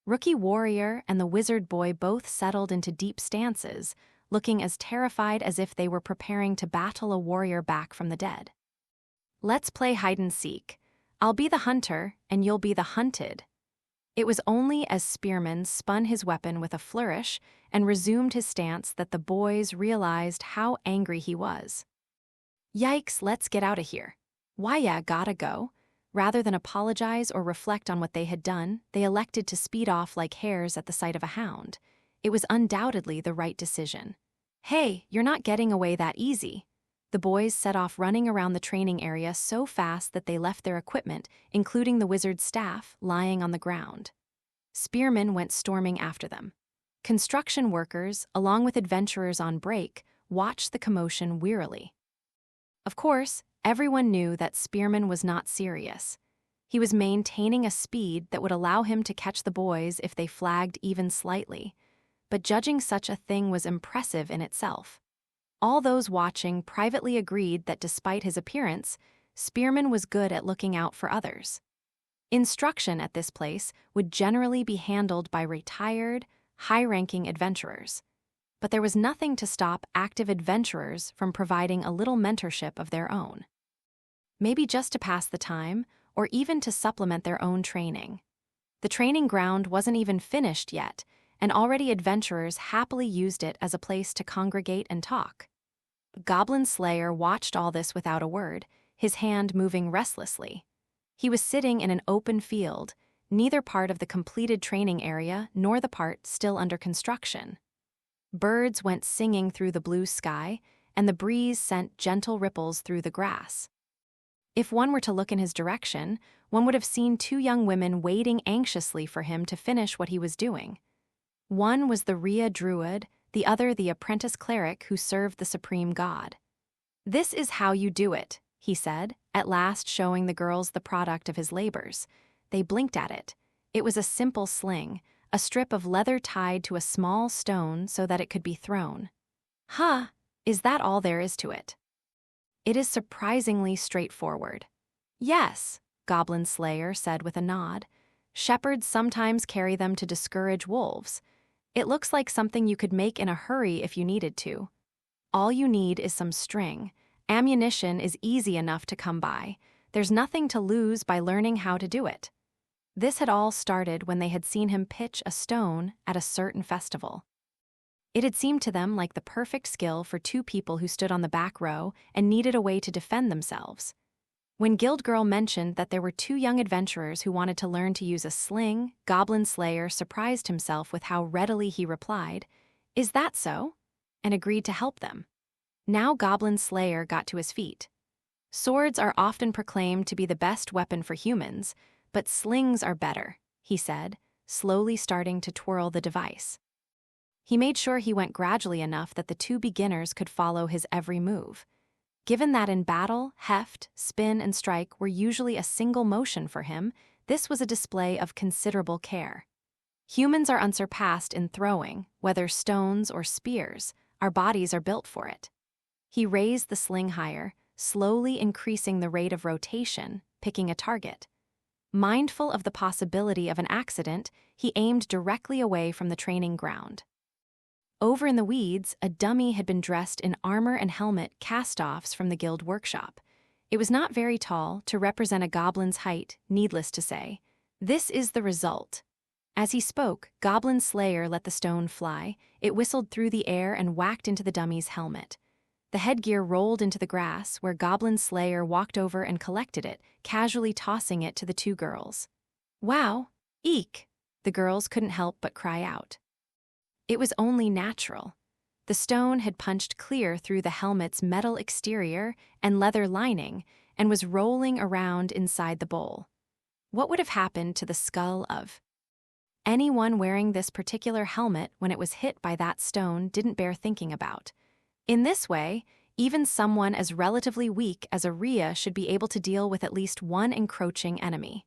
Rookie Warrior and the Wizard Boy both settled into deep stances, looking as terrified as if they were preparing to battle a warrior back from the dead. Let's play hide-and-seek. I'll be the hunter, and you'll be the hunted. It was only as Spearman spun his weapon with a flourish and resumed his stance that the boys realized how angry he was. Yikes, let's get out of here. Why, yeah, gotta go. Rather than apologize or reflect on what they had done, they elected to speed off like hares at the sight of a hound. It was undoubtedly the right decision. Hey, you're not getting away that easy. The boys set off running around the training area so fast that they left their equipment, including the wizard's staff, lying on the ground. Spearman went storming after them. Construction workers, along with adventurers on break, watched the commotion wearily. Of course, everyone knew that Spearman was not serious. He was maintaining a speed that would allow him to catch the boys if they flagged even slightly, but judging such a thing was impressive in itself. All those watching privately agreed that despite his appearance, Spearman was good at looking out for others. Instruction at this place would generally be handled by retired, high-ranking adventurers. But there was nothing to stop active adventurers from providing a little mentorship of their own. Maybe just to pass the time, or even to supplement their own training. The training ground wasn't even finished yet, and already adventurers happily used it as a place to congregate and talk. Goblin Slayer watched all this without a word, his hand moving restlessly. He was sitting in an open field, neither part of the completed training area nor the part still under construction. Birds went singing through the blue sky, and the breeze sent gentle ripples through the grass. If one were to look in his direction, one would have seen two young women waiting anxiously for him to finish what he was doing. One was the Rhea Druid, the other the apprentice cleric who served the supreme god. "This is how you do it," he said, at last showing the girls the product of his labors. They blinked at it. It was a simple sling, a strip of leather tied to a small stone so that it could be thrown. Huh, is that all there is to it? It is surprisingly straightforward. Yes, Goblin Slayer said with a nod. Shepherds sometimes carry them to discourage wolves. It looks like something you could make in a hurry if you needed to. All you need is some string. Ammunition is easy enough to come by. There's nothing to lose by learning how to do it. This had all started when they had seen him pitch a stone at a certain festival. It had seemed to them like the perfect skill for two people who stood on the back row and needed a way to defend themselves. When Guild Girl mentioned that there were two young adventurers who wanted to learn to use a sling, Goblin Slayer surprised himself with how readily he replied, "Is that so?" and agreed to help them. Now Goblin Slayer got to his feet. Swords are often proclaimed to be the best weapon for humans, but slings are better, he said, slowly starting to twirl the device. He made sure he went gradually enough that the two beginners could follow his every move. Given that in battle, heft, spin, and strike were usually a single motion for him, this was a display of considerable care. Humans are unsurpassed in throwing, whether stones or spears. Our bodies are built for it. He raised the sling higher, slowly increasing the rate of rotation, picking a target. Mindful of the possibility of an accident, he aimed directly away from the training ground. Over in the weeds, a dummy had been dressed in armor and helmet cast-offs from the guild workshop. It was not very tall, to represent a goblin's height, needless to say. This is the result. As he spoke, Goblin Slayer let the stone fly. It whistled through the air and whacked into the dummy's helmet. The headgear rolled into the grass, where Goblin Slayer walked over and collected it, casually tossing it to the two girls. "Wow! Eek!" The girls couldn't help but cry out. It was only natural. The stone had punched clear through the helmet's metal exterior and leather lining and was rolling around inside the bowl. What would have happened to the skull of anyone wearing this particular helmet when it was hit by that stone didn't bear thinking about. In this way, even someone as relatively weak as a Rhea should be able to deal with at least one encroaching enemy.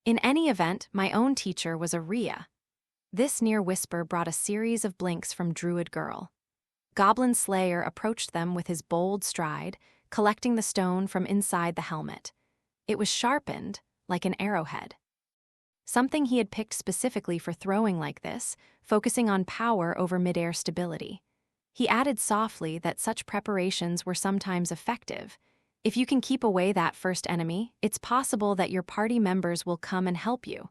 In any event, my own teacher was a Rhea. This near whisper brought a series of blinks from Druid Girl. Goblin Slayer approached them with his bold stride, collecting the stone from inside the helmet. It was sharpened, like an arrowhead. Something he had picked specifically for throwing like this, focusing on power over midair stability. He added softly that such preparations were sometimes effective. If you can keep away that first enemy, it's possible that your party members will come and help you.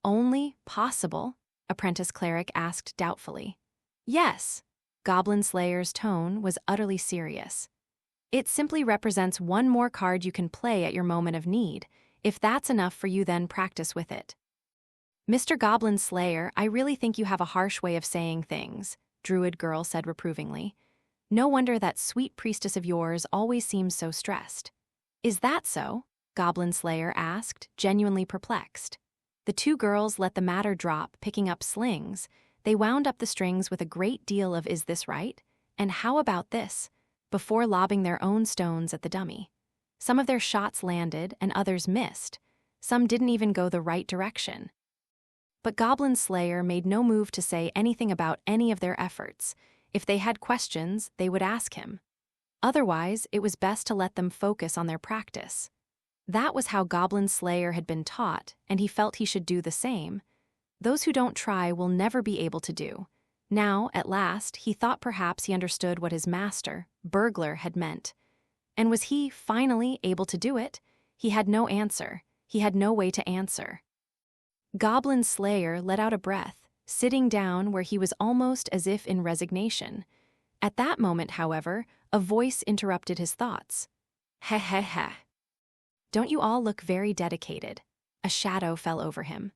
Only possible? Apprentice Cleric asked doubtfully. Yes. Goblin Slayer's tone was utterly serious. It simply represents one more card you can play at your moment of need. If that's enough for you, then practice with it. Mr. Goblin Slayer, I really think you have a harsh way of saying things, Druid Girl said reprovingly. No wonder that sweet priestess of yours always seems so stressed. Is that so? Goblin Slayer asked, genuinely perplexed. The two girls let the matter drop, picking up slings. They wound up the strings with a great deal of "is this right?" and "how about this?" before lobbing their own stones at the dummy. Some of their shots landed and others missed. Some didn't even go the right direction. But Goblin Slayer made no move to say anything about any of their efforts. If they had questions, they would ask him. Otherwise, it was best to let them focus on their practice. That was how Goblin Slayer had been taught, and he felt he should do the same. Those who don't try will never be able to do. Now, at last, he thought perhaps he understood what his master, Burglar, had meant. And was he, finally, able to do it? He had no answer. He had no way to answer. Goblin Slayer let out a breath, sitting down where he was almost as if in resignation. At that moment, however, a voice interrupted his thoughts. "Heh heh heh. Don't you all look very dedicated?" A shadow fell over him.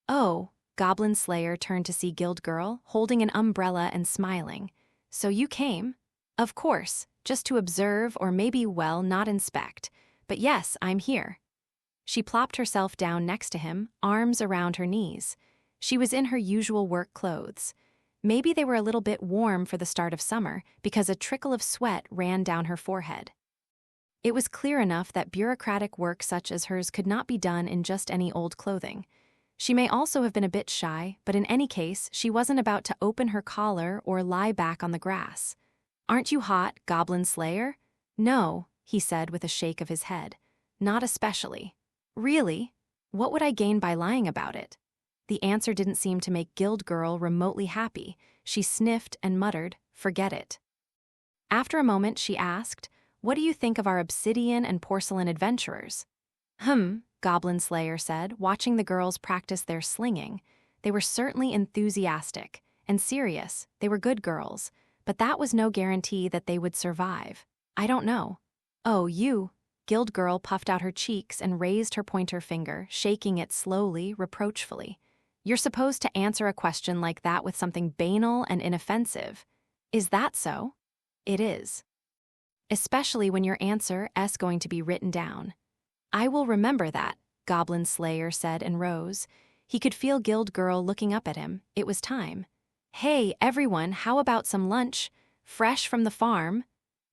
"Oh," Goblin Slayer turned to see Guild Girl, holding an umbrella and smiling. "So you came?" "Of course, just to observe or maybe, well, not inspect. But yes, I'm here." She plopped herself down next to him, arms around her knees. She was in her usual work clothes. Maybe they were a little bit warm for the start of summer, because a trickle of sweat ran down her forehead. It was clear enough that bureaucratic work such as hers could not be done in just any old clothing. She may also have been a bit shy, but in any case, she wasn't about to open her collar or lie back on the grass. "Aren't you hot, Goblin Slayer?" "No," he said with a shake of his head. "Not especially." "Really? What would I gain by lying about it?" The answer didn't seem to make Guild Girl remotely happy. She sniffed and muttered, "Forget it." After a moment, she asked, "What do you think of our obsidian and porcelain adventurers?" Goblin Slayer said, watching the girls practice their slinging. They were certainly enthusiastic and serious. They were good girls, but that was no guarantee that they would survive. "I don't know." "Oh, you Guild Girl puffed out her cheeks and raised her pointer finger, shaking it slowly, reproachfully. You're supposed to answer a question like that with something banal and inoffensive. Is that so? It is. Especially when your answer is going to be written down. I will remember that, Goblin Slayer said and rose. He could feel Guild Girl looking up at him. It was time. Hey, everyone, how about some lunch? Fresh from the farm?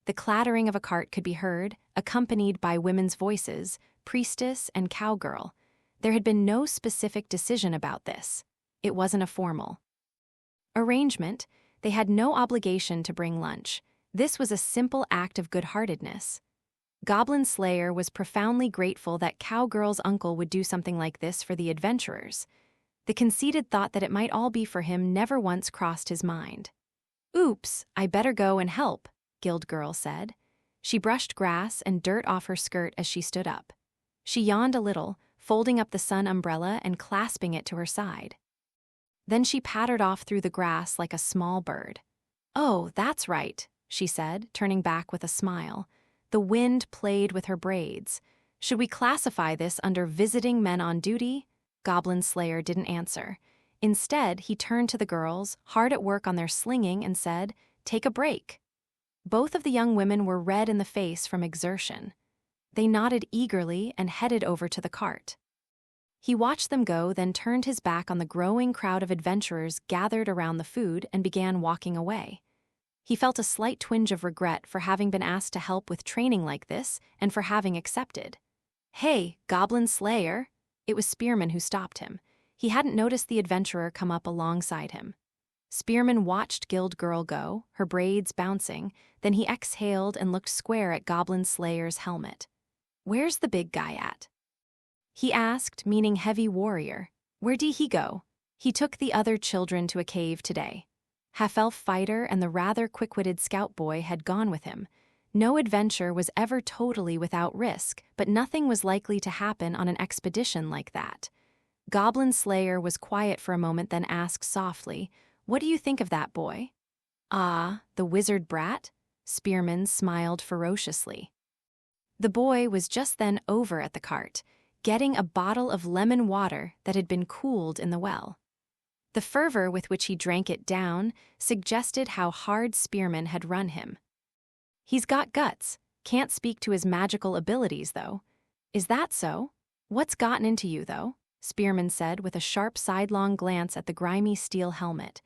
The clattering of a cart could be heard, accompanied by women's voices, priestess and cowgirl. There had been no specific decision about this. It wasn't a formal arrangement. They had no obligation to bring lunch. This was a simple act of good-heartedness. Goblin Slayer was profoundly grateful that Cowgirl's uncle would do something like this for the adventurers. The conceited thought that it might all be for him never once crossed his mind. Oops, I better go and help, Guild Girl said. She brushed grass and dirt off her skirt as she stood up. She yawned a little, folding up the sun umbrella and clasping it to her side. Then she pattered off through the grass like a small bird. Oh, that's right, she said, turning back with a smile. The wind played with her braids. Should we classify this under visiting men on duty? Goblin Slayer didn't answer. Instead, he turned to the girls, hard at work on their slinging, and said, Take a break. Both of the young women were red in the face from exertion. They nodded eagerly and headed over to the cart. He watched them go, then turned his back on the growing crowd of adventurers gathered around the food and began walking away. He felt a slight twinge of regret for having been asked to help with training like this and for having accepted. Hey, Goblin Slayer! It was Spearman who stopped him. He hadn't noticed the adventurer come up alongside him. Spearman watched Guild Girl go, her braids bouncing, then he exhaled and looked square at Goblin Slayer's helmet. Where's the big guy at? He asked, meaning heavy warrior. Where did he go? He took the other children to a cave today. Half-elf fighter and the rather quick-witted scout boy had gone with him. No adventure was ever totally without risk, but nothing was likely to happen on an expedition like that. Goblin Slayer was quiet for a moment, then asked softly, What do you think of that boy? Ah, the wizard brat? Spearman smiled ferociously. The boy was just then over at the cart, getting a bottle of lemon water that had been cooled in the well. The fervor with which he drank it down suggested how hard Spearman had run him. He's got guts, can't speak to his magical abilities, though. Is that so? What's gotten into you, though? Spearman said with a sharp sidelong glance at the grimy steel helmet.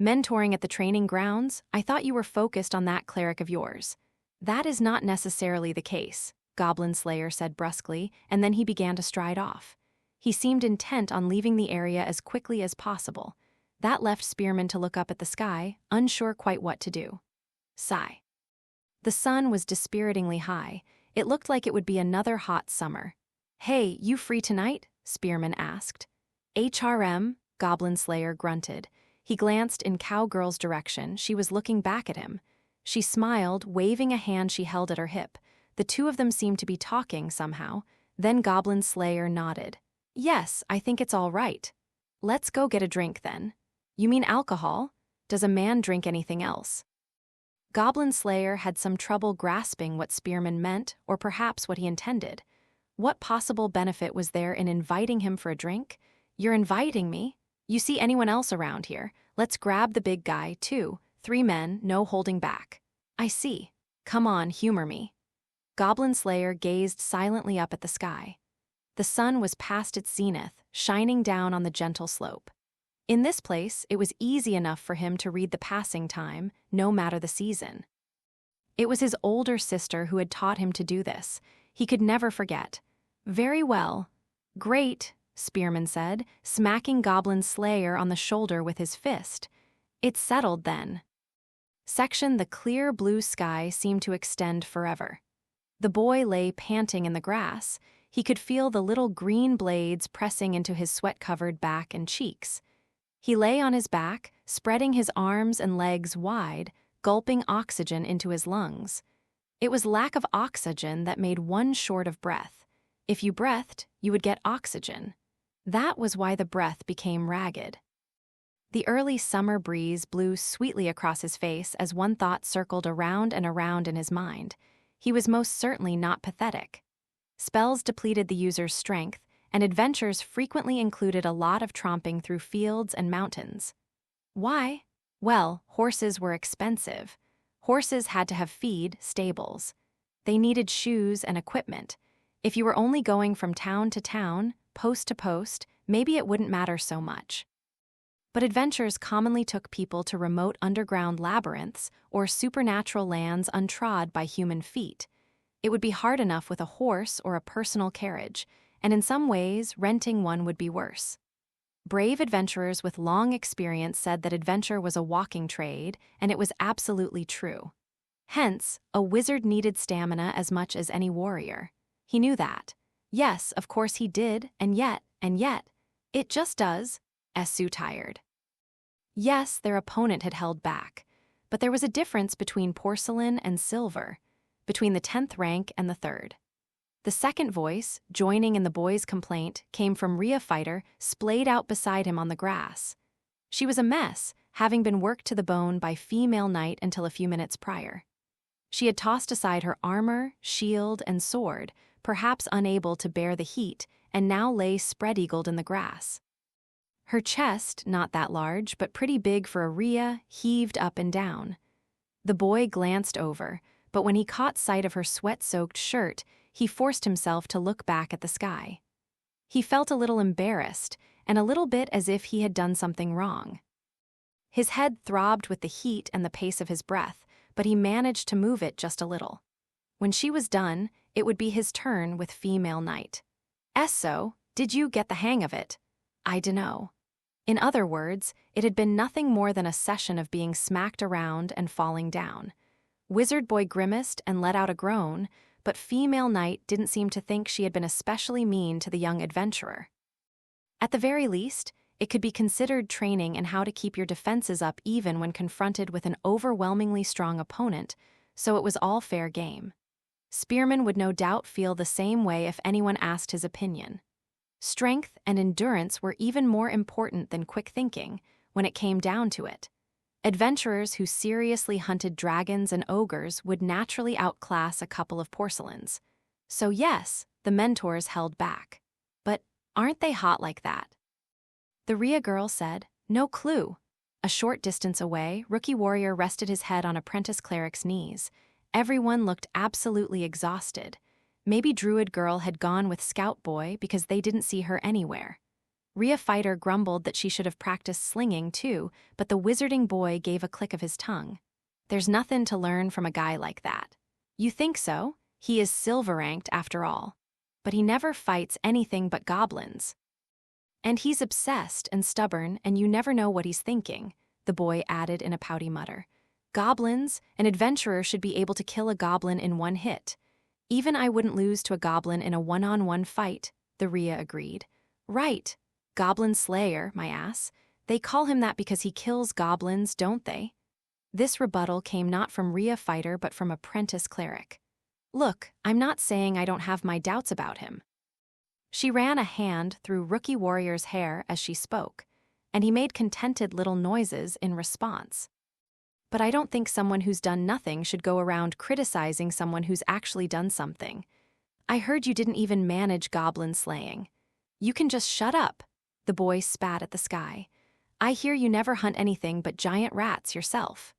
Mentoring at the training grounds? I thought you were focused on that cleric of yours. That is not necessarily the case, Goblin Slayer said brusquely, and then he began to stride off. He seemed intent on leaving the area as quickly as possible. That left Spearman to look up at the sky, unsure quite what to do. Sigh. The sun was dispiritingly high. It looked like it would be another hot summer. Hey, you free tonight? Spearman asked. HRM, Goblin Slayer grunted. He glanced in Cowgirl's direction. She was looking back at him. She smiled, waving a hand she held at her hip. The two of them seemed to be talking somehow. Then Goblin Slayer nodded. Yes, I think it's all right. Let's go get a drink then. You mean alcohol? Does a man drink anything else? Goblin Slayer had some trouble grasping what Spearman meant, or perhaps what he intended. What possible benefit was there in inviting him for a drink? You're inviting me? You see anyone else around here? Let's grab the big guy, too. 3 men, no holding back. I see. Come on, humor me. Goblin Slayer gazed silently up at the sky. The sun was past its zenith, shining down on the gentle slope. In this place, it was easy enough for him to read the passing time, no matter the season. It was his older sister who had taught him to do this. He could never forget. Very well. Great, Spearman said, smacking Goblin Slayer on the shoulder with his fist. It's settled then. Section the clear blue sky seemed to extend forever. The boy lay panting in the grass. He could feel the little green blades pressing into his sweat-covered back and cheeks. He lay on his back, spreading his arms and legs wide, gulping oxygen into his lungs. It was lack of oxygen that made one short of breath. If you breathed, you would get oxygen. That was why the breath became ragged. The early summer breeze blew sweetly across his face as one thought circled around and around in his mind. He was most certainly not pathetic. Spells depleted the user's strength, and adventures frequently included a lot of tromping through fields and mountains. Why? Well, horses were expensive. Horses had to have feed, stables. They needed shoes and equipment. If you were only going from town to town, post to post, maybe it wouldn't matter so much. But adventures commonly took people to remote underground labyrinths or supernatural lands untrod by human feet. It would be hard enough with a horse or a personal carriage, and in some ways, renting one would be worse. Brave adventurers with long experience said that adventure was a walking trade, and it was absolutely true. Hence, a wizard needed stamina as much as any warrior. He knew that. Yes, of course he did, and yet, it just does. Sue tired. Yes, their opponent had held back, but there was a difference between porcelain and silver, between the 10th rank and the 3rd. The second voice, joining in the boy's complaint, came from Rhea Fighter, splayed out beside him on the grass. She was a mess, having been worked to the bone by female knight until a few minutes prior. She had tossed aside her armor, shield, and sword, perhaps unable to bear the heat, and now lay spread-eagled in the grass. Her chest, not that large, but pretty big for a Rhea, heaved up and down. The boy glanced over, but when he caught sight of her sweat-soaked shirt, he forced himself to look back at the sky. He felt a little embarrassed, and a little bit as if he had done something wrong. His head throbbed with the heat and the pace of his breath, but he managed to move it just a little. When she was done, it would be his turn with female knight. "So, did you get the hang of it?" "I dunno." In other words, it had been nothing more than a session of being smacked around and falling down. Wizard boy grimaced and let out a groan, but female knight didn't seem to think she had been especially mean to the young adventurer. At the very least, it could be considered training in how to keep your defenses up even when confronted with an overwhelmingly strong opponent, so it was all fair game. Spearman would no doubt feel the same way if anyone asked his opinion. Strength and endurance were even more important than quick thinking when it came down to it. Adventurers who seriously hunted dragons and ogres would naturally outclass a couple of porcelains. So yes, the mentors held back. But aren't they hot like that? The Rhea girl said, "No clue." A short distance away, Rookie Warrior rested his head on Apprentice Cleric's knees. Everyone looked absolutely exhausted. Maybe Druid Girl had gone with Scout Boy because they didn't see her anywhere. Rhea Fighter grumbled that she should have practiced slinging too, but the Wizarding Boy gave a click of his tongue. "There's nothing to learn from a guy like that." "You think so? He is silver-ranked after all. But he never fights anything but goblins." "And he's obsessed and stubborn, and you never know what he's thinking," the boy added in a pouty mutter. "Goblins, an adventurer should be able to kill a goblin in one hit. Even I wouldn't lose to a goblin in a one-on-one fight," the Rhea agreed. "Right. Goblin Slayer, my ass. They call him that because he kills goblins, don't they?" This rebuttal came not from Rhea Fighter but from Apprentice Cleric. "Look, I'm not saying I don't have my doubts about him." She ran a hand through Rookie Warrior's hair as she spoke, and he made contented little noises in response. "But I don't think someone who's done nothing should go around criticizing someone who's actually done something. I heard you didn't even manage goblin slaying. You can just shut up." The boy spat at the sky. "I hear you never hunt anything but giant rats yourself."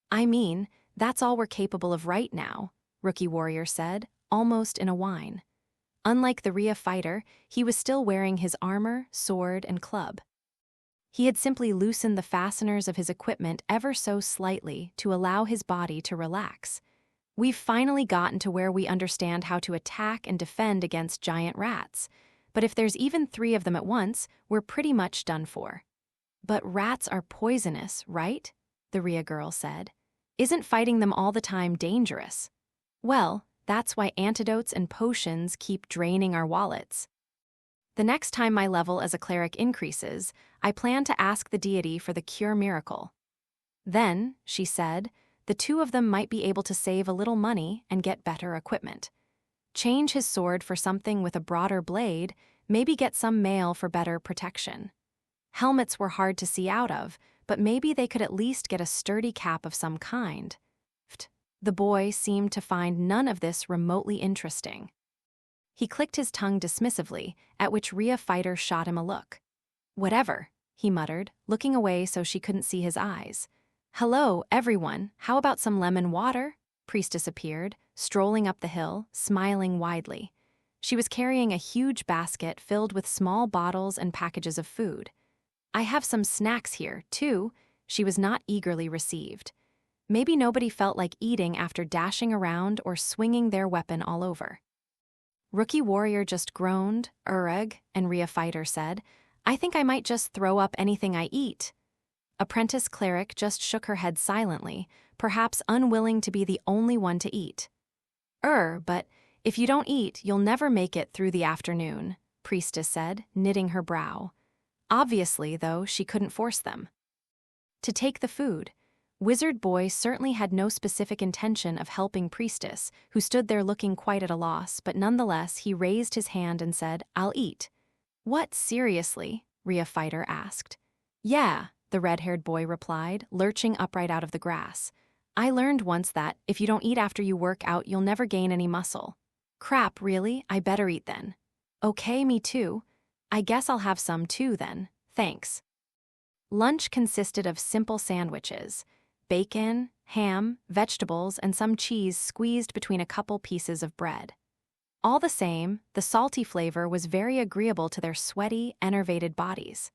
"I mean, that's all we're capable of right now," Rookie Warrior said, almost in a whine. Unlike the Rhea Fighter, he was still wearing his armor, sword, and club. He had simply loosened the fasteners of his equipment ever so slightly to allow his body to relax. "We've finally gotten to where we understand how to attack and defend against giant rats. But if there's even 3 of them at once, we're pretty much done for." "But rats are poisonous, right?" the Rhea girl said. "Isn't fighting them all the time dangerous?" "Well, that's why antidotes and potions keep draining our wallets. The next time my level as a cleric increases, I plan to ask the deity for the cure miracle. Then," she said, "the 2 of them might be able to save a little money and get better equipment. Change his sword for something with a broader blade, maybe get some mail for better protection. Helmets were hard to see out of, but maybe they could at least get a sturdy cap of some kind." The boy seemed to find none of this remotely interesting. He clicked his tongue dismissively, at which Rhea Fighter shot him a look. "Whatever," he muttered, looking away so she couldn't see his eyes. "Hello, everyone, how about some lemon water?" Priestess appeared, strolling up the hill, smiling widely. She was carrying a huge basket filled with small bottles and packages of food. "I have some snacks here, too." She was not eagerly received. Maybe nobody felt like eating after dashing around or swinging their weapon all over. Rookie Warrior just groaned, "Urug," and Rhea Fighter said, "I think I might just throw up anything I eat." Apprentice Cleric just shook her head silently, perhaps unwilling to be the only one to eat. But if you don't eat, you'll never make it through the afternoon," Priestess said, knitting her brow. Obviously, though, she couldn't force them to take the food. Wizard Boy certainly had no specific intention of helping Priestess, who stood there looking quite at a loss, but nonetheless he raised his hand and said, "I'll eat." "What, seriously?" Rhea Fighter asked. "Yeah," the red-haired boy replied, lurching upright out of the grass. "I learned once that, if you don't eat after you work out, you'll never gain any muscle." "Crap, really? I better eat then." "Okay, me too. I guess I'll have some too then, thanks." Lunch consisted of simple sandwiches: bacon, ham, vegetables, and some cheese squeezed between a couple pieces of bread. All the same, the salty flavor was very agreeable to their sweaty, enervated bodies.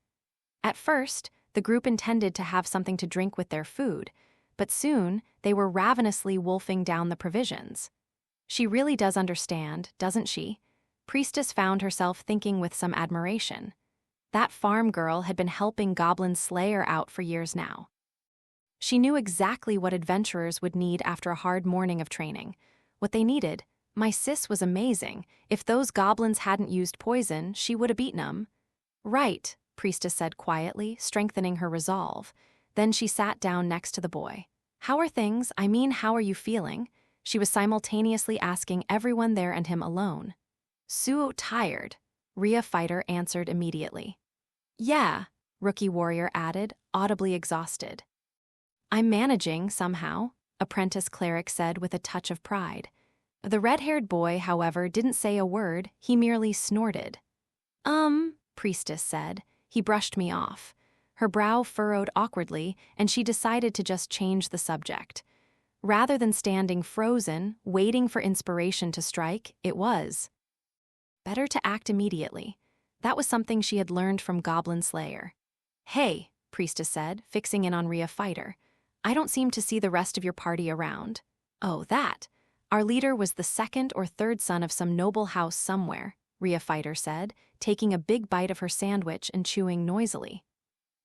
At first, the group intended to have something to drink with their food, but soon they were ravenously wolfing down the provisions. She really does understand, doesn't she? Priestess found herself thinking with some admiration. That farm girl had been helping Goblin Slayer out for years now. She knew exactly what adventurers would need after a hard morning of training. What they needed. My sis was amazing. If those goblins hadn't used poison, she would have beaten them. "Right," Priestess said quietly, strengthening her resolve. Then she sat down next to the boy. "How are things? I mean, how are you feeling?" She was simultaneously asking everyone there and him alone. "So tired," Rhea Fighter answered immediately. "Yeah," Rookie Warrior added, audibly exhausted. "I'm managing, somehow," Apprentice Cleric said with a touch of pride. The red-haired boy, however, didn't say a word, he merely snorted. Priestess said. He brushed me off. Her brow furrowed awkwardly, and she decided to just change the subject. Rather than standing frozen, waiting for inspiration to strike, it was better to act immediately. That was something she had learned from Goblin Slayer. "Hey," Priestess said, fixing in on Rhea Fighter. "I don't seem to see the rest of your party around." "Oh, that. Our leader was the second or third son of some noble house somewhere," Rhea Fighter said, taking a big bite of her sandwich and chewing noisily.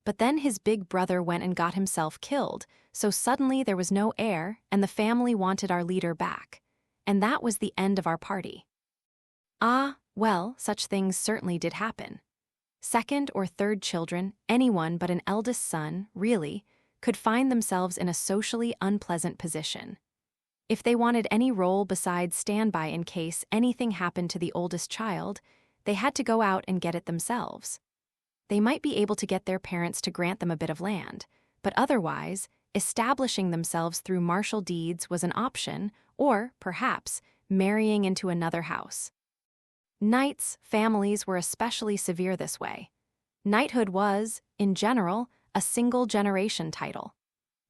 "But then his big brother went and got himself killed, so suddenly there was no heir, and the family wanted our leader back. And that was the end of our party." "Ah, well, such things certainly did happen. Second or third children, anyone but an eldest son, really, could find themselves in a socially unpleasant position. If they wanted any role besides standby in case anything happened to the oldest child, they had to go out and get it themselves. They might be able to get their parents to grant them a bit of land, but otherwise, establishing themselves through martial deeds was an option, or, perhaps, marrying into another house. Knights' families were especially severe this way. Knighthood was, in general, a single-generation title.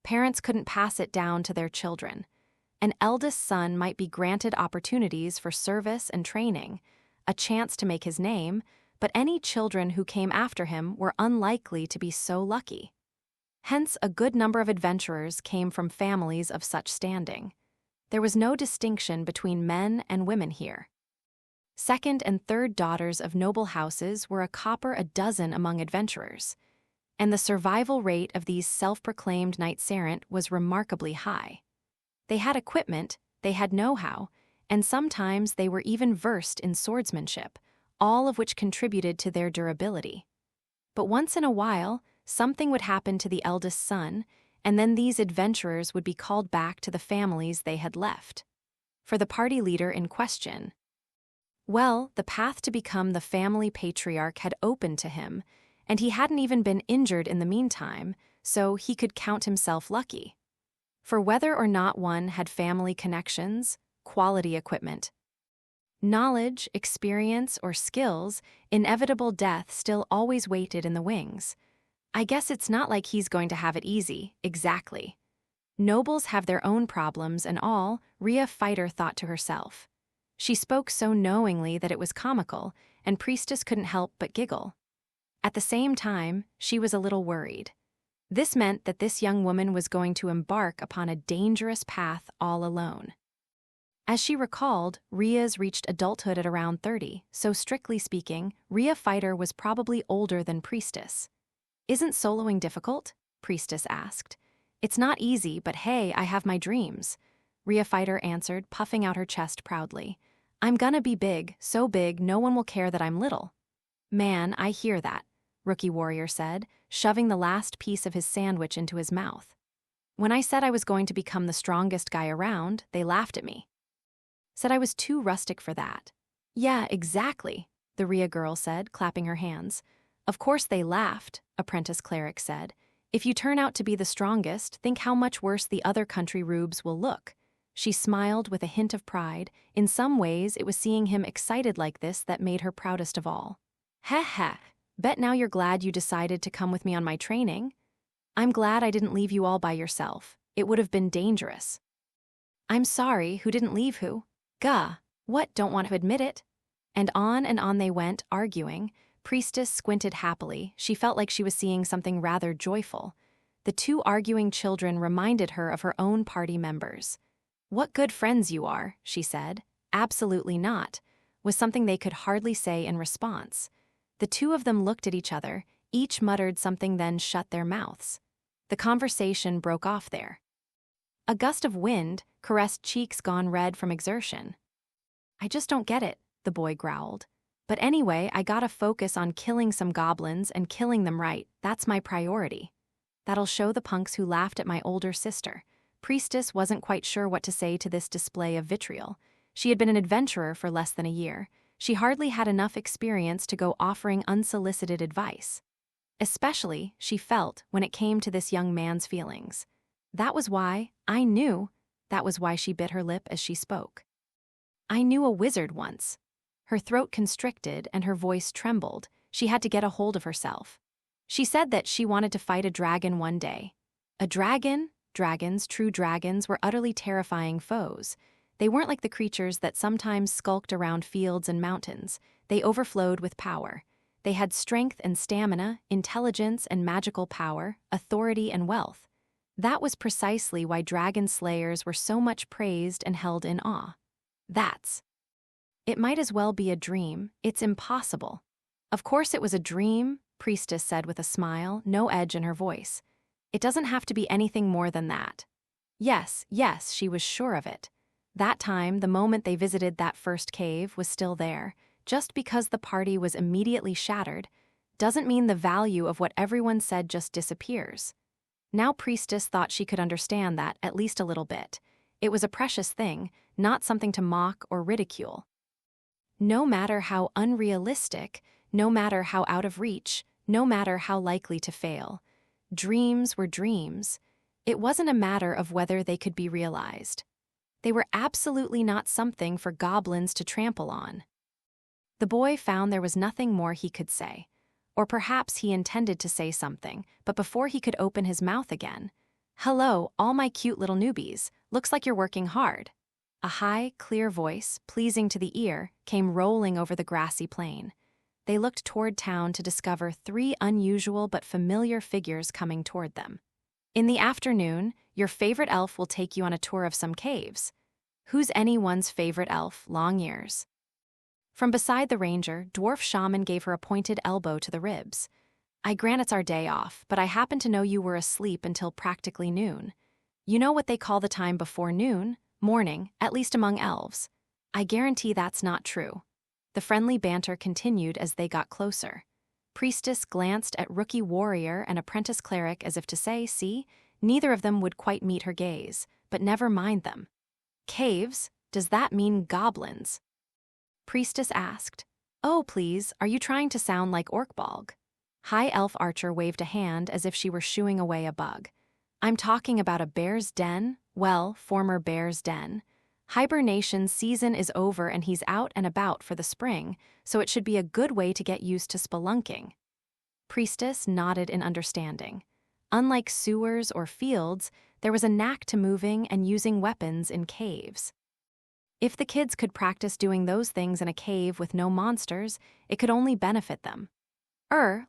Parents couldn't pass it down to their children. An eldest son might be granted opportunities for service and training, a chance to make his name, but any children who came after him were unlikely to be so lucky. Hence, a good number of adventurers came from families of such standing. There was no distinction between men and women here. Second and third daughters of noble houses were a copper a dozen among adventurers, and the survival rate of these self-proclaimed knights-errant was remarkably high. They had equipment, they had know-how, and sometimes they were even versed in swordsmanship, all of which contributed to their durability. But once in a while, something would happen to the eldest son, and then these adventurers would be called back to the families they had left. For the party leader in question, well, the path to become the family patriarch had opened to him, and he hadn't even been injured in the meantime, so he could count himself lucky. For whether or not one had family connections, quality equipment, Knowledge, experience, or skills, inevitable death still always waited in the wings. I guess it's not like he's going to have it easy, exactly. Nobles have their own problems and all, Rhea Fighter thought to herself. She spoke so knowingly that it was comical, and Priestess couldn't help but giggle. At the same time, she was a little worried. This meant that this young woman was going to embark upon a dangerous path all alone. As she recalled, Rhea's reached adulthood at around 30, so strictly speaking, Rhea Fighter was probably older than Priestess. "Isn't soloing difficult?" Priestess asked. "It's not easy, but hey, I have my dreams," Rhea Fighter answered, puffing out her chest proudly. "I'm gonna be big, so big no one will care that I'm little." "Man, I hear that," Rookie Warrior said, shoving the last piece of his sandwich into his mouth. "When I said I was going to become the strongest guy around, they laughed at me. Said I was too rustic for that." "Yeah, exactly," the Rhea girl said, clapping her hands. "Of course they laughed," Apprentice Cleric said. "If you turn out to be the strongest, think how much worse the other country rubes will look." She smiled with a hint of pride. In some ways, it was seeing him excited like this that made her proudest of all. "Heh heh, bet now you're glad you decided to come with me on my training." "I'm glad I didn't leave you all by yourself. It would have been dangerous." "I'm sorry, who didn't leave who?" "Gah, what, don't want to admit it?" And on they went, arguing. Priestess squinted happily. She felt like she was seeing something rather joyful. The two arguing children reminded her of her own party members. "What good friends you are," she said. "Absolutely not," was something they could hardly say in response. The two of them looked at each other, each muttered something then shut their mouths. The conversation broke off there. A gust of wind caressed cheeks gone red from exertion. "I just don't get it," the boy growled. "But anyway, I gotta focus on killing some goblins and killing them right. That's my priority. That'll show the punks who laughed at my older sister." Priestess wasn't quite sure what to say to this display of vitriol. She had been an adventurer for less than a year. She hardly had enough experience to go offering unsolicited advice. Especially, she felt, when it came to this young man's feelings. That was why she bit her lip as she spoke. "I knew a wizard once." Her throat constricted and her voice trembled. She had to get a hold of herself. "She said that she wanted to fight a dragon one day." A dragon? Dragons, true dragons, were utterly terrifying foes. They weren't like the creatures that sometimes skulked around fields and mountains. They overflowed with power. They had strength and stamina, intelligence and magical power, authority and wealth. That was precisely why dragon slayers were so much praised and held in awe. It might as well be a dream. It's impossible." "Of course it was a dream," Priestess said with a smile, no edge in her voice. "It doesn't have to be anything more than that." Yes, she was sure of it. That time, the moment they visited that first cave, was still there. Just because the party was immediately shattered, doesn't mean the value of what everyone said just disappears. Now Priestess thought she could understand that, at least a little bit. It was a precious thing, not something to mock or ridicule. No matter how unrealistic, no matter how out of reach, no matter how likely to fail, dreams were dreams. It wasn't a matter of whether they could be realized. They were absolutely not something for goblins to trample on. The boy found there was nothing more he could say. Or perhaps he intended to say something, but before he could open his mouth again, "Hello, all my cute little newbies. Looks like you're working hard." A high, clear voice, pleasing to the ear, came rolling over the grassy plain. They looked toward town to discover 3 unusual but familiar figures coming toward them. "In the afternoon, your favorite elf will take you on a tour of some caves." Who's anyone's favorite elf, long ears? From beside the ranger, Dwarf Shaman gave her a pointed elbow to the ribs. "I grant it's our day off, but I happen to know you were asleep until practically noon. You know what they call the time before noon? Morning, at least among elves. I guarantee that's not true." The friendly banter continued as they got closer. Priestess glanced at Rookie Warrior and Apprentice Cleric as if to say, see, neither of them would quite meet her gaze, but never mind them. "Caves? Does that mean goblins?" Priestess asked. "Oh, please, are you trying to sound like Orkbolg?" High Elf Archer waved a hand as if she were shooing away a bug. "I'm talking about a bear's den? Well, former bear's den." Hibernation season is over and he's out and about for the spring, so it should be a good way to get used to spelunking. Priestess nodded in understanding. Unlike sewers or fields, there was a knack to moving and using weapons in caves. If the kids could practice doing those things in a cave with no monsters, it could only benefit them.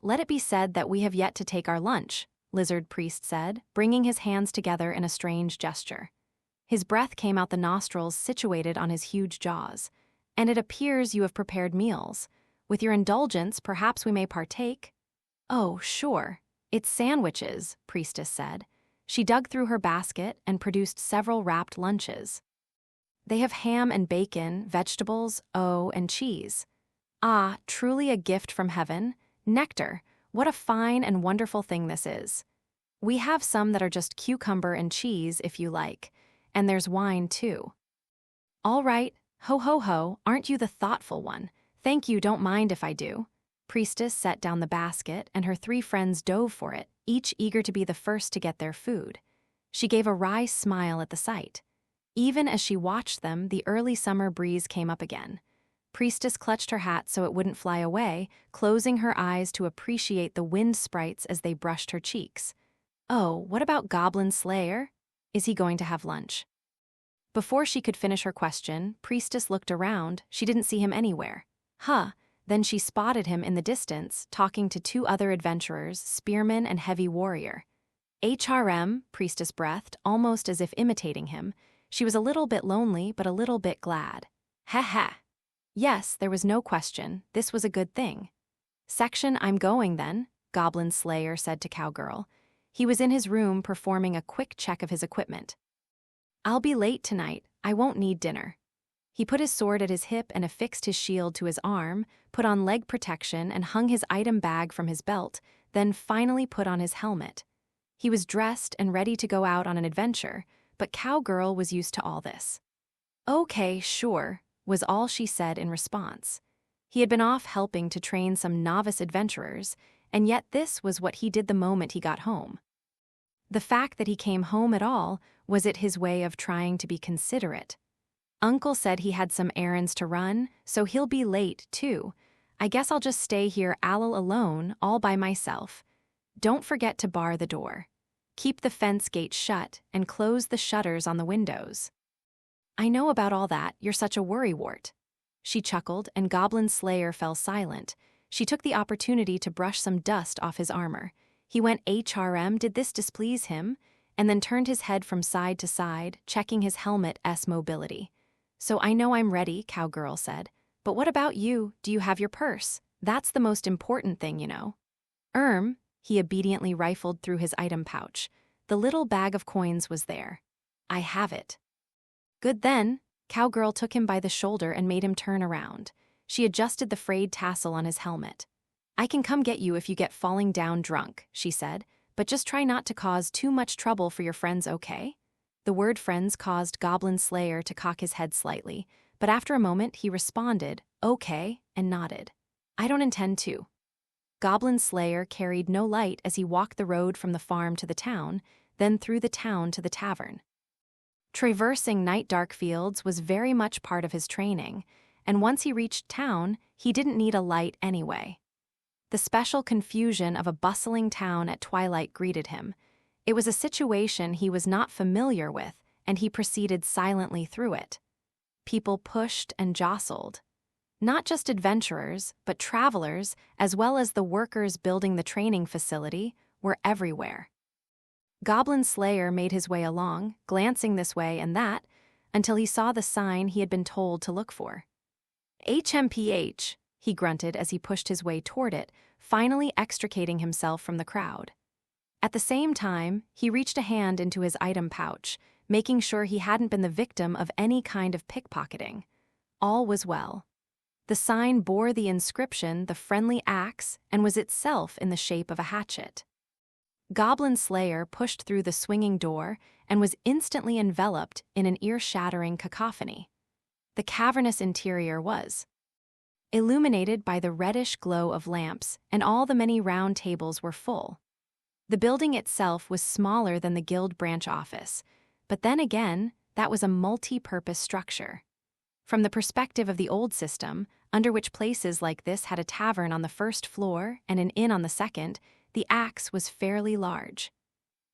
Let it be said that we have yet to take our lunch, Lizard Priest said, bringing his hands together in a strange gesture. His breath came out the nostrils situated on his huge jaws. And it appears you have prepared meals. With your indulgence, perhaps we may partake. Oh, sure. It's sandwiches, Priestess said. She dug through her basket and produced several wrapped lunches. They have ham and bacon, vegetables, and cheese. Ah, truly a gift from heaven. Nectar, what a fine and wonderful thing this is. We have some that are just cucumber and cheese, if you like. And there's wine, too. All right, ho ho ho, aren't you the thoughtful one? Thank you, don't mind if I do. Priestess set down the basket, and her 3 friends dove for it, each eager to be the first to get their food. She gave a wry smile at the sight. Even as she watched them, the early summer breeze came up again. Priestess clutched her hat so it wouldn't fly away, closing her eyes to appreciate the wind sprites as they brushed her cheeks. Oh, what about Goblin Slayer? Is he going to have lunch? Before she could finish her question, Priestess looked around. She didn't see him anywhere. Then she spotted him in the distance, talking to 2 other adventurers, spearman and heavy warrior. Priestess breathed, almost as if imitating him. She was a little bit lonely, but a little bit glad. Ha. Yes, there was no question. This was a good thing. Section, I'm going then, Goblin Slayer said to Cowgirl. He was in his room performing a quick check of his equipment. I'll be late tonight. I won't need dinner. He put his sword at his hip and affixed his shield to his arm, put on leg protection and hung his item bag from his belt, then finally put on his helmet. He was dressed and ready to go out on an adventure, but Cowgirl was used to all this. Okay, sure, was all she said in response. He had been off helping to train some novice adventurers, and yet this was what he did the moment he got home. The fact that he came home at all was it his way of trying to be considerate. Uncle said he had some errands to run, so he'll be late, too. I guess I'll just stay here alone, all by myself. Don't forget to bar the door. Keep the fence gate shut and close the shutters on the windows. I know about all that, you're such a worrywart. She chuckled, and Goblin Slayer fell silent. She took the opportunity to brush some dust off his armor. He went did this displease him? And then turned his head from side to side, checking his helmet's mobility. So I know I'm ready, Cowgirl said. But what about you? Do you have your purse? That's the most important thing, you know. He obediently rifled through his item pouch. The little bag of coins was there. I have it. Good then. Cowgirl took him by the shoulder and made him turn around. She adjusted the frayed tassel on his helmet. I can come get you if you get falling down drunk, she said, but just try not to cause too much trouble for your friends, okay? The word friends caused Goblin Slayer to cock his head slightly, but after a moment he responded, okay, and nodded. I don't intend to. Goblin Slayer carried no light as he walked the road from the farm to the town, then through the town to the tavern. Traversing night-dark fields was very much part of his training, and once he reached town, he didn't need a light anyway. The special confusion of a bustling town at twilight greeted him. It was a situation he was not familiar with, and he proceeded silently through it. People pushed and jostled. Not just adventurers, but travelers, as well as the workers building the training facility, were everywhere. Goblin Slayer made his way along, glancing this way and that, until he saw the sign he had been told to look for. HMPH, he grunted as he pushed his way toward it, finally extricating himself from the crowd. At the same time, he reached a hand into his item pouch, making sure he hadn't been the victim of any kind of pickpocketing. All was well. The sign bore the inscription, "The Friendly Axe," and was itself in the shape of a hatchet. Goblin Slayer pushed through the swinging door and was instantly enveloped in an ear-shattering cacophony. The cavernous interior was illuminated by the reddish glow of lamps, and all the many round tables were full. The building itself was smaller than the guild branch office, but then again, that was a multi-purpose structure. From the perspective of the old system, under which places like this had a tavern on the first floor and an inn on the second, the axe was fairly large.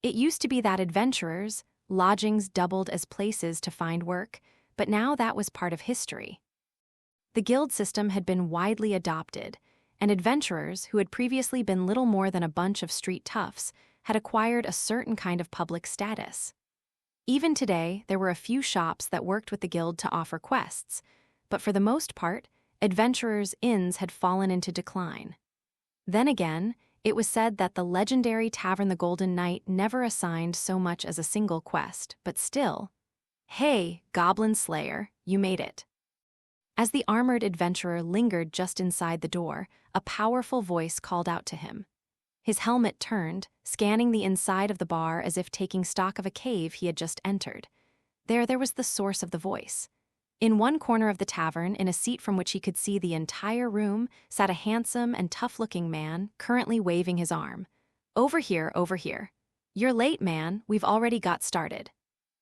It used to be that adventurers' lodgings doubled as places to find work, but now that was part of history. The guild system had been widely adopted, and adventurers, who had previously been little more than a bunch of street toughs, had acquired a certain kind of public status. Even today, there were a few shops that worked with the guild to offer quests, but for the most part, adventurers' inns had fallen into decline. Then again, it was said that the legendary Tavern the Golden Knight never assigned so much as a single quest, but still, "Hey, Goblin Slayer, you made it." As the armored adventurer lingered just inside the door, a powerful voice called out to him. His helmet turned, scanning the inside of the bar as if taking stock of a cave he had just entered. There was the source of the voice. In one corner of the tavern, in a seat from which he could see the entire room, sat a handsome and tough-looking man, currently waving his arm. Over here, over here. You're late, man, we've already got started."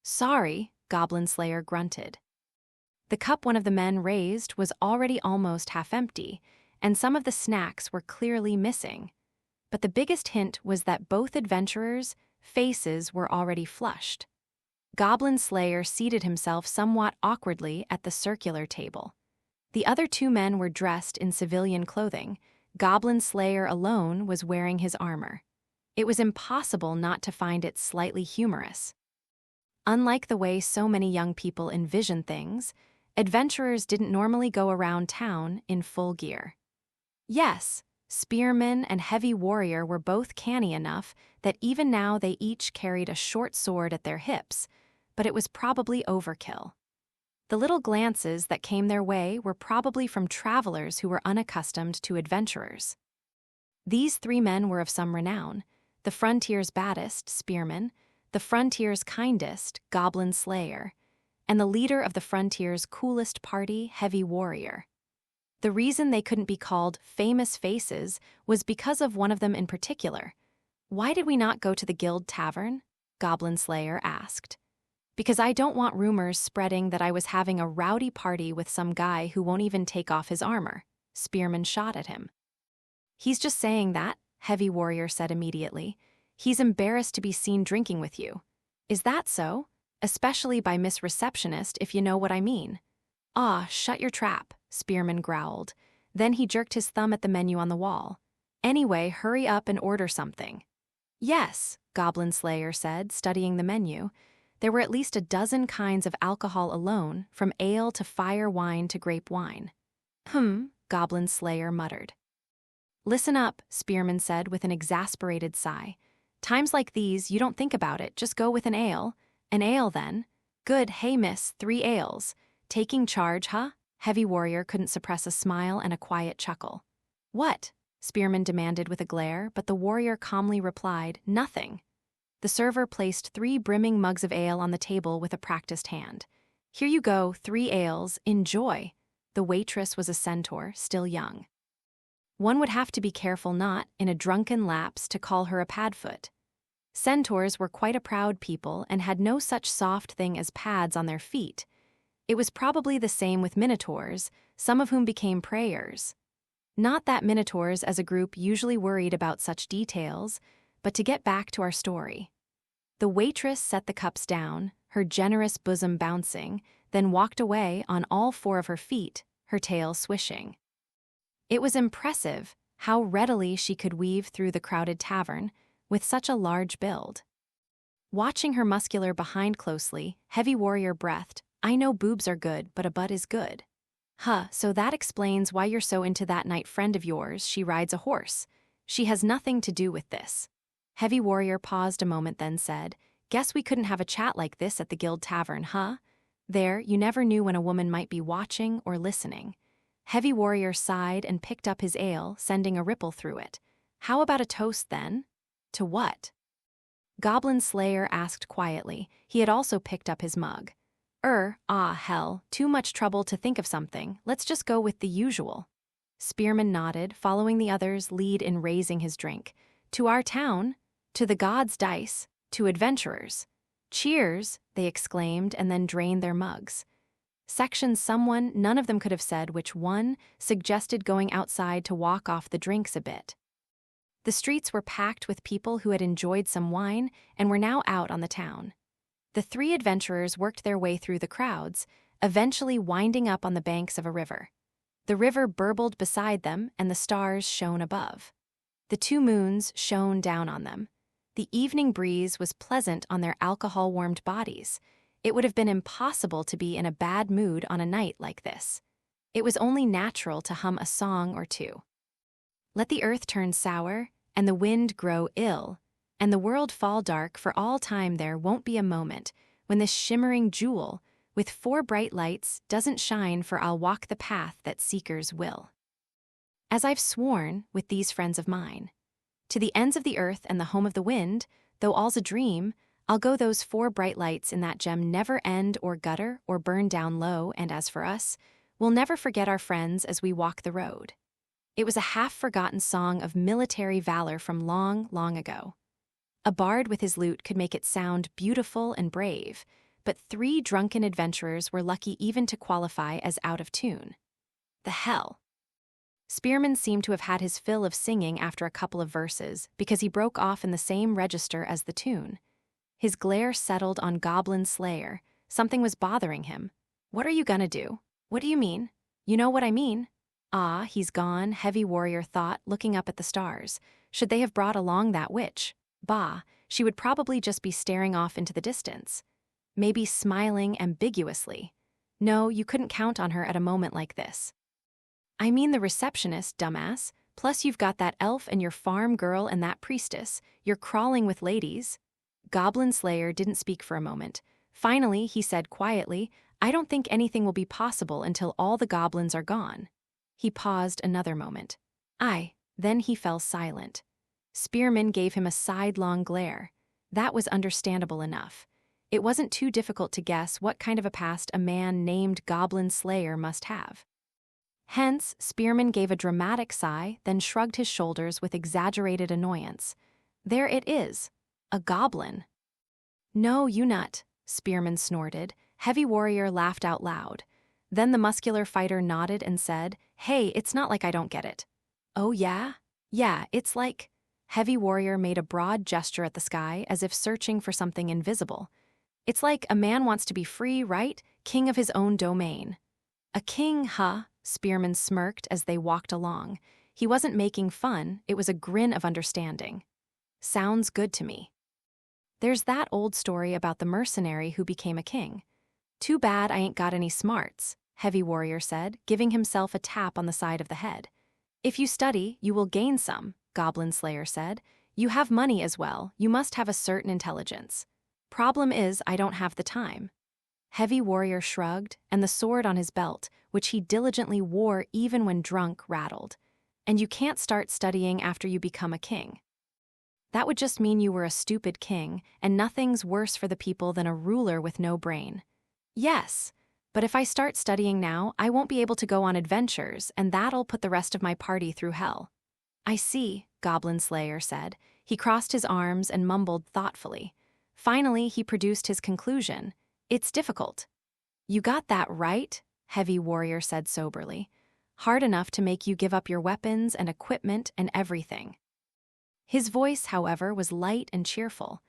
"Sorry," Goblin Slayer grunted. The cup one of the men raised was already almost half empty, and some of the snacks were clearly missing. But the biggest hint was that both adventurers' faces were already flushed. Goblin Slayer seated himself somewhat awkwardly at the circular table. The other two men were dressed in civilian clothing. Goblin Slayer alone was wearing his armor. It was impossible not to find it slightly humorous. Unlike the way so many young people envision things, adventurers didn't normally go around town in full gear. Yes, spearman and heavy warrior were both canny enough that even now they each carried a short sword at their hips, but it was probably overkill. The little glances that came their way were probably from travelers who were unaccustomed to adventurers. These three men were of some renown: the frontier's baddest, spearman; the frontier's kindest, Goblin Slayer; and the leader of the frontier's coolest party, heavy warrior. The reason they couldn't be called famous faces was because of one of them in particular. "Why did we not go to the guild tavern?" Goblin Slayer asked. "Because I don't want rumors spreading that I was having a rowdy party with some guy who won't even take off his armor." Spearman shot at him. "He's just saying that," Heavy Warrior said immediately. "He's embarrassed to be seen drinking with you." "Is that so? Especially by Miss Receptionist, if you know what I mean." "Ah, shut your trap," Spearman growled. Then he jerked his thumb at the menu on the wall. "Anyway, hurry up and order something." "Yes," Goblin Slayer said, studying the menu. There were at least a dozen kinds of alcohol alone, from ale to fire wine to grape wine. Goblin Slayer muttered. "Listen up," Spearman said with an exasperated sigh. "Times like these, you don't think about it, just go with an ale." "An ale, then?" "Good, hey miss, 3 ales. Taking charge, huh?" Heavy Warrior couldn't suppress a smile and a quiet chuckle. "What?" Spearman demanded with a glare, but the warrior calmly replied, "Nothing." The server placed 3 brimming mugs of ale on the table with a practiced hand. "Here you go, 3 ales, enjoy." The waitress was a centaur, still young. One would have to be careful not, in a drunken lapse, to call her a padfoot. Centaurs were quite a proud people and had no such soft thing as pads on their feet. It was probably the same with minotaurs, some of whom became preyers. Not that minotaurs as a group usually worried about such details, but to get back to our story. The waitress set the cups down, her generous bosom bouncing, then walked away on all 4 of her feet, her tail swishing. It was impressive how readily she could weave through the crowded tavern with such a large build. Watching her muscular behind closely, Heavy Warrior breathed, "I know boobs are good, but a butt is good." "Huh, so that explains why you're so into that knight friend of yours. She rides a horse. She has nothing to do with this." Heavy Warrior paused a moment, then said, "Guess we couldn't have a chat like this at the guild tavern, huh?" There, you never knew when a woman might be watching or listening. Heavy Warrior sighed and picked up his ale, sending a ripple through it. "How about a toast, then?" "To what?" Goblin Slayer asked quietly. He had also picked up his mug. Hell, too much trouble to think of something. Let's just go with the usual." Spearman nodded, following the others' lead in raising his drink. "To our town, to the gods' dice, to adventurers." "Cheers!" they exclaimed and then drained their mugs. Section someone, none of them could have said which one, suggested going outside to walk off the drinks a bit. The streets were packed with people who had enjoyed some wine and were now out on the town. The three adventurers worked their way through the crowds, eventually winding up on the banks of a river. The river burbled beside them and the stars shone above. The two moons shone down on them. The evening breeze was pleasant on their alcohol-warmed bodies. It would have been impossible to be in a bad mood on a night like this. It was only natural to hum a song or two. Let the earth turn sour, and the wind grow ill, and the world fall dark for all time, there won't be a moment when this shimmering jewel, with 4 bright lights, doesn't shine, for I'll walk the path that seekers will. As I've sworn with these friends of mine, to the ends of the earth and the home of the wind, though all's a dream, I'll go. Those 4 bright lights in that gem never end or gutter or burn down low, and as for us, we'll never forget our friends as we walk the road. It was a half-forgotten song of military valor from long, long ago. A bard with his lute could make it sound beautiful and brave, but 3 drunken adventurers were lucky even to qualify as out of tune. The hell! Spearman seemed to have had his fill of singing after a couple of verses, because he broke off in the same register as the tune. His glare settled on Goblin Slayer. Something was bothering him. "What are you gonna do?" "What do you mean?" "You know what I mean." "Ah, he's gone," Heavy Warrior thought, looking up at the stars. Should they have brought along that witch? Bah, she would probably just be staring off into the distance. Maybe smiling ambiguously. No, you couldn't count on her at a moment like this. "I mean the receptionist, dumbass. Plus you've got that elf and your farm girl and that priestess. You're crawling with ladies." Goblin Slayer didn't speak for a moment. Finally, he said quietly, "I don't think anything will be possible until all the goblins are gone." He paused another moment. Then he fell silent. Spearman gave him a sidelong glare. That was understandable enough. It wasn't too difficult to guess what kind of a past a man named Goblin Slayer must have. Hence, Spearman gave a dramatic sigh, then shrugged his shoulders with exaggerated annoyance. "There it is. A goblin." "No, you nut," Spearman snorted. Heavy Warrior laughed out loud. Then the muscular fighter nodded and said, "Hey, it's not like I don't get it." "Oh yeah? Yeah, it's like..." Heavy Warrior made a broad gesture at the sky as if searching for something invisible. "It's like a man wants to be free, right? King of his own domain." "A king, huh?" Spearman smirked as they walked along. He wasn't making fun, it was a grin of understanding. "Sounds good to me." "There's that old story about the mercenary who became a king. Too bad I ain't got any smarts," Heavy Warrior said, giving himself a tap on the side of the head. "If you study, you will gain some," Goblin Slayer said. "You have money as well, you must have a certain intelligence. Problem is, I don't have the time." Heavy Warrior shrugged, and the sword on his belt, which he diligently wore even when drunk, rattled. "And you can't start studying after you become a king. That would just mean you were a stupid king, and nothing's worse for the people than a ruler with no brain." "Yes, but if I start studying now, I won't be able to go on adventures, and that'll put the rest of my party through hell." "I see," Goblin Slayer said. He crossed his arms and mumbled thoughtfully. Finally, he produced his conclusion. "It's difficult." "You got that right," Heavy Warrior said soberly. "Hard enough to make you give up your weapons and equipment and everything." His voice, however, was light and cheerful.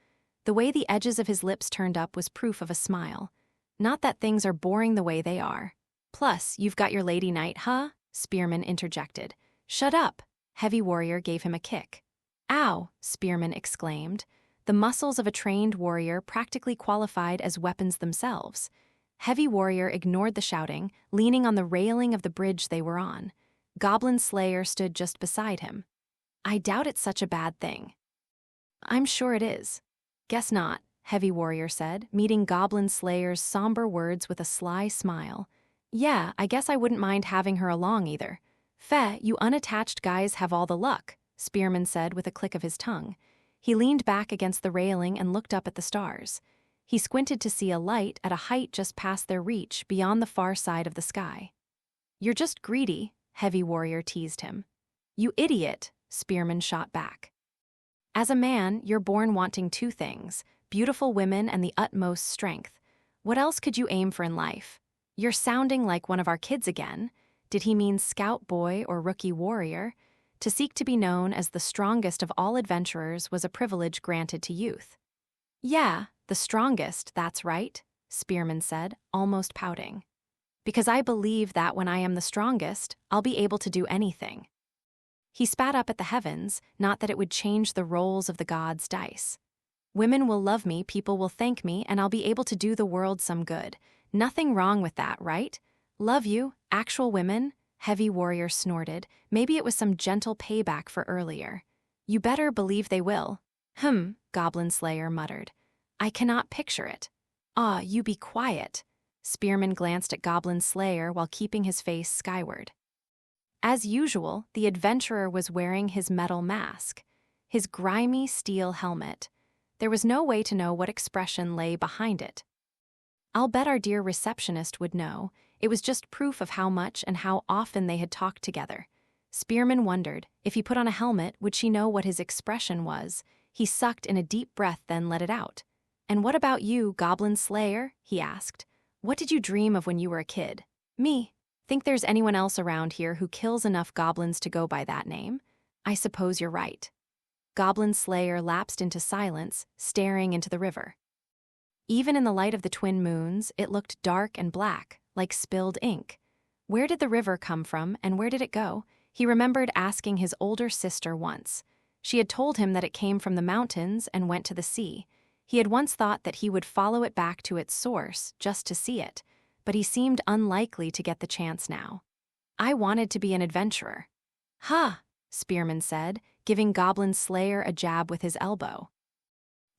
The way the edges of his lips turned up was proof of a smile. "Not that things are boring the way they are. Plus, you've got your lady night, huh?" Spearman interjected. "Shut up." Heavy Warrior gave him a kick. "Ow," Spearman exclaimed. The muscles of a trained warrior practically qualified as weapons themselves. Heavy Warrior ignored the shouting, leaning on the railing of the bridge they were on. Goblin Slayer stood just beside him. "I doubt it's such a bad thing." "I'm sure it is." "Guess not," Heavy Warrior said, meeting Goblin Slayer's somber words with a sly smile. "Yeah, I guess I wouldn't mind having her along either." "Feh, you unattached guys have all the luck," Spearman said with a click of his tongue. He leaned back against the railing and looked up at the stars. He squinted to see a light at a height just past their reach beyond the far side of the sky. "You're just greedy," Heavy Warrior teased him. "You idiot," Spearman shot back. "As a man, you're born wanting 2 things, beautiful women, and the utmost strength. What else could you aim for in life? You're sounding like one of our kids again. Did he mean scout boy or rookie warrior? To seek to be known as the strongest of all adventurers was a privilege granted to youth. Yeah, the strongest, that's right, Spearman said, almost pouting. Because I believe that when I am the strongest, I'll be able to do anything. He spat up at the heavens, not that it would change the rolls of the gods' dice. Women will love me, people will thank me, and I'll be able to do the world some good. Nothing wrong with that, right? Love you, actual women? Heavy warrior snorted. Maybe it was some gentle payback for earlier. You better believe they will. Goblin Slayer muttered. I cannot picture it. Ah, you be quiet. Spearman glanced at Goblin Slayer while keeping his face skyward. As usual, the adventurer was wearing his metal mask, his grimy steel helmet. There was no way to know what expression lay behind it. I'll bet our dear receptionist would know. It was just proof of how much and how often they had talked together. Spearman wondered, if he put on a helmet, would she know what his expression was? He sucked in a deep breath, then let it out. And what about you, Goblin Slayer? He asked. What did you dream of when you were a kid? Me. Think there's anyone else around here who kills enough goblins to go by that name? I suppose you're right. Goblin Slayer lapsed into silence, staring into the river. Even in the light of the twin moons, it looked dark and black, like spilled ink. Where did the river come from, and where did it go? He remembered asking his older sister once. She had told him that it came from the mountains and went to the sea. He had once thought that he would follow it back to its source, just to see it, but he seemed unlikely to get the chance now. I wanted to be an adventurer. Huh, Spearman said, giving Goblin Slayer a jab with his elbow.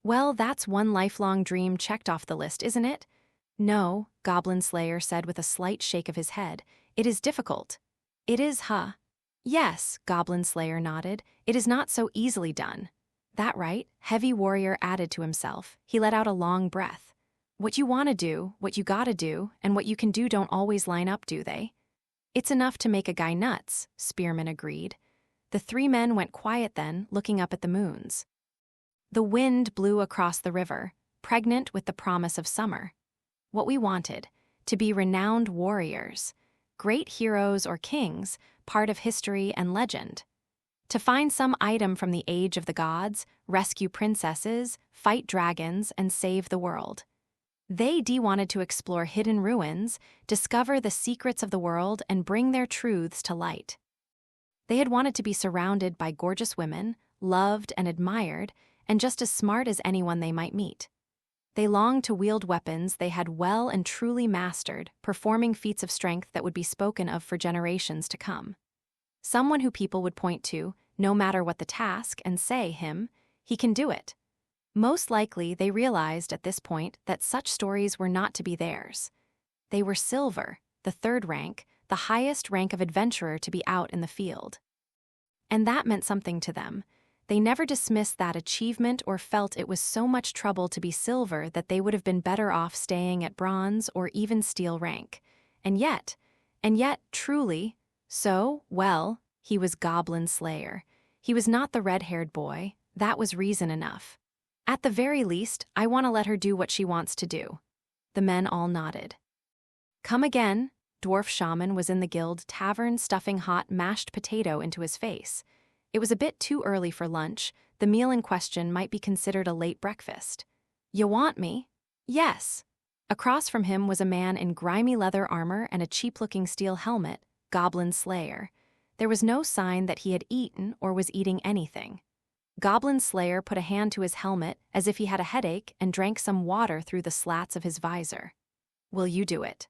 Well, that's one lifelong dream checked off the list, isn't it? No, Goblin Slayer said with a slight shake of his head. It is difficult. It is, huh? Yes, Goblin Slayer nodded. It is not so easily done. That right, Heavy Warrior added to himself. He let out a long breath. What you want to do, what you gotta do, and what you can do don't always line up, do they? It's enough to make a guy nuts, Spearman agreed. The three men went quiet then, looking up at the moons. The wind blew across the river, pregnant with the promise of summer. What we wanted, to be renowned warriors, great heroes or kings, part of history and legend. To find some item from the age of the gods, rescue princesses, fight dragons, and save the world. They wanted to explore hidden ruins, discover the secrets of the world, and bring their truths to light. They had wanted to be surrounded by gorgeous women, loved and admired, and just as smart as anyone they might meet. They longed to wield weapons they had well and truly mastered, performing feats of strength that would be spoken of for generations to come. Someone who people would point to, no matter what the task, and say, he can do it. Most likely, they realized at this point that such stories were not to be theirs. They were silver, the third rank, the highest rank of adventurer to be out in the field. And that meant something to them. They never dismissed that achievement or felt it was so much trouble to be silver that they would have been better off staying at bronze or even steel rank. And yet, truly, he was Goblin Slayer. He was not the red-haired boy. That was reason enough. At the very least, I want to let her do what she wants to do. The men all nodded. Come again, Dwarf Shaman was in the guild tavern stuffing hot mashed potato into his face. It was a bit too early for lunch. The meal in question might be considered a late breakfast. You want me? Yes. Across from him was a man in grimy leather armor and a cheap-looking steel helmet, Goblin Slayer. There was no sign that he had eaten or was eating anything. Goblin Slayer put a hand to his helmet as if he had a headache and drank some water through the slats of his visor. Will you do it?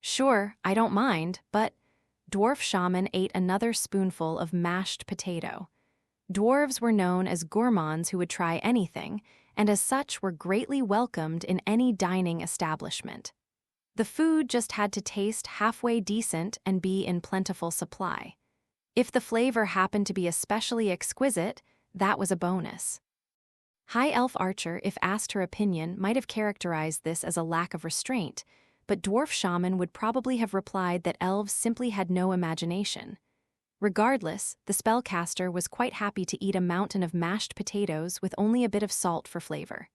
Sure, I don't mind, but... Dwarf Shaman ate another spoonful of mashed potato. Dwarves were known as gourmands who would try anything, and as such were greatly welcomed in any dining establishment. The food just had to taste halfway decent and be in plentiful supply. If the flavor happened to be especially exquisite, that was a bonus. High Elf Archer, if asked her opinion, might have characterized this as a lack of restraint, but Dwarf Shaman would probably have replied that elves simply had no imagination. Regardless, the spellcaster was quite happy to eat a mountain of mashed potatoes with only a bit of salt for flavor.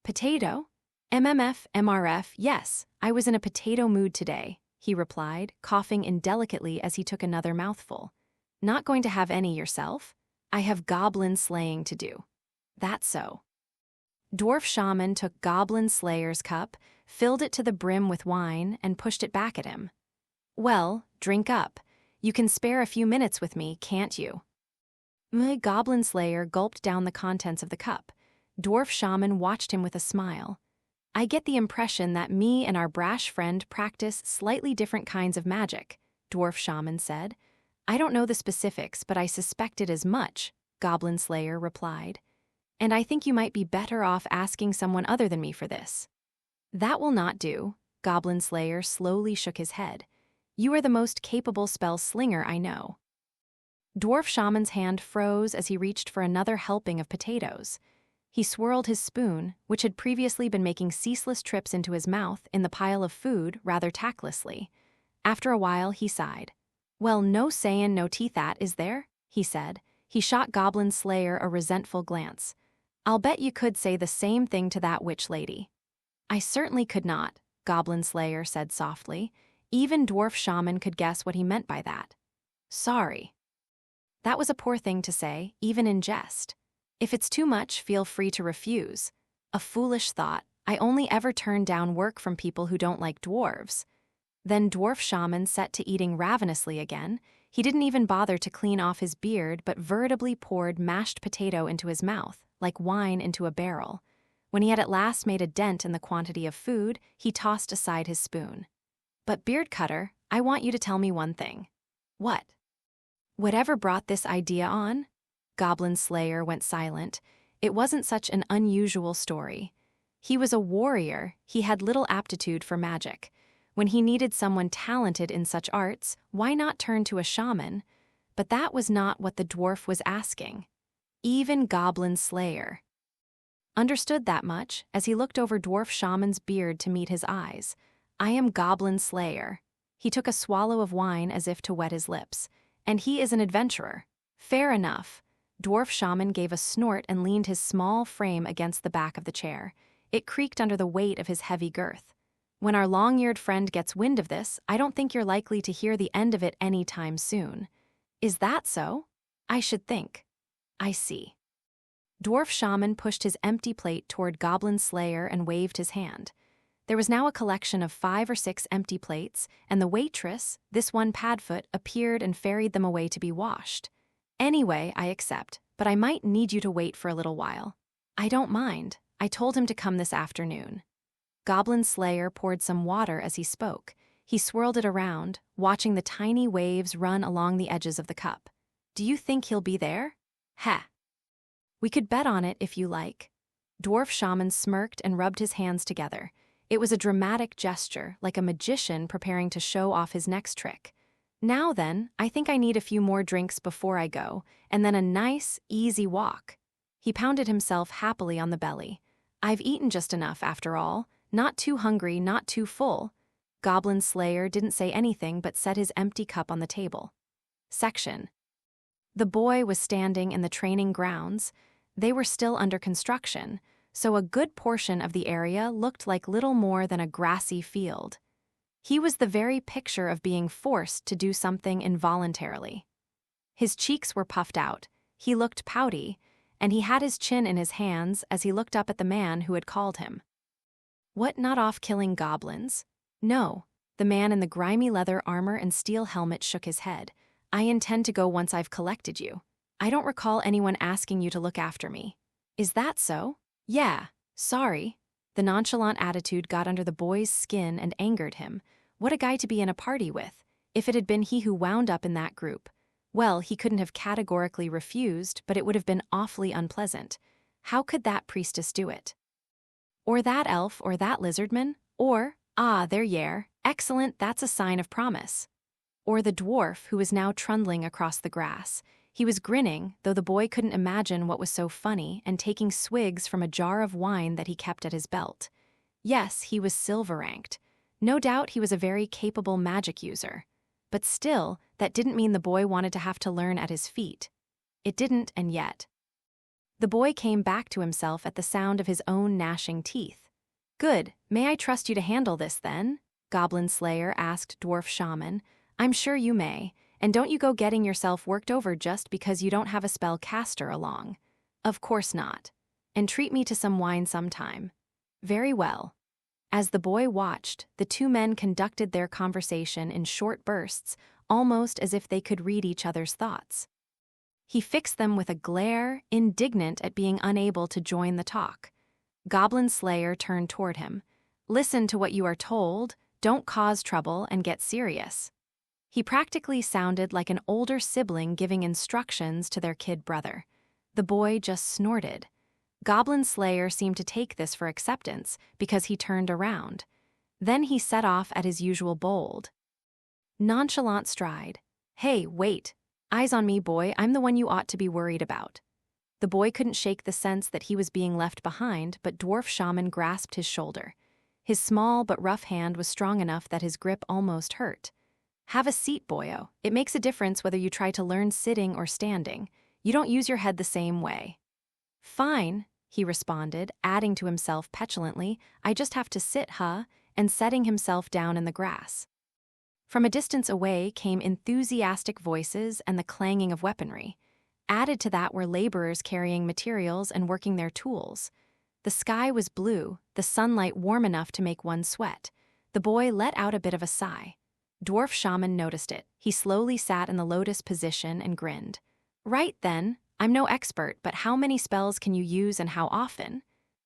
Potato? MMF, MRF, yes, I was in a potato mood today, he replied, coughing indelicately as he took another mouthful. Not going to have any yourself? I have goblin slaying to do. That's so. Dwarf Shaman took Goblin Slayer's cup, filled it to the brim with wine, and pushed it back at him. Well, drink up. You can spare a few minutes with me, can't you? The Goblin Slayer gulped down the contents of the cup. Dwarf Shaman watched him with a smile. I get the impression that me and our brash friend practice slightly different kinds of magic, Dwarf Shaman said. I don't know the specifics, but I suspected as much, Goblin Slayer replied. And I think you might be better off asking someone other than me for this. That will not do, Goblin Slayer slowly shook his head. You are the most capable spell slinger I know. Dwarf Shaman's hand froze as he reached for another helping of potatoes. He swirled his spoon, which had previously been making ceaseless trips into his mouth, in the pile of food rather tactlessly. After a while, he sighed. Well, no sayin' no teeth at, is there? He said. He shot Goblin Slayer a resentful glance. I'll bet you could say the same thing to that witch lady. I certainly could not, Goblin Slayer said softly. Even Dwarf Shaman could guess what he meant by that. Sorry. That was a poor thing to say, even in jest. If it's too much, feel free to refuse. A foolish thought. I only ever turn down work from people who don't like dwarves. Then Dwarf Shaman set to eating ravenously again. He didn't even bother to clean off his beard, but veritably poured mashed potato into his mouth, like wine into a barrel. When he had at last made a dent in the quantity of food, he tossed aside his spoon. But Beard Cutter, I want you to tell me one thing. What? Whatever brought this idea on? Goblin Slayer went silent. It wasn't such an unusual story. He was a warrior. He had little aptitude for magic. When he needed someone talented in such arts, why not turn to a shaman? But that was not what the dwarf was asking. Even Goblin Slayer understood that much as he looked over Dwarf Shaman's beard to meet his eyes. I am Goblin Slayer. He took a swallow of wine as if to wet his lips. And he is an adventurer. Fair enough. Dwarf Shaman gave a snort and leaned his small frame against the back of the chair. It creaked under the weight of his heavy girth. When our long-eared friend gets wind of this, I don't think you're likely to hear the end of it any time soon. Is that so? I should think. I see. Dwarf Shaman pushed his empty plate toward Goblin Slayer and waved his hand. There was now a collection of 5 or 6 empty plates, and the waitress, this one Padfoot, appeared and ferried them away to be washed. Anyway, I accept, but I might need you to wait for a little while. I don't mind. I told him to come this afternoon. Goblin Slayer poured some water as he spoke. He swirled it around, watching the tiny waves run along the edges of the cup. Do you think he'll be there? Heh. We could bet on it if you like. Dwarf Shaman smirked and rubbed his hands together. It was a dramatic gesture, like a magician preparing to show off his next trick. Now then, I think I need a few more drinks before I go, and then a nice, easy walk. He pounded himself happily on the belly. I've eaten just enough, after all. Not too hungry, not too full. Goblin Slayer didn't say anything but set his empty cup on the table. Section. The boy was standing in the training grounds. They were still under construction, so a good portion of the area looked like little more than a grassy field. He was the very picture of being forced to do something involuntarily. His cheeks were puffed out, he looked pouty, and he had his chin in his hands as he looked up at the man who had called him. What, not off killing goblins? No. The man in the grimy leather armor and steel helmet shook his head. I intend to go once I've collected you. I don't recall anyone asking you to look after me. Is that so? Yeah, sorry. The nonchalant attitude got under the boy's skin and angered him. What a guy to be in a party with. If it had been he who wound up in that group. Well, he couldn't have categorically refused, but it would have been awfully unpleasant. How could that priestess do it? Or that elf, or that lizardman? Or, there y'are, excellent, that's a sign of promise. Or the dwarf who was now trundling across the grass. He was grinning, though the boy couldn't imagine what was so funny, and taking swigs from a jar of wine that he kept at his belt. Yes, he was silver-ranked. No doubt he was a very capable magic user. But still, that didn't mean the boy wanted to have to learn at his feet. It didn't, and yet. The boy came back to himself at the sound of his own gnashing teeth. "Good, may I trust you to handle this then?" Goblin Slayer asked Dwarf Shaman. "I'm sure you may, and don't you go getting yourself worked over just because you don't have a spell caster along." "Of course not. And treat me to some wine sometime." "Very well." As the boy watched, the two men conducted their conversation in short bursts, almost as if they could read each other's thoughts. He fixed them with a glare, indignant at being unable to join the talk. Goblin Slayer turned toward him. "Listen to what you are told, don't cause trouble, and get serious." He practically sounded like an older sibling giving instructions to their kid brother. The boy just snorted. Goblin Slayer seemed to take this for acceptance because he turned around. Then he set off at his usual bold, nonchalant stride. "Hey, wait. Eyes on me, boy, I'm the one you ought to be worried about." The boy couldn't shake the sense that he was being left behind, but Dwarf Shaman grasped his shoulder. His small but rough hand was strong enough that his grip almost hurt. "Have a seat, boyo. It makes a difference whether you try to learn sitting or standing. You don't use your head the same way." "Fine," he responded, adding to himself petulantly, "I just have to sit, huh?" and setting himself down in the grass. From a distance away came enthusiastic voices and the clanging of weaponry. Added to that were laborers carrying materials and working their tools. The sky was blue, the sunlight warm enough to make one sweat. The boy let out a bit of a sigh. Dwarf Shaman noticed it. He slowly sat in the lotus position and grinned. "Right then, I'm no expert, but how many spells can you use and how often?"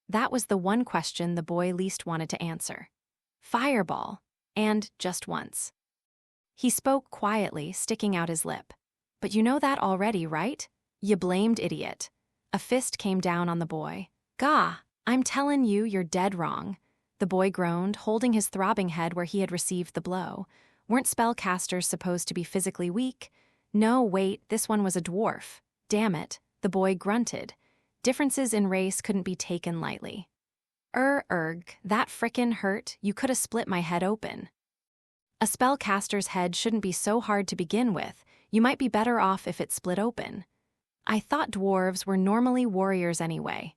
That was the one question the boy least wanted to answer. "Fireball. And just once." He spoke quietly, sticking out his lip. "But you know that already, right? You blamed idiot." A fist came down on the boy. "Gah, I'm tellin' you, you're dead wrong." The boy groaned, holding his throbbing head where he had received the blow. Weren't spellcasters supposed to be physically weak? No, wait, this one was a dwarf. Damn it, the boy grunted. Differences in race couldn't be taken lightly. Erg, that frickin' hurt, you coulda split my head open." "A spellcaster's head shouldn't be so hard to begin with. You might be better off if it split open." "I thought dwarves were normally warriors anyway."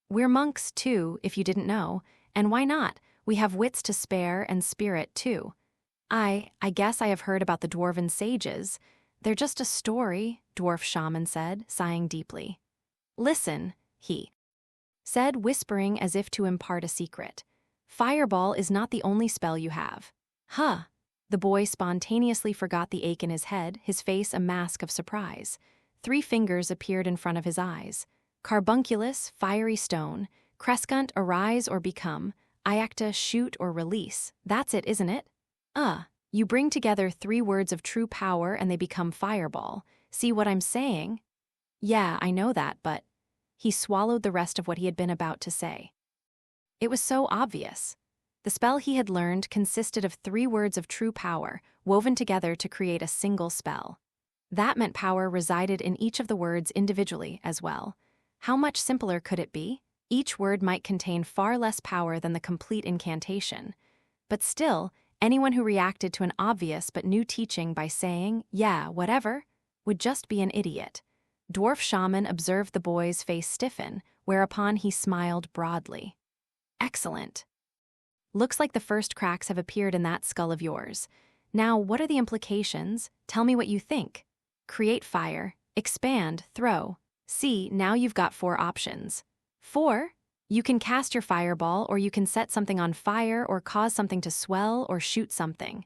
"We're monks too, if you didn't know. And why not? We have wits to spare and spirit too." I guess I have heard about the dwarven sages. They're just a story," Dwarf Shaman said, sighing deeply. "Listen," he said, whispering as if to impart a secret. "Fireball is not the only spell you have." "Huh." The boy spontaneously forgot the ache in his head, his face a mask of surprise. 3 fingers appeared in front of his eyes. "Carbunculus, fiery stone. Crescunt, arise or become. Iacta, shoot or release. That's it, isn't it?" You bring together 3 words of true power and they become fireball. See what I'm saying?" "Yeah, I know that, but..." He swallowed the rest of what he had been about to say. It was so obvious. The spell he had learned consisted of 3 words of true power, woven together to create a single spell. That meant power resided in each of the words individually as well. How much simpler could it be? Each word might contain far less power than the complete incantation. But still, anyone who reacted to an obvious but new teaching by saying, "Yeah, whatever," would just be an idiot. Dwarf Shaman observed the boy's face stiffen, whereupon he smiled broadly. "Excellent. Looks like the first cracks have appeared in that skull of yours. Now, what are the implications? Tell me what you think." "Create fire, expand, throw. See, now you've got 4 options." 4? You can cast your fireball, or you can set something on fire, or cause something to swell, or shoot something.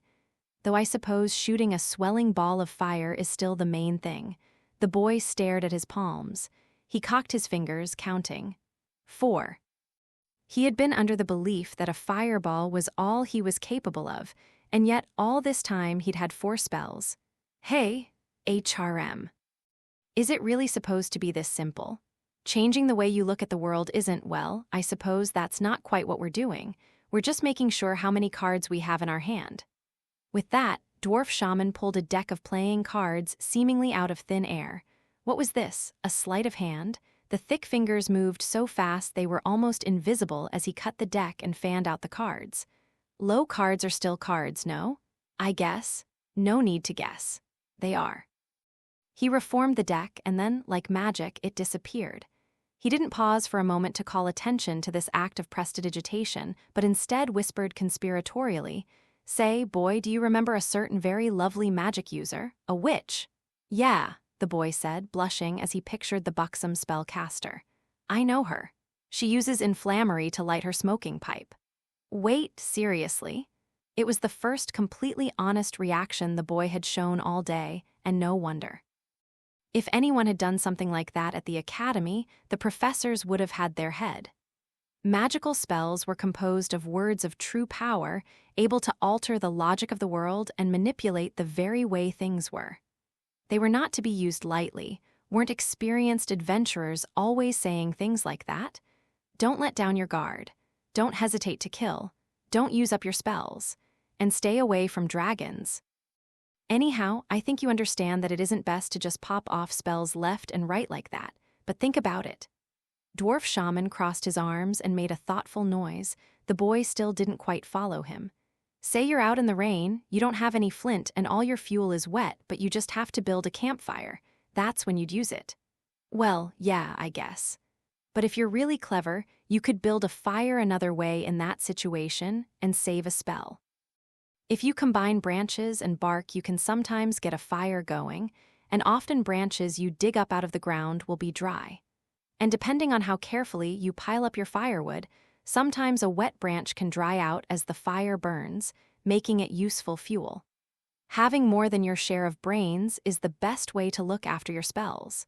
Though I suppose shooting a swelling ball of fire is still the main thing. The boy stared at his palms. He cocked his fingers, counting. 4. He had been under the belief that a fireball was all he was capable of, and yet all this time he'd had 4 spells. Hey, HRM. Is it really supposed to be this simple? Changing the way you look at the world isn't, well, I suppose that's not quite what we're doing. We're just making sure how many cards we have in our hand. With that, Dwarf Shaman pulled a deck of playing cards seemingly out of thin air. What was this? A sleight of hand? The thick fingers moved so fast they were almost invisible as he cut the deck and fanned out the cards. Low cards are still cards, no? I guess. No need to guess. They are. He reformed the deck and then, like magic, it disappeared. He didn't pause for a moment to call attention to this act of prestidigitation, but instead whispered conspiratorially, "Say, boy, do you remember a certain very lovely magic user, a witch?" "Yeah," the boy said, blushing as he pictured the buxom spellcaster. "I know her. She uses inflammatory to light her smoking pipe." "Wait, seriously?" It was the first completely honest reaction the boy had shown all day, and no wonder. If anyone had done something like that at the academy, the professors would have had their head. Magical spells were composed of words of true power, able to alter the logic of the world and manipulate the very way things were. They were not to be used lightly. Weren't experienced adventurers always saying things like that? Don't let down your guard. Don't hesitate to kill. Don't use up your spells. And stay away from dragons. Anyhow, I think you understand that it isn't best to just pop off spells left and right like that, but think about it. Dwarf Shaman crossed his arms and made a thoughtful noise. The boy still didn't quite follow him. "Say you're out in the rain, you don't have any flint and all your fuel is wet, but you just have to build a campfire. That's when you'd use it." "Well, yeah, I guess. But if you're really clever, you could build a fire another way in that situation and save a spell. If you combine branches and bark, you can sometimes get a fire going, and often branches you dig up out of the ground will be dry. And depending on how carefully you pile up your firewood, sometimes a wet branch can dry out as the fire burns, making it useful fuel. Having more than your share of brains is the best way to look after your spells.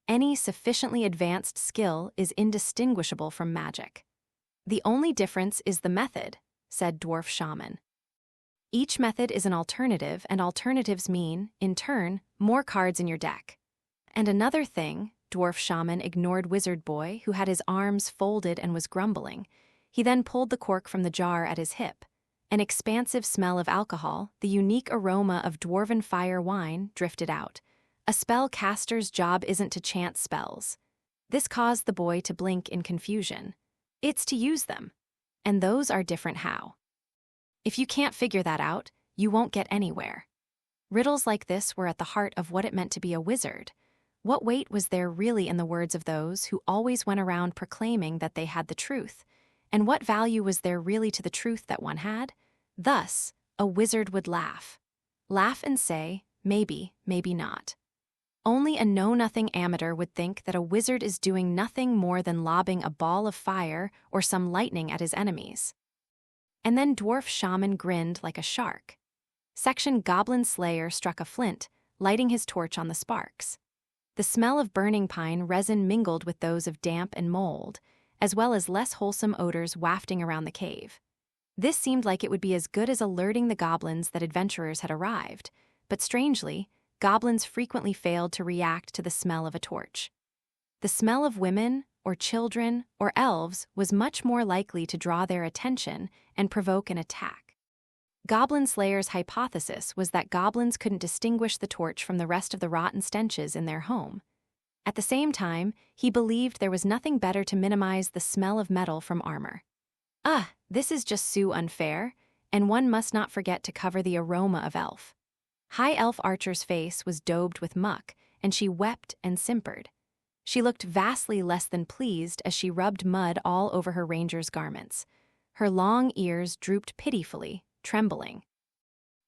Any sufficiently advanced skill is indistinguishable from magic. The only difference is the method," said Dwarf Shaman. "Each method is an alternative, and alternatives mean, in turn, more cards in your deck." "And another thing," Dwarf Shaman ignored Wizard Boy, who had his arms folded and was grumbling. He then pulled the cork from the jar at his hip. An expansive smell of alcohol, the unique aroma of dwarven fire wine, drifted out. "A spell caster's job isn't to chant spells." This caused the boy to blink in confusion. "It's to use them. And those are different how. If you can't figure that out, you won't get anywhere." Riddles like this were at the heart of what it meant to be a wizard. What weight was there really in the words of those who always went around proclaiming that they had the truth? And what value was there really to the truth that one had? Thus, a wizard would laugh. Laugh and say, maybe, maybe not. Only a know-nothing amateur would think that a wizard is doing nothing more than lobbing a ball of fire or some lightning at his enemies. And then Dwarf Shaman grinned like a shark. Section Goblin Slayer struck a flint, lighting his torch on the sparks. The smell of burning pine resin mingled with those of damp and mold, as well as less wholesome odors wafting around the cave. This seemed like it would be as good as alerting the goblins that adventurers had arrived, but strangely, goblins frequently failed to react to the smell of a torch. The smell of women, or children, or elves was much more likely to draw their attention and provoke an attack. Goblin Slayer's hypothesis was that goblins couldn't distinguish the torch from the rest of the rotten stenches in their home. At the same time, he believed there was nothing better to minimize the smell of metal from armor. This is just so unfair, and one must not forget to cover the aroma of elf. High Elf Archer's face was daubed with muck, and she wept and simpered. She looked vastly less than pleased as she rubbed mud all over her ranger's garments. Her long ears drooped pitifully, trembling.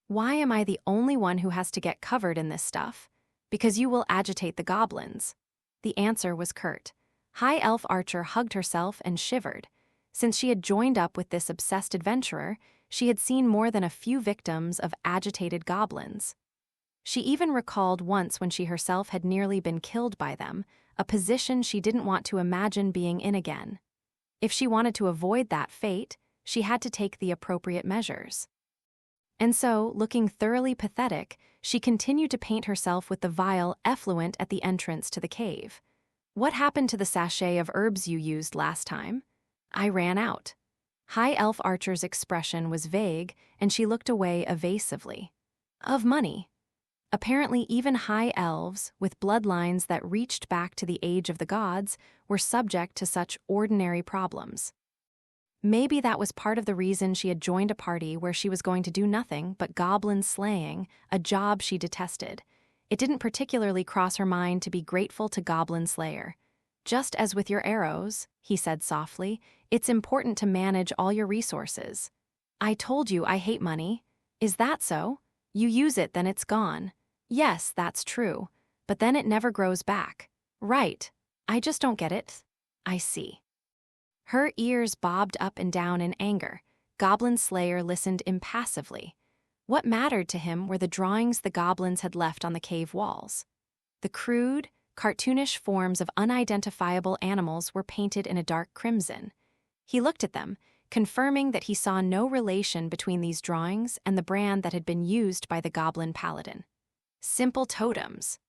"Why am I the only one who has to get covered in this stuff? Because you will agitate the goblins." The answer was curt. High Elf Archer hugged herself and shivered. Since she had joined up with this obsessed adventurer, she had seen more than a few victims of agitated goblins. She even recalled once when she herself had nearly been killed by them, a position she didn't want to imagine being in again. If she wanted to avoid that fate, she had to take the appropriate measures. And so, looking thoroughly pathetic, she continued to paint herself with the vial effluent at the entrance to the cave. "What happened to the sachet of herbs you used last time?" "I ran out." High Elf Archer's expression was vague, and she looked away evasively. "Of money." Apparently, even high elves, with bloodlines that reached back to the age of the gods, were subject to such ordinary problems. Maybe that was part of the reason she had joined a party where she was going to do nothing but goblin slaying, a job she detested. It didn't particularly cross her mind to be grateful to Goblin Slayer. Just as with your arrows, he said softly, it's important to manage all your resources. I told you I hate money. Is that so? You use it, then it's gone. Yes, that's true. But then it never grows back. Right. I just don't get it. I see. Her ears bobbed up and down in anger. Goblin Slayer listened impassively. What mattered to him were the drawings the goblins had left on the cave walls. The crude, cartoonish forms of unidentifiable animals were painted in a dark crimson. He looked at them, confirming that he saw no relation between these drawings and the brand that had been used by the Goblin Paladin. Simple totems.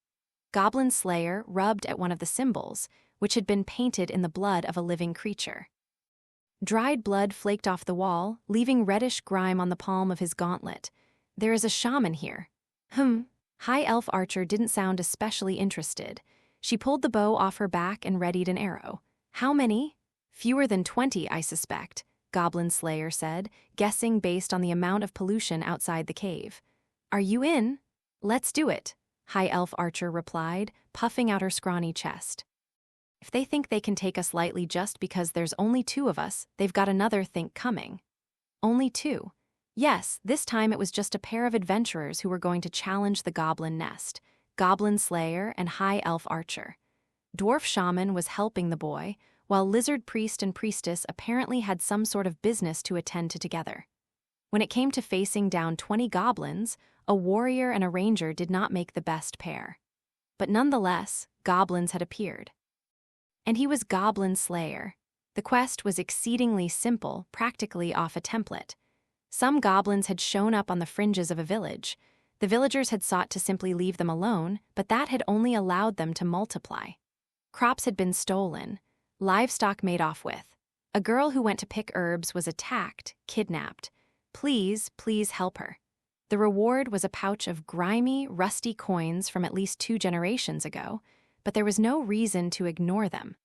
Goblin Slayer rubbed at one of the symbols, which had been painted in the blood of a living creature. Dried blood flaked off the wall, leaving reddish grime on the palm of his gauntlet. There is a shaman here. High Elf Archer didn't sound especially interested. She pulled the bow off her back and readied an arrow. How many? Fewer than 20, I suspect, Goblin Slayer said, guessing based on the amount of pollution outside the cave. Are you in? Let's do it, High Elf Archer replied, puffing out her scrawny chest. If they think they can take us lightly just because there's only 2 of us, they've got another think coming. Only 2. Yes, this time it was just a pair of adventurers who were going to challenge the goblin nest, Goblin Slayer and High Elf Archer. Dwarf Shaman was helping the boy, while Lizard Priest and Priestess apparently had some sort of business to attend to together. When it came to facing down 20 goblins, a warrior and a ranger did not make the best pair. But nonetheless, goblins had appeared. And he was Goblin Slayer. The quest was exceedingly simple, practically off a template. Some goblins had shown up on the fringes of a village. The villagers had sought to simply leave them alone, but that had only allowed them to multiply. Crops had been stolen, livestock made off with. A girl who went to pick herbs was attacked, kidnapped. Please, please help her. The reward was a pouch of grimy, rusty coins from at least 2 generations ago, but there was no reason to ignore them.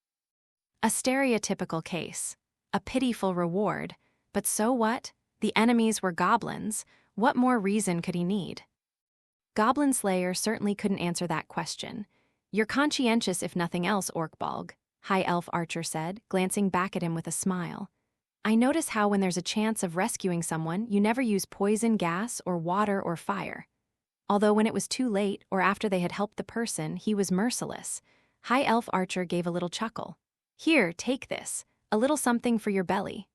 A stereotypical case. A pitiful reward. But so what? The enemies were goblins. What more reason could he need? Goblin Slayer certainly couldn't answer that question. You're conscientious if nothing else, Orkbalg, High Elf Archer said, glancing back at him with a smile. I notice how when there's a chance of rescuing someone, you never use poison gas or water or fire. Although when it was too late or after they had helped the person, he was merciless. High Elf Archer gave a little chuckle. Here, take this, a little something for your belly.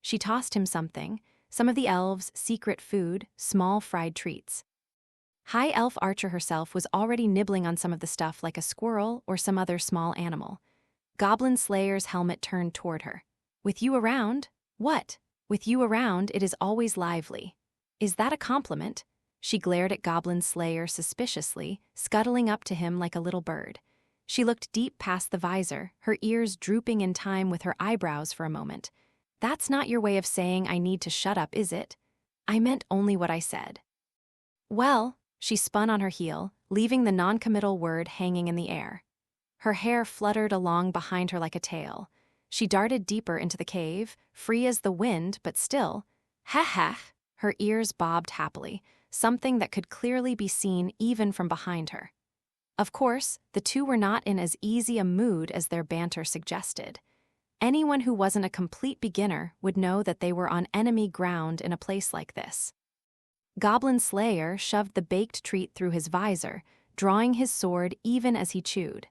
She tossed him something, some of the elves' secret food, small fried treats. High Elf Archer herself was already nibbling on some of the stuff like a squirrel or some other small animal. Goblin Slayer's helmet turned toward her. With you around? What? With you around, it is always lively. Is that a compliment? She glared at Goblin Slayer suspiciously, scuttling up to him like a little bird. She looked deep past the visor, her ears drooping in time with her eyebrows for a moment. That's not your way of saying I need to shut up, is it? I meant only what I said. Well, she spun on her heel, leaving the non-committal word hanging in the air. Her hair fluttered along behind her like a tail. She darted deeper into the cave, free as the wind, but still. Ha. Her ears bobbed happily, something that could clearly be seen even from behind her. Of course, the two were not in as easy a mood as their banter suggested. Anyone who wasn't a complete beginner would know that they were on enemy ground in a place like this. Goblin Slayer shoved the baked treat through his visor, drawing his sword even as he chewed.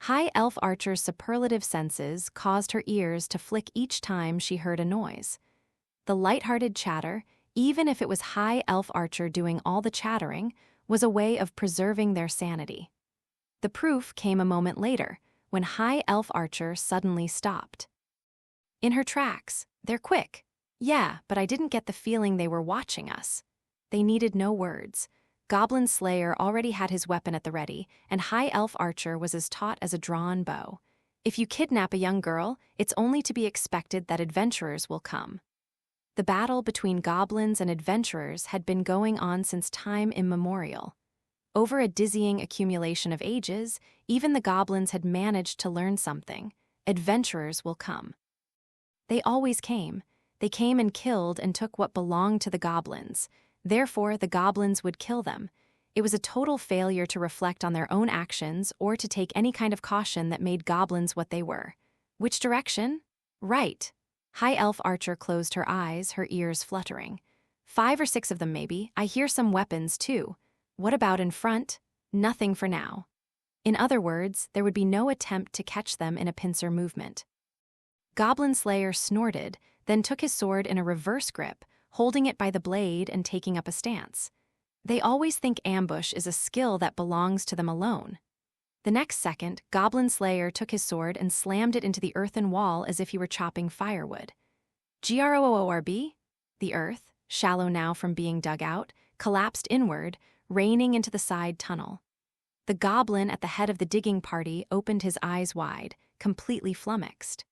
High Elf Archer's superlative senses caused her ears to flick each time she heard a noise. The light-hearted chatter, even if it was High Elf Archer doing all the chattering, was a way of preserving their sanity. The proof came a moment later, when High Elf Archer suddenly stopped. In her tracks. They're quick. Yeah, but I didn't get the feeling they were watching us. They needed no words. Goblin Slayer already had his weapon at the ready, and High Elf Archer was as taut as a drawn bow. If you kidnap a young girl, it's only to be expected that adventurers will come. The battle between goblins and adventurers had been going on since time immemorial. Over a dizzying accumulation of ages, even the goblins had managed to learn something. Adventurers will come. They always came. They came and killed and took what belonged to the goblins. Therefore, the goblins would kill them. It was a total failure to reflect on their own actions or to take any kind of caution that made goblins what they were. Which direction? Right. High Elf Archer closed her eyes, her ears fluttering. 5 or 6 of them maybe. I hear some weapons too. What about in front? Nothing for now. In other words, there would be no attempt to catch them in a pincer movement. Goblin Slayer snorted, then took his sword in a reverse grip, holding it by the blade and taking up a stance. They always think ambush is a skill that belongs to them alone. The next second, Goblin Slayer took his sword and slammed it into the earthen wall as if he were chopping firewood. Groorb? The earth, shallow now from being dug out, collapsed inward, raining into the side tunnel. The goblin at the head of the digging party opened his eyes wide, completely flummoxed.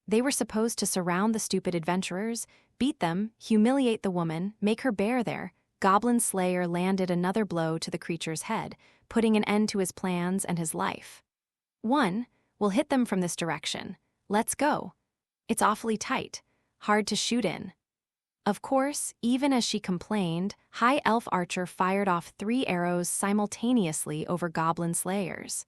They were supposed to surround the stupid adventurers, beat them, humiliate the woman, make her bear there. Goblin Slayer landed another blow to the creature's head, putting an end to his plans and his life. 1. We'll hit them from this direction. Let's go. It's awfully tight, hard to shoot in. Of course, even as she complained, High Elf Archer fired off 3 arrows simultaneously over Goblin Slayers.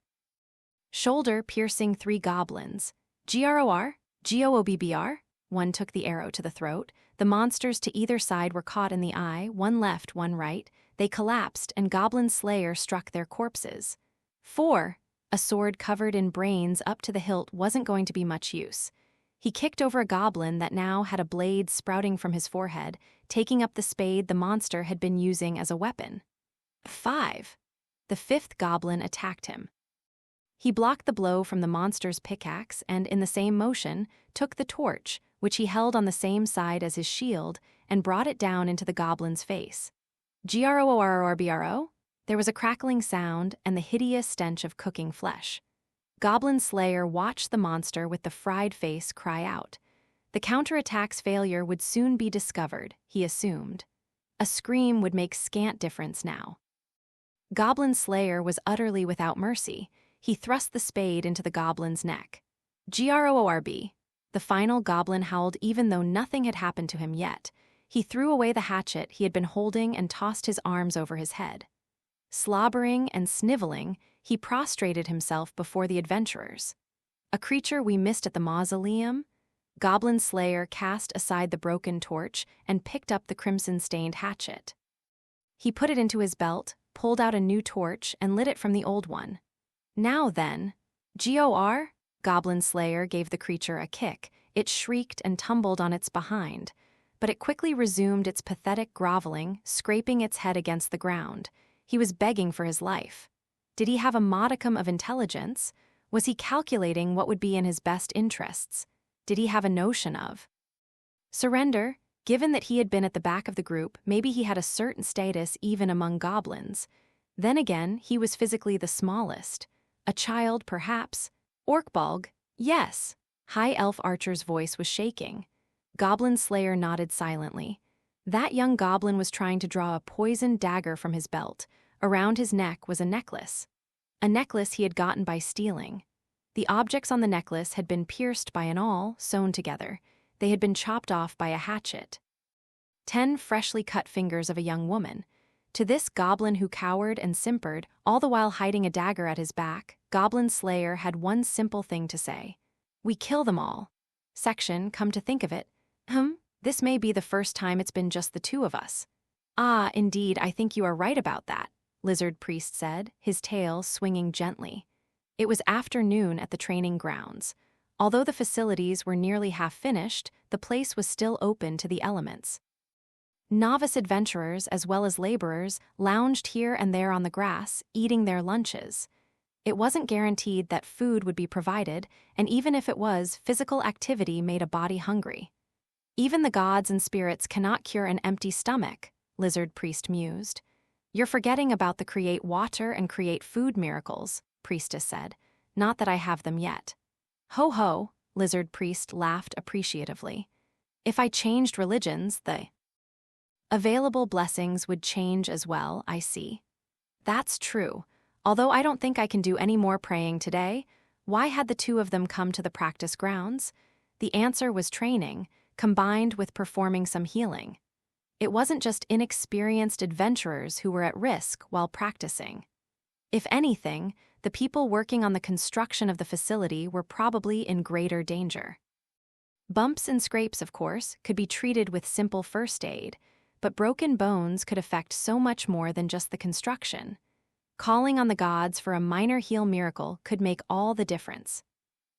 Shoulder piercing 3 goblins. Groor? Goobbr? One took the arrow to the throat. The monsters to either side were caught in the eye, one left, one right. They collapsed, and Goblin Slayer struck their corpses. 4. A sword covered in brains up to the hilt wasn't going to be much use. He kicked over a goblin that now had a blade sprouting from his forehead, taking up the spade the monster had been using as a weapon. 5. The 5th goblin attacked him. He blocked the blow from the monster's pickaxe and, in the same motion, took the torch, which he held on the same side as his shield, and brought it down into the goblin's face. Grorbro? There was a crackling sound and the hideous stench of cooking flesh. Goblin Slayer watched the monster with the fried face cry out. The counterattack's failure would soon be discovered, he assumed. A scream would make scant difference now. Goblin Slayer was utterly without mercy. He thrust the spade into the goblin's neck. Groorb? The final goblin howled even though nothing had happened to him yet. He threw away the hatchet he had been holding and tossed his arms over his head. Slobbering and sniveling, he prostrated himself before the adventurers. A creature we missed at the mausoleum? Goblin Slayer cast aside the broken torch and picked up the crimson-stained hatchet. He put it into his belt, pulled out a new torch, and lit it from the old one. Now then, Gor? Goblin Slayer gave the creature a kick. It shrieked and tumbled on its behind, but it quickly resumed its pathetic groveling, scraping its head against the ground. He was begging for his life. Did he have a modicum of intelligence? Was he calculating what would be in his best interests? Did he have a notion of surrender? Given that he had been at the back of the group, maybe he had a certain status even among goblins. Then again, he was physically the smallest. A child, perhaps. Orkbolg? Yes. High Elf Archer's voice was shaking. Goblin Slayer nodded silently. That young goblin was trying to draw a poisoned dagger from his belt. Around his neck was a necklace. A necklace he had gotten by stealing. The objects on the necklace had been pierced by an awl, sewn together. They had been chopped off by a hatchet. 10 freshly cut fingers of a young woman. To this goblin who cowered and simpered, all the while hiding a dagger at his back, Goblin Slayer had one simple thing to say. We kill them all. Section, come to think of it. This may be the first time it's been just the 2 of us. Ah, indeed, I think you are right about that, Lizard Priest said, his tail swinging gently. It was afternoon at the training grounds. Although the facilities were nearly half finished, the place was still open to the elements. Novice adventurers, as well as laborers, lounged here and there on the grass, eating their lunches. It wasn't guaranteed that food would be provided, and even if it was, physical activity made a body hungry. Even the gods and spirits cannot cure an empty stomach, Lizard Priest mused. You're forgetting about the create water and create food miracles, Priestess said. Not that I have them yet. Ho ho, Lizard Priest laughed appreciatively. If I changed religions, the available blessings would change as well, I see. That's true. Although I don't think I can do any more praying today, why had the 2 of them come to the practice grounds? The answer was training, combined with performing some healing. It wasn't just inexperienced adventurers who were at risk while practicing. If anything, the people working on the construction of the facility were probably in greater danger. Bumps and scrapes, of course, could be treated with simple first aid, but broken bones could affect so much more than just the construction. Calling on the gods for a minor heal miracle could make all the difference.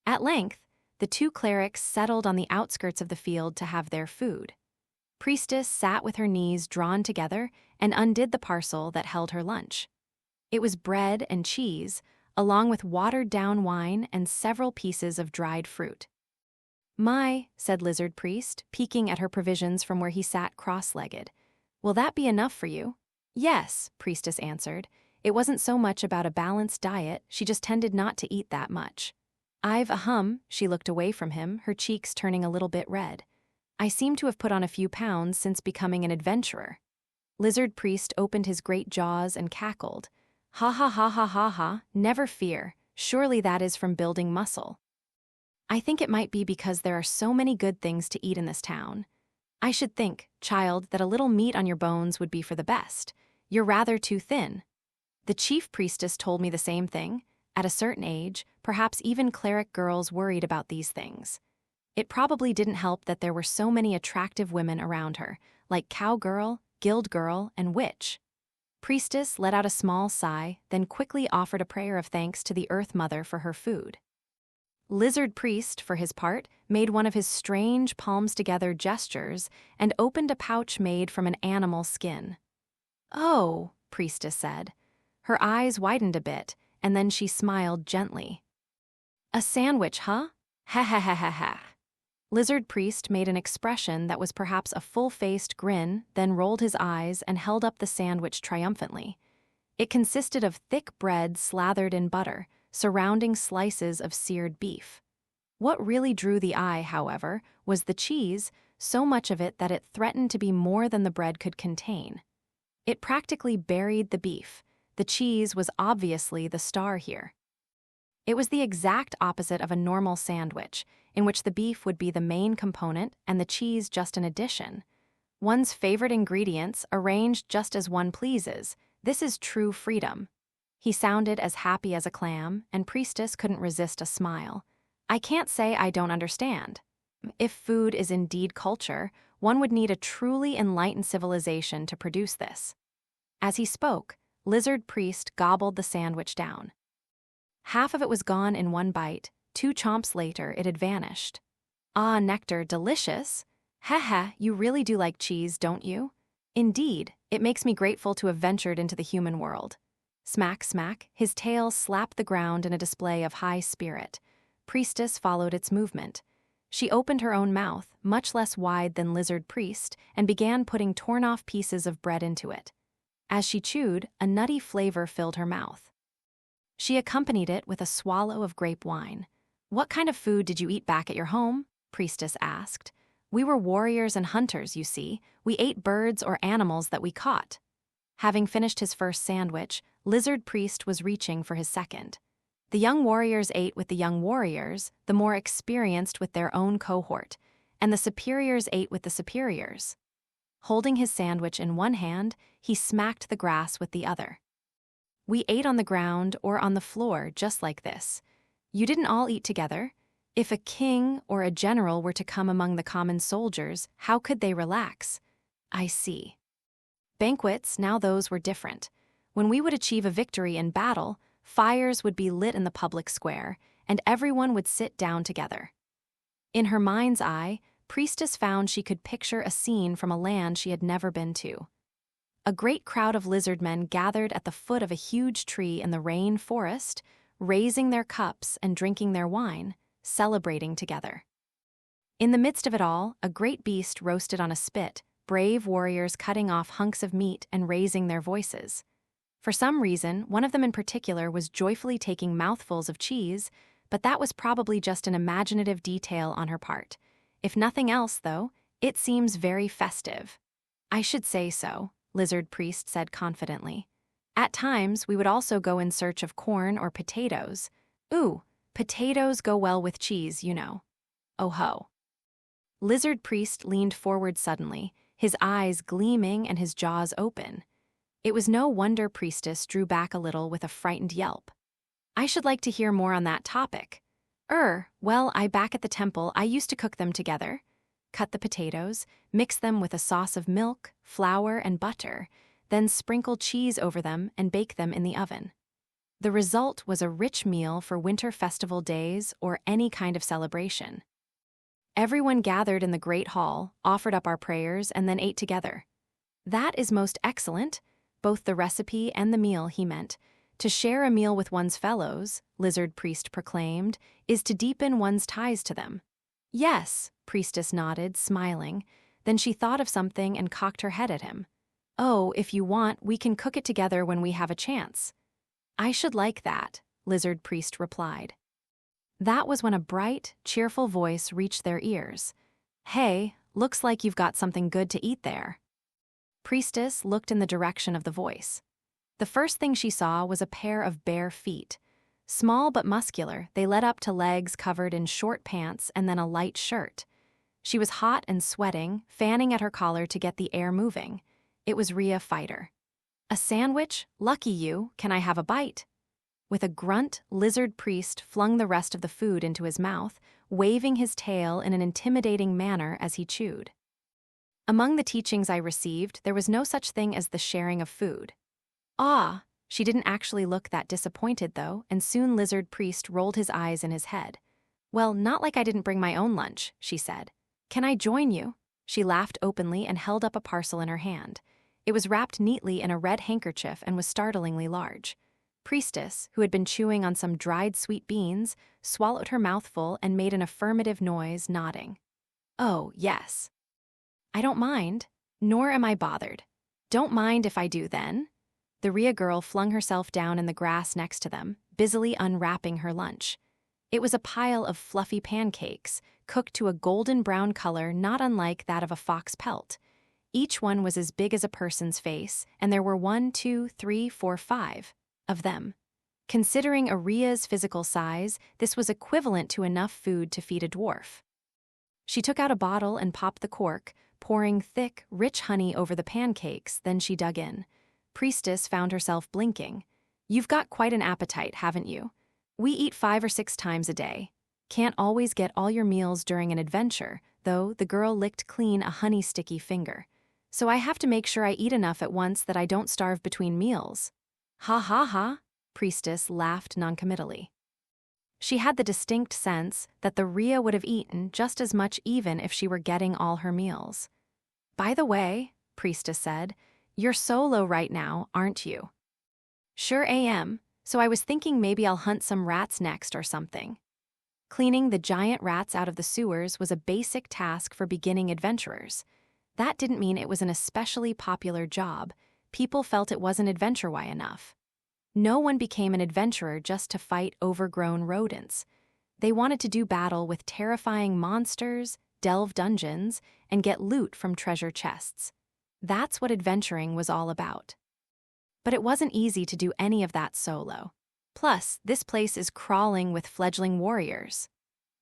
At length, the two clerics settled on the outskirts of the field to have their food. Priestess sat with her knees drawn together and undid the parcel that held her lunch. It was bread and cheese, along with watered-down wine and several pieces of dried fruit. "My," said Lizard Priest, peeking at her provisions from where he sat cross-legged. "Will that be enough for you?" "Yes," Priestess answered. It wasn't so much about a balanced diet, she just tended not to eat that much. She looked away from him, her cheeks turning a little bit red. "I seem to have put on a few pounds since becoming an adventurer." Lizard Priest opened his great jaws and cackled. "Ha ha ha ha ha ha, never fear, surely that is from building muscle." "I think it might be because there are so many good things to eat in this town. I should think, child, that a little meat on your bones would be for the best. You're rather too thin." The chief priestess told me the same thing. At a certain age, perhaps even cleric girls worried about these things. It probably didn't help that there were so many attractive women around her, like cowgirl, guild girl, and witch. Priestess let out a small sigh, then quickly offered a prayer of thanks to the Earth Mother for her food. Lizard Priest, for his part, made one of his strange palms-together gestures and opened a pouch made from an animal skin. "Oh," Priestess said. Her eyes widened a bit, and then she smiled gently. "A sandwich, huh? Ha ha ha ha ha." Lizard Priest made an expression that was perhaps a full-faced grin, then rolled his eyes and held up the sandwich triumphantly. It consisted of thick bread slathered in butter, surrounding slices of seared beef. What really drew the eye, however, was the cheese, so much of it that it threatened to be more than the bread could contain. It practically buried the beef. The cheese was obviously the star here. It was the exact opposite of a normal sandwich, in which the beef would be the main component and the cheese just an addition. One's favorite ingredients arranged just as one pleases. This is true freedom. He sounded as happy as a clam, and Priestess couldn't resist a smile. "I can't say I don't understand. If food is indeed culture, one would need a truly enlightened civilization to produce this." As he spoke, Lizard Priest gobbled the sandwich down. Half of it was gone in one bite. 2 chomps later, it had vanished. "Ah, nectar, delicious. Heh, you really do like cheese, don't you?" "Indeed, it makes me grateful to have ventured into the human world." Smack, smack, his tail slapped the ground in a display of high spirit. Priestess followed its movement. She opened her own mouth, much less wide than Lizard Priest, and began putting torn-off pieces of bread into it. As she chewed, a nutty flavor filled her mouth. She accompanied it with a swallow of grape wine. "What kind of food did you eat back at your home?" Priestess asked. "We were warriors and hunters, you see. We ate birds or animals that we caught." Having finished his first sandwich, Lizard Priest was reaching for his second. The young warriors ate with the young warriors, the more experienced with their own cohort, and the superiors ate with the superiors. Holding his sandwich in one hand, he smacked the grass with the other. "We ate on the ground or on the floor just like this. You didn't all eat together. If a king or a general were to come among the common soldiers, how could they relax?" "I see." Banquets, now those were different. When we would achieve a victory in battle, fires would be lit in the public square, and everyone would sit down together. In her mind's eye, Priestess found she could picture a scene from a land she had never been to. A great crowd of lizard men gathered at the foot of a huge tree in the rain forest, raising their cups and drinking their wine, celebrating together. In the midst of it all, a great beast roasted on a spit, brave warriors cutting off hunks of meat and raising their voices. For some reason, one of them in particular was joyfully taking mouthfuls of cheese, but that was probably just an imaginative detail on her part. If nothing else, though, it seems very festive. "I should say so," Lizard Priest said confidently. "At times, we would also go in search of corn or potatoes. Ooh, potatoes go well with cheese, you know. Oh ho." Lizard Priest leaned forward suddenly, his eyes gleaming and his jaws open. It was no wonder Priestess drew back a little with a frightened yelp. I should like to hear more on that topic. Well, back at the temple, I used to cook them together. Cut the potatoes, mix them with a sauce of milk, flour, and butter, then sprinkle cheese over them and bake them in the oven. The result was a rich meal for winter festival days or any kind of celebration. Everyone gathered in the great hall, offered up our prayers, and then ate together. That is most excellent, both the recipe and the meal, he meant. To share a meal with one's fellows, Lizard Priest proclaimed, is to deepen one's ties to them. Yes, Priestess nodded, smiling. Then she thought of something and cocked her head at him. Oh, if you want, we can cook it together when we have a chance. I should like that, Lizard Priest replied. That was when a bright, cheerful voice reached their ears. Hey, looks like you've got something good to eat there. Priestess looked in the direction of the voice. The first thing she saw was a pair of bare feet. Small but muscular, they led up to legs covered in short pants and then a light shirt. She was hot and sweating, fanning at her collar to get the air moving. It was Rhea Fighter. A sandwich? Lucky you. Can I have a bite? With a grunt, Lizard Priest flung the rest of the food into his mouth, waving his tail in an intimidating manner as he chewed. Among the teachings I received, there was no such thing as the sharing of food. She didn't actually look that disappointed, though, and soon Lizard Priest rolled his eyes in his head. Well, not like I didn't bring my own lunch, she said. Can I join you? She laughed openly and held up a parcel in her hand. It was wrapped neatly in a red handkerchief and was startlingly large. Priestess, who had been chewing on some dried sweet beans, swallowed her mouthful and made an affirmative noise, nodding. Oh, yes. I don't mind, nor am I bothered. Don't mind if I do, then. The Rhea girl flung herself down in the grass next to them, busily unwrapping her lunch. It was a pile of fluffy pancakes, cooked to a golden brown color not unlike that of a fox pelt. Each one was as big as a person's face, and there were 1, 2, 3, 4, 5 of them. Considering a Rhea's physical size, this was equivalent to enough food to feed a dwarf. She took out a bottle and popped the cork, pouring thick, rich honey over the pancakes, then she dug in. Priestess found herself blinking. You've got quite an appetite, haven't you? We eat 5 or 6 times a day. Can't always get all your meals during an adventure, though. The girl licked clean a honey-sticky finger. So I have to make sure I eat enough at once that I don't starve between meals. Ha ha ha, Priestess laughed noncommittally. She had the distinct sense that the Rhea would have eaten just as much even if she were getting all her meals. By the way, Priestess said, you're solo right now, aren't you? Sure am, so I was thinking maybe I'll hunt some rats next or something. Cleaning the giant rats out of the sewers was a basic task for beginning adventurers. That didn't mean it was an especially popular job. People felt it wasn't adventure-y enough. No one became an adventurer just to fight overgrown rodents. They wanted to do battle with terrifying monsters, delve dungeons, and get loot from treasure chests. That's what adventuring was all about. But it wasn't easy to do any of that solo. Plus, this place is crawling with fledgling warriors.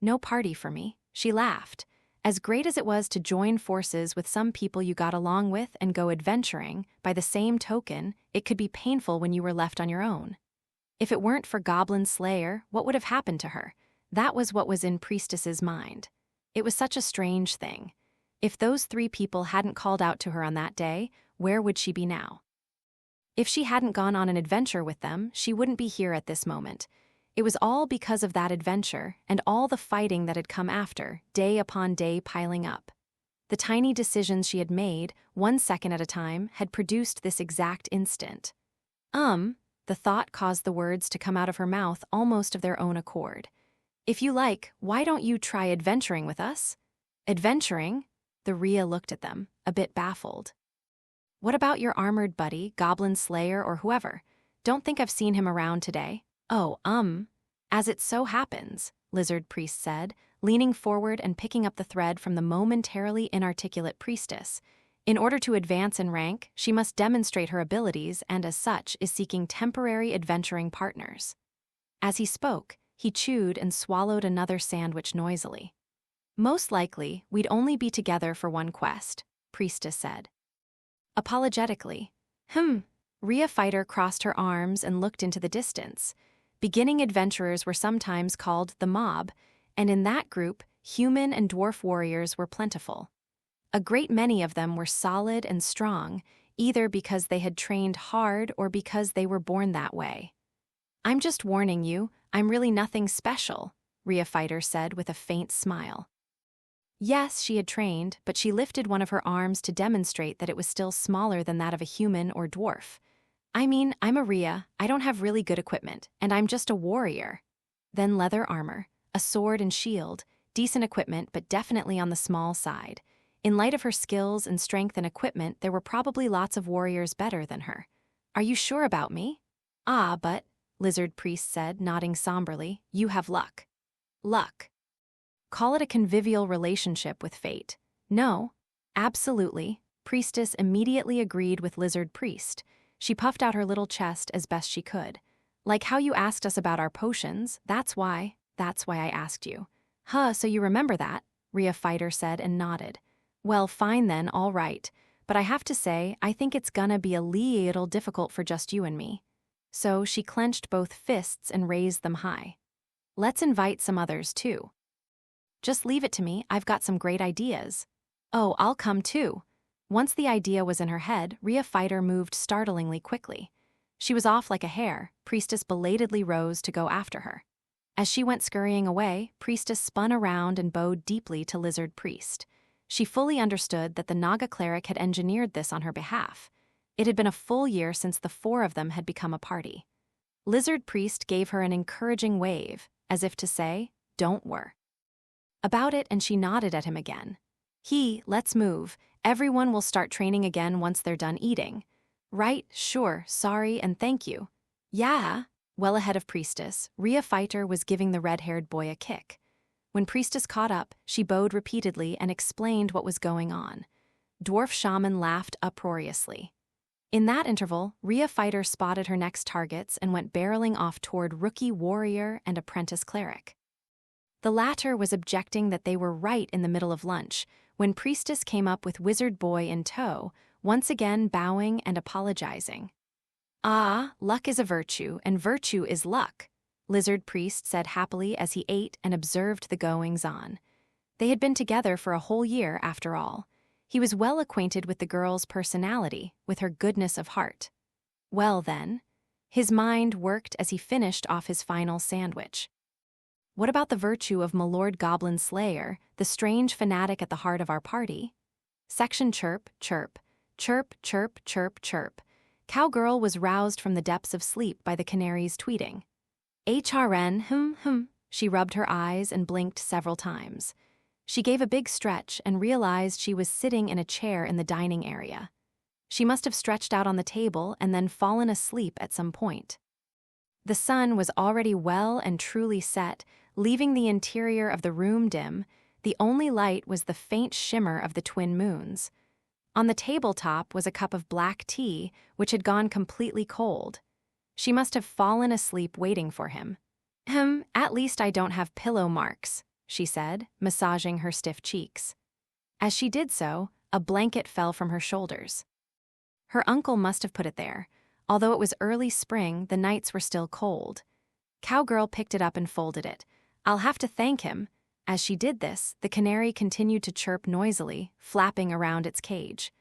No party for me, she laughed. As great as it was to join forces with some people you got along with and go adventuring, by the same token, it could be painful when you were left on your own. If it weren't for Goblin Slayer, what would have happened to her? That was what was in Priestess's mind. It was such a strange thing. If those 3 people hadn't called out to her on that day, where would she be now? If she hadn't gone on an adventure with them, she wouldn't be here at this moment. It was all because of that adventure and all the fighting that had come after, day upon day piling up. The tiny decisions she had made, 1 second at a time, had produced this exact instant. The thought caused the words to come out of her mouth almost of their own accord. If you like, why don't you try adventuring with us? Adventuring? The Rhea looked at them, a bit baffled. What about your armored buddy, Goblin Slayer or whoever? Don't think I've seen him around today. Oh, as it so happens, Lizard Priest said, leaning forward and picking up the thread from the momentarily inarticulate priestess. In order to advance in rank, she must demonstrate her abilities and as such is seeking temporary adventuring partners. As he spoke, he chewed and swallowed another sandwich noisily. Most likely, we'd only be together for one quest, Priestess said. Apologetically. Rhea Fighter crossed her arms and looked into the distance. Beginning adventurers were sometimes called the mob, and in that group, human and dwarf warriors were plentiful. A great many of them were solid and strong, either because they had trained hard or because they were born that way. I'm just warning you, I'm really nothing special, Rhea Fighter said with a faint smile. Yes, she had trained, but she lifted one of her arms to demonstrate that it was still smaller than that of a human or dwarf. I mean, I'm a Rhea, I don't have really good equipment, and I'm just a warrior. Then leather armor, a sword and shield, decent equipment but definitely on the small side. In light of her skills and strength and equipment, there were probably lots of warriors better than her. Are you sure about me? Ah, but, Lizard Priest said, nodding somberly, you have luck. Luck. Call it a convivial relationship with fate. No, absolutely. Priestess immediately agreed with Lizard Priest. She puffed out her little chest as best she could. Like how you asked us about our potions, that's why I asked you. Huh, so you remember that, Rhea Fighter said and nodded. Well, fine then, all right. But I have to say, I think it's gonna be a little difficult for just you and me. So she clenched both fists and raised them high. Let's invite some others too. Just leave it to me, I've got some great ideas. Oh, I'll come too. Once the idea was in her head, Rhea Fighter moved startlingly quickly. She was off like a hare. Priestess belatedly rose to go after her. As she went scurrying away, Priestess spun around and bowed deeply to Lizard Priest. She fully understood that the Naga cleric had engineered this on her behalf. It had been a full year since the four of them had become a party. Lizard Priest gave her an encouraging wave, as if to say, don't worry about it, and she nodded at him again. Let's move. Everyone will start training again once they're done eating. Right, sure, sorry, and thank you. Yeah. Well ahead of Priestess, Rhea Fighter was giving the red-haired boy a kick. When Priestess caught up, she bowed repeatedly and explained what was going on. Dwarf Shaman laughed uproariously. In that interval, Rhea Fighter spotted her next targets and went barreling off toward Rookie Warrior and Apprentice Cleric. The latter was objecting that they were right in the middle of lunch, when Priestess came up with Wizard Boy in tow, once again bowing and apologizing. Ah, luck is a virtue, and virtue is luck, Lizard Priest said happily as he ate and observed the goings-on. They had been together for a whole year, after all. He was well acquainted with the girl's personality, with her goodness of heart. Well then, his mind worked as he finished off his final sandwich. What about the virtue of Milord Goblin Slayer, the strange fanatic at the heart of our party? Section chirp, chirp, chirp, chirp, chirp, chirp. Cowgirl was roused from the depths of sleep by the canary's tweeting. HRN, She rubbed her eyes and blinked several times. She gave a big stretch and realized she was sitting in a chair in the dining area. She must have stretched out on the table and then fallen asleep at some point. The sun was already well and truly set, leaving the interior of the room dim. The only light was the faint shimmer of the twin moons. On the tabletop was a cup of black tea, which had gone completely cold. She must have fallen asleep waiting for him. At least I don't have pillow marks, she said, massaging her stiff cheeks. As she did so, a blanket fell from her shoulders. Her uncle must have put it there. Although it was early spring, the nights were still cold. Cowgirl picked it up and folded it. I'll have to thank him. As she did this, the canary continued to chirp noisily, flapping around its cage.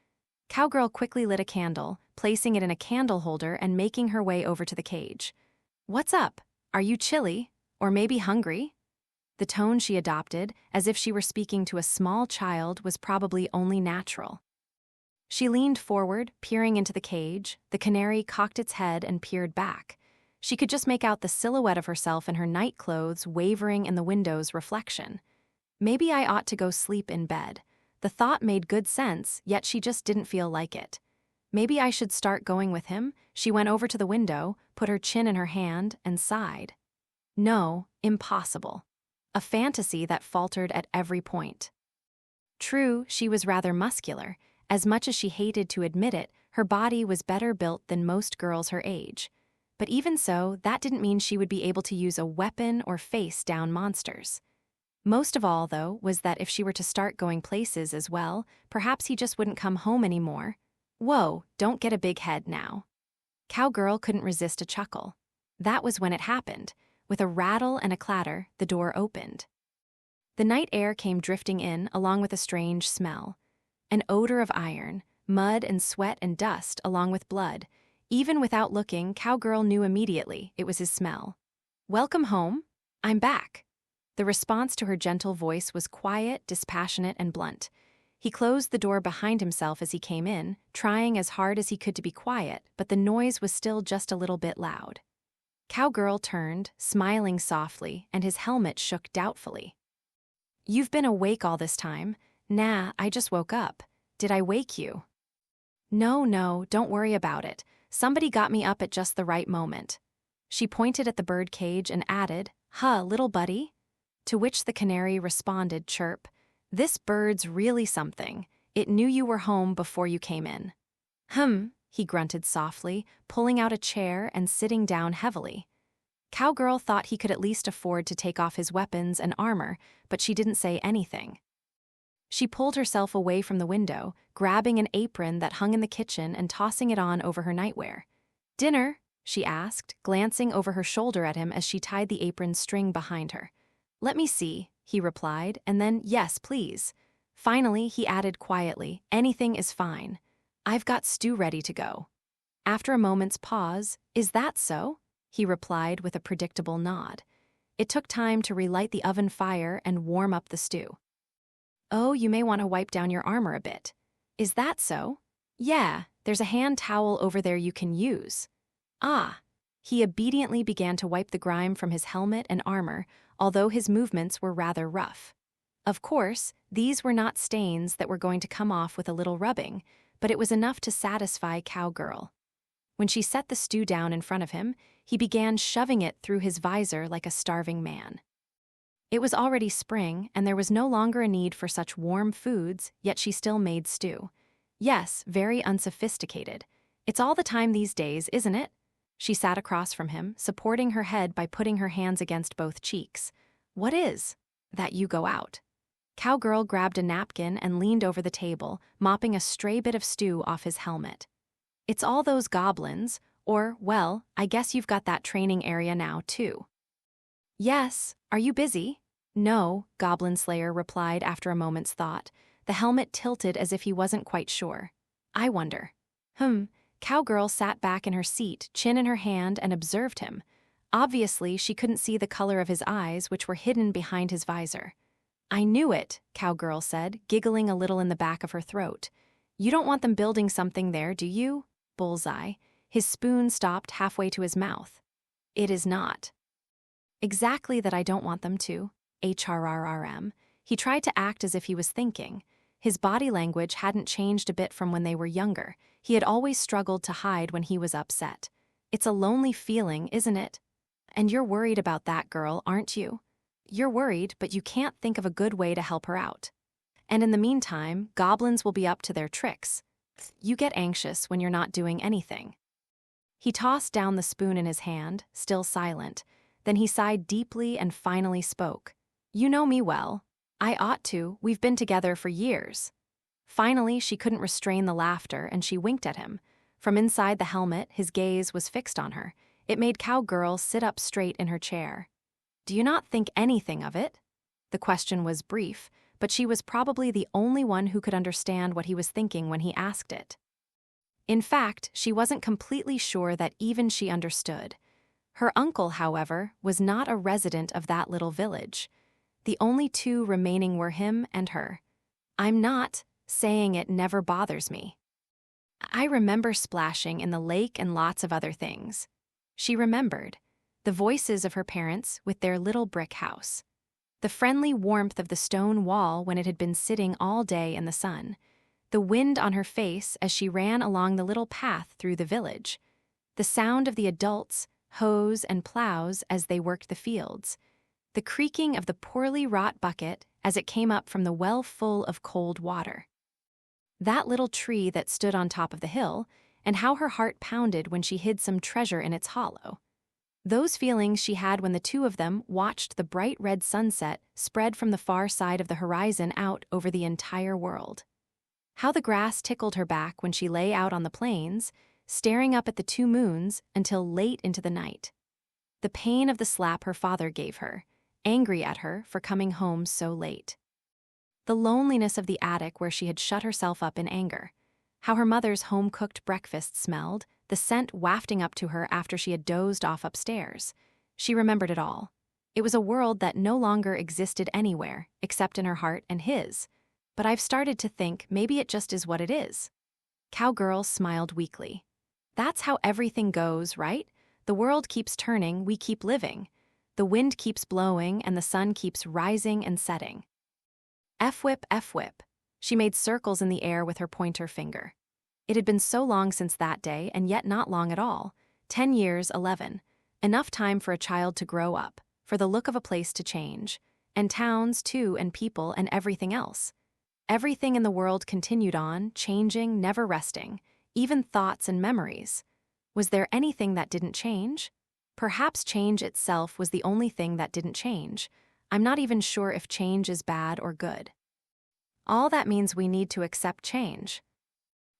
Cowgirl quickly lit a candle, placing it in a candle holder and making her way over to the cage. What's up? Are you chilly? Or maybe hungry? The tone she adopted, as if she were speaking to a small child, was probably only natural. She leaned forward, peering into the cage. The canary cocked its head and peered back. She could just make out the silhouette of herself in her night clothes wavering in the window's reflection. Maybe I ought to go sleep in bed. The thought made good sense, yet she just didn't feel like it. Maybe I should start going with him. She went over to the window, put her chin in her hand, and sighed. No, impossible. A fantasy that faltered at every point. True, she was rather muscular. As much as she hated to admit it, her body was better built than most girls her age. But even so, that didn't mean she would be able to use a weapon or face down monsters. Most of all, though, was that if she were to start going places as well, perhaps he just wouldn't come home anymore. Whoa, don't get a big head now. Cowgirl couldn't resist a chuckle. That was when it happened. With a rattle and a clatter, the door opened. The night air came drifting in along with a strange smell. An odor of iron, mud and sweat and dust along with blood. Even without looking, Cowgirl knew immediately it was his smell. "Welcome home. I'm back." The response to her gentle voice was quiet, dispassionate, and blunt. He closed the door behind himself as he came in, trying as hard as he could to be quiet, but the noise was still just a little bit loud. Cowgirl turned, smiling softly, and his helmet shook doubtfully. "You've been awake all this time." "Nah, I just woke up. Did I wake you?" No, don't worry about it. Somebody got me up at just the right moment." She pointed at the bird cage and added, "Huh, little buddy?" To which the canary responded, chirp, "This bird's really something. It knew you were home before you came in." He grunted softly, pulling out a chair and sitting down heavily. Cowgirl thought he could at least afford to take off his weapons and armor, but she didn't say anything. She pulled herself away from the window, grabbing an apron that hung in the kitchen and tossing it on over her nightwear. "Dinner?" she asked, glancing over her shoulder at him as she tied the apron's string behind her. "Let me see," he replied, and then, "Yes, please." Finally, he added quietly, "Anything is fine. I've got stew ready to go." After a moment's pause, "Is that so?" he replied with a predictable nod. It took time to relight the oven fire and warm up the stew. "Oh, you may want to wipe down your armor a bit." "Is that so?" "Yeah, there's a hand towel over there you can use." "Ah." He obediently began to wipe the grime from his helmet and armor, although his movements were rather rough. Of course, these were not stains that were going to come off with a little rubbing, but it was enough to satisfy Cowgirl. When she set the stew down in front of him, he began shoving it through his visor like a starving man. It was already spring, and there was no longer a need for such warm foods, yet she still made stew. Yes, very unsophisticated. It's all the time these days, isn't it? She sat across from him, supporting her head by putting her hands against both cheeks. "What is?" "That you go out." Cowgirl grabbed a napkin and leaned over the table, mopping a stray bit of stew off his helmet. "It's all those goblins, or, well, I guess you've got that training area now, too." "Yes, are you busy?" "No," Goblin Slayer replied after a moment's thought. The helmet tilted as if he wasn't quite sure. "I wonder." Cowgirl sat back in her seat, chin in her hand, and observed him. Obviously, she couldn't see the color of his eyes, which were hidden behind his visor. "I knew it," Cowgirl said, giggling a little in the back of her throat. "You don't want them building something there, do you?" Bullseye. His spoon stopped halfway to his mouth. "It is not." "Exactly that I don't want them to." HRRRM. He tried to act as if he was thinking. His body language hadn't changed a bit from when they were younger. He had always struggled to hide when he was upset. "It's a lonely feeling, isn't it? And you're worried about that girl, aren't you? You're worried, but you can't think of a good way to help her out. And in the meantime, goblins will be up to their tricks. You get anxious when you're not doing anything." He tossed down the spoon in his hand, still silent. Then he sighed deeply and finally spoke. "You know me well. I ought to. We've been together for years." Finally, she couldn't restrain the laughter, and she winked at him. From inside the helmet, his gaze was fixed on her. It made Cowgirl sit up straight in her chair. "Do you not think anything of it?" The question was brief, but she was probably the only one who could understand what he was thinking when he asked it. In fact, she wasn't completely sure that even she understood. Her uncle, however, was not a resident of that little village. The only two remaining were him and her. "I'm not. Saying it never bothers me. I remember splashing in the lake and lots of other things." She remembered. The voices of her parents with their little brick house. The friendly warmth of the stone wall when it had been sitting all day in the sun. The wind on her face as she ran along the little path through the village. The sound of the adults, hoes and plows as they worked the fields. The creaking of the poorly wrought bucket as it came up from the well full of cold water. That little tree that stood on top of the hill, and how her heart pounded when she hid some treasure in its hollow. Those feelings she had when the two of them watched the bright red sunset spread from the far side of the horizon out over the entire world. How the grass tickled her back when she lay out on the plains, staring up at the two moons until late into the night. The pain of the slap her father gave her, angry at her for coming home so late. The loneliness of the attic where she had shut herself up in anger. How her mother's home-cooked breakfast smelled, the scent wafting up to her after she had dozed off upstairs. She remembered it all. It was a world that no longer existed anywhere, except in her heart and his. But I've started to think maybe it just is what it is. Cowgirl smiled weakly. That's how everything goes, right? The world keeps turning, we keep living. The wind keeps blowing and the sun keeps rising and setting. F-whip, F-whip. She made circles in the air with her pointer finger. It had been so long since that day, and yet not long at all. 10 years, 11. Enough time for a child to grow up, for the look of a place to change. And towns, too, and people, and everything else. Everything in the world continued on, changing, never resting. Even thoughts and memories. Was there anything that didn't change? Perhaps change itself was the only thing that didn't change. I'm not even sure if change is bad or good. All that means we need to accept change.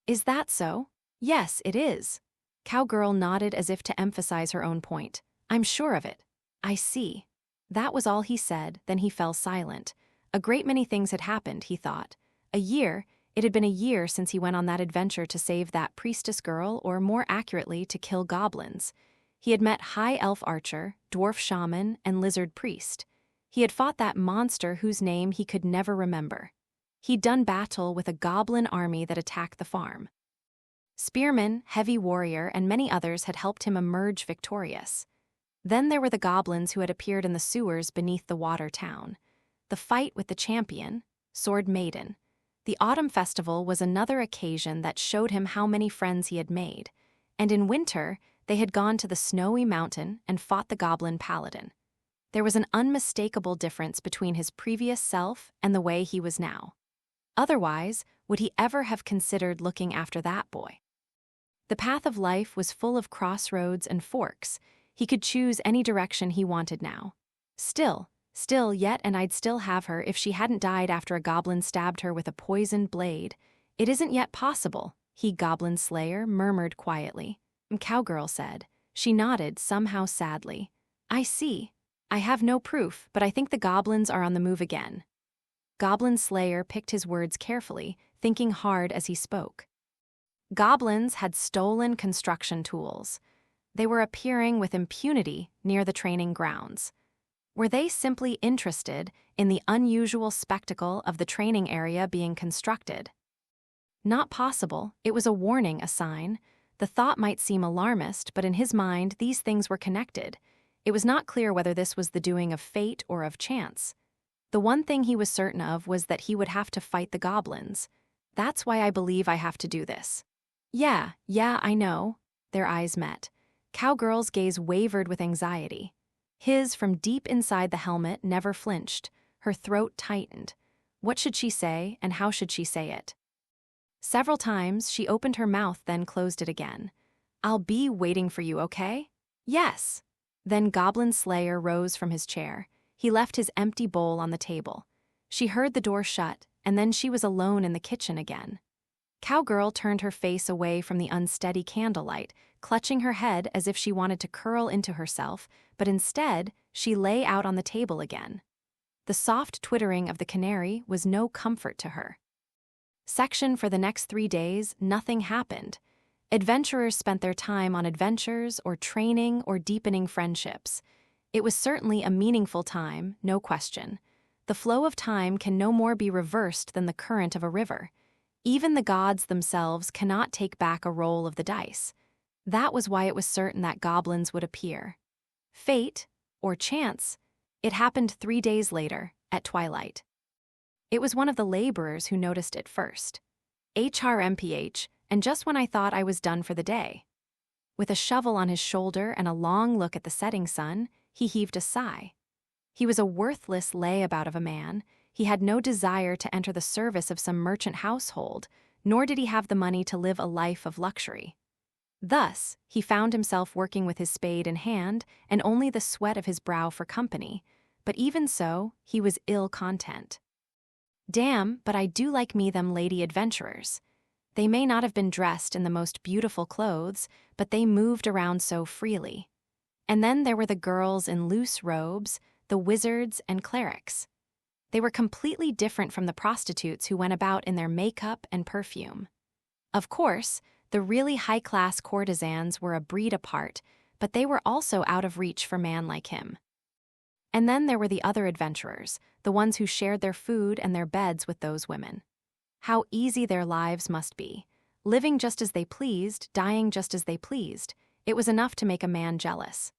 Is that so? Yes, it is. Cowgirl nodded as if to emphasize her own point. I'm sure of it. I see. That was all he said, then he fell silent. A great many things had happened, he thought. It had been a year since he went on that adventure to save that priestess girl, or more accurately, to kill goblins. He had met high elf archer, dwarf shaman, and lizard priest. He had fought that monster whose name he could never remember. He'd done battle with a goblin army that attacked the farm. Spearman, heavy warrior, and many others had helped him emerge victorious. Then there were the goblins who had appeared in the sewers beneath the water town. The fight with the champion, Sword Maiden. The autumn festival was another occasion that showed him how many friends he had made. And in winter, they had gone to the snowy mountain and fought the goblin paladin. There was an unmistakable difference between his previous self and the way he was now. Otherwise, would he ever have considered looking after that boy? The path of life was full of crossroads and forks. He could choose any direction he wanted now. Still yet, and I'd still have her if she hadn't died after a goblin stabbed her with a poisoned blade. It isn't yet possible, he Goblin Slayer murmured quietly. Cowgirl said. She nodded, somehow sadly. I see. I have no proof, but I think the goblins are on the move again. Goblin Slayer picked his words carefully, thinking hard as he spoke. Goblins had stolen construction tools. They were appearing with impunity near the training grounds. Were they simply interested in the unusual spectacle of the training area being constructed? Not possible. It was a warning, a sign. The thought might seem alarmist, but in his mind, these things were connected. It was not clear whether this was the doing of fate or of chance. The one thing he was certain of was that he would have to fight the goblins. That's why I believe I have to do this. Yeah, I know. Their eyes met. Cowgirl's gaze wavered with anxiety. His, from deep inside the helmet, never flinched. Her throat tightened. What should she say, and how should she say it? Several times, she opened her mouth, then closed it again. I'll be waiting for you, okay? Yes. Then Goblin Slayer rose from his chair. He left his empty bowl on the table. She heard the door shut, and then she was alone in the kitchen again. Cowgirl turned her face away from the unsteady candlelight, clutching her head as if she wanted to curl into herself, but instead, she lay out on the table again. The soft twittering of the canary was no comfort to her. Section for the next 3 days, nothing happened. Adventurers spent their time on adventures or training or deepening friendships. It was certainly a meaningful time, no question. The flow of time can no more be reversed than the current of a river. Even the gods themselves cannot take back a roll of the dice. That was why it was certain that goblins would appear. Fate, or chance, it happened 3 days later, at twilight. It was one of the laborers who noticed it first. HRMPH, and just when I thought I was done for the day. With a shovel on his shoulder and a long look at the setting sun, he heaved a sigh. He was a worthless layabout of a man. He had no desire to enter the service of some merchant household, nor did he have the money to live a life of luxury. Thus, he found himself working with his spade in hand and only the sweat of his brow for company, but even so, he was ill content. Damn, but I do like me them lady adventurers. They may not have been dressed in the most beautiful clothes, but they moved around so freely. And then there were the girls in loose robes, the wizards and clerics. They were completely different from the prostitutes who went about in their makeup and perfume. Of course, the really high-class courtesans were a breed apart, but they were also out of reach for man like him. And then there were the other adventurers, the ones who shared their food and their beds with those women. How easy their lives must be. Living just as they pleased, dying just as they pleased. It was enough to make a man jealous.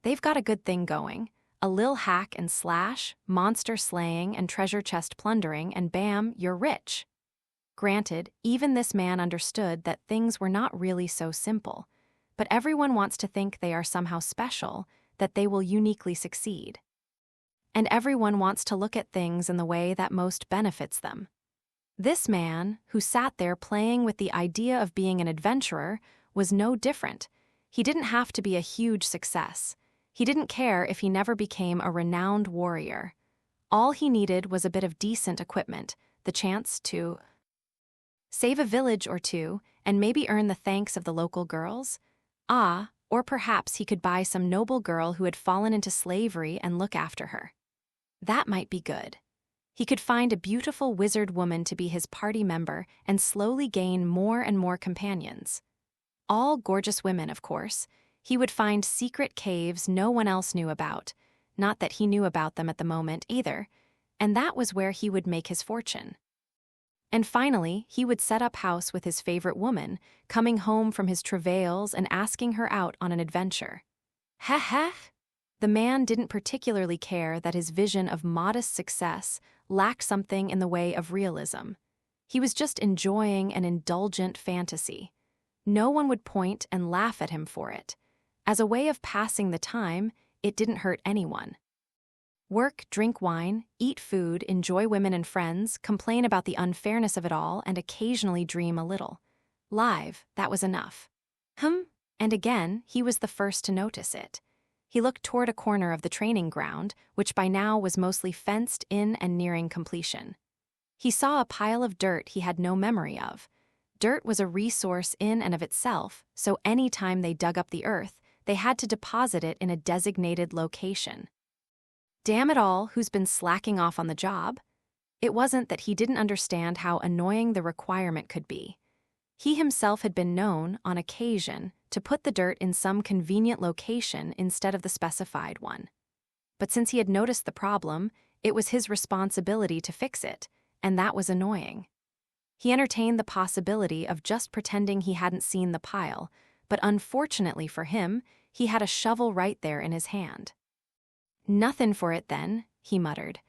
They've got a good thing going. A lil hack and slash, monster slaying and treasure chest plundering, and bam, you're rich. Granted, even this man understood that things were not really so simple, but everyone wants to think they are somehow special, that they will uniquely succeed. And everyone wants to look at things in the way that most benefits them. This man, who sat there playing with the idea of being an adventurer, was no different. He didn't have to be a huge success. He didn't care if he never became a renowned warrior. All he needed was a bit of decent equipment, the chance to save a village or two, and maybe earn the thanks of the local girls. Or perhaps he could buy some noble girl who had fallen into slavery and look after her. That might be good. He could find a beautiful wizard woman to be his party member and slowly gain more and more companions. All gorgeous women, of course. He would find secret caves no one else knew about, not that he knew about them at the moment either, and that was where he would make his fortune. And finally, he would set up house with his favorite woman, coming home from his travails and asking her out on an adventure. Heh. The man didn't particularly care that his vision of modest success lacked something in the way of realism. He was just enjoying an indulgent fantasy. No one would point and laugh at him for it. As a way of passing the time, it didn't hurt anyone. Work, drink wine, eat food, enjoy women and friends, complain about the unfairness of it all, and occasionally dream a little. Live, that was enough. And again, he was the first to notice it. He looked toward a corner of the training ground, which by now was mostly fenced in and nearing completion. He saw a pile of dirt he had no memory of. Dirt was a resource in and of itself, so any time they dug up the earth, they had to deposit it in a designated location. Damn it all, who's been slacking off on the job? It wasn't that he didn't understand how annoying the requirement could be. He himself had been known, on occasion, to put the dirt in some convenient location instead of the specified one. But since he had noticed the problem, it was his responsibility to fix it, and that was annoying. He entertained the possibility of just pretending he hadn't seen the pile, but unfortunately for him, he had a shovel right there in his hand. Nothin' for it then, he muttered.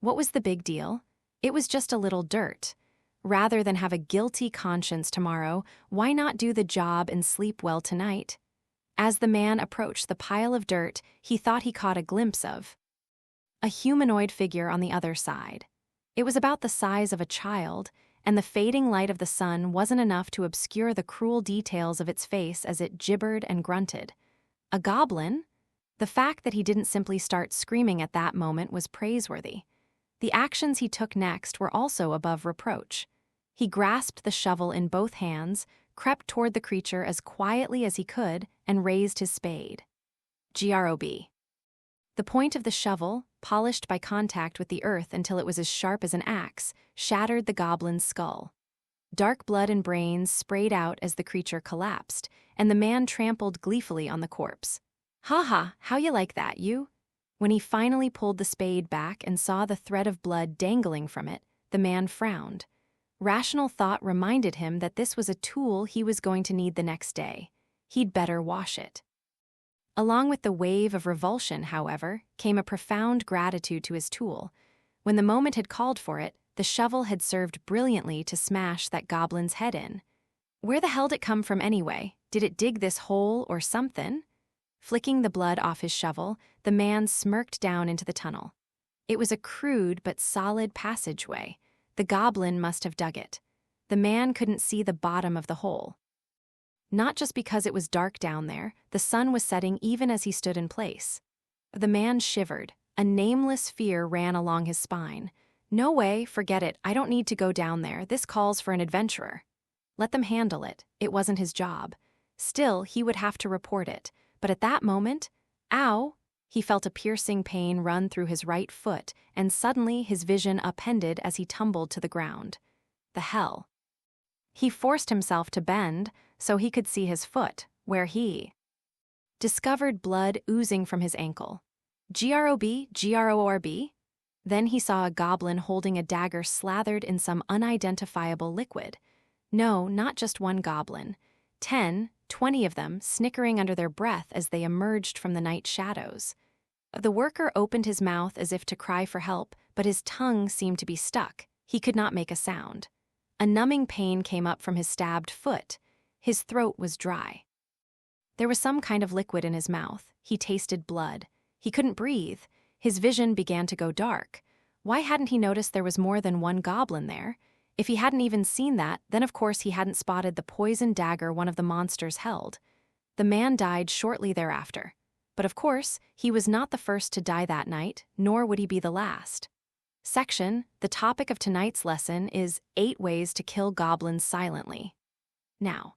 What was the big deal? It was just a little dirt. Rather than have a guilty conscience tomorrow, why not do the job and sleep well tonight? As the man approached the pile of dirt, he thought he caught a glimpse of a humanoid figure on the other side. It was about the size of a child, and the fading light of the sun wasn't enough to obscure the cruel details of its face as it gibbered and grunted. A goblin? The fact that he didn't simply start screaming at that moment was praiseworthy. The actions he took next were also above reproach. He grasped the shovel in both hands, crept toward the creature as quietly as he could, and raised his spade. Grob. The point of the shovel, polished by contact with the earth until it was as sharp as an axe, shattered the goblin's skull. Dark blood and brains sprayed out as the creature collapsed, and the man trampled gleefully on the corpse. Ha, how you like that, you? When he finally pulled the spade back and saw the thread of blood dangling from it, the man frowned. Rational thought reminded him that this was a tool he was going to need the next day. He'd better wash it. Along with the wave of revulsion, however, came a profound gratitude to his tool. When the moment had called for it, the shovel had served brilliantly to smash that goblin's head in. Where the hell'd it come from anyway? Did it dig this hole or something? Flicking the blood off his shovel, the man smirked down into the tunnel. It was a crude but solid passageway. The goblin must have dug it. The man couldn't see the bottom of the hole. Not just because it was dark down there, the sun was setting even as he stood in place. The man shivered. A nameless fear ran along his spine. No way, forget it, I don't need to go down there, this calls for an adventurer. Let them handle it, it wasn't his job. Still, he would have to report it. But at that moment, ow! He felt a piercing pain run through his right foot, and suddenly his vision upended as he tumbled to the ground. The hell. He forced himself to bend so he could see his foot, where he discovered blood oozing from his ankle. Grorb? Then he saw a goblin holding a dagger slathered in some unidentifiable liquid. No, not just one goblin. 10, 20 of them snickering under their breath as they emerged from the night shadows. The worker opened his mouth as if to cry for help, but his tongue seemed to be stuck. He could not make a sound. A numbing pain came up from his stabbed foot. His throat was dry. There was some kind of liquid in his mouth. He tasted blood. He couldn't breathe. His vision began to go dark. Why hadn't he noticed there was more than one goblin there? If he hadn't even seen that, then of course he hadn't spotted the poisoned dagger one of the monsters held. The man died shortly thereafter. But of course, he was not the first to die that night, nor would he be the last. The topic of tonight's lesson is 8 ways to kill goblins silently. Now,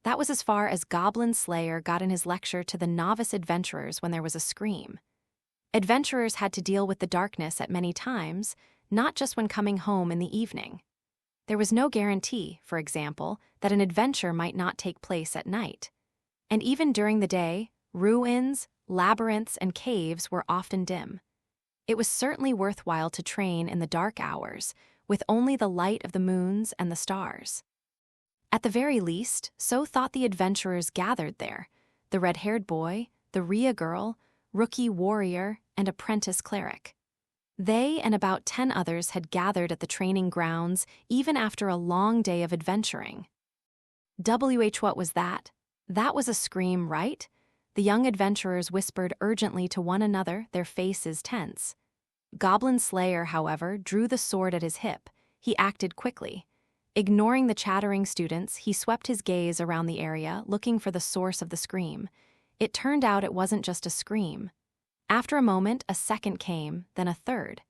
that was as far as Goblin Slayer got in his lecture to the novice adventurers when there was a scream. Adventurers had to deal with the darkness at many times, not just when coming home in the evening. There was no guarantee, for example, that an adventure might not take place at night. And even during the day, ruins, labyrinths, and caves were often dim. It was certainly worthwhile to train in the dark hours, with only the light of the moons and the stars. At the very least, so thought the adventurers gathered there: the red-haired boy, the Rhea girl, rookie warrior, and apprentice cleric. They and about 10 others had gathered at the training grounds even after a long day of adventuring. What was that? That was a scream, right? The young adventurers whispered urgently to one another, their faces tense. Goblin Slayer, however, drew the sword at his hip. He acted quickly. Ignoring the chattering students, he swept his gaze around the area, looking for the source of the scream. It turned out it wasn't just a scream. After a moment, a second came, then a third.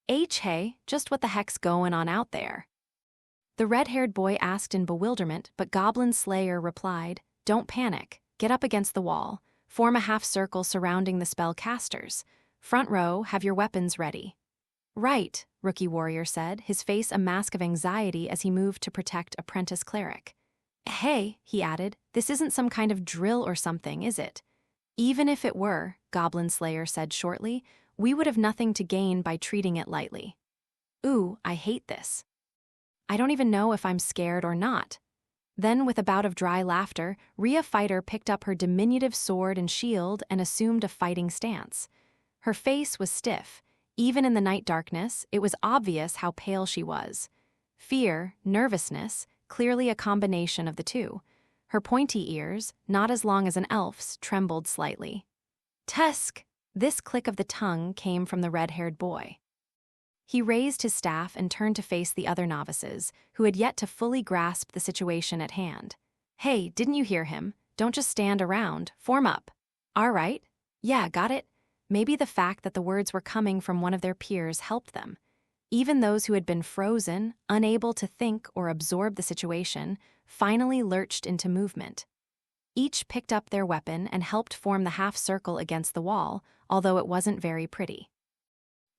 Hey, just what the heck's going on out there? The red-haired boy asked in bewilderment, but Goblin Slayer replied, "Don't panic. Get up against the wall. Form a half-circle surrounding the spellcasters. Front row, have your weapons ready." "Right," Rookie Warrior said, his face a mask of anxiety as he moved to protect Apprentice Cleric. "Hey," he added, "this isn't some kind of drill or something, is it?" "Even if it were," Goblin Slayer said shortly, "we would have nothing to gain by treating it lightly." "Ooh, I hate this. I don't even know if I'm scared or not." Then, with a bout of dry laughter, Rhea Fighter picked up her diminutive sword and shield and assumed a fighting stance. Her face was stiff. Even in the night darkness, it was obvious how pale she was. Fear, nervousness, clearly a combination of the two. Her pointy ears, not as long as an elf's, trembled slightly. "Tusk!" This click of the tongue came from the red-haired boy. He raised his staff and turned to face the other novices, who had yet to fully grasp the situation at hand. "Hey, didn't you hear him? Don't just stand around. Form up." "All right. Yeah, got it." Maybe the fact that the words were coming from one of their peers helped them. Even those who had been frozen, unable to think or absorb the situation, finally lurched into movement. Each picked up their weapon and helped form the half-circle against the wall, although it wasn't very pretty.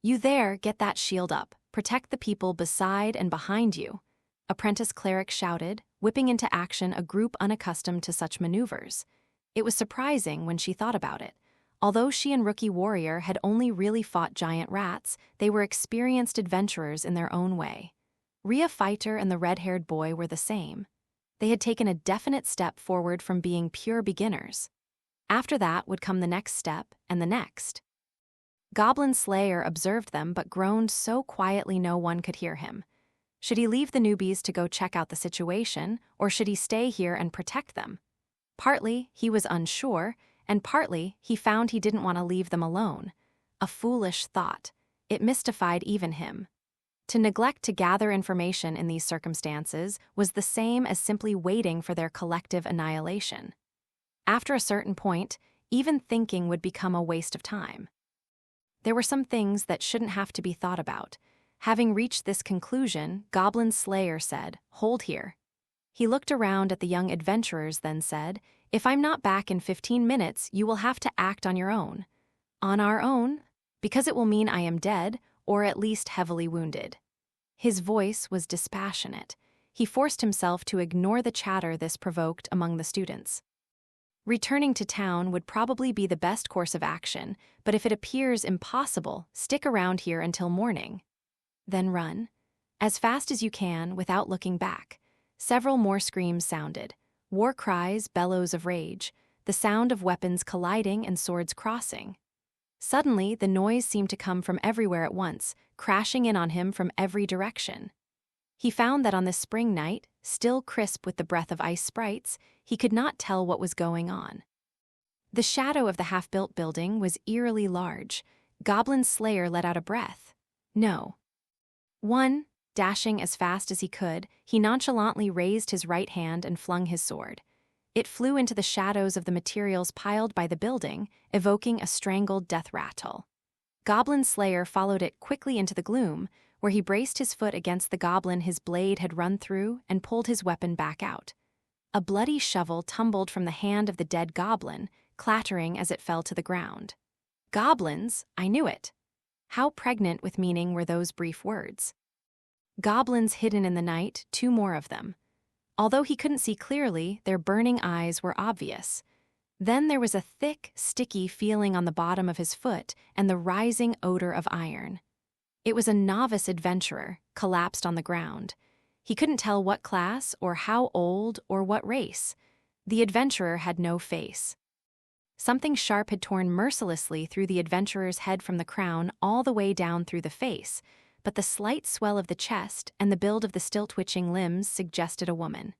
"You there, get that shield up. Protect the people beside and behind you," Apprentice Cleric shouted, whipping into action a group unaccustomed to such maneuvers. It was surprising when she thought about it. Although she and Rookie Warrior had only really fought giant rats, they were experienced adventurers in their own way. Rhea Fighter and the red-haired boy were the same. They had taken a definite step forward from being pure beginners. After that would come the next step and the next. Goblin Slayer observed them but groaned so quietly no one could hear him. Should he leave the newbies to go check out the situation, or should he stay here and protect them? Partly, he was unsure, and partly, he found he didn't want to leave them alone. A foolish thought. It mystified even him. To neglect to gather information in these circumstances was the same as simply waiting for their collective annihilation. After a certain point, even thinking would become a waste of time. There were some things that shouldn't have to be thought about. Having reached this conclusion, Goblin Slayer said, "Hold here." He looked around at the young adventurers, then said, "If I'm not back in 15 minutes, you will have to act on your own." On our own? Because it will mean I am dead, or at least heavily wounded. His voice was dispassionate. He forced himself to ignore the chatter this provoked among the students. Returning to town would probably be the best course of action, but if it appears impossible, stick around here until morning. Then run. As fast as you can, without looking back. Several more screams sounded. War cries, bellows of rage, the sound of weapons colliding and swords crossing. Suddenly, the noise seemed to come from everywhere at once, crashing in on him from every direction. He found that on this spring night, still crisp with the breath of ice sprites, he could not tell what was going on. The shadow of the half-built building was eerily large. Goblin Slayer let out a breath. No. One, dashing as fast as he could, he nonchalantly raised his right hand and flung his sword. It flew into the shadows of the materials piled by the building, evoking a strangled death rattle. Goblin Slayer followed it quickly into the gloom, where he braced his foot against the goblin his blade had run through and pulled his weapon back out. A bloody shovel tumbled from the hand of the dead goblin, clattering as it fell to the ground. Goblins, I knew it. How pregnant with meaning were those brief words. Goblins hidden in the night, 2 more of them. Although he couldn't see clearly, their burning eyes were obvious. Then there was a thick, sticky feeling on the bottom of his foot and the rising odor of iron. It was a novice adventurer, collapsed on the ground. He couldn't tell what class or how old or what race. The adventurer had no face. Something sharp had torn mercilessly through the adventurer's head from the crown all the way down through the face, but the slight swell of the chest and the build of the still-twitching limbs suggested a woman.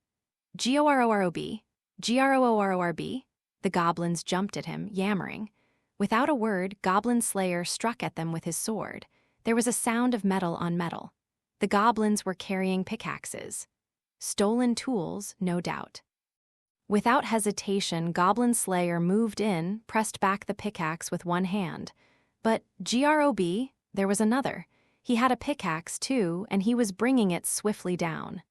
Gororob, Grororb. The goblins jumped at him, yammering. Without a word, Goblin Slayer struck at them with his sword. There was a sound of metal on metal. The goblins were carrying pickaxes. Stolen tools, no doubt. Without hesitation, Goblin Slayer moved in, pressed back the pickaxe with one hand. But Grob, there was another. He had a pickaxe, too, and he was bringing it swiftly down.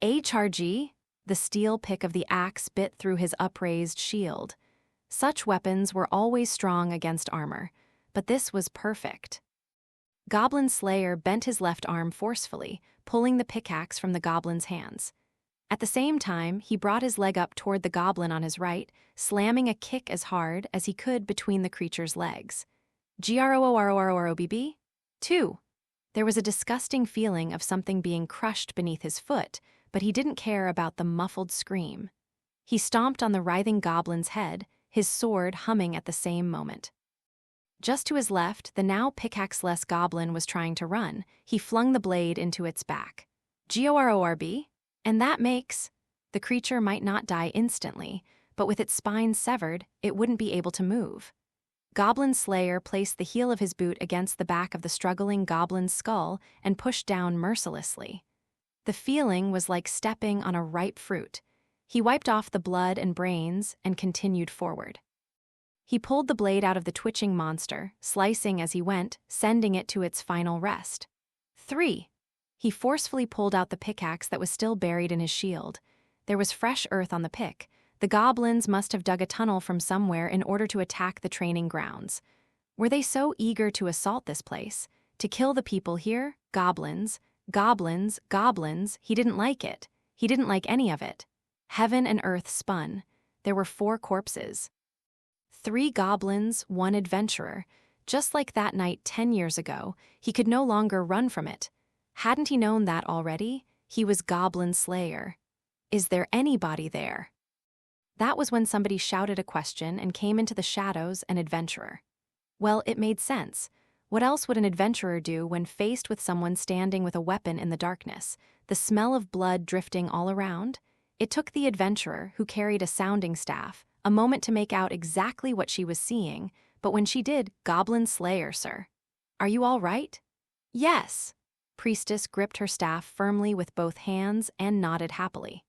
HRG, the steel pick of the axe bit through his upraised shield. Such weapons were always strong against armor, but this was perfect. Goblin Slayer bent his left arm forcefully, pulling the pickaxe from the goblin's hands. At the same time, he brought his leg up toward the goblin on his right, slamming a kick as hard as he could between the creature's legs. Grororobb? 2. There was a disgusting feeling of something being crushed beneath his foot, but he didn't care about the muffled scream. He stomped on the writhing goblin's head, his sword humming at the same moment. Just to his left, the now pickaxe-less goblin was trying to run. He flung the blade into its back. Gororb? And that makes... The creature might not die instantly, but with its spine severed, it wouldn't be able to move. Goblin Slayer placed the heel of his boot against the back of the struggling goblin's skull and pushed down mercilessly. The feeling was like stepping on a ripe fruit. He wiped off the blood and brains and continued forward. He pulled the blade out of the twitching monster, slicing as he went, sending it to its final rest. 3. He forcefully pulled out the pickaxe that was still buried in his shield. There was fresh earth on the pick. The goblins must have dug a tunnel from somewhere in order to attack the training grounds. Were they so eager to assault this place? To kill the people here? Goblins. Goblins. Goblins. He didn't like it. He didn't like any of it. Heaven and earth spun. There were 4 corpses. 3 goblins, 1 adventurer. Just like that night 10 years ago, he could no longer run from it. Hadn't he known that already? He was Goblin Slayer. Is there anybody there? That was when somebody shouted a question and came into the shadows an adventurer. Well, it made sense. What else would an adventurer do when faced with someone standing with a weapon in the darkness, the smell of blood drifting all around? It took the adventurer, who carried a sounding staff, a moment to make out exactly what she was seeing, but when she did, Goblin Slayer, sir. Are you all right? Yes. Priestess gripped her staff firmly with both hands and nodded happily.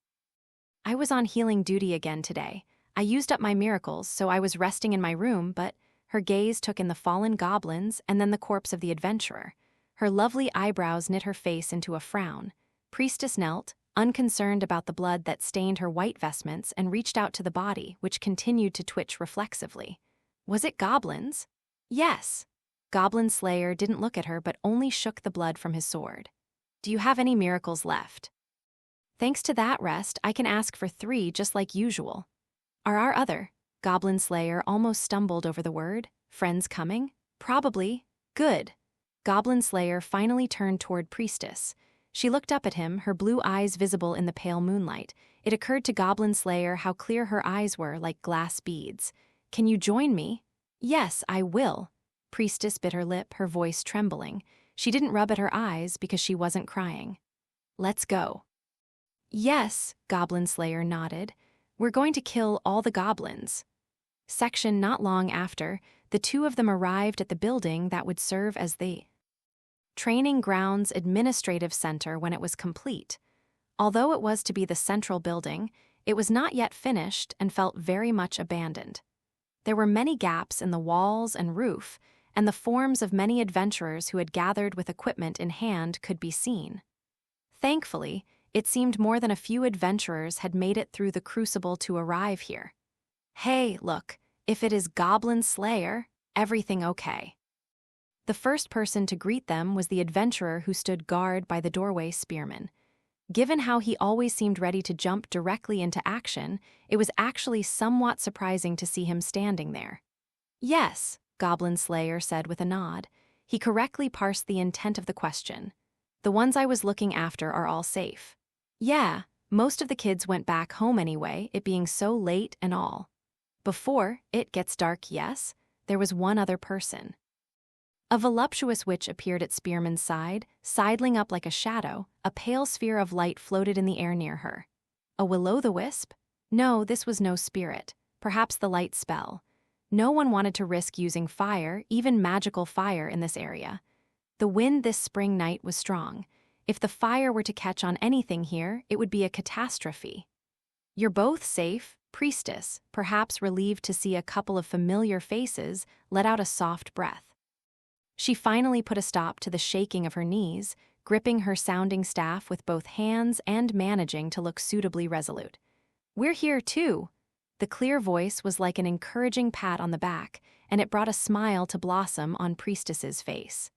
I was on healing duty again today. I used up my miracles, so I was resting in my room, but her gaze took in the fallen goblins and then the corpse of the adventurer. Her lovely eyebrows knit her face into a frown. Priestess knelt, unconcerned about the blood that stained her white vestments, and reached out to the body, which continued to twitch reflexively. Was it goblins? Yes. Goblin Slayer didn't look at her but only shook the blood from his sword. Do you have any miracles left? Thanks to that rest, I can ask for 3 just like usual. Are our other? Goblin Slayer almost stumbled over the word. Friends coming? Probably. Good. Goblin Slayer finally turned toward Priestess. She looked up at him, her blue eyes visible in the pale moonlight. It occurred to Goblin Slayer how clear her eyes were, like glass beads. Can you join me? Yes, I will. Priestess bit her lip, her voice trembling. She didn't rub at her eyes because she wasn't crying. Let's go. Yes, Goblin Slayer nodded. We're going to kill all the goblins. Section not long after, the 2 of them arrived at the building that would serve as the Training Grounds Administrative Center when it was complete. Although it was to be the central building, it was not yet finished and felt very much abandoned. There were many gaps in the walls and roof, and the forms of many adventurers who had gathered with equipment in hand could be seen. Thankfully, it seemed more than a few adventurers had made it through the crucible to arrive here. Hey, look, if it is Goblin Slayer, everything okay. The first person to greet them was the adventurer who stood guard by the doorway spearman. Given how he always seemed ready to jump directly into action, it was actually somewhat surprising to see him standing there. Yes, Goblin Slayer said with a nod. He correctly parsed the intent of the question. The ones I was looking after are all safe. Yeah, most of the kids went back home anyway, it being so late and all. Before it gets dark, yes, there was one other person. A voluptuous witch appeared at Spearman's side, sidling up like a shadow. A pale sphere of light floated in the air near her. A will-o'-the-wisp? No, this was no spirit. Perhaps the light spell. No one wanted to risk using fire, even magical fire, in this area. The wind this spring night was strong. If the fire were to catch on anything here, it would be a catastrophe. You're both safe, Priestess, perhaps relieved to see a couple of familiar faces, let out a soft breath. She finally put a stop to the shaking of her knees, gripping her sounding staff with both hands and managing to look suitably resolute. We're here too. The clear voice was like an encouraging pat on the back, and it brought a smile to blossom on Priestess's face.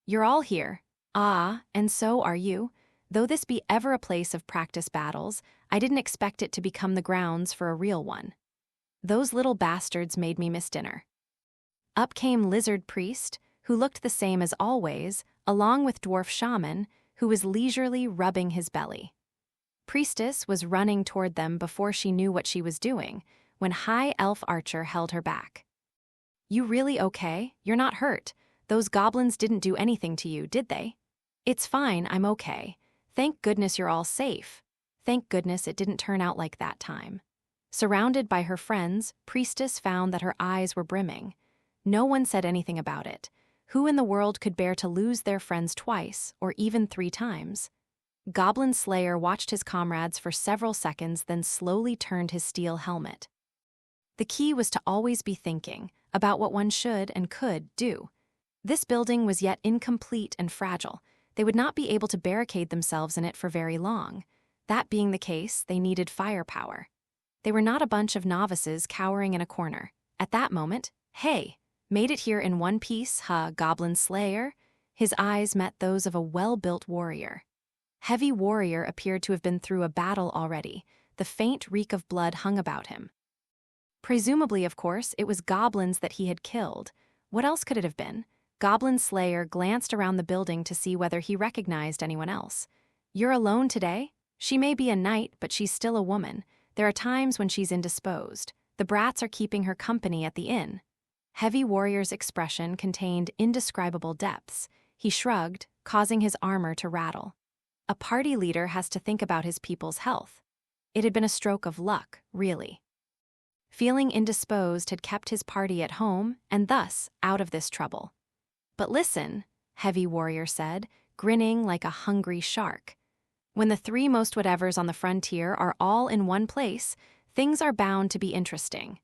You're all here. Ah, and so are you. Though this be ever a place of practice battles, I didn't expect it to become the grounds for a real one. Those little bastards made me miss dinner. Up came Lizard Priest, who looked the same as always, along with Dwarf Shaman, who was leisurely rubbing his belly. Priestess was running toward them before she knew what she was doing, when High Elf Archer held her back. You really okay? You're not hurt. Those goblins didn't do anything to you, did they? It's fine, I'm okay. Thank goodness you're all safe. Thank goodness it didn't turn out like that time. Surrounded by her friends, Priestess found that her eyes were brimming. No one said anything about it. Who in the world could bear to lose their friends twice, or even 3 times? Goblin Slayer watched his comrades for several seconds, then slowly turned his steel helmet. The key was to always be thinking about what one should and could do. This building was yet incomplete and fragile. They would not be able to barricade themselves in it for very long. That being the case, they needed firepower. They were not a bunch of novices cowering in a corner. At that moment, hey! Made it here in one piece, huh, Goblin Slayer? His eyes met those of a well-built warrior. Heavy Warrior appeared to have been through a battle already. The faint reek of blood hung about him. Presumably, of course, it was goblins that he had killed. What else could it have been? Goblin Slayer glanced around the building to see whether he recognized anyone else. You're alone today? She may be a knight, but she's still a woman. There are times when she's indisposed. The brats are keeping her company at the inn. Heavy Warrior's expression contained indescribable depths. He shrugged, causing his armor to rattle. A party leader has to think about his people's health. It had been a stroke of luck, really. Feeling indisposed had kept his party at home and thus out of this trouble. But listen, Heavy Warrior said, grinning like a hungry shark. When the three most whatevers on the frontier are all in one place, things are bound to be interesting.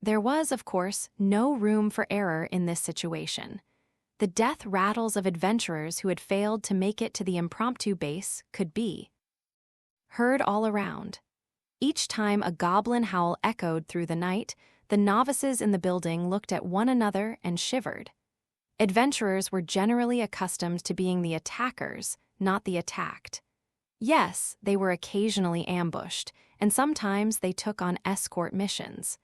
There was, of course, no room for error in this situation. The death rattles of adventurers who had failed to make it to the impromptu base could be heard all around. Each time a goblin howl echoed through the night, the novices in the building looked at one another and shivered. Adventurers were generally accustomed to being the attackers, not the attacked. Yes, they were occasionally ambushed, and sometimes they took on escort missions.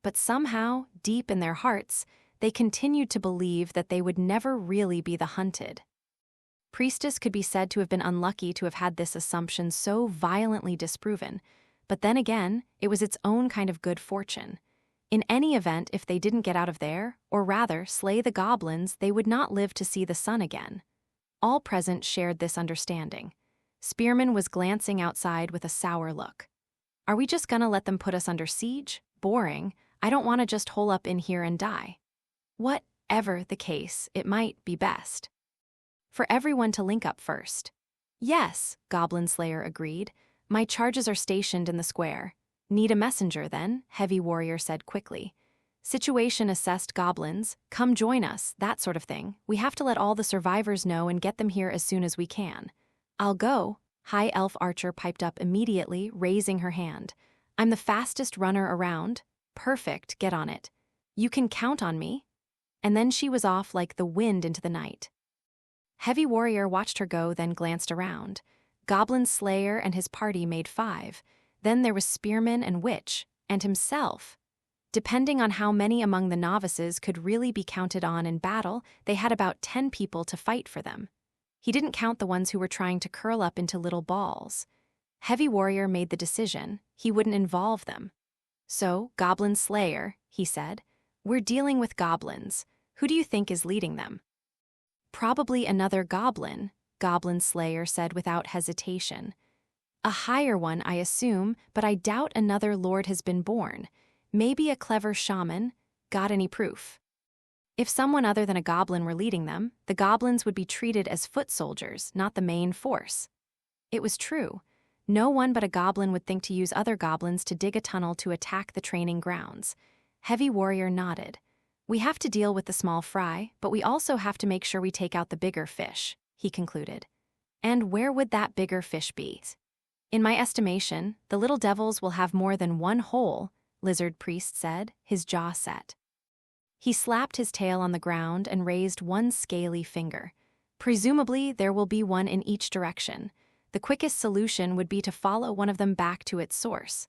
But somehow, deep in their hearts, they continued to believe that they would never really be the hunted. Priestess could be said to have been unlucky to have had this assumption so violently disproven, but then again, it was its own kind of good fortune. In any event, if they didn't get out of there, or rather slay the goblins, they would not live to see the sun again. All present shared this understanding. Spearman was glancing outside with a sour look. Are we just gonna let them put us under siege? Boring. I don't want to just hole up in here and die. Whatever the case, it might be best for everyone to link up first. Yes, Goblin Slayer agreed. My charges are stationed in the square. Need a messenger, then? Heavy Warrior said quickly. Situation assessed goblins. Come join us, that sort of thing. We have to let all the survivors know and get them here as soon as we can. I'll go, High Elf Archer piped up immediately, raising her hand. I'm the fastest runner around. Perfect, get on it. You can count on me. And then she was off like the wind into the night. Heavy Warrior watched her go, then glanced around. Goblin Slayer and his party made 5. Then there was Spearman and Witch, and himself. Depending on how many among the novices could really be counted on in battle, they had about 10 people to fight for them. He didn't count the ones who were trying to curl up into little balls. Heavy Warrior made the decision he wouldn't involve them. So, Goblin Slayer, he said, we're dealing with goblins. Who do you think is leading them? Probably another goblin, Goblin Slayer said without hesitation. A higher one, I assume, but I doubt another lord has been born. Maybe a clever shaman. Got any proof? If someone other than a goblin were leading them, the goblins would be treated as foot soldiers, not the main force. It was true. No one but a goblin would think to use other goblins to dig a tunnel to attack the training grounds. Heavy Warrior nodded. We have to deal with the small fry, but we also have to make sure we take out the bigger fish, he concluded. And where would that bigger fish be? In my estimation, the little devils will have more than one hole, Lizard Priest said, his jaw set. He slapped his tail on the ground and raised one scaly finger. Presumably, there will be one in each direction. The quickest solution would be to follow one of them back to its source.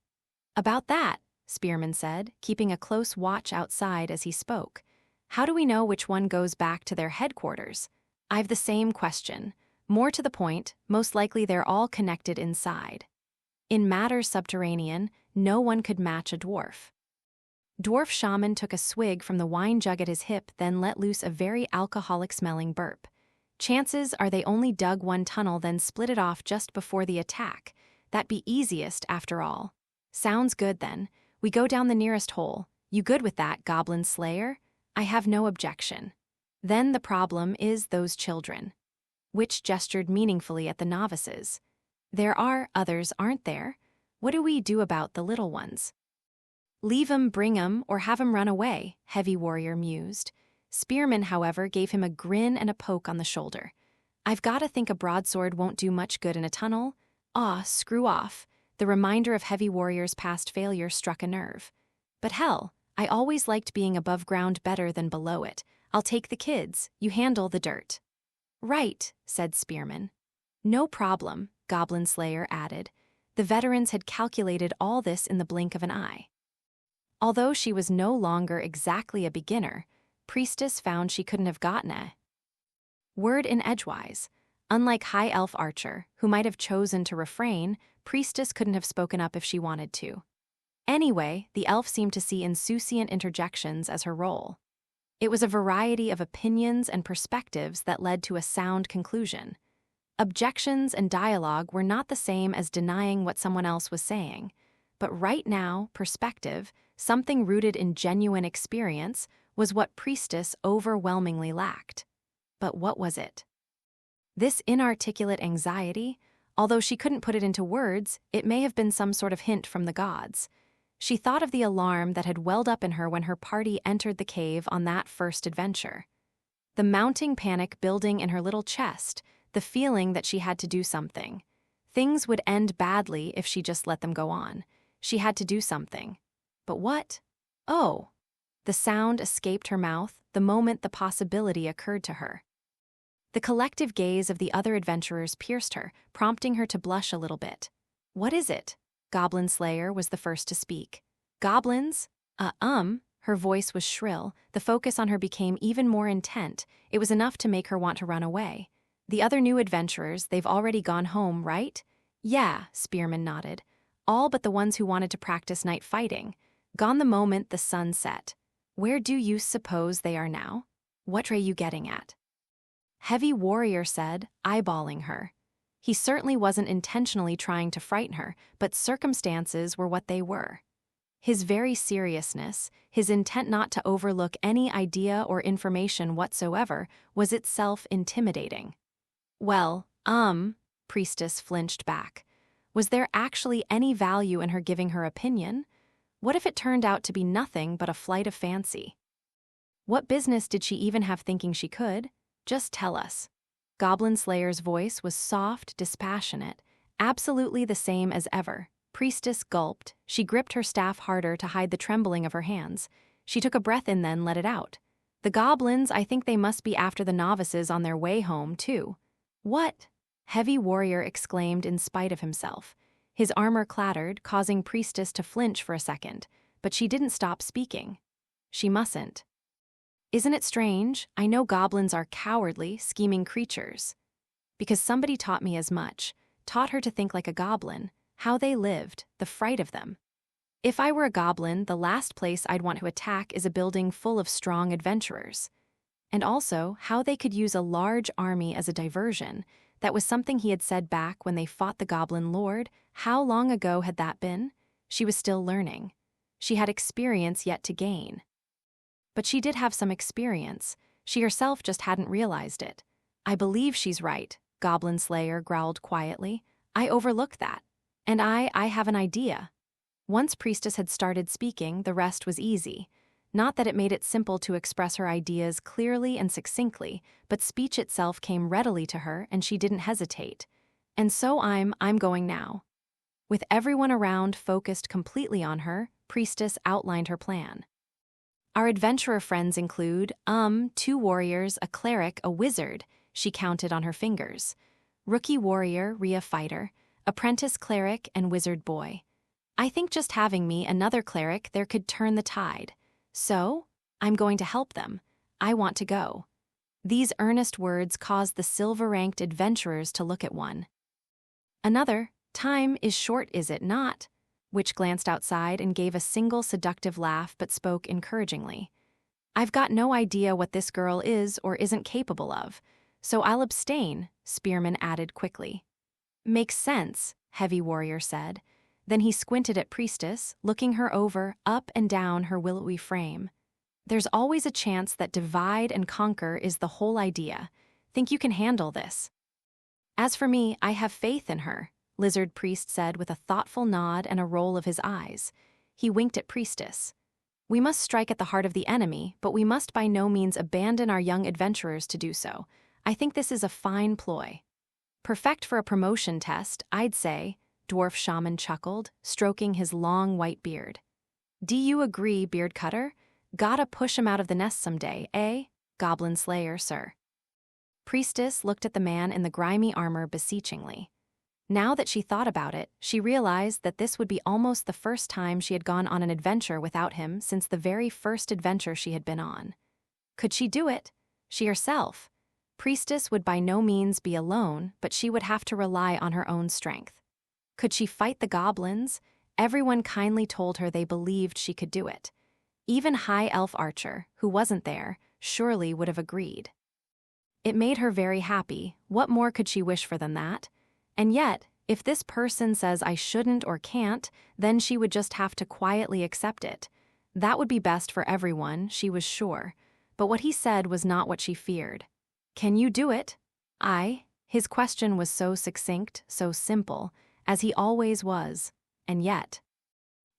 About that, Spearman said, keeping a close watch outside as he spoke. How do we know which one goes back to their headquarters? I've the same question. More to the point, most likely they're all connected inside. In matters subterranean, no one could match a dwarf. Dwarf Shaman took a swig from the wine jug at his hip, then let loose a very alcoholic-smelling burp. Chances are they only dug one tunnel, then split it off just before the attack. That'd be easiest, after all. Sounds good, then. We go down the nearest hole. You good with that, Goblin Slayer? I have no objection. Then the problem is those children. Witch gestured meaningfully at the novices. There are others, aren't there? What do we do about the little ones? Leave 'em, bring 'em, or have 'em run away, Heavy Warrior mused. Spearman, however, gave him a grin and a poke on the shoulder. I've got to think a broadsword won't do much good in a tunnel. Screw off. The reminder of Heavy Warrior's past failure struck a nerve. But hell, I always liked being above ground better than below it. I'll take the kids, you handle the dirt. Right, said Spearman. No problem, Goblin Slayer added. The veterans had calculated all this in the blink of an eye. Although she was no longer exactly a beginner, Priestess found she couldn't have gotten a word in edgewise. Unlike High Elf Archer, who might have chosen to refrain, Priestess couldn't have spoken up if she wanted to. Anyway, the elf seemed to see insouciant interjections as her role. It was a variety of opinions and perspectives that led to a sound conclusion. Objections and dialogue were not the same as denying what someone else was saying. But right now, perspective, something rooted in genuine experience, was what Priestess overwhelmingly lacked. But what was it? This inarticulate anxiety, although she couldn't put it into words, it may have been some sort of hint from the gods. She thought of the alarm that had welled up in her when her party entered the cave on that first adventure. The mounting panic building in her little chest, the feeling that she had to do something. Things would end badly if she just let them go on. She had to do something. But what? Oh! The sound escaped her mouth the moment the possibility occurred to her. The collective gaze of the other adventurers pierced her, prompting her to blush a little bit. What is it? Goblin Slayer was the first to speak. Goblins? Her voice was shrill. The focus on her became even more intent. It was enough to make her want to run away. The other new adventurers, they've already gone home, right? Yeah, Spearman nodded. All but the ones who wanted to practice night fighting. Gone the moment the sun set. Where do you suppose they are now? What are you getting at? Heavy Warrior said, eyeballing her. He certainly wasn't intentionally trying to frighten her, but circumstances were what they were. His very seriousness, his intent not to overlook any idea or information whatsoever, was itself intimidating. Well, Priestess flinched back. Was there actually any value in her giving her opinion? What if it turned out to be nothing but a flight of fancy? What business did she even have thinking she could? Just tell us. Goblin Slayer's voice was soft, dispassionate, absolutely the same as ever. Priestess gulped. She gripped her staff harder to hide the trembling of her hands. She took a breath and then let it out. The goblins, I think they must be after the novices on their way home, too. What? Heavy Warrior exclaimed in spite of himself. His armor clattered, causing Priestess to flinch for a second, but she didn't stop speaking. She mustn't. Isn't it strange? I know goblins are cowardly, scheming creatures. Because somebody taught me as much, taught her to think like a goblin, how they lived, the fright of them. If I were a goblin, the last place I'd want to attack is a building full of strong adventurers. And also, how they could use a large army as a diversion. That was something he had said back when they fought the Goblin Lord. How long ago had that been? She was still learning. She had experience yet to gain. But she did have some experience. She herself just hadn't realized it. I believe she's right, Goblin Slayer growled quietly. I overlooked that. And I have an idea. Once Priestess had started speaking, the rest was easy. Not that it made it simple to express her ideas clearly and succinctly, but speech itself came readily to her and she didn't hesitate. And so I'm going now. With everyone around focused completely on her, Priestess outlined her plan. Our adventurer friends include, 2 warriors, a cleric, a wizard, she counted on her fingers. Rookie warrior, Rhea fighter, apprentice cleric, and wizard boy. I think just having me, another cleric, there could turn the tide. So, I'm going to help them. I want to go. These earnest words caused the silver-ranked adventurers to look at one. Another, time is short, is it not? Witch glanced outside and gave a single seductive laugh but spoke encouragingly. I've got no idea what this girl is or isn't capable of, so I'll abstain, Spearman added quickly. Makes sense, Heavy Warrior said. Then he squinted at Priestess, looking her over, up and down her willowy frame. There's always a chance that divide and conquer is the whole idea. Think you can handle this? As for me, I have faith in her, Lizard Priest said with a thoughtful nod and a roll of his eyes. He winked at Priestess. We must strike at the heart of the enemy, but we must by no means abandon our young adventurers to do so. I think this is a fine ploy. Perfect for a promotion test, I'd say, Dwarf Shaman chuckled, stroking his long white beard. Do you agree, Beard Cutter? Gotta push him out of the nest someday, eh? Goblin Slayer, sir. Priestess looked at the man in the grimy armor beseechingly. Now that she thought about it, she realized that this would be almost the first time she had gone on an adventure without him since the very first adventure she had been on. Could she do it? She herself. Priestess would by no means be alone, but she would have to rely on her own strength. Could she fight the goblins? Everyone kindly told her they believed she could do it. Even High Elf Archer, who wasn't there, surely would have agreed. It made her very happy. What more could she wish for than that? And yet, if this person says I shouldn't or can't, then she would just have to quietly accept it. That would be best for everyone, she was sure. But what he said was not what she feared. Can you do it? His question was so succinct, so simple, as he always was, and yet.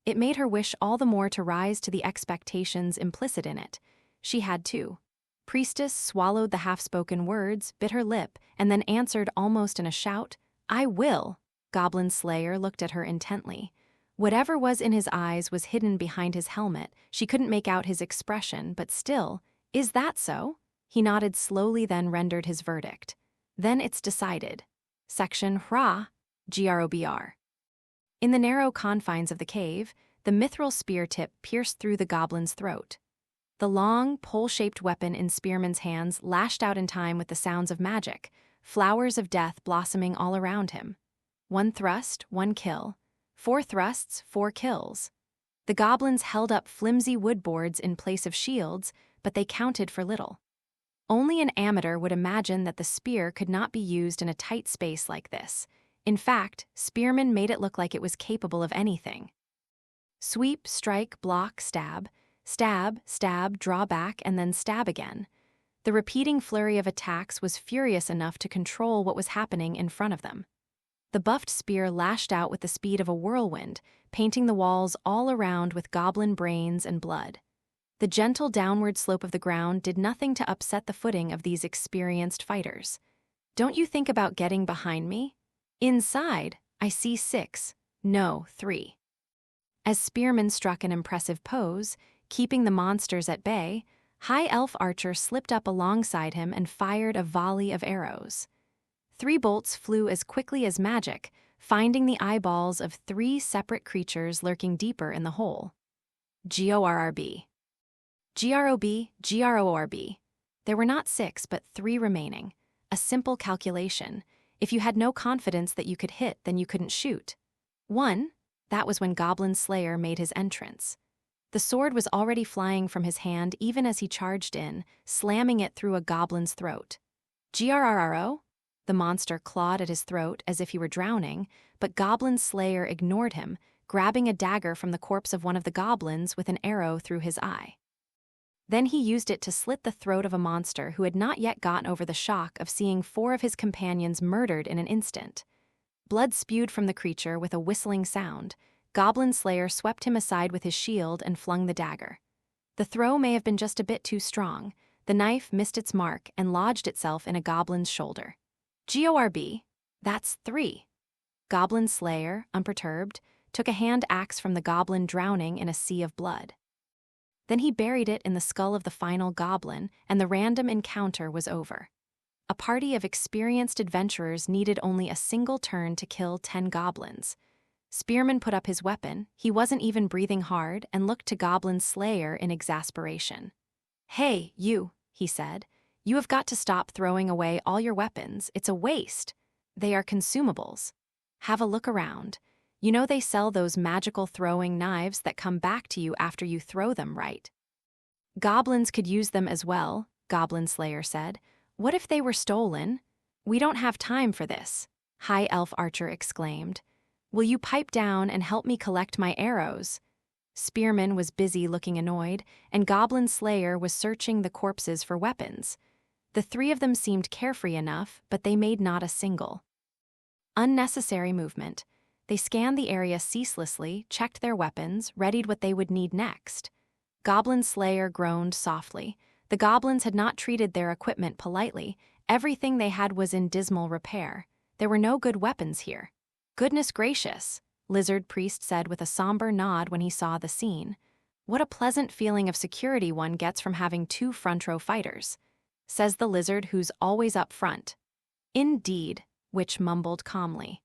It made her wish all the more to rise to the expectations implicit in it. She had too. Priestess swallowed the half-spoken words, bit her lip, and then answered almost in a shout, "I will." Goblin Slayer looked at her intently. Whatever was in his eyes was hidden behind his helmet. She couldn't make out his expression, but still, "Is that so?" He nodded slowly, then rendered his verdict. "Then it's decided. Section Hra, Grobr." In the narrow confines of the cave, the mithril spear tip pierced through the goblin's throat. The long, pole-shaped weapon in Spearman's hands lashed out in time with the sounds of magic, flowers of death blossoming all around him. 1 thrust, 1 kill. 4 thrusts, 4 kills. The goblins held up flimsy wood boards in place of shields, but they counted for little. Only an amateur would imagine that the spear could not be used in a tight space like this. In fact, Spearman made it look like it was capable of anything. Sweep, strike, block, stab. Stab, stab, draw back, and then stab again. The repeating flurry of attacks was furious enough to control what was happening in front of them. The buffed spear lashed out with the speed of a whirlwind, painting the walls all around with goblin brains and blood. The gentle downward slope of the ground did nothing to upset the footing of these experienced fighters. "Don't you think about getting behind me? Inside, I see 6, no, 3. As Spearman struck an impressive pose, keeping the monsters at bay, High Elf Archer slipped up alongside him and fired a volley of arrows. 3 bolts flew as quickly as magic, finding the eyeballs of 3 separate creatures lurking deeper in the hole. GORRB. GROB, GRORB. There were not 6, but 3 remaining. A simple calculation. If you had no confidence that you could hit, then you couldn't shoot. 1. That was when Goblin Slayer made his entrance. The sword was already flying from his hand even as he charged in, slamming it through a goblin's throat. GRRRO? The monster clawed at his throat as if he were drowning, but Goblin Slayer ignored him, grabbing a dagger from the corpse of one of the goblins with an arrow through his eye. Then he used it to slit the throat of a monster who had not yet gotten over the shock of seeing 4 of his companions murdered in an instant. Blood spewed from the creature with a whistling sound. Goblin Slayer swept him aside with his shield and flung the dagger. The throw may have been just a bit too strong. The knife missed its mark and lodged itself in a goblin's shoulder. GORB, that's 3. Goblin Slayer, unperturbed, took a hand axe from the goblin drowning in a sea of blood. Then he buried it in the skull of the final goblin, and the random encounter was over. A party of experienced adventurers needed only a single turn to kill 10 goblins. Spearman put up his weapon, he wasn't even breathing hard, and looked to Goblin Slayer in exasperation. "Hey, you," he said. "You have got to stop throwing away all your weapons. It's a waste. They are consumables. Have a look around. You know they sell those magical throwing knives that come back to you after you throw them, right? Goblins could use them as well," Goblin Slayer said. "What if they were stolen?" "We don't have time for this," High Elf Archer exclaimed. "Will you pipe down and help me collect my arrows?" Spearman was busy looking annoyed, and Goblin Slayer was searching the corpses for weapons. The 3 of them seemed carefree enough, but they made not a single. Unnecessary movement. They scanned the area ceaselessly, checked their weapons, readied what they would need next. Goblin Slayer groaned softly. The goblins had not treated their equipment politely. Everything they had was in dismal repair. There were no good weapons here. "Goodness gracious," Lizard Priest said with a somber nod when he saw the scene. "What a pleasant feeling of security one gets from having 2 front-row fighters," says the lizard who's always up front. "Indeed," Witch mumbled calmly.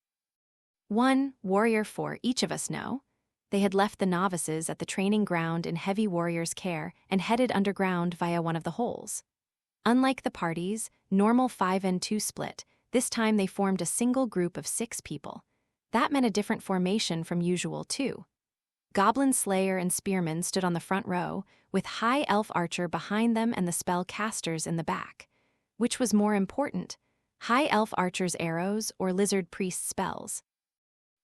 1 warrior for each of us know. They had left the novices at the training ground in Heavy Warrior's care and headed underground via one of the holes. Unlike the parties, normal 5 and 2 split, this time they formed a single group of 6 people. That meant a different formation from usual, too. Goblin Slayer and Spearman stood on the front row, with High Elf Archer behind them and the spell casters in the back. Which was more important, High Elf Archer's arrows or Lizard Priest's spells?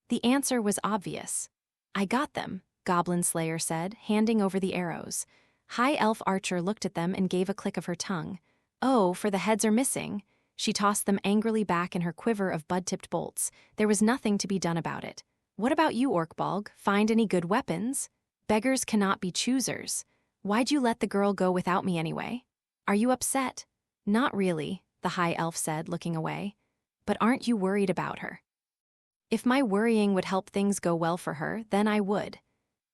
The answer was obvious. "I got them," Goblin Slayer said, handing over the arrows. High Elf Archer looked at them and gave a click of her tongue. Oh, for the heads are missing. She tossed them angrily back in her quiver of bud-tipped bolts. There was nothing to be done about it. What about you, Orkbolg? Find any good weapons? Beggars cannot be choosers. Why'd you let the girl go without me anyway? Are you upset? Not really, the high elf said, looking away. But aren't you worried about her? If my worrying would help things go well for her, then I would.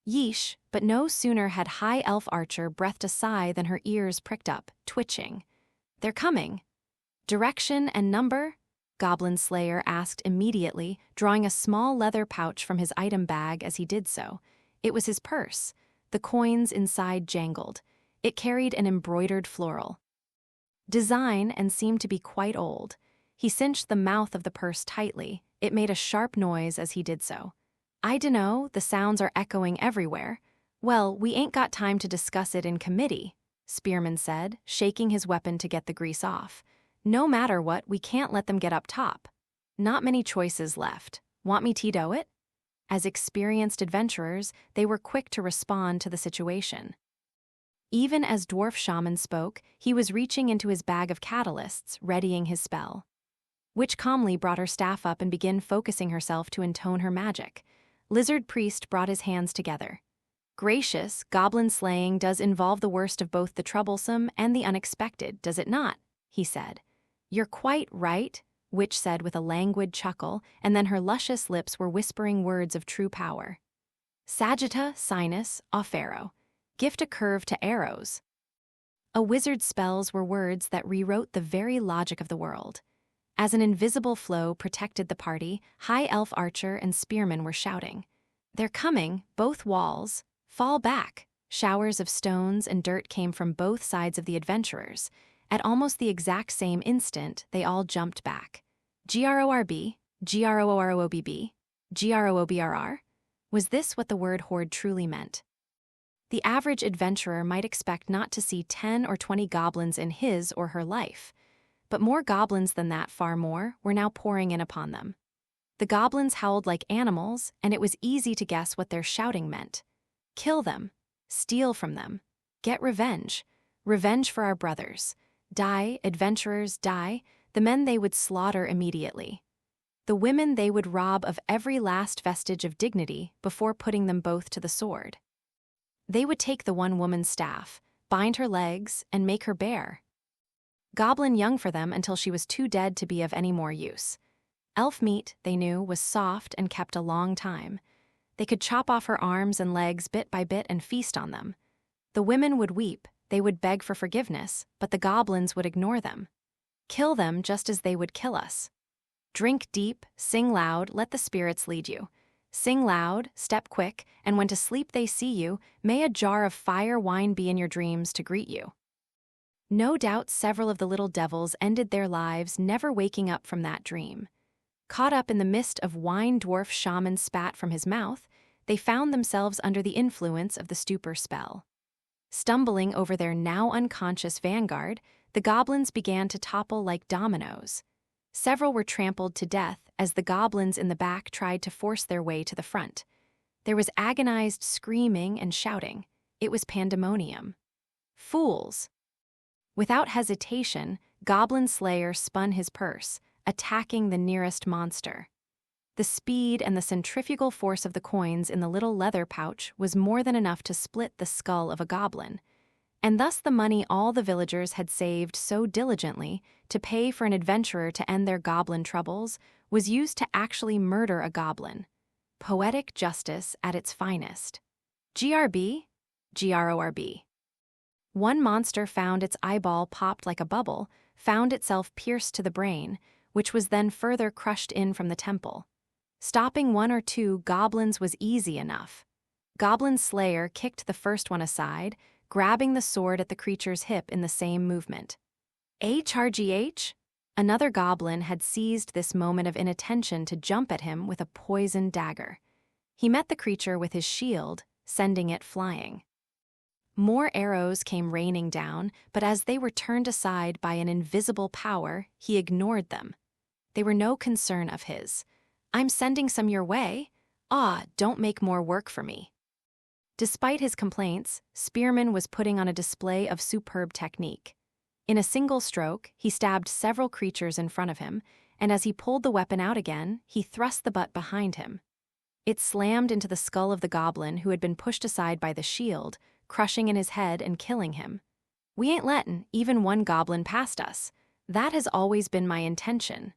Yeesh, but no sooner had high elf Archer breathed a sigh than her ears pricked up, twitching. They're coming. Direction and number? Goblin Slayer asked immediately, drawing a small leather pouch from his item bag as he did so. It was his purse. The coins inside jangled. It carried an embroidered floral design and seemed to be quite old. He cinched the mouth of the purse tightly. It made a sharp noise as he did so. I dunno, the sounds are echoing everywhere. Well, we ain't got time to discuss it in committee, Spearman said, shaking his weapon to get the grease off. No matter what, we can't let them get up top. Not many choices left. Want me to do it? As experienced adventurers, they were quick to respond to the situation. Even as Dwarf Shaman spoke, he was reaching into his bag of catalysts, readying his spell. Witch calmly brought her staff up and began focusing herself to intone her magic. Lizard Priest brought his hands together. Gracious, goblin slaying does involve the worst of both the troublesome and the unexpected, does it not? He said. You're quite right, Witch said with a languid chuckle, and then her luscious lips were whispering words of true power. Sagitta, Sinus, Offero. Gift a curve to arrows. A wizard's spells were words that rewrote the very logic of the world. As an invisible flow protected the party, High Elf Archer and Spearman were shouting. They're coming, both walls. Fall back. Showers of stones and dirt came from both sides of the adventurers. At almost the exact same instant, they all jumped back. GRORB, GROOROBB, GROOBRR? Was this what the word horde truly meant? The average adventurer might expect not to see 10 or 20 goblins in his or her life. But more goblins than that, far more, were now pouring in upon them. The goblins howled like animals, and it was easy to guess what their shouting meant. Kill them. Steal from them. Get revenge. Revenge for our brothers. Die, adventurers, die. The men they would slaughter immediately. The women they would rob of every last vestige of dignity before putting them both to the sword. They would take the one woman's staff, bind her legs, and make her bare. Goblin young for them until she was too dead to be of any more use. Elf meat, they knew, was soft and kept a long time. They could chop off her arms and legs bit by bit and feast on them. The women would weep, they would beg for forgiveness, but the goblins would ignore them. Kill them just as they would kill us. Drink deep, sing loud, let the spirits lead you. Sing loud, step quick, and when to sleep they see you, may a jar of fire wine be in your dreams to greet you. No doubt several of the little devils ended their lives never waking up from that dream. Caught up in the mist of wine Dwarf Shaman spat from his mouth, they found themselves under the influence of the stupor spell. Stumbling over their now unconscious vanguard, the goblins began to topple like dominoes. Several were trampled to death as the goblins in the back tried to force their way to the front. There was agonized screaming and shouting. It was pandemonium. Fools! Without hesitation, Goblin Slayer spun his purse, attacking the nearest monster. The speed and the centrifugal force of the coins in the little leather pouch was more than enough to split the skull of a goblin. And thus the money all the villagers had saved so diligently to pay for an adventurer to end their goblin troubles was used to actually murder a goblin. Poetic justice at its finest. GRB? GRORB. One monster found its eyeball popped like a bubble, found itself pierced to the brain, which was then further crushed in from the temple. Stopping one or two goblins was easy enough. Goblin Slayer kicked the first one aside, grabbing the sword at the creature's hip in the same movement. HRGH? Another goblin had seized this moment of inattention to jump at him with a poisoned dagger. He met the creature with his shield, sending it flying. More arrows came raining down, but as they were turned aside by an invisible power, he ignored them. They were no concern of his. I'm sending some your way. Don't make more work for me. Despite his complaints, Spearman was putting on a display of superb technique. In a single stroke, he stabbed several creatures in front of him, and as he pulled the weapon out again, he thrust the butt behind him. It slammed into the skull of the goblin who had been pushed aside by the shield, crushing in his head and killing him. "We ain't lettin' even one goblin past us. That has always been my intention."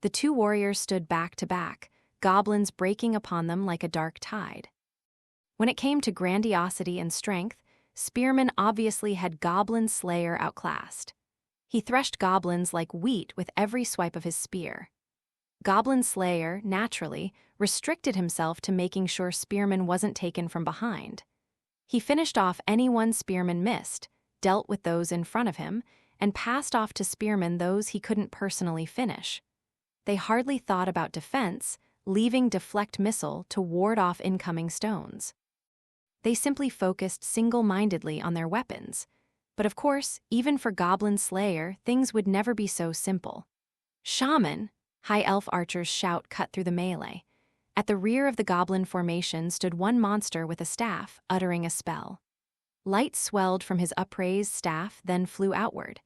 The two warriors stood back to back, goblins breaking upon them like a dark tide. When it came to grandiosity and strength, Spearman obviously had Goblin Slayer outclassed. He threshed goblins like wheat with every swipe of his spear. Goblin Slayer, naturally, restricted himself to making sure Spearman wasn't taken from behind. He finished off any one Spearman missed, dealt with those in front of him, and passed off to Spearman those he couldn't personally finish. They hardly thought about defense, leaving deflect missile to ward off incoming stones. They simply focused single-mindedly on their weapons. But of course, even for Goblin Slayer, things would never be so simple. "Shaman!" High Elf Archer's shout cut through the melee. At the rear of the goblin formation stood one monster with a staff, uttering a spell. Light swelled from his upraised staff, then flew outward.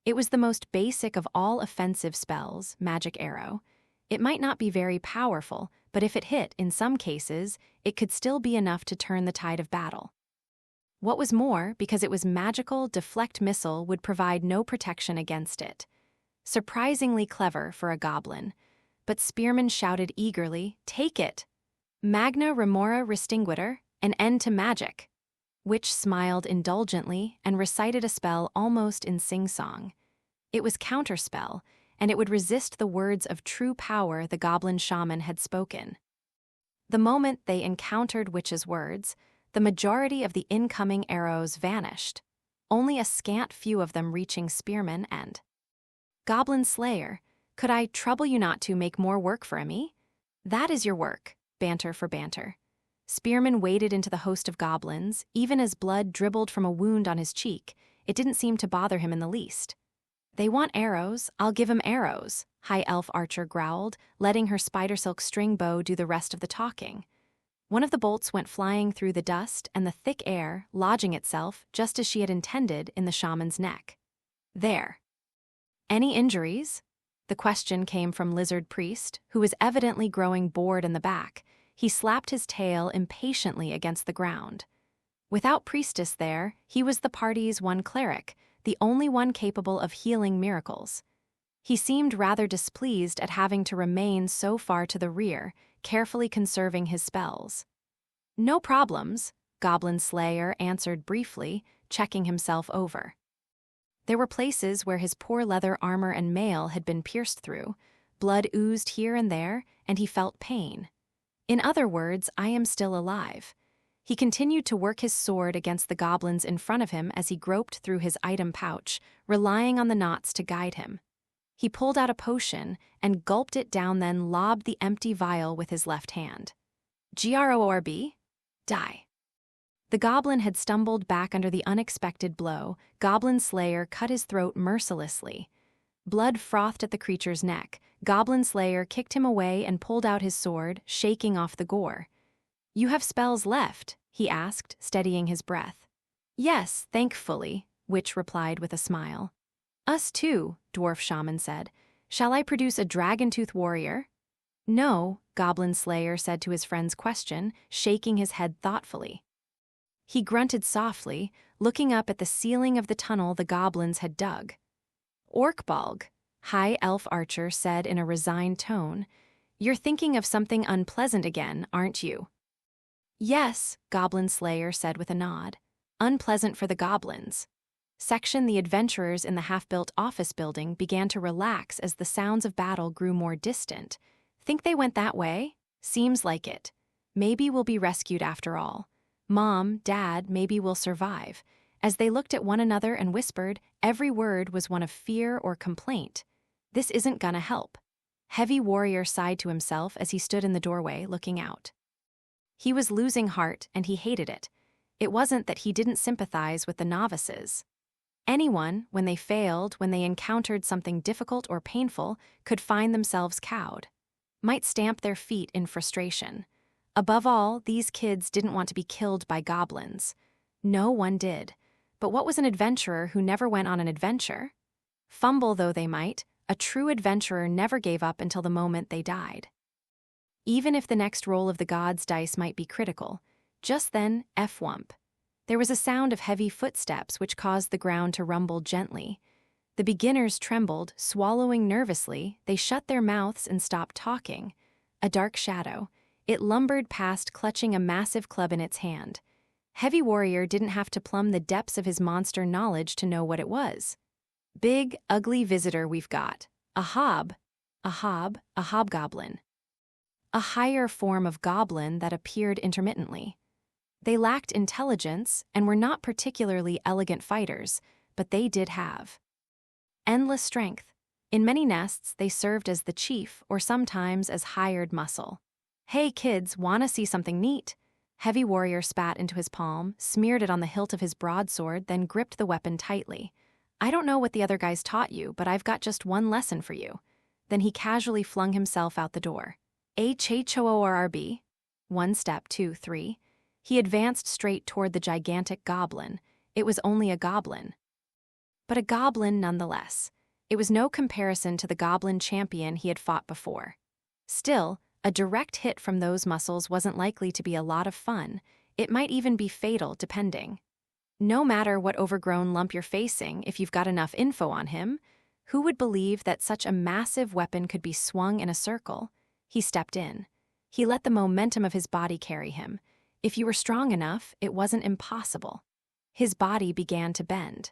It was the most basic of all offensive spells, Magic Arrow. It might not be very powerful, but if it hit, in some cases, it could still be enough to turn the tide of battle. What was more, because it was magical, deflect missile would provide no protection against it. Surprisingly clever for a goblin. But Spearman shouted eagerly, "Take it! Magna Remora Restinguitor, an end to magic!" Witch smiled indulgently and recited a spell almost in sing-song. It was counterspell, and it would resist the words of true power the goblin shaman had spoken. The moment they encountered Witch's words, the majority of the incoming arrows vanished, only a scant few of them reaching Spearman and Goblin Slayer. "Could I trouble you not to make more work for me? That is your work," banter for banter. Spearman waded into the host of goblins, even as blood dribbled from a wound on his cheek. It didn't seem to bother him in the least. "They want arrows, I'll give 'em arrows," High Elf Archer growled, letting her spider silk string bow do the rest of the talking. One of the bolts went flying through the dust and the thick air, lodging itself, just as she had intended, in the shaman's neck. "There. Any injuries?" The question came from Lizard Priest, who was evidently growing bored in the back. He slapped his tail impatiently against the ground. Without Priestess there, he was the party's one cleric, the only one capable of healing miracles. He seemed rather displeased at having to remain so far to the rear, carefully conserving his spells. "No problems," Goblin Slayer answered briefly, checking himself over. There were places where his poor leather armor and mail had been pierced through. Blood oozed here and there, and he felt pain. In other words, I am still alive. He continued to work his sword against the goblins in front of him as he groped through his item pouch, relying on the knots to guide him. He pulled out a potion and gulped it down, then lobbed the empty vial with his left hand. "Grorb? Die." The goblin had stumbled back under the unexpected blow. Goblin Slayer cut his throat mercilessly. Blood frothed at the creature's neck. Goblin Slayer kicked him away and pulled out his sword, shaking off the gore. "You have spells left?" he asked, steadying his breath. "Yes, thankfully," Witch replied with a smile. "Us too," Dwarf Shaman said. "Shall I produce a dragon-tooth warrior?" "No," Goblin Slayer said to his friend's question, shaking his head thoughtfully. He grunted softly, looking up at the ceiling of the tunnel the goblins had dug. "Orkbalg," High Elf Archer said in a resigned tone, "you're thinking of something unpleasant again, aren't you?" "Yes," Goblin Slayer said with a nod. "Unpleasant for the goblins." Section the adventurers in the half-built office building began to relax as the sounds of battle grew more distant. "Think they went that way? Seems like it. Maybe we'll be rescued after all. Mom, Dad, maybe we'll survive." As they looked at one another and whispered, every word was one of fear or complaint. "This isn't gonna help." Heavy Warrior sighed to himself as he stood in the doorway, looking out. He was losing heart, and he hated it. It wasn't that he didn't sympathize with the novices. Anyone, when they failed, when they encountered something difficult or painful, could find themselves cowed, might stamp their feet in frustration. Above all, these kids didn't want to be killed by goblins. No one did. But what was an adventurer who never went on an adventure? Fumble though they might, a true adventurer never gave up until the moment they died. Even if the next roll of the gods' dice might be critical, just then, F-wump. There was a sound of heavy footsteps which caused the ground to rumble gently. The beginners trembled, swallowing nervously. They shut their mouths and stopped talking. A dark shadow. It lumbered past, clutching a massive club in its hand. Heavy Warrior didn't have to plumb the depths of his monster knowledge to know what it was. Big, ugly visitor we've got. A hobgoblin. A higher form of goblin that appeared intermittently. They lacked intelligence and were not particularly elegant fighters, but they did have endless strength. In many nests, they served as the chief or sometimes as hired muscle. Hey kids, wanna see something neat? Heavy Warrior spat into his palm, smeared it on the hilt of his broadsword, then gripped the weapon tightly. I don't know what the other guys taught you, but I've got just one lesson for you. Then he casually flung himself out the door. HOORB. 1 step, 2, 3. He advanced straight toward the gigantic goblin. It was only a goblin. But a goblin nonetheless. It was no comparison to the goblin champion he had fought before. Still, a direct hit from those muscles wasn't likely to be a lot of fun. It might even be fatal, depending. No matter what overgrown lump you're facing, if you've got enough info on him, who would believe that such a massive weapon could be swung in a circle? He stepped in. He let the momentum of his body carry him. If you were strong enough, it wasn't impossible. His body began to bend.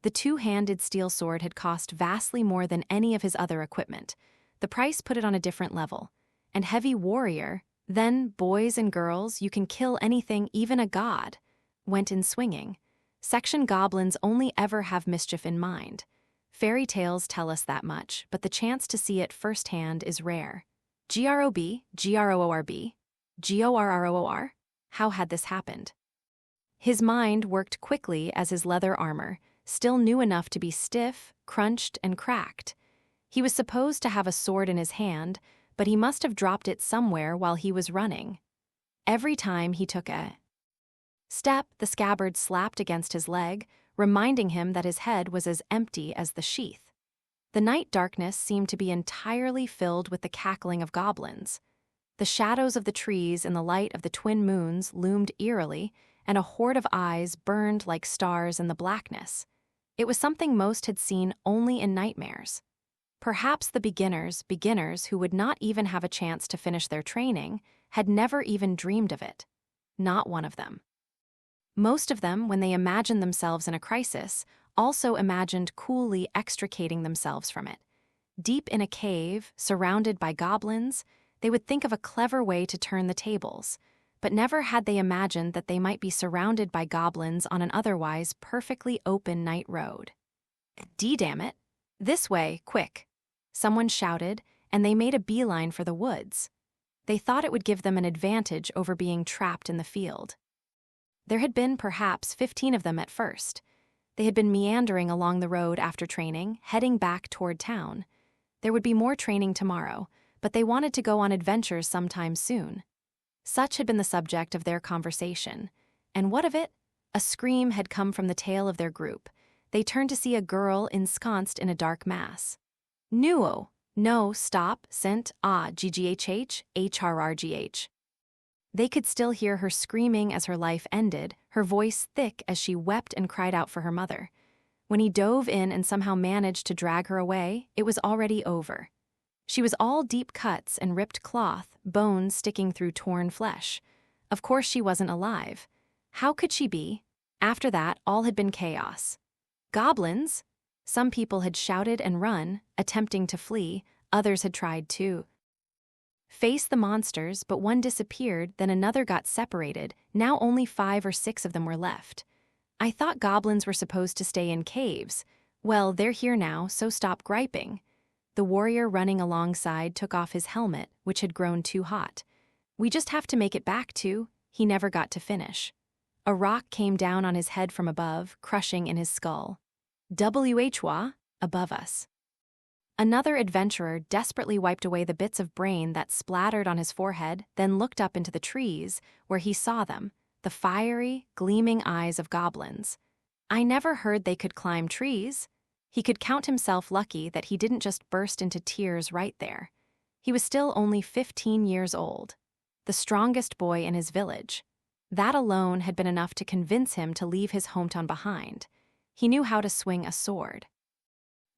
The two-handed steel sword had cost vastly more than any of his other equipment. The price put it on a different level. And Heavy Warrior, then, boys and girls, you can kill anything, even a god, went in swinging. Section goblins only ever have mischief in mind. Fairy tales tell us that much, but the chance to see it firsthand is rare. GROORB? GORROOR? How had this happened? His mind worked quickly as his leather armor, still new enough to be stiff, crunched, and cracked. He was supposed to have a sword in his hand, but he must have dropped it somewhere while he was running. Every time he took a step, the scabbard slapped against his leg, reminding him that his head was as empty as the sheath. The night darkness seemed to be entirely filled with the cackling of goblins. The shadows of the trees in the light of the twin moons loomed eerily, and a horde of eyes burned like stars in the blackness. It was something most had seen only in nightmares. Perhaps the beginners who would not even have a chance to finish their training, had never even dreamed of it. Not one of them. Most of them, when they imagined themselves in a crisis, also imagined coolly extricating themselves from it. Deep in a cave, surrounded by goblins, they would think of a clever way to turn the tables, but never had they imagined that they might be surrounded by goblins on an otherwise perfectly open night road. Damn it! This way, quick! Someone shouted, and they made a beeline for the woods. They thought it would give them an advantage over being trapped in the field. There had been perhaps 15 of them at first. They had been meandering along the road after training, heading back toward town. There would be more training tomorrow, but they wanted to go on adventures sometime soon. Such had been the subject of their conversation. And what of it? A scream had come from the tail of their group. They turned to see a girl ensconced in a dark mass. Nuo. No, stop, sent, GGHH, HRRGH. They could still hear her screaming as her life ended, her voice thick as she wept and cried out for her mother. When he dove in and somehow managed to drag her away, it was already over. She was all deep cuts and ripped cloth, bones sticking through torn flesh. Of course she wasn't alive. How could she be? After that, all had been chaos. Goblins? Some people had shouted and run, attempting to flee. Others had tried to face the monsters, but one disappeared, then another got separated. Now only 5 or 6 of them were left. I thought goblins were supposed to stay in caves. Well, they're here now, so stop griping. The warrior running alongside took off his helmet, which had grown too hot. We just have to make it back to. He never got to finish. A rock came down on his head from above, crushing in his skull. WHWA, above us. Another adventurer desperately wiped away the bits of brain that splattered on his forehead, then looked up into the trees, where he saw them, the fiery, gleaming eyes of goblins. I never heard they could climb trees. He could count himself lucky that he didn't just burst into tears right there. He was still only 15 years old, the strongest boy in his village. That alone had been enough to convince him to leave his hometown behind. He knew how to swing a sword.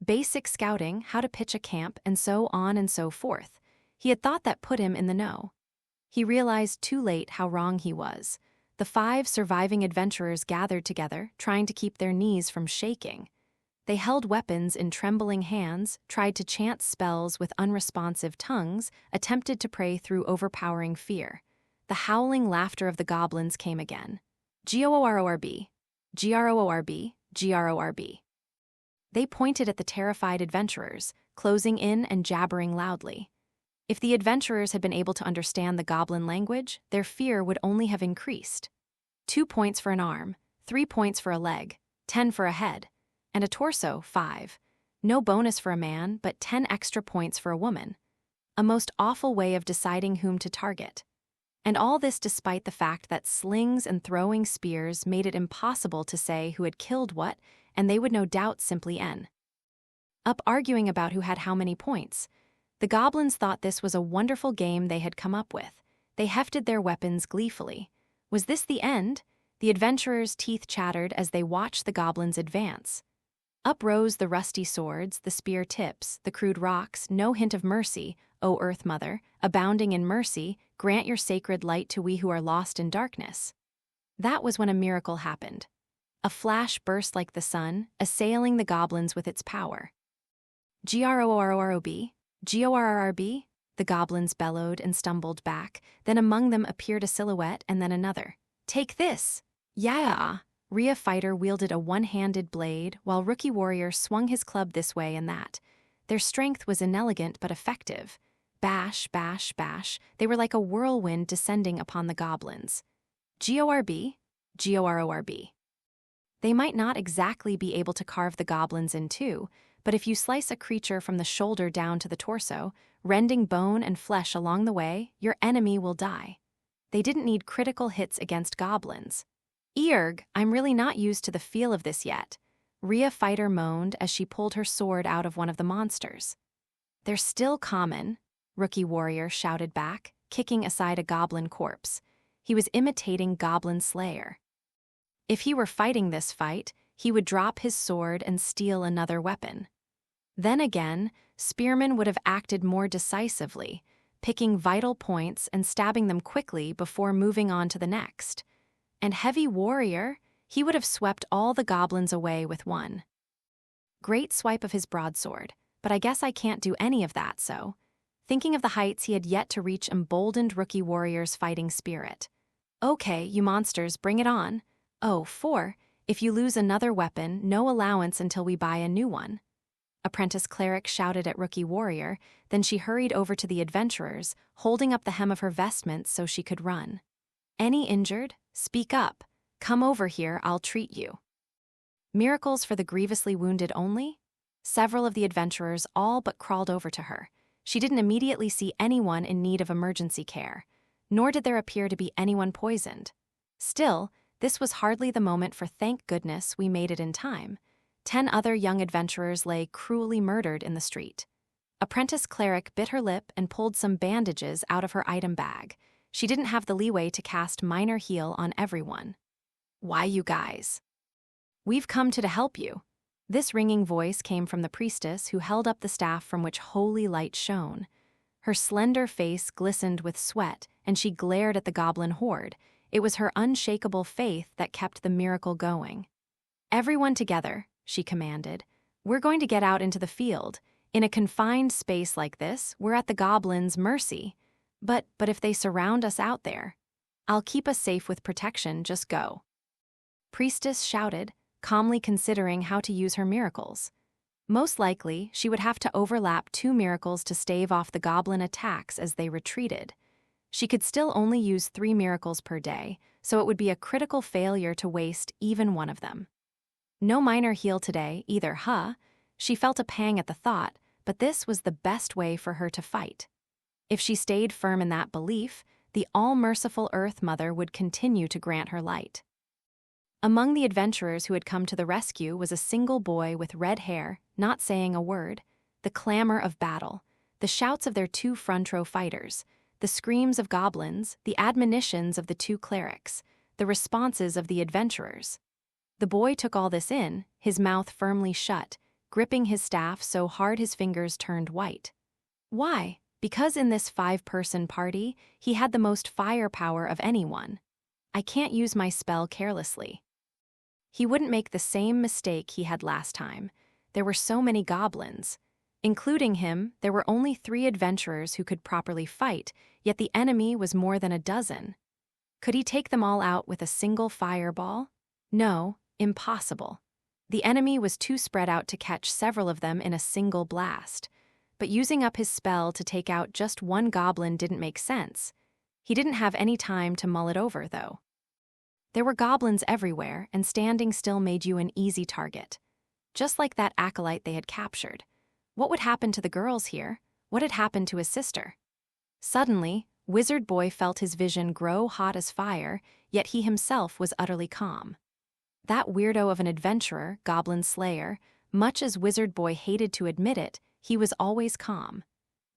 Basic scouting, how to pitch a camp, and so on and so forth. He had thought that put him in the know. He realized too late how wrong he was. The 5 surviving adventurers gathered together, trying to keep their knees from shaking. They held weapons in trembling hands, tried to chant spells with unresponsive tongues, attempted to pray through overpowering fear. The howling laughter of the goblins came again. G-O-O-R-O-R-B. G-R-O-O-R-B. G-R-O-R-B. They pointed at the terrified adventurers, closing in and jabbering loudly. If the adventurers had been able to understand the goblin language, their fear would only have increased. 2 points for an arm, 3 points for a leg, 10 for a head, and a torso, 5. No bonus for a man, but 10 extra points for a woman. A most awful way of deciding whom to target. And all this despite the fact that slings and throwing spears made it impossible to say who had killed what, and they would no doubt simply end up arguing about who had how many points. The goblins thought this was a wonderful game they had come up with. They hefted their weapons gleefully. Was this the end? The adventurers' teeth chattered as they watched the goblins advance. Up rose the rusty swords, the spear tips, the crude rocks, no hint of mercy, O Earth Mother, abounding in mercy, grant your sacred light to we who are lost in darkness. That was when a miracle happened. A flash burst like the sun, assailing the goblins with its power. G-R-O-R-O-R-O-B, G-O-R-R-R-B, the goblins bellowed and stumbled back, then among them appeared a silhouette and then another. Take this! Yeah! Rhea Fighter wielded a one-handed blade, while Rookie Warrior swung his club this way and that. Their strength was inelegant but effective. Bash, bash, bash, they were like a whirlwind descending upon the goblins. G-O-R-B, G-O-R-O-R-B. They might not exactly be able to carve the goblins in two, but if you slice a creature from the shoulder down to the torso, rending bone and flesh along the way, your enemy will die. They didn't need critical hits against goblins. Earg, I'm really not used to the feel of this yet, Rhea Fighter moaned as she pulled her sword out of one of the monsters. They're still common, Rookie Warrior shouted back, kicking aside a goblin corpse. He was imitating Goblin Slayer. If he were fighting this fight, he would drop his sword and steal another weapon. Then again, Spearman would have acted more decisively, picking vital points and stabbing them quickly before moving on to the next. And Heavy Warrior, he would have swept all the goblins away with one great swipe of his broadsword, but I guess I can't do any of that, so. Thinking of the heights he had yet to reach emboldened Rookie Warrior's fighting spirit. Okay, you monsters, bring it on. Oh, 4, if you lose another weapon, no allowance until we buy a new one. Apprentice Cleric shouted at Rookie Warrior, then she hurried over to the adventurers, holding up the hem of her vestments so she could run. Any injured? Speak up. Come over here, I'll treat you. Miracles for the grievously wounded only? Several of the adventurers all but crawled over to her. She didn't immediately see anyone in need of emergency care, nor did there appear to be anyone poisoned. Still, this was hardly the moment for thank goodness we made it in time. 10 other young adventurers lay cruelly murdered in the street. Apprentice Cleric bit her lip and pulled some bandages out of her item bag. She didn't have the leeway to cast Minor Heal on everyone. Why, you guys? We've come to help you. This ringing voice came from the priestess who held up the staff from which holy light shone. Her slender face glistened with sweat, and she glared at the goblin horde. It was her unshakable faith that kept the miracle going. Everyone together, she commanded. We're going to get out into the field. In a confined space like this, we're at the goblins' mercy. But if they surround us out there, I'll keep us safe with protection, just go. Priestess shouted, calmly considering how to use her miracles. Most likely, she would have to overlap 2 miracles to stave off the goblin attacks as they retreated. She could still only use 3 miracles per day, so it would be a critical failure to waste even one of them. No minor heal today, either, huh? She felt a pang at the thought, but this was the best way for her to fight. If she stayed firm in that belief, the all-merciful Earth Mother would continue to grant her light. Among the adventurers who had come to the rescue was a single boy with red hair, not saying a word. The clamor of battle, the shouts of their two front-row fighters, the screams of goblins, the admonitions of the two clerics, the responses of the adventurers. The boy took all this in, his mouth firmly shut, gripping his staff so hard his fingers turned white. Why? Because in this 5-person party, he had the most firepower of anyone. I can't use my spell carelessly. He wouldn't make the same mistake he had last time. There were so many goblins. Including him, there were only 3 adventurers who could properly fight, yet the enemy was more than a dozen. Could he take them all out with a single fireball? No, impossible. The enemy was too spread out to catch several of them in a single blast. But using up his spell to take out just one goblin didn't make sense. He didn't have any time to mull it over, though. There were goblins everywhere, and standing still made you an easy target. Just like that acolyte they had captured. What would happen to the girls here? What had happened to his sister? Suddenly, Wizard Boy felt his vision grow hot as fire, yet he himself was utterly calm. That weirdo of an adventurer, Goblin Slayer, much as Wizard Boy hated to admit it, he was always calm.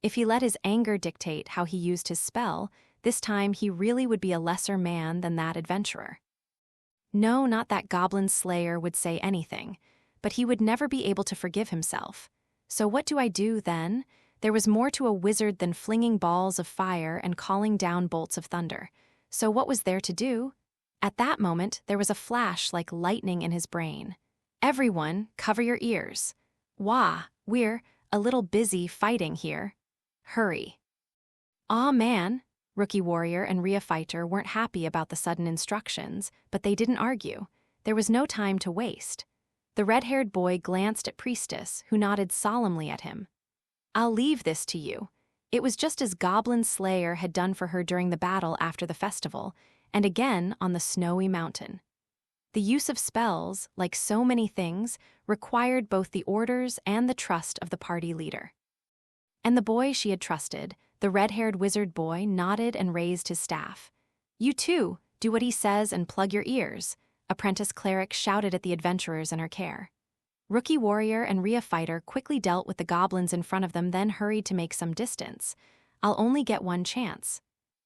If he let his anger dictate how he used his spell, this time he really would be a lesser man than that adventurer. No, not that Goblin Slayer would say anything, but he would never be able to forgive himself. So what do I do then? There was more to a wizard than flinging balls of fire and calling down bolts of thunder. So what was there to do? At that moment, there was a flash like lightning in his brain. Everyone, cover your ears. Wah, we're a little busy fighting here. Hurry. Aw, man. Rookie Warrior and Rhea Fighter weren't happy about the sudden instructions, but they didn't argue. There was no time to waste. The red-haired boy glanced at Priestess, who nodded solemnly at him. I'll leave this to you. It was just as Goblin Slayer had done for her during the battle after the festival, and again on the snowy mountain. The use of spells, like so many things, required both the orders and the trust of the party leader. And the boy she had trusted, the red-haired wizard boy, nodded and raised his staff. You too, do what he says and plug your ears, Apprentice Cleric shouted at the adventurers in her care. Rookie Warrior and Rhea Fighter quickly dealt with the goblins in front of them, then hurried to make some distance. I'll only get one chance.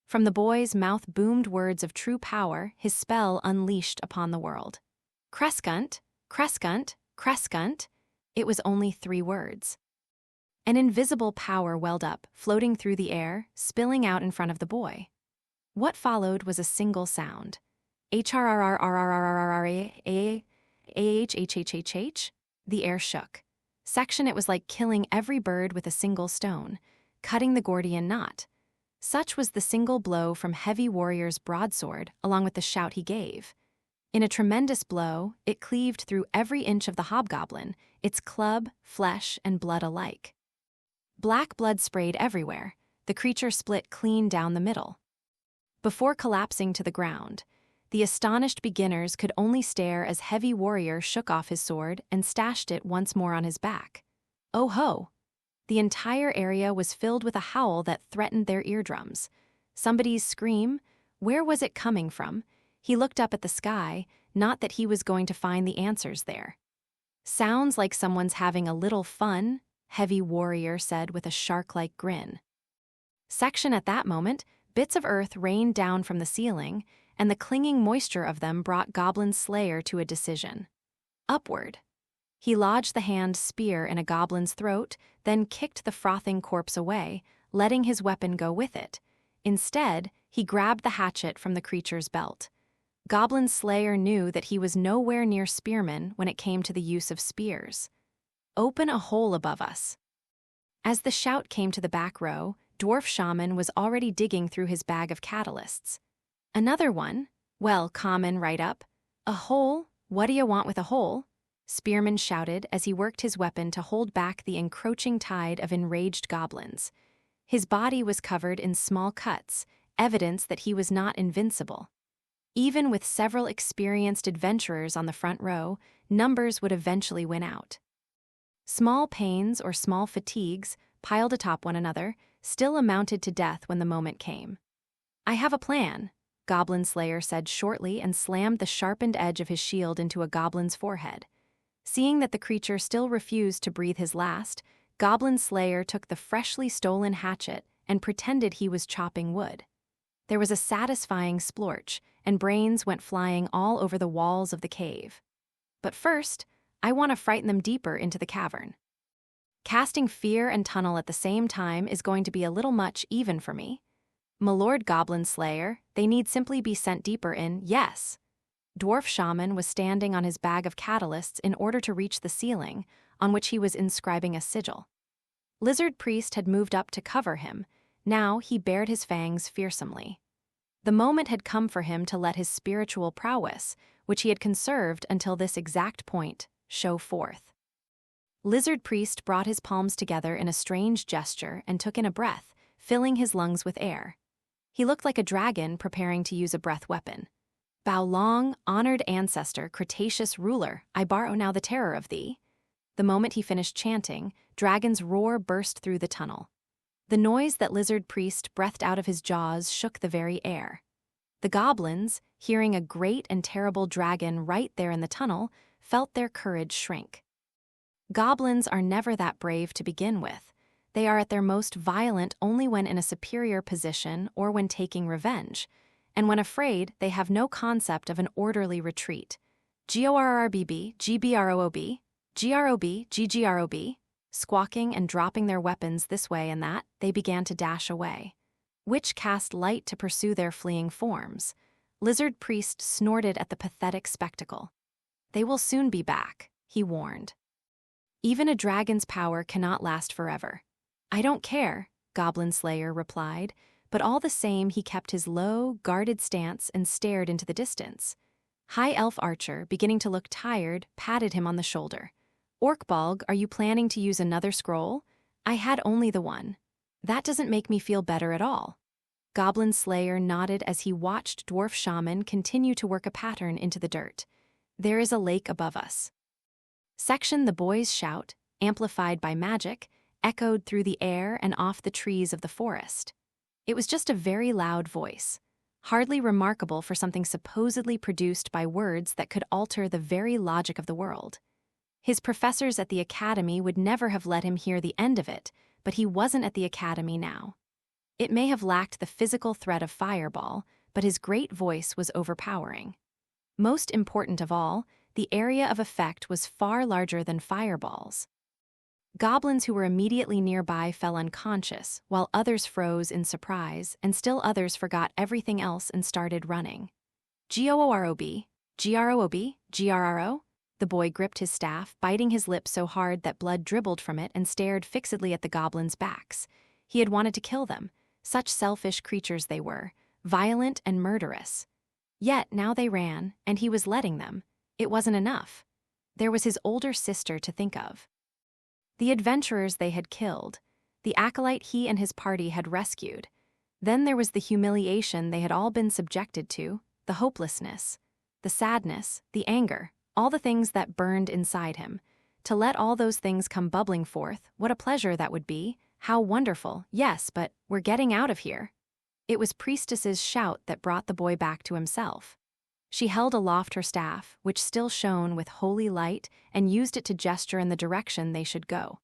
From the boy's mouth boomed words of true power, his spell unleashed upon the world. Crescunt, Crescunt, Crescunt. It was only 3 words. An invisible power welled up, floating through the air, spilling out in front of the boy. What followed was a single sound. H-R-R-R-R-R-R-A-H-H-H-H-H. The air shook. Section it was like killing every bird with a single stone, cutting the Gordian knot. Such was the single blow from Heavy Warrior's broadsword, along with the shout he gave. In a tremendous blow, it cleaved through every inch of the hobgoblin, its club, flesh, and blood alike. Black blood sprayed everywhere. The creature split clean down the middle. Before collapsing to the ground, the astonished beginners could only stare as Heavy Warrior shook off his sword and stashed it once more on his back. Oh ho! The entire area was filled with a howl that threatened their eardrums. Somebody's scream? Where was it coming from? He looked up at the sky, not that he was going to find the answers there. Sounds like someone's having a little fun, Heavy Warrior said with a shark-like grin. Section at that moment, bits of earth rained down from the ceiling, and the clinging moisture of them brought Goblin Slayer to a decision. Upward. He lodged the hand spear in a goblin's throat, then kicked the frothing corpse away, letting his weapon go with it. Instead, he grabbed the hatchet from the creature's belt. Goblin Slayer knew that he was nowhere near spearman when it came to the use of spears. Open a hole above us. As the shout came to the back row, Dwarf Shaman was already digging through his bag of catalysts. Another one? Well, common right up. A hole? What do you want with a hole? Spearman shouted as he worked his weapon to hold back the encroaching tide of enraged goblins. His body was covered in small cuts, evidence that he was not invincible. Even with several experienced adventurers on the front row, numbers would eventually win out. Small pains or small fatigues, piled atop one another, still amounted to death when the moment came. I have a plan. Goblin Slayer said shortly and slammed the sharpened edge of his shield into a goblin's forehead. Seeing that the creature still refused to breathe his last, Goblin Slayer took the freshly stolen hatchet and pretended he was chopping wood. There was a satisfying splorch, and brains went flying all over the walls of the cave. But first, I want to frighten them deeper into the cavern. Casting fear and tunnel at the same time is going to be a little much even for me. M'lord Goblin Slayer, they need simply be sent deeper in, yes. Dwarf Shaman was standing on his bag of catalysts in order to reach the ceiling, on which he was inscribing a sigil. Lizard Priest had moved up to cover him. Now he bared his fangs fearsomely. The moment had come for him to let his spiritual prowess, which he had conserved until this exact point, show forth. Lizard Priest brought his palms together in a strange gesture and took in a breath, filling his lungs with air. He looked like a dragon preparing to use a breath weapon. Bow long, honored ancestor, Cretaceous ruler, I borrow now the terror of thee. The moment he finished chanting, Dragon's roar burst through the tunnel. The noise that Lizard Priest breathed out of his jaws shook the very air. The goblins, hearing a great and terrible dragon right there in the tunnel, felt their courage shrink. Goblins are never that brave to begin with. They are at their most violent only when in a superior position or when taking revenge, and when afraid, they have no concept of an orderly retreat. GORRBB, GBROOB, GROB, GGROB. Squawking and dropping their weapons this way and that, they began to dash away. Witch cast light to pursue their fleeing forms. Lizard Priest snorted at the pathetic spectacle. They will soon be back, he warned. Even a dragon's power cannot last forever. I don't care, Goblin Slayer replied, but all the same he kept his low, guarded stance and stared into the distance. High Elf Archer, beginning to look tired, patted him on the shoulder. Orkbalg, are you planning to use another scroll? I had only the one. That doesn't make me feel better at all. Goblin Slayer nodded as he watched Dwarf Shaman continue to work a pattern into the dirt. There is a lake above us. Section the boy's shout, amplified by magic, echoed through the air and off the trees of the forest. It was just a very loud voice, hardly remarkable for something supposedly produced by words that could alter the very logic of the world. His professors at the academy would never have let him hear the end of it, but he wasn't at the academy now. It may have lacked the physical threat of Fireball, but his great voice was overpowering. Most important of all, the area of effect was far larger than Fireball's. Goblins who were immediately nearby fell unconscious, while others froze in surprise, and still others forgot everything else and started running. GOOROB, GROOB, GRRO? The boy gripped his staff, biting his lip so hard that blood dribbled from it, and stared fixedly at the goblins' backs. He had wanted to kill them. Such selfish creatures they were, violent and murderous. Yet now they ran, and he was letting them. It wasn't enough. There was his older sister to think of. The adventurers they had killed, the acolyte he and his party had rescued. Then there was the humiliation they had all been subjected to, the hopelessness, the sadness, the anger, all the things that burned inside him. To let all those things come bubbling forth, what a pleasure that would be. How wonderful, yes, but we're getting out of here. It was Priestess's shout that brought the boy back to himself. She held aloft her staff, which still shone with holy light, and used it to gesture in the direction they should go.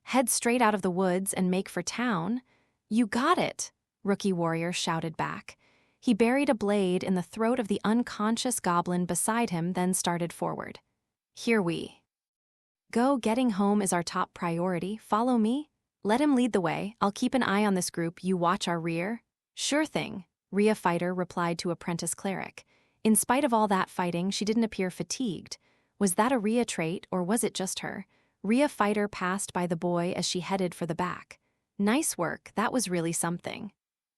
Head straight out of the woods and make for town. You got it, Rookie Warrior shouted back. He buried a blade in the throat of the unconscious goblin beside him, then started forward. Here we go. Getting home is our top priority. Follow me. Let him lead the way. I'll keep an eye on this group. You watch our rear. Sure thing, Rhea Fighter replied to Apprentice Cleric. In spite of all that fighting, she didn't appear fatigued. Was that a Rhea trait, or was it just her? Rhea Fighter passed by the boy as she headed for the back. Nice work, that was really something.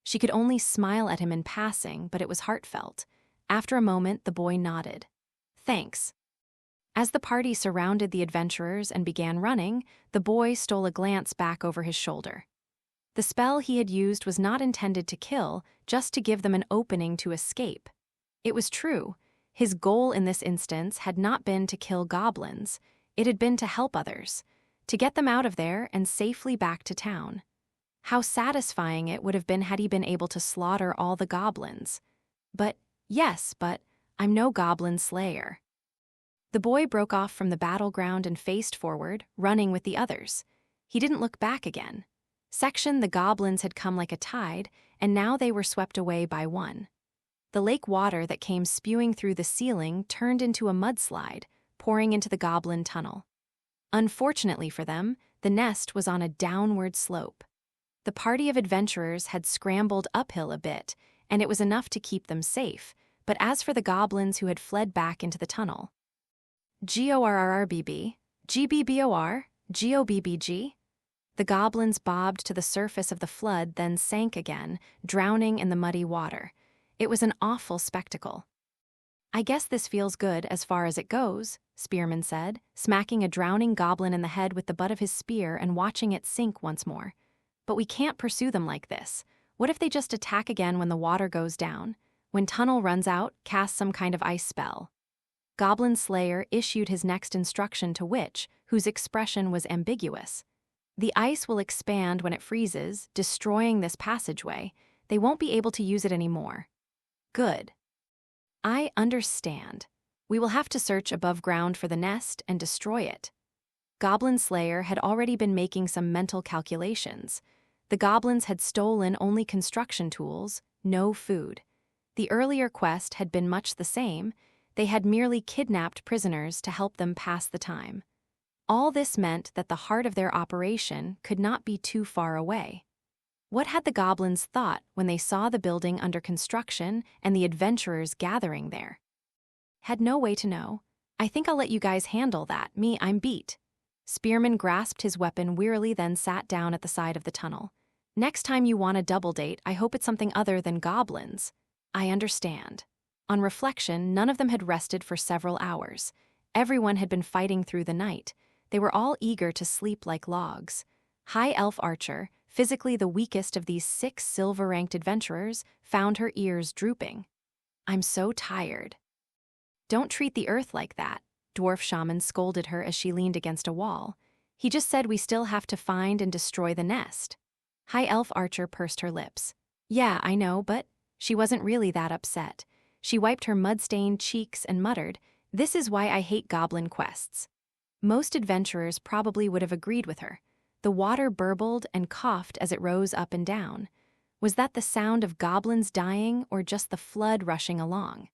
She could only smile at him in passing, but it was heartfelt. After a moment, the boy nodded. Thanks. As the party surrounded the adventurers and began running, the boy stole a glance back over his shoulder. The spell he had used was not intended to kill, just to give them an opening to escape. It was true. His goal in this instance had not been to kill goblins. It had been to help others, to get them out of there and safely back to town. How satisfying it would have been had he been able to slaughter all the goblins. But, yes, but I'm no Goblin Slayer. The boy broke off from the battleground and faced forward, running with the others. He didn't look back again. The goblins had come like a tide, and now they were swept away by one. The lake water that came spewing through the ceiling turned into a mudslide, pouring into the goblin tunnel. Unfortunately for them, the nest was on a downward slope. The party of adventurers had scrambled uphill a bit, and it was enough to keep them safe, but as for the goblins who had fled back into the tunnel, Gorrrbb, Gbbor, Gobbg? The goblins bobbed to the surface of the flood, then sank again, drowning in the muddy water. It was an awful spectacle. I guess this feels good as far as it goes, Spearman said, smacking a drowning goblin in the head with the butt of his spear and watching it sink once more. But we can't pursue them like this. What if they just attack again when the water goes down? When tunnel runs out, cast some kind of ice spell. Goblin Slayer issued his next instruction to Witch, whose expression was ambiguous. The ice will expand when it freezes, destroying this passageway. They won't be able to use it anymore. Good. I understand. We will have to search above ground for the nest and destroy it. Goblin Slayer had already been making some mental calculations. The goblins had stolen only construction tools, no food. The earlier quest had been much the same. They had merely kidnapped prisoners to help them pass the time. All this meant that the heart of their operation could not be too far away. What had the goblins thought when they saw the building under construction and the adventurers gathering there? Had no way to know. I think I'll let you guys handle that. I'm beat. Spearman grasped his weapon wearily, then sat down at the side of the tunnel. Next time you want a double date, I hope it's something other than goblins. I understand. On reflection, none of them had rested for several hours. Everyone had been fighting through the night. They were all eager to sleep like logs. High Elf Archer, physically the weakest of these 6 silver-ranked adventurers, found her ears drooping. I'm so tired. Don't treat the earth like that, Dwarf Shaman scolded her as she leaned against a wall. He just said we still have to find and destroy the nest. High Elf Archer pursed her lips. Yeah, I know, but she wasn't really that upset. She wiped her mud-stained cheeks and muttered, "This is why I hate goblin quests." Most adventurers probably would have agreed with her. The water burbled and coughed as it rose up and down. Was that the sound of goblins dying or just the flood rushing along?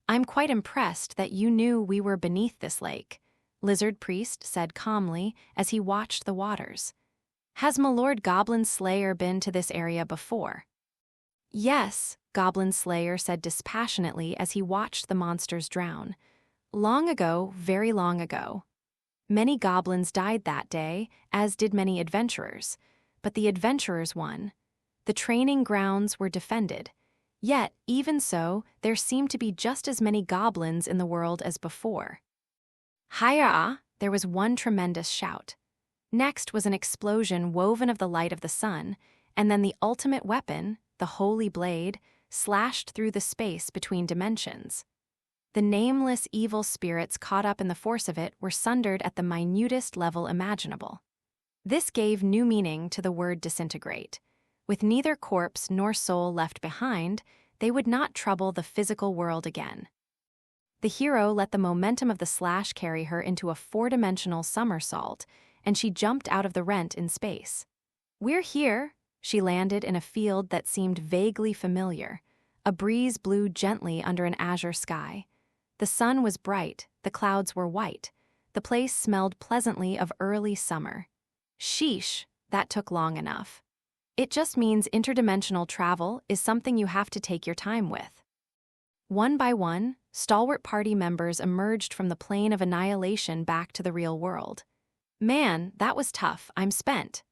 I'm quite impressed that you knew we were beneath this lake, Lizard Priest said calmly as he watched the waters. Has my Lord Goblin Slayer been to this area before? Yes, Goblin Slayer said dispassionately as he watched the monsters drown. Long ago, very long ago. Many goblins died that day, as did many adventurers. But the adventurers won. The training grounds were defended. Yet, even so, there seemed to be just as many goblins in the world as before. Hi-ya! There was one tremendous shout. Next was an explosion woven of the light of the sun, and then the ultimate weapon, the holy blade, slashed through the space between dimensions. The nameless evil spirits caught up in the force of it were sundered at the minutest level imaginable. This gave new meaning to the word disintegrate. With neither corpse nor soul left behind, they would not trouble the physical world again. The hero let the momentum of the slash carry her into a 4-dimensional somersault, and she jumped out of the rent in space. We're here! She landed in a field that seemed vaguely familiar. A breeze blew gently under an azure sky. The sun was bright, the clouds were white. The place smelled pleasantly of early summer. Sheesh, that took long enough. It just means interdimensional travel is something you have to take your time with. One by one, stalwart party members emerged from the plane of annihilation back to the real world. Man, that was tough. I'm spent.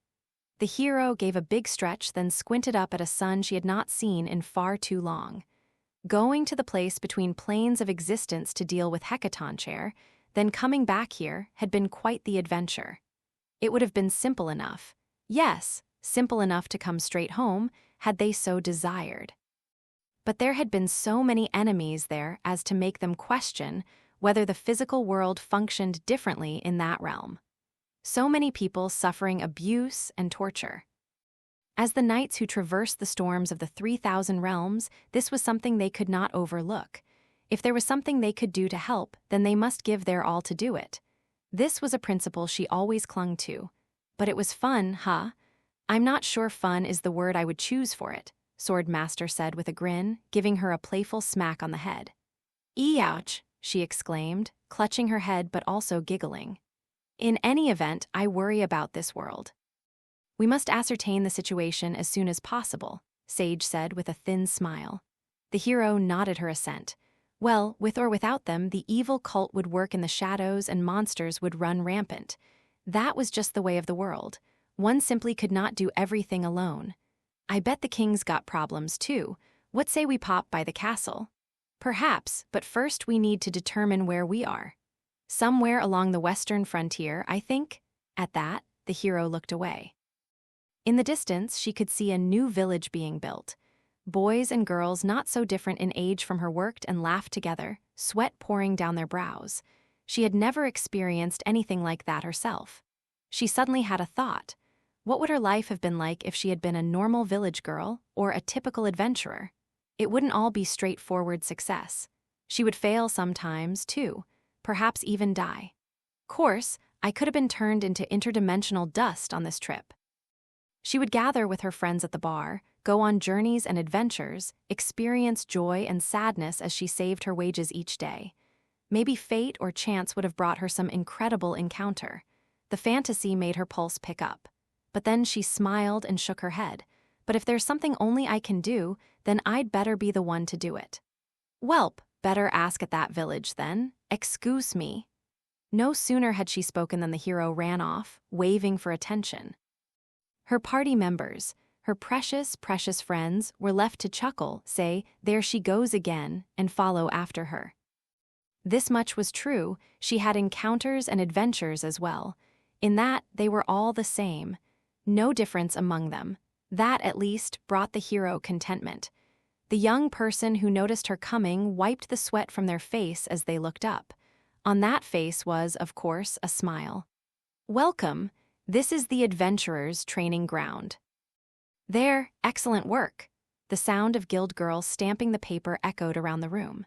The hero gave a big stretch, then squinted up at a sun she had not seen in far too long. Going to the place between planes of existence to deal with Hecaton Chair, then coming back here, had been quite the adventure. It would have been simple enough. Yes, simple enough to come straight home, had they so desired. But there had been so many enemies there as to make them question whether the physical world functioned differently in that realm. So many people suffering abuse and torture. As the knights who traversed the storms of the 3,000 realms, this was something they could not overlook. If there was something they could do to help, then they must give their all to do it. This was a principle she always clung to. But it was fun, huh? I'm not sure fun is the word I would choose for it, Swordmaster said with a grin, giving her a playful smack on the head. Ouch, she exclaimed, clutching her head but also giggling. In any event, I worry about this world. We must ascertain the situation as soon as possible, Sage said with a thin smile. The hero nodded her assent. Well, with or without them, the evil cult would work in the shadows and monsters would run rampant. That was just the way of the world. One simply could not do everything alone. I bet the king's got problems too. What say we pop by the castle? Perhaps, but first we need to determine where we are. Somewhere along the western frontier, I think. At that, the hero looked away. In the distance, she could see a new village being built. Boys and girls not so different in age from her worked and laughed together, sweat pouring down their brows. She had never experienced anything like that herself. She suddenly had a thought. What would her life have been like if she had been a normal village girl or a typical adventurer? It wouldn't all be straightforward success. She would fail sometimes, too, perhaps even die. Course, I could have been turned into interdimensional dust on this trip. She would gather with her friends at the bar, go on journeys and adventures, experience joy and sadness as she saved her wages each day. Maybe fate or chance would have brought her some incredible encounter. The fantasy made her pulse pick up. But then she smiled and shook her head. But if there's something only I can do, then I'd better be the one to do it. Welp, better ask at that village then. Excuse me. No sooner had she spoken than the hero ran off, waving for attention. Her party members, her precious, precious friends, were left to chuckle, say, "There she goes again," and follow after her. This much was true, she had encounters and adventures as well. In that, they were all the same. No difference among them. That, at least, brought the hero contentment. The young person who noticed her coming wiped the sweat from their face as they looked up. On that face was, of course, a smile. Welcome. This is the adventurer's training ground. There, excellent work. The sound of Guild Girl stamping the paper echoed around the room.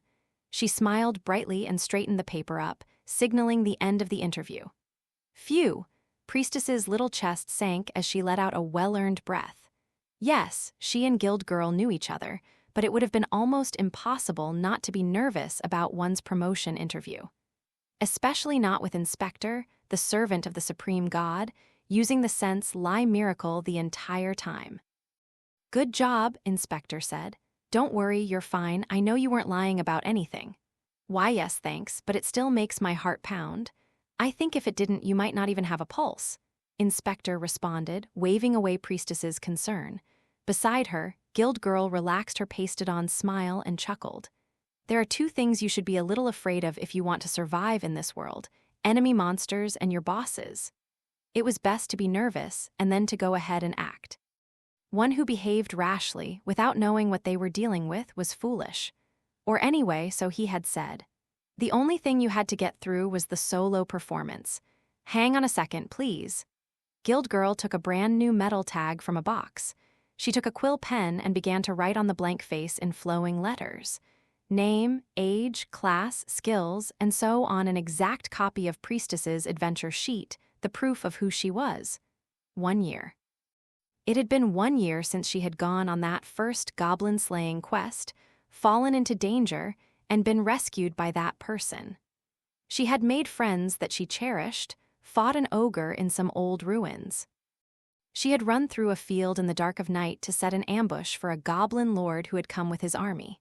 She smiled brightly and straightened the paper up, signaling the end of the interview. Phew! Priestess's little chest sank as she let out a well-earned breath. Yes, she and Guild Girl knew each other, but it would have been almost impossible not to be nervous about one's promotion interview. Especially not with Inspector, the servant of the Supreme God, using the sense lie miracle the entire time. Good job, Inspector said. Don't worry, you're fine. I know you weren't lying about anything. Why, yes, thanks, but it still makes my heart pound. I think if it didn't, you might not even have a pulse. Inspector responded, waving away Priestess's concern. Beside her, Guild Girl relaxed her pasted-on smile and chuckled. There are two things you should be a little afraid of if you want to survive in this world: enemy monsters and your bosses. It was best to be nervous and then to go ahead and act. One who behaved rashly, without knowing what they were dealing with, was foolish. Or anyway, so he had said. The only thing you had to get through was the solo performance. Hang on a second, please. Guild Girl took a brand new metal tag from a box. She took a quill pen and began to write on the blank face in flowing letters. Name, age, class, skills, and so on, an exact copy of Priestess's adventure sheet, the proof of who she was. 1 year. It had been 1 year since she had gone on that first goblin-slaying quest, fallen into danger, and been rescued by that person. She had made friends that she cherished, fought an ogre in some old ruins. She had run through a field in the dark of night to set an ambush for a goblin lord who had come with his army.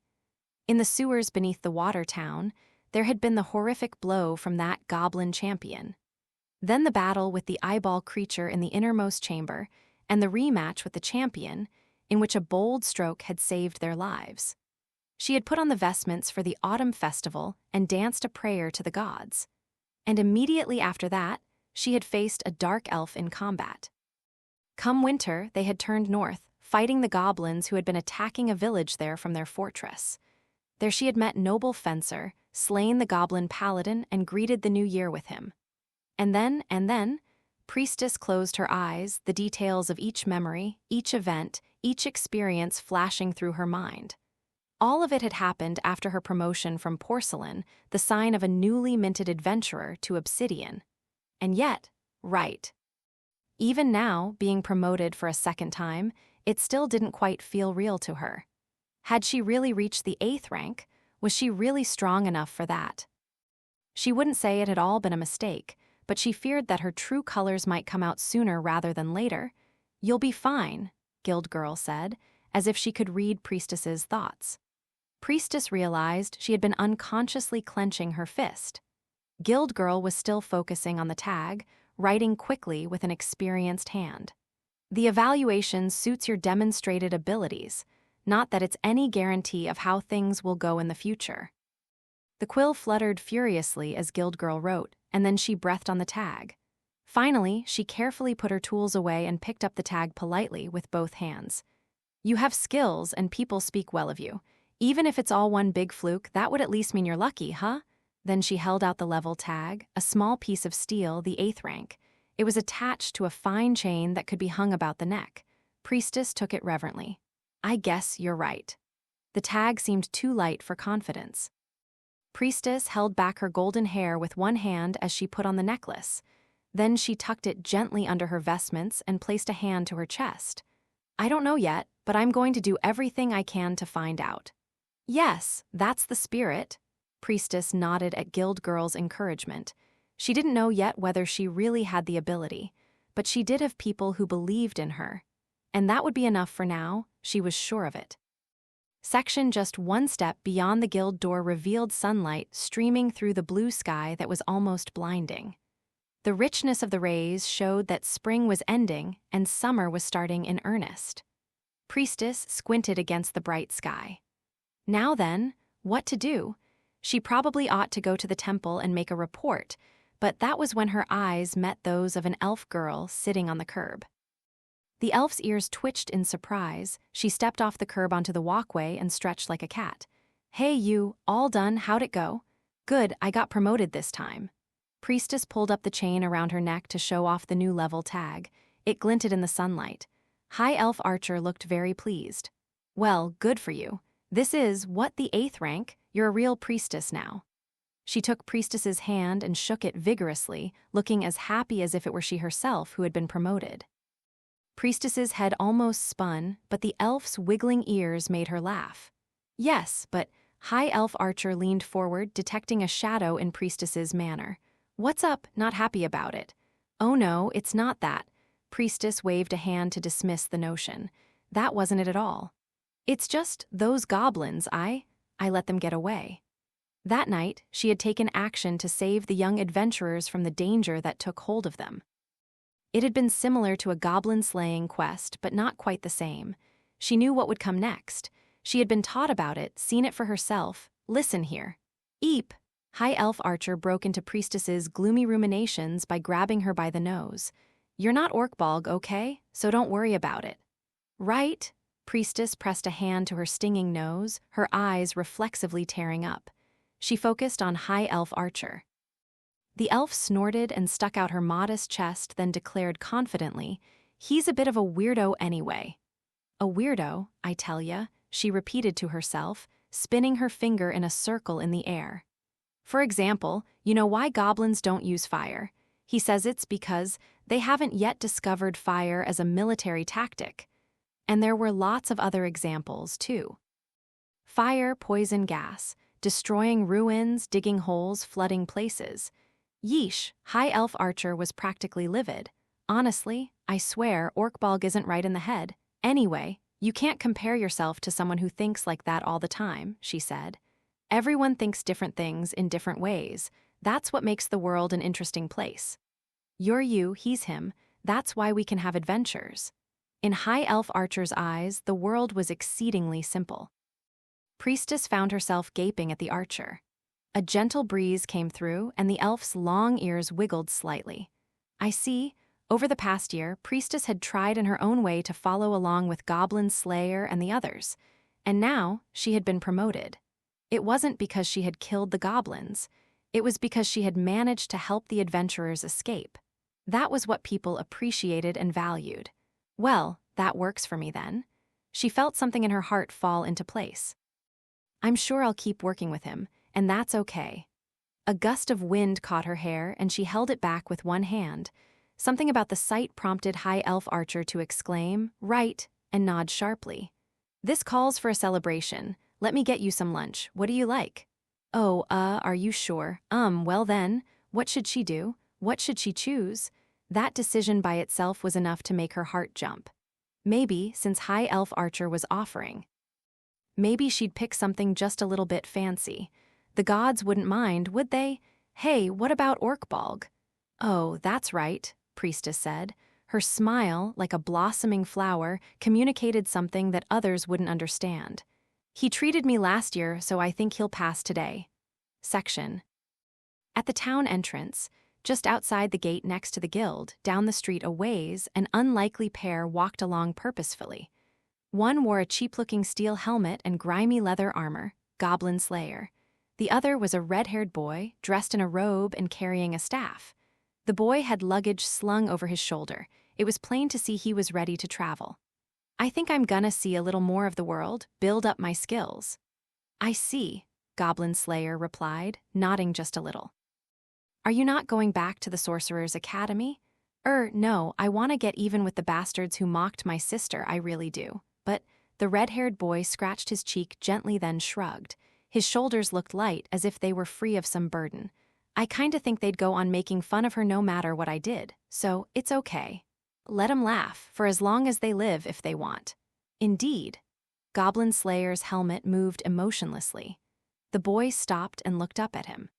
In the sewers beneath the water town, there had been the horrific blow from that goblin champion. Then the battle with the eyeball creature in the innermost chamber, and the rematch with the champion, in which a bold stroke had saved their lives. She had put on the vestments for the autumn festival and danced a prayer to the gods. And immediately after that, she had faced a dark elf in combat. Come winter, they had turned north, fighting the goblins who had been attacking a village there from their fortress. There she had met noble Fencer, slain the goblin paladin, and greeted the new year with him. And then, Priestess closed her eyes, the details of each memory, each event, each experience flashing through her mind. All of it had happened after her promotion from porcelain, the sign of a newly minted adventurer, to obsidian. And yet, right. Even now, being promoted for a second time, it still didn't quite feel real to her. Had she really reached the 8th rank? Was she really strong enough for that? She wouldn't say it had all been a mistake, but she feared that her true colors might come out sooner rather than later. "You'll be fine," Guild Girl said, as if she could read Priestess's thoughts. Priestess realized she had been unconsciously clenching her fist. Guild Girl was still focusing on the tag, writing quickly with an experienced hand. "The evaluation suits your demonstrated abilities, not that it's any guarantee of how things will go in the future." The quill fluttered furiously as Guild Girl wrote, and then she breathed on the tag. Finally, she carefully put her tools away and picked up the tag politely with both hands. "You have skills and people speak well of you. Even if it's all one big fluke, that would at least mean you're lucky, huh?" Then she held out the level tag, a small piece of steel, the 8th rank. It was attached to a fine chain that could be hung about the neck. Priestess took it reverently. "I guess you're right." The tag seemed too light for confidence. Priestess held back her golden hair with one hand as she put on the necklace. Then she tucked it gently under her vestments and placed a hand to her chest. "I don't know yet, but I'm going to do everything I can to find out." "Yes, that's the spirit." Priestess nodded at Guild Girl's encouragement. She didn't know yet whether she really had the ability, but she did have people who believed in her. And that would be enough for now, she was sure of it. Section just one step beyond the guild door revealed sunlight streaming through the blue sky that was almost blinding. The richness of the rays showed that spring was ending and summer was starting in earnest. Priestess squinted against the bright sky. Now then, what to do? She probably ought to go to the temple and make a report, but that was when her eyes met those of an elf girl sitting on the curb. The elf's ears twitched in surprise. She stepped off the curb onto the walkway and stretched like a cat. "Hey you, all done, how'd it go?" "Good, I got promoted this time." Priestess pulled up the chain around her neck to show off the new level tag. It glinted in the sunlight. High Elf Archer looked very pleased. "Well, good for you. This is, what, the 8th rank? You're a real priestess now." She took Priestess's hand and shook it vigorously, looking as happy as if it were she herself who had been promoted. Priestess's head almost spun, but the elf's wiggling ears made her laugh. "Yes, but..." High Elf Archer leaned forward, detecting a shadow in Priestess's manner. "What's up? Not happy about it?" "Oh no, it's not that." Priestess waved a hand to dismiss the notion. "That wasn't it at all. It's just those goblins, I let them get away." That night, she had taken action to save the young adventurers from the danger that took hold of them. It had been similar to a goblin slaying quest, but not quite the same. She knew what would come next. She had been taught about it, seen it for herself. "Listen here." "Eep." High Elf Archer broke into Priestess's gloomy ruminations by grabbing her by the nose. "You're not Orkbalg, okay? So don't worry about it." "Right?" Priestess pressed a hand to her stinging nose, her eyes reflexively tearing up. She focused on High Elf Archer. The elf snorted and stuck out her modest chest, then declared confidently, "He's a bit of a weirdo anyway." "A weirdo, I tell ya," she repeated to herself, spinning her finger in a circle in the air. "For example, you know why goblins don't use fire? He says it's because they haven't yet discovered fire as a military tactic." And there were lots of other examples, too. Fire, poison gas, destroying ruins, digging holes, flooding places. Yeesh, High Elf Archer was practically livid. "Honestly, I swear Orkbalg isn't right in the head. Anyway, you can't compare yourself to someone who thinks like that all the time," she said. "Everyone thinks different things in different ways. That's what makes the world an interesting place. You're you, he's him. That's why we can have adventures." In High Elf Archer's eyes, the world was exceedingly simple. Priestess found herself gaping at the archer. A gentle breeze came through, and the elf's long ears wiggled slightly. "I see. Over the past year, Priestess had tried in her own way to follow along with Goblin Slayer and the others, and now she had been promoted. It wasn't because she had killed the goblins. It was because she had managed to help the adventurers escape. That was what people appreciated and valued. Well, that works for me then. She felt something in her heart fall into place. I'm sure I'll keep working with him, and that's okay. A gust of wind caught her hair, and she held it back with one hand. Something about the sight prompted High Elf Archer to exclaim, "Right," and nod sharply. "This calls for a celebration. Let me get you some lunch. What do you like?" "Oh, are you sure? Well then, what should she do? What should she choose?" That decision by itself was enough to make her heart jump. Maybe, since High Elf Archer was offering, maybe she'd pick something just a little bit fancy. The gods wouldn't mind, would they? Hey, what about Orkbalg? "Oh, that's right," Priestess said. Her smile, like a blossoming flower, communicated something that others wouldn't understand. "He treated me last year, so I think he'll pass today." Section. At the town entrance, just outside the gate next to the guild, down the street a ways, an unlikely pair walked along purposefully. One wore a cheap-looking steel helmet and grimy leather armor, Goblin Slayer. The other was a red-haired boy, dressed in a robe and carrying a staff. The boy had luggage slung over his shoulder. It was plain to see he was ready to travel. "I think I'm gonna see a little more of the world, build up my skills." "I see," Goblin Slayer replied, nodding just a little. "Are you not going back to the Sorcerer's Academy?" No, I want to get even with the bastards who mocked my sister, I really do." But the red-haired boy scratched his cheek gently, then shrugged. His shoulders looked light, as if they were free of some burden. "I kinda think they'd go on making fun of her no matter what I did, so it's okay. Let 'em laugh, for as long as they live if they want." "Indeed." Goblin Slayer's helmet moved emotionlessly. The boy stopped and looked up at him.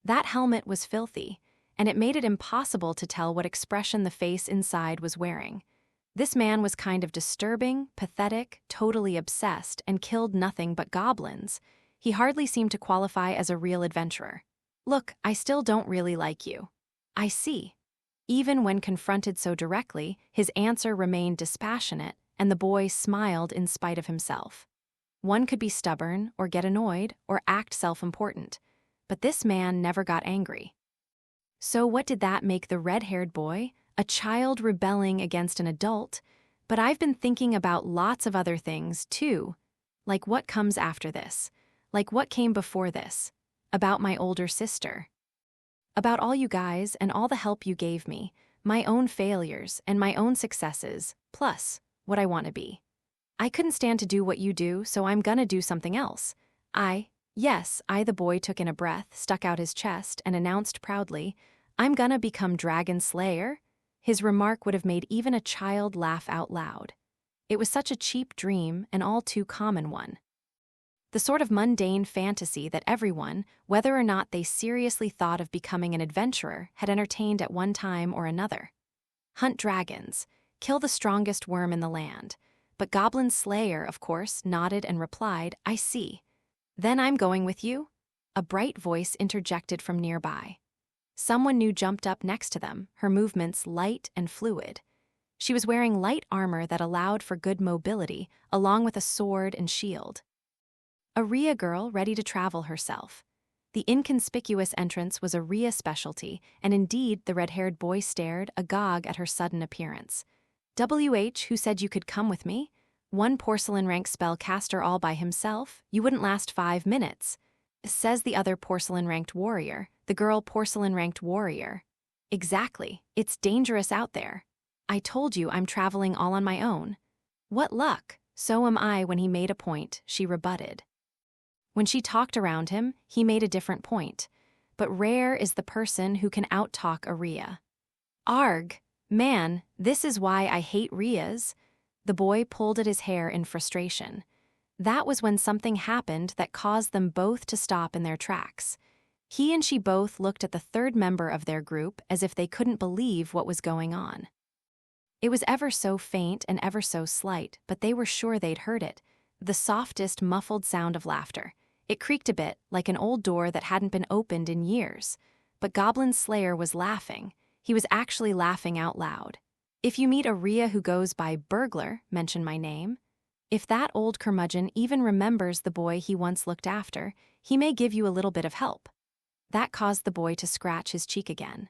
That helmet was filthy, and it made it impossible to tell what expression the face inside was wearing. This man was kind of disturbing, pathetic, totally obsessed, and killed nothing but goblins. He hardly seemed to qualify as a real adventurer. "Look, I still don't really like you." "I see." Even when confronted so directly, his answer remained dispassionate, and the boy smiled in spite of himself. One could be stubborn, or get annoyed, or act self-important. But this man never got angry. So what did that make the red-haired boy? A child rebelling against an adult? But I've been thinking about lots of other things, too. Like what comes after this? Like what came before this? About my older sister. About all you guys and all the help you gave me, my own failures and my own successes, plus what I want to be. I couldn't stand to do what you do, so I'm gonna do something else. Yes, the boy took in a breath, stuck out his chest, and announced proudly, "I'm gonna become Dragon Slayer." His remark would have made even a child laugh out loud. It was such a cheap dream, an all too common one. The sort of mundane fantasy that everyone, whether or not they seriously thought of becoming an adventurer, had entertained at one time or another. Hunt dragons, kill the strongest worm in the land. But Goblin Slayer, of course, nodded and replied, "I see." "Then I'm going with you?" A bright voice interjected from nearby. Someone new jumped up next to them, her movements light and fluid. She was wearing light armor that allowed for good mobility, along with a sword and shield. A Rhea girl ready to travel herself. The inconspicuous entrance was a Rhea specialty, and indeed the red-haired boy stared, agog at her sudden appearance. "Who said you could come with me? One porcelain-rank spellcaster all by himself? You wouldn't last 5 minutes." Says the other porcelain-ranked warrior, the girl porcelain-ranked warrior. "Exactly, it's dangerous out there. I told you I'm traveling all on my own." "What luck, so am I." When he made a point, she rebutted. When she talked around him, he made a different point. But rare is the person who can out-talk a Rhea. "Arg, man, this is why I hate Rheas." The boy pulled at his hair in frustration. That was when something happened that caused them both to stop in their tracks. He and she both looked at the third member of their group as if they couldn't believe what was going on. It was ever so faint and ever so slight, but they were sure they'd heard it. The softest, muffled sound of laughter. It creaked a bit, like an old door that hadn't been opened in years. But Goblin Slayer was laughing. He was actually laughing out loud. "If you meet a Rhea who goes by Burglar, mention my name. If that old curmudgeon even remembers the boy he once looked after, he may give you a little bit of help." That caused the boy to scratch his cheek again.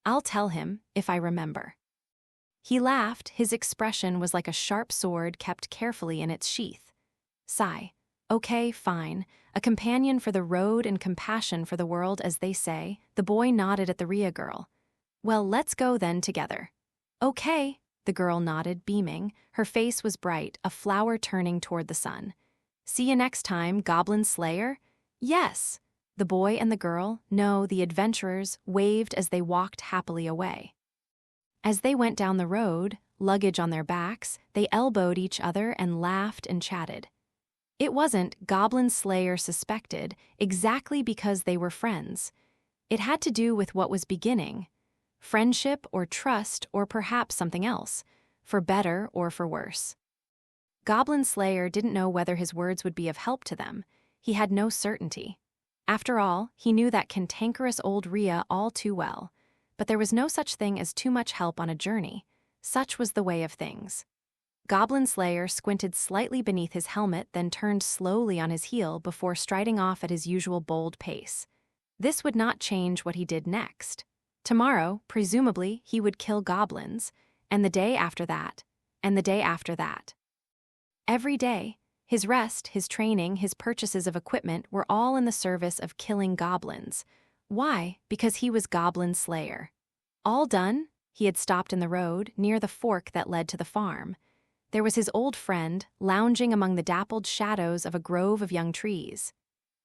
I'll tell him, if I remember." He laughed. His expression was like a sharp sword kept carefully in its sheath. Sigh. "Okay, fine. A companion for the road and compassion for the world, as they say." The boy nodded at the Rhea girl. "Well, let's go then together." "Okay," the girl nodded, beaming. Her face was bright, a flower turning toward the sun. "See you next time, Goblin Slayer?" "Yes." The boy and the girl, no, the adventurers, waved as they walked happily away. As they went down the road, luggage on their backs, they elbowed each other and laughed and chatted. It wasn't, Goblin Slayer suspected, exactly because they were friends. It had to do with what was beginning. Friendship or trust or perhaps something else, for better or for worse. Goblin Slayer didn't know whether his words would be of help to them. He had no certainty. After all, he knew that cantankerous old Rhea all too well. But there was no such thing as too much help on a journey. Such was the way of things. Goblin Slayer squinted slightly beneath his helmet, then turned slowly on his heel before striding off at his usual bold pace. This would not change what he did next. Tomorrow, presumably, he would kill goblins, and the day after that, and the day after that. Every day, his rest, his training, his purchases of equipment were all in the service of killing goblins. Why? Because he was Goblin Slayer. All done, he had stopped in the road, near the fork that led to the farm. There was his old friend, lounging among the dappled shadows of a grove of young trees.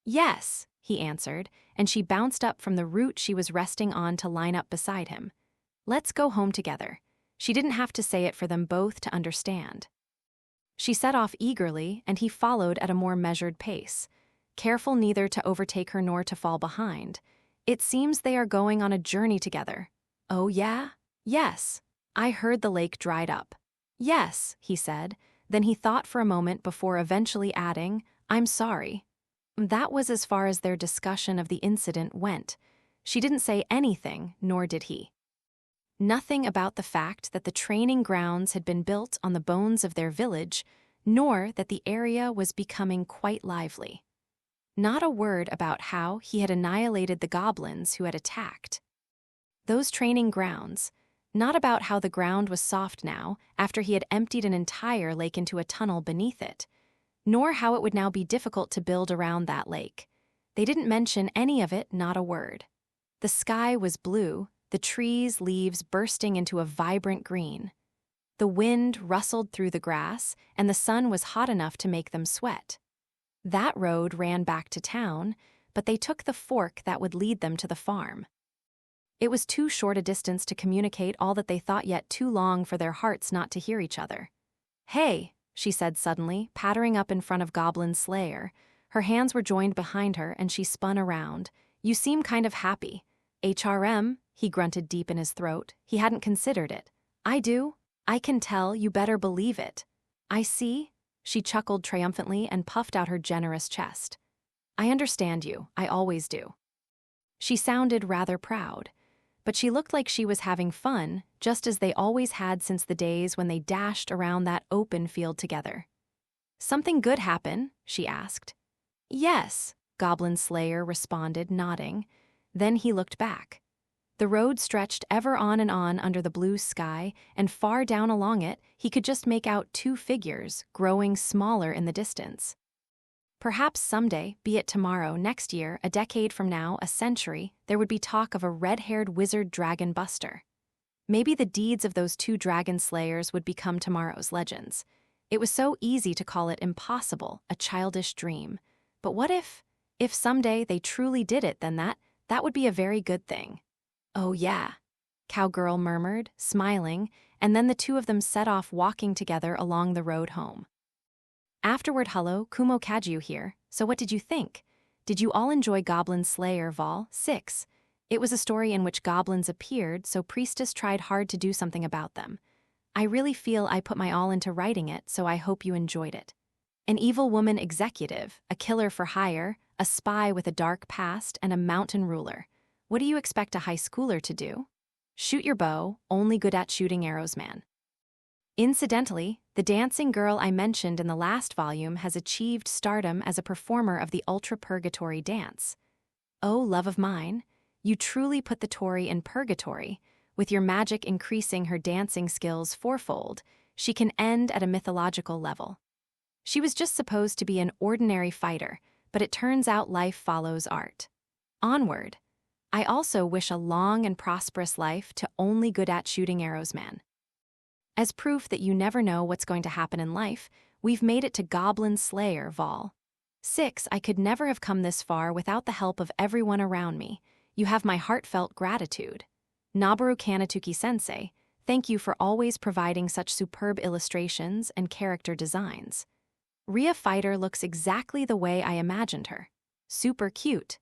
"Yes," he answered, and she bounced up from the root she was resting on to line up beside him. "Let's go home together." She didn't have to say it for them both to understand. She set off eagerly, and he followed at a more measured pace, careful neither to overtake her nor to fall behind. "It seems they are going on a journey together." "Oh, yeah?" "Yes. I heard the lake dried up." "Yes," he said. Then he thought for a moment before eventually adding, "I'm sorry." That was as far as their discussion of the incident went. She didn't say anything, nor did he. Nothing about the fact that the training grounds had been built on the bones of their village, nor that the area was becoming quite lively. Not a word about how he had annihilated the goblins who had attacked. Those training grounds, not about how the ground was soft now after he had emptied an entire lake into a tunnel beneath it, nor how it would now be difficult to build around that lake. They didn't mention any of it, not a word. The sky was blue, the trees' leaves bursting into a vibrant green. The wind rustled through the grass, and the sun was hot enough to make them sweat. That road ran back to town, but they took the fork that would lead them to the farm. It was too short a distance to communicate all that they thought, yet too long for their hearts not to hear each other. "Hey," she said suddenly, pattering up in front of Goblin Slayer. Her hands were joined behind her, and she spun around. "You seem kind of happy." "HRM," he grunted deep in his throat. He hadn't considered it. "I do. I can tell, you better believe it." "I see." She chuckled triumphantly and puffed out her generous chest. "I understand you. I always do." She sounded rather proud. But she looked like she was having fun, just as they always had since the days when they dashed around that open field together. "Something good happen?" she asked. "Yes," Goblin Slayer responded, nodding. Then he looked back. The road stretched ever on and on under the blue sky, and far down along it he could just make out two figures, growing smaller in the distance. Perhaps someday, be it tomorrow, next year, a decade from now, a century, there would be talk of a red-haired wizard dragon buster. Maybe the deeds of those two dragon slayers would become tomorrow's legends. It was so easy to call it impossible, a childish dream. But what if someday they truly did it, then that would be a very good thing. "Oh yeah," Cowgirl murmured, smiling, and then the two of them set off walking together along the road home. Afterward, "Hello, Kumo Kaju here. So what did you think? Did you all enjoy Goblin Slayer Vol. 6? It was a story in which goblins appeared, so Priestess tried hard to do something about them. I really feel I put my all into writing it, so I hope you enjoyed it. An evil woman executive, a killer for hire, a spy with a dark past, and a mountain ruler. What do you expect a high schooler to do? Shoot your bow, only good at shooting arrows, man. Incidentally, the dancing girl I mentioned in the last volume has achieved stardom as a performer of the Ultra Purgatory dance. Oh, love of mine, You truly put the Tory in purgatory. With your magic increasing her dancing skills fourfold, she can end at a mythological level. She was just supposed to be an ordinary fighter, but it turns out life follows art. Onward. I also wish a long and prosperous life to only good at shooting arrows man. As proof that you never know what's going to happen in life, we've made it to Goblin Slayer Vol. 6. I could never have come this far without the help of everyone around me. You have my heartfelt gratitude. Noboru Kanatuki-sensei, thank you for always providing such superb illustrations and character designs. Ria Fighter looks exactly the way I imagined her. Super cute.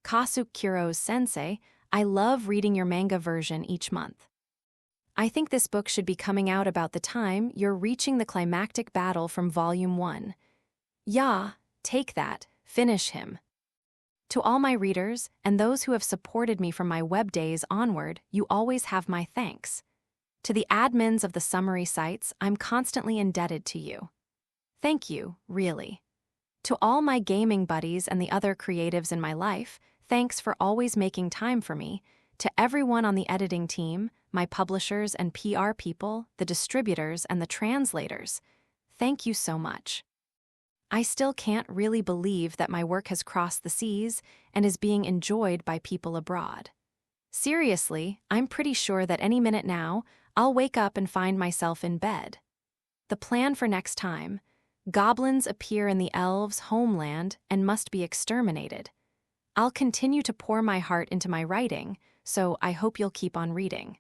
Kasuke Kuros-sensei, I love reading your manga version each month. I think this book should be coming out about the time you're reaching the climactic battle from Volume 1. Yeah, take that, finish him. To all my readers and those who have supported me from my web days onward, you always have my thanks. To the admins of the summary sites, I'm constantly indebted to you. Thank you, really. To all my gaming buddies and the other creatives in my life, thanks for always making time for me. To everyone on the editing team, my publishers and PR people, the distributors and the translators, thank you so much. I still can't really believe that my work has crossed the seas and is being enjoyed by people abroad. Seriously, I'm pretty sure that any minute now, I'll wake up and find myself in bed. The plan for next time: goblins appear in the elves' homeland and must be exterminated. I'll continue to pour my heart into my writing, so I hope you'll keep on reading.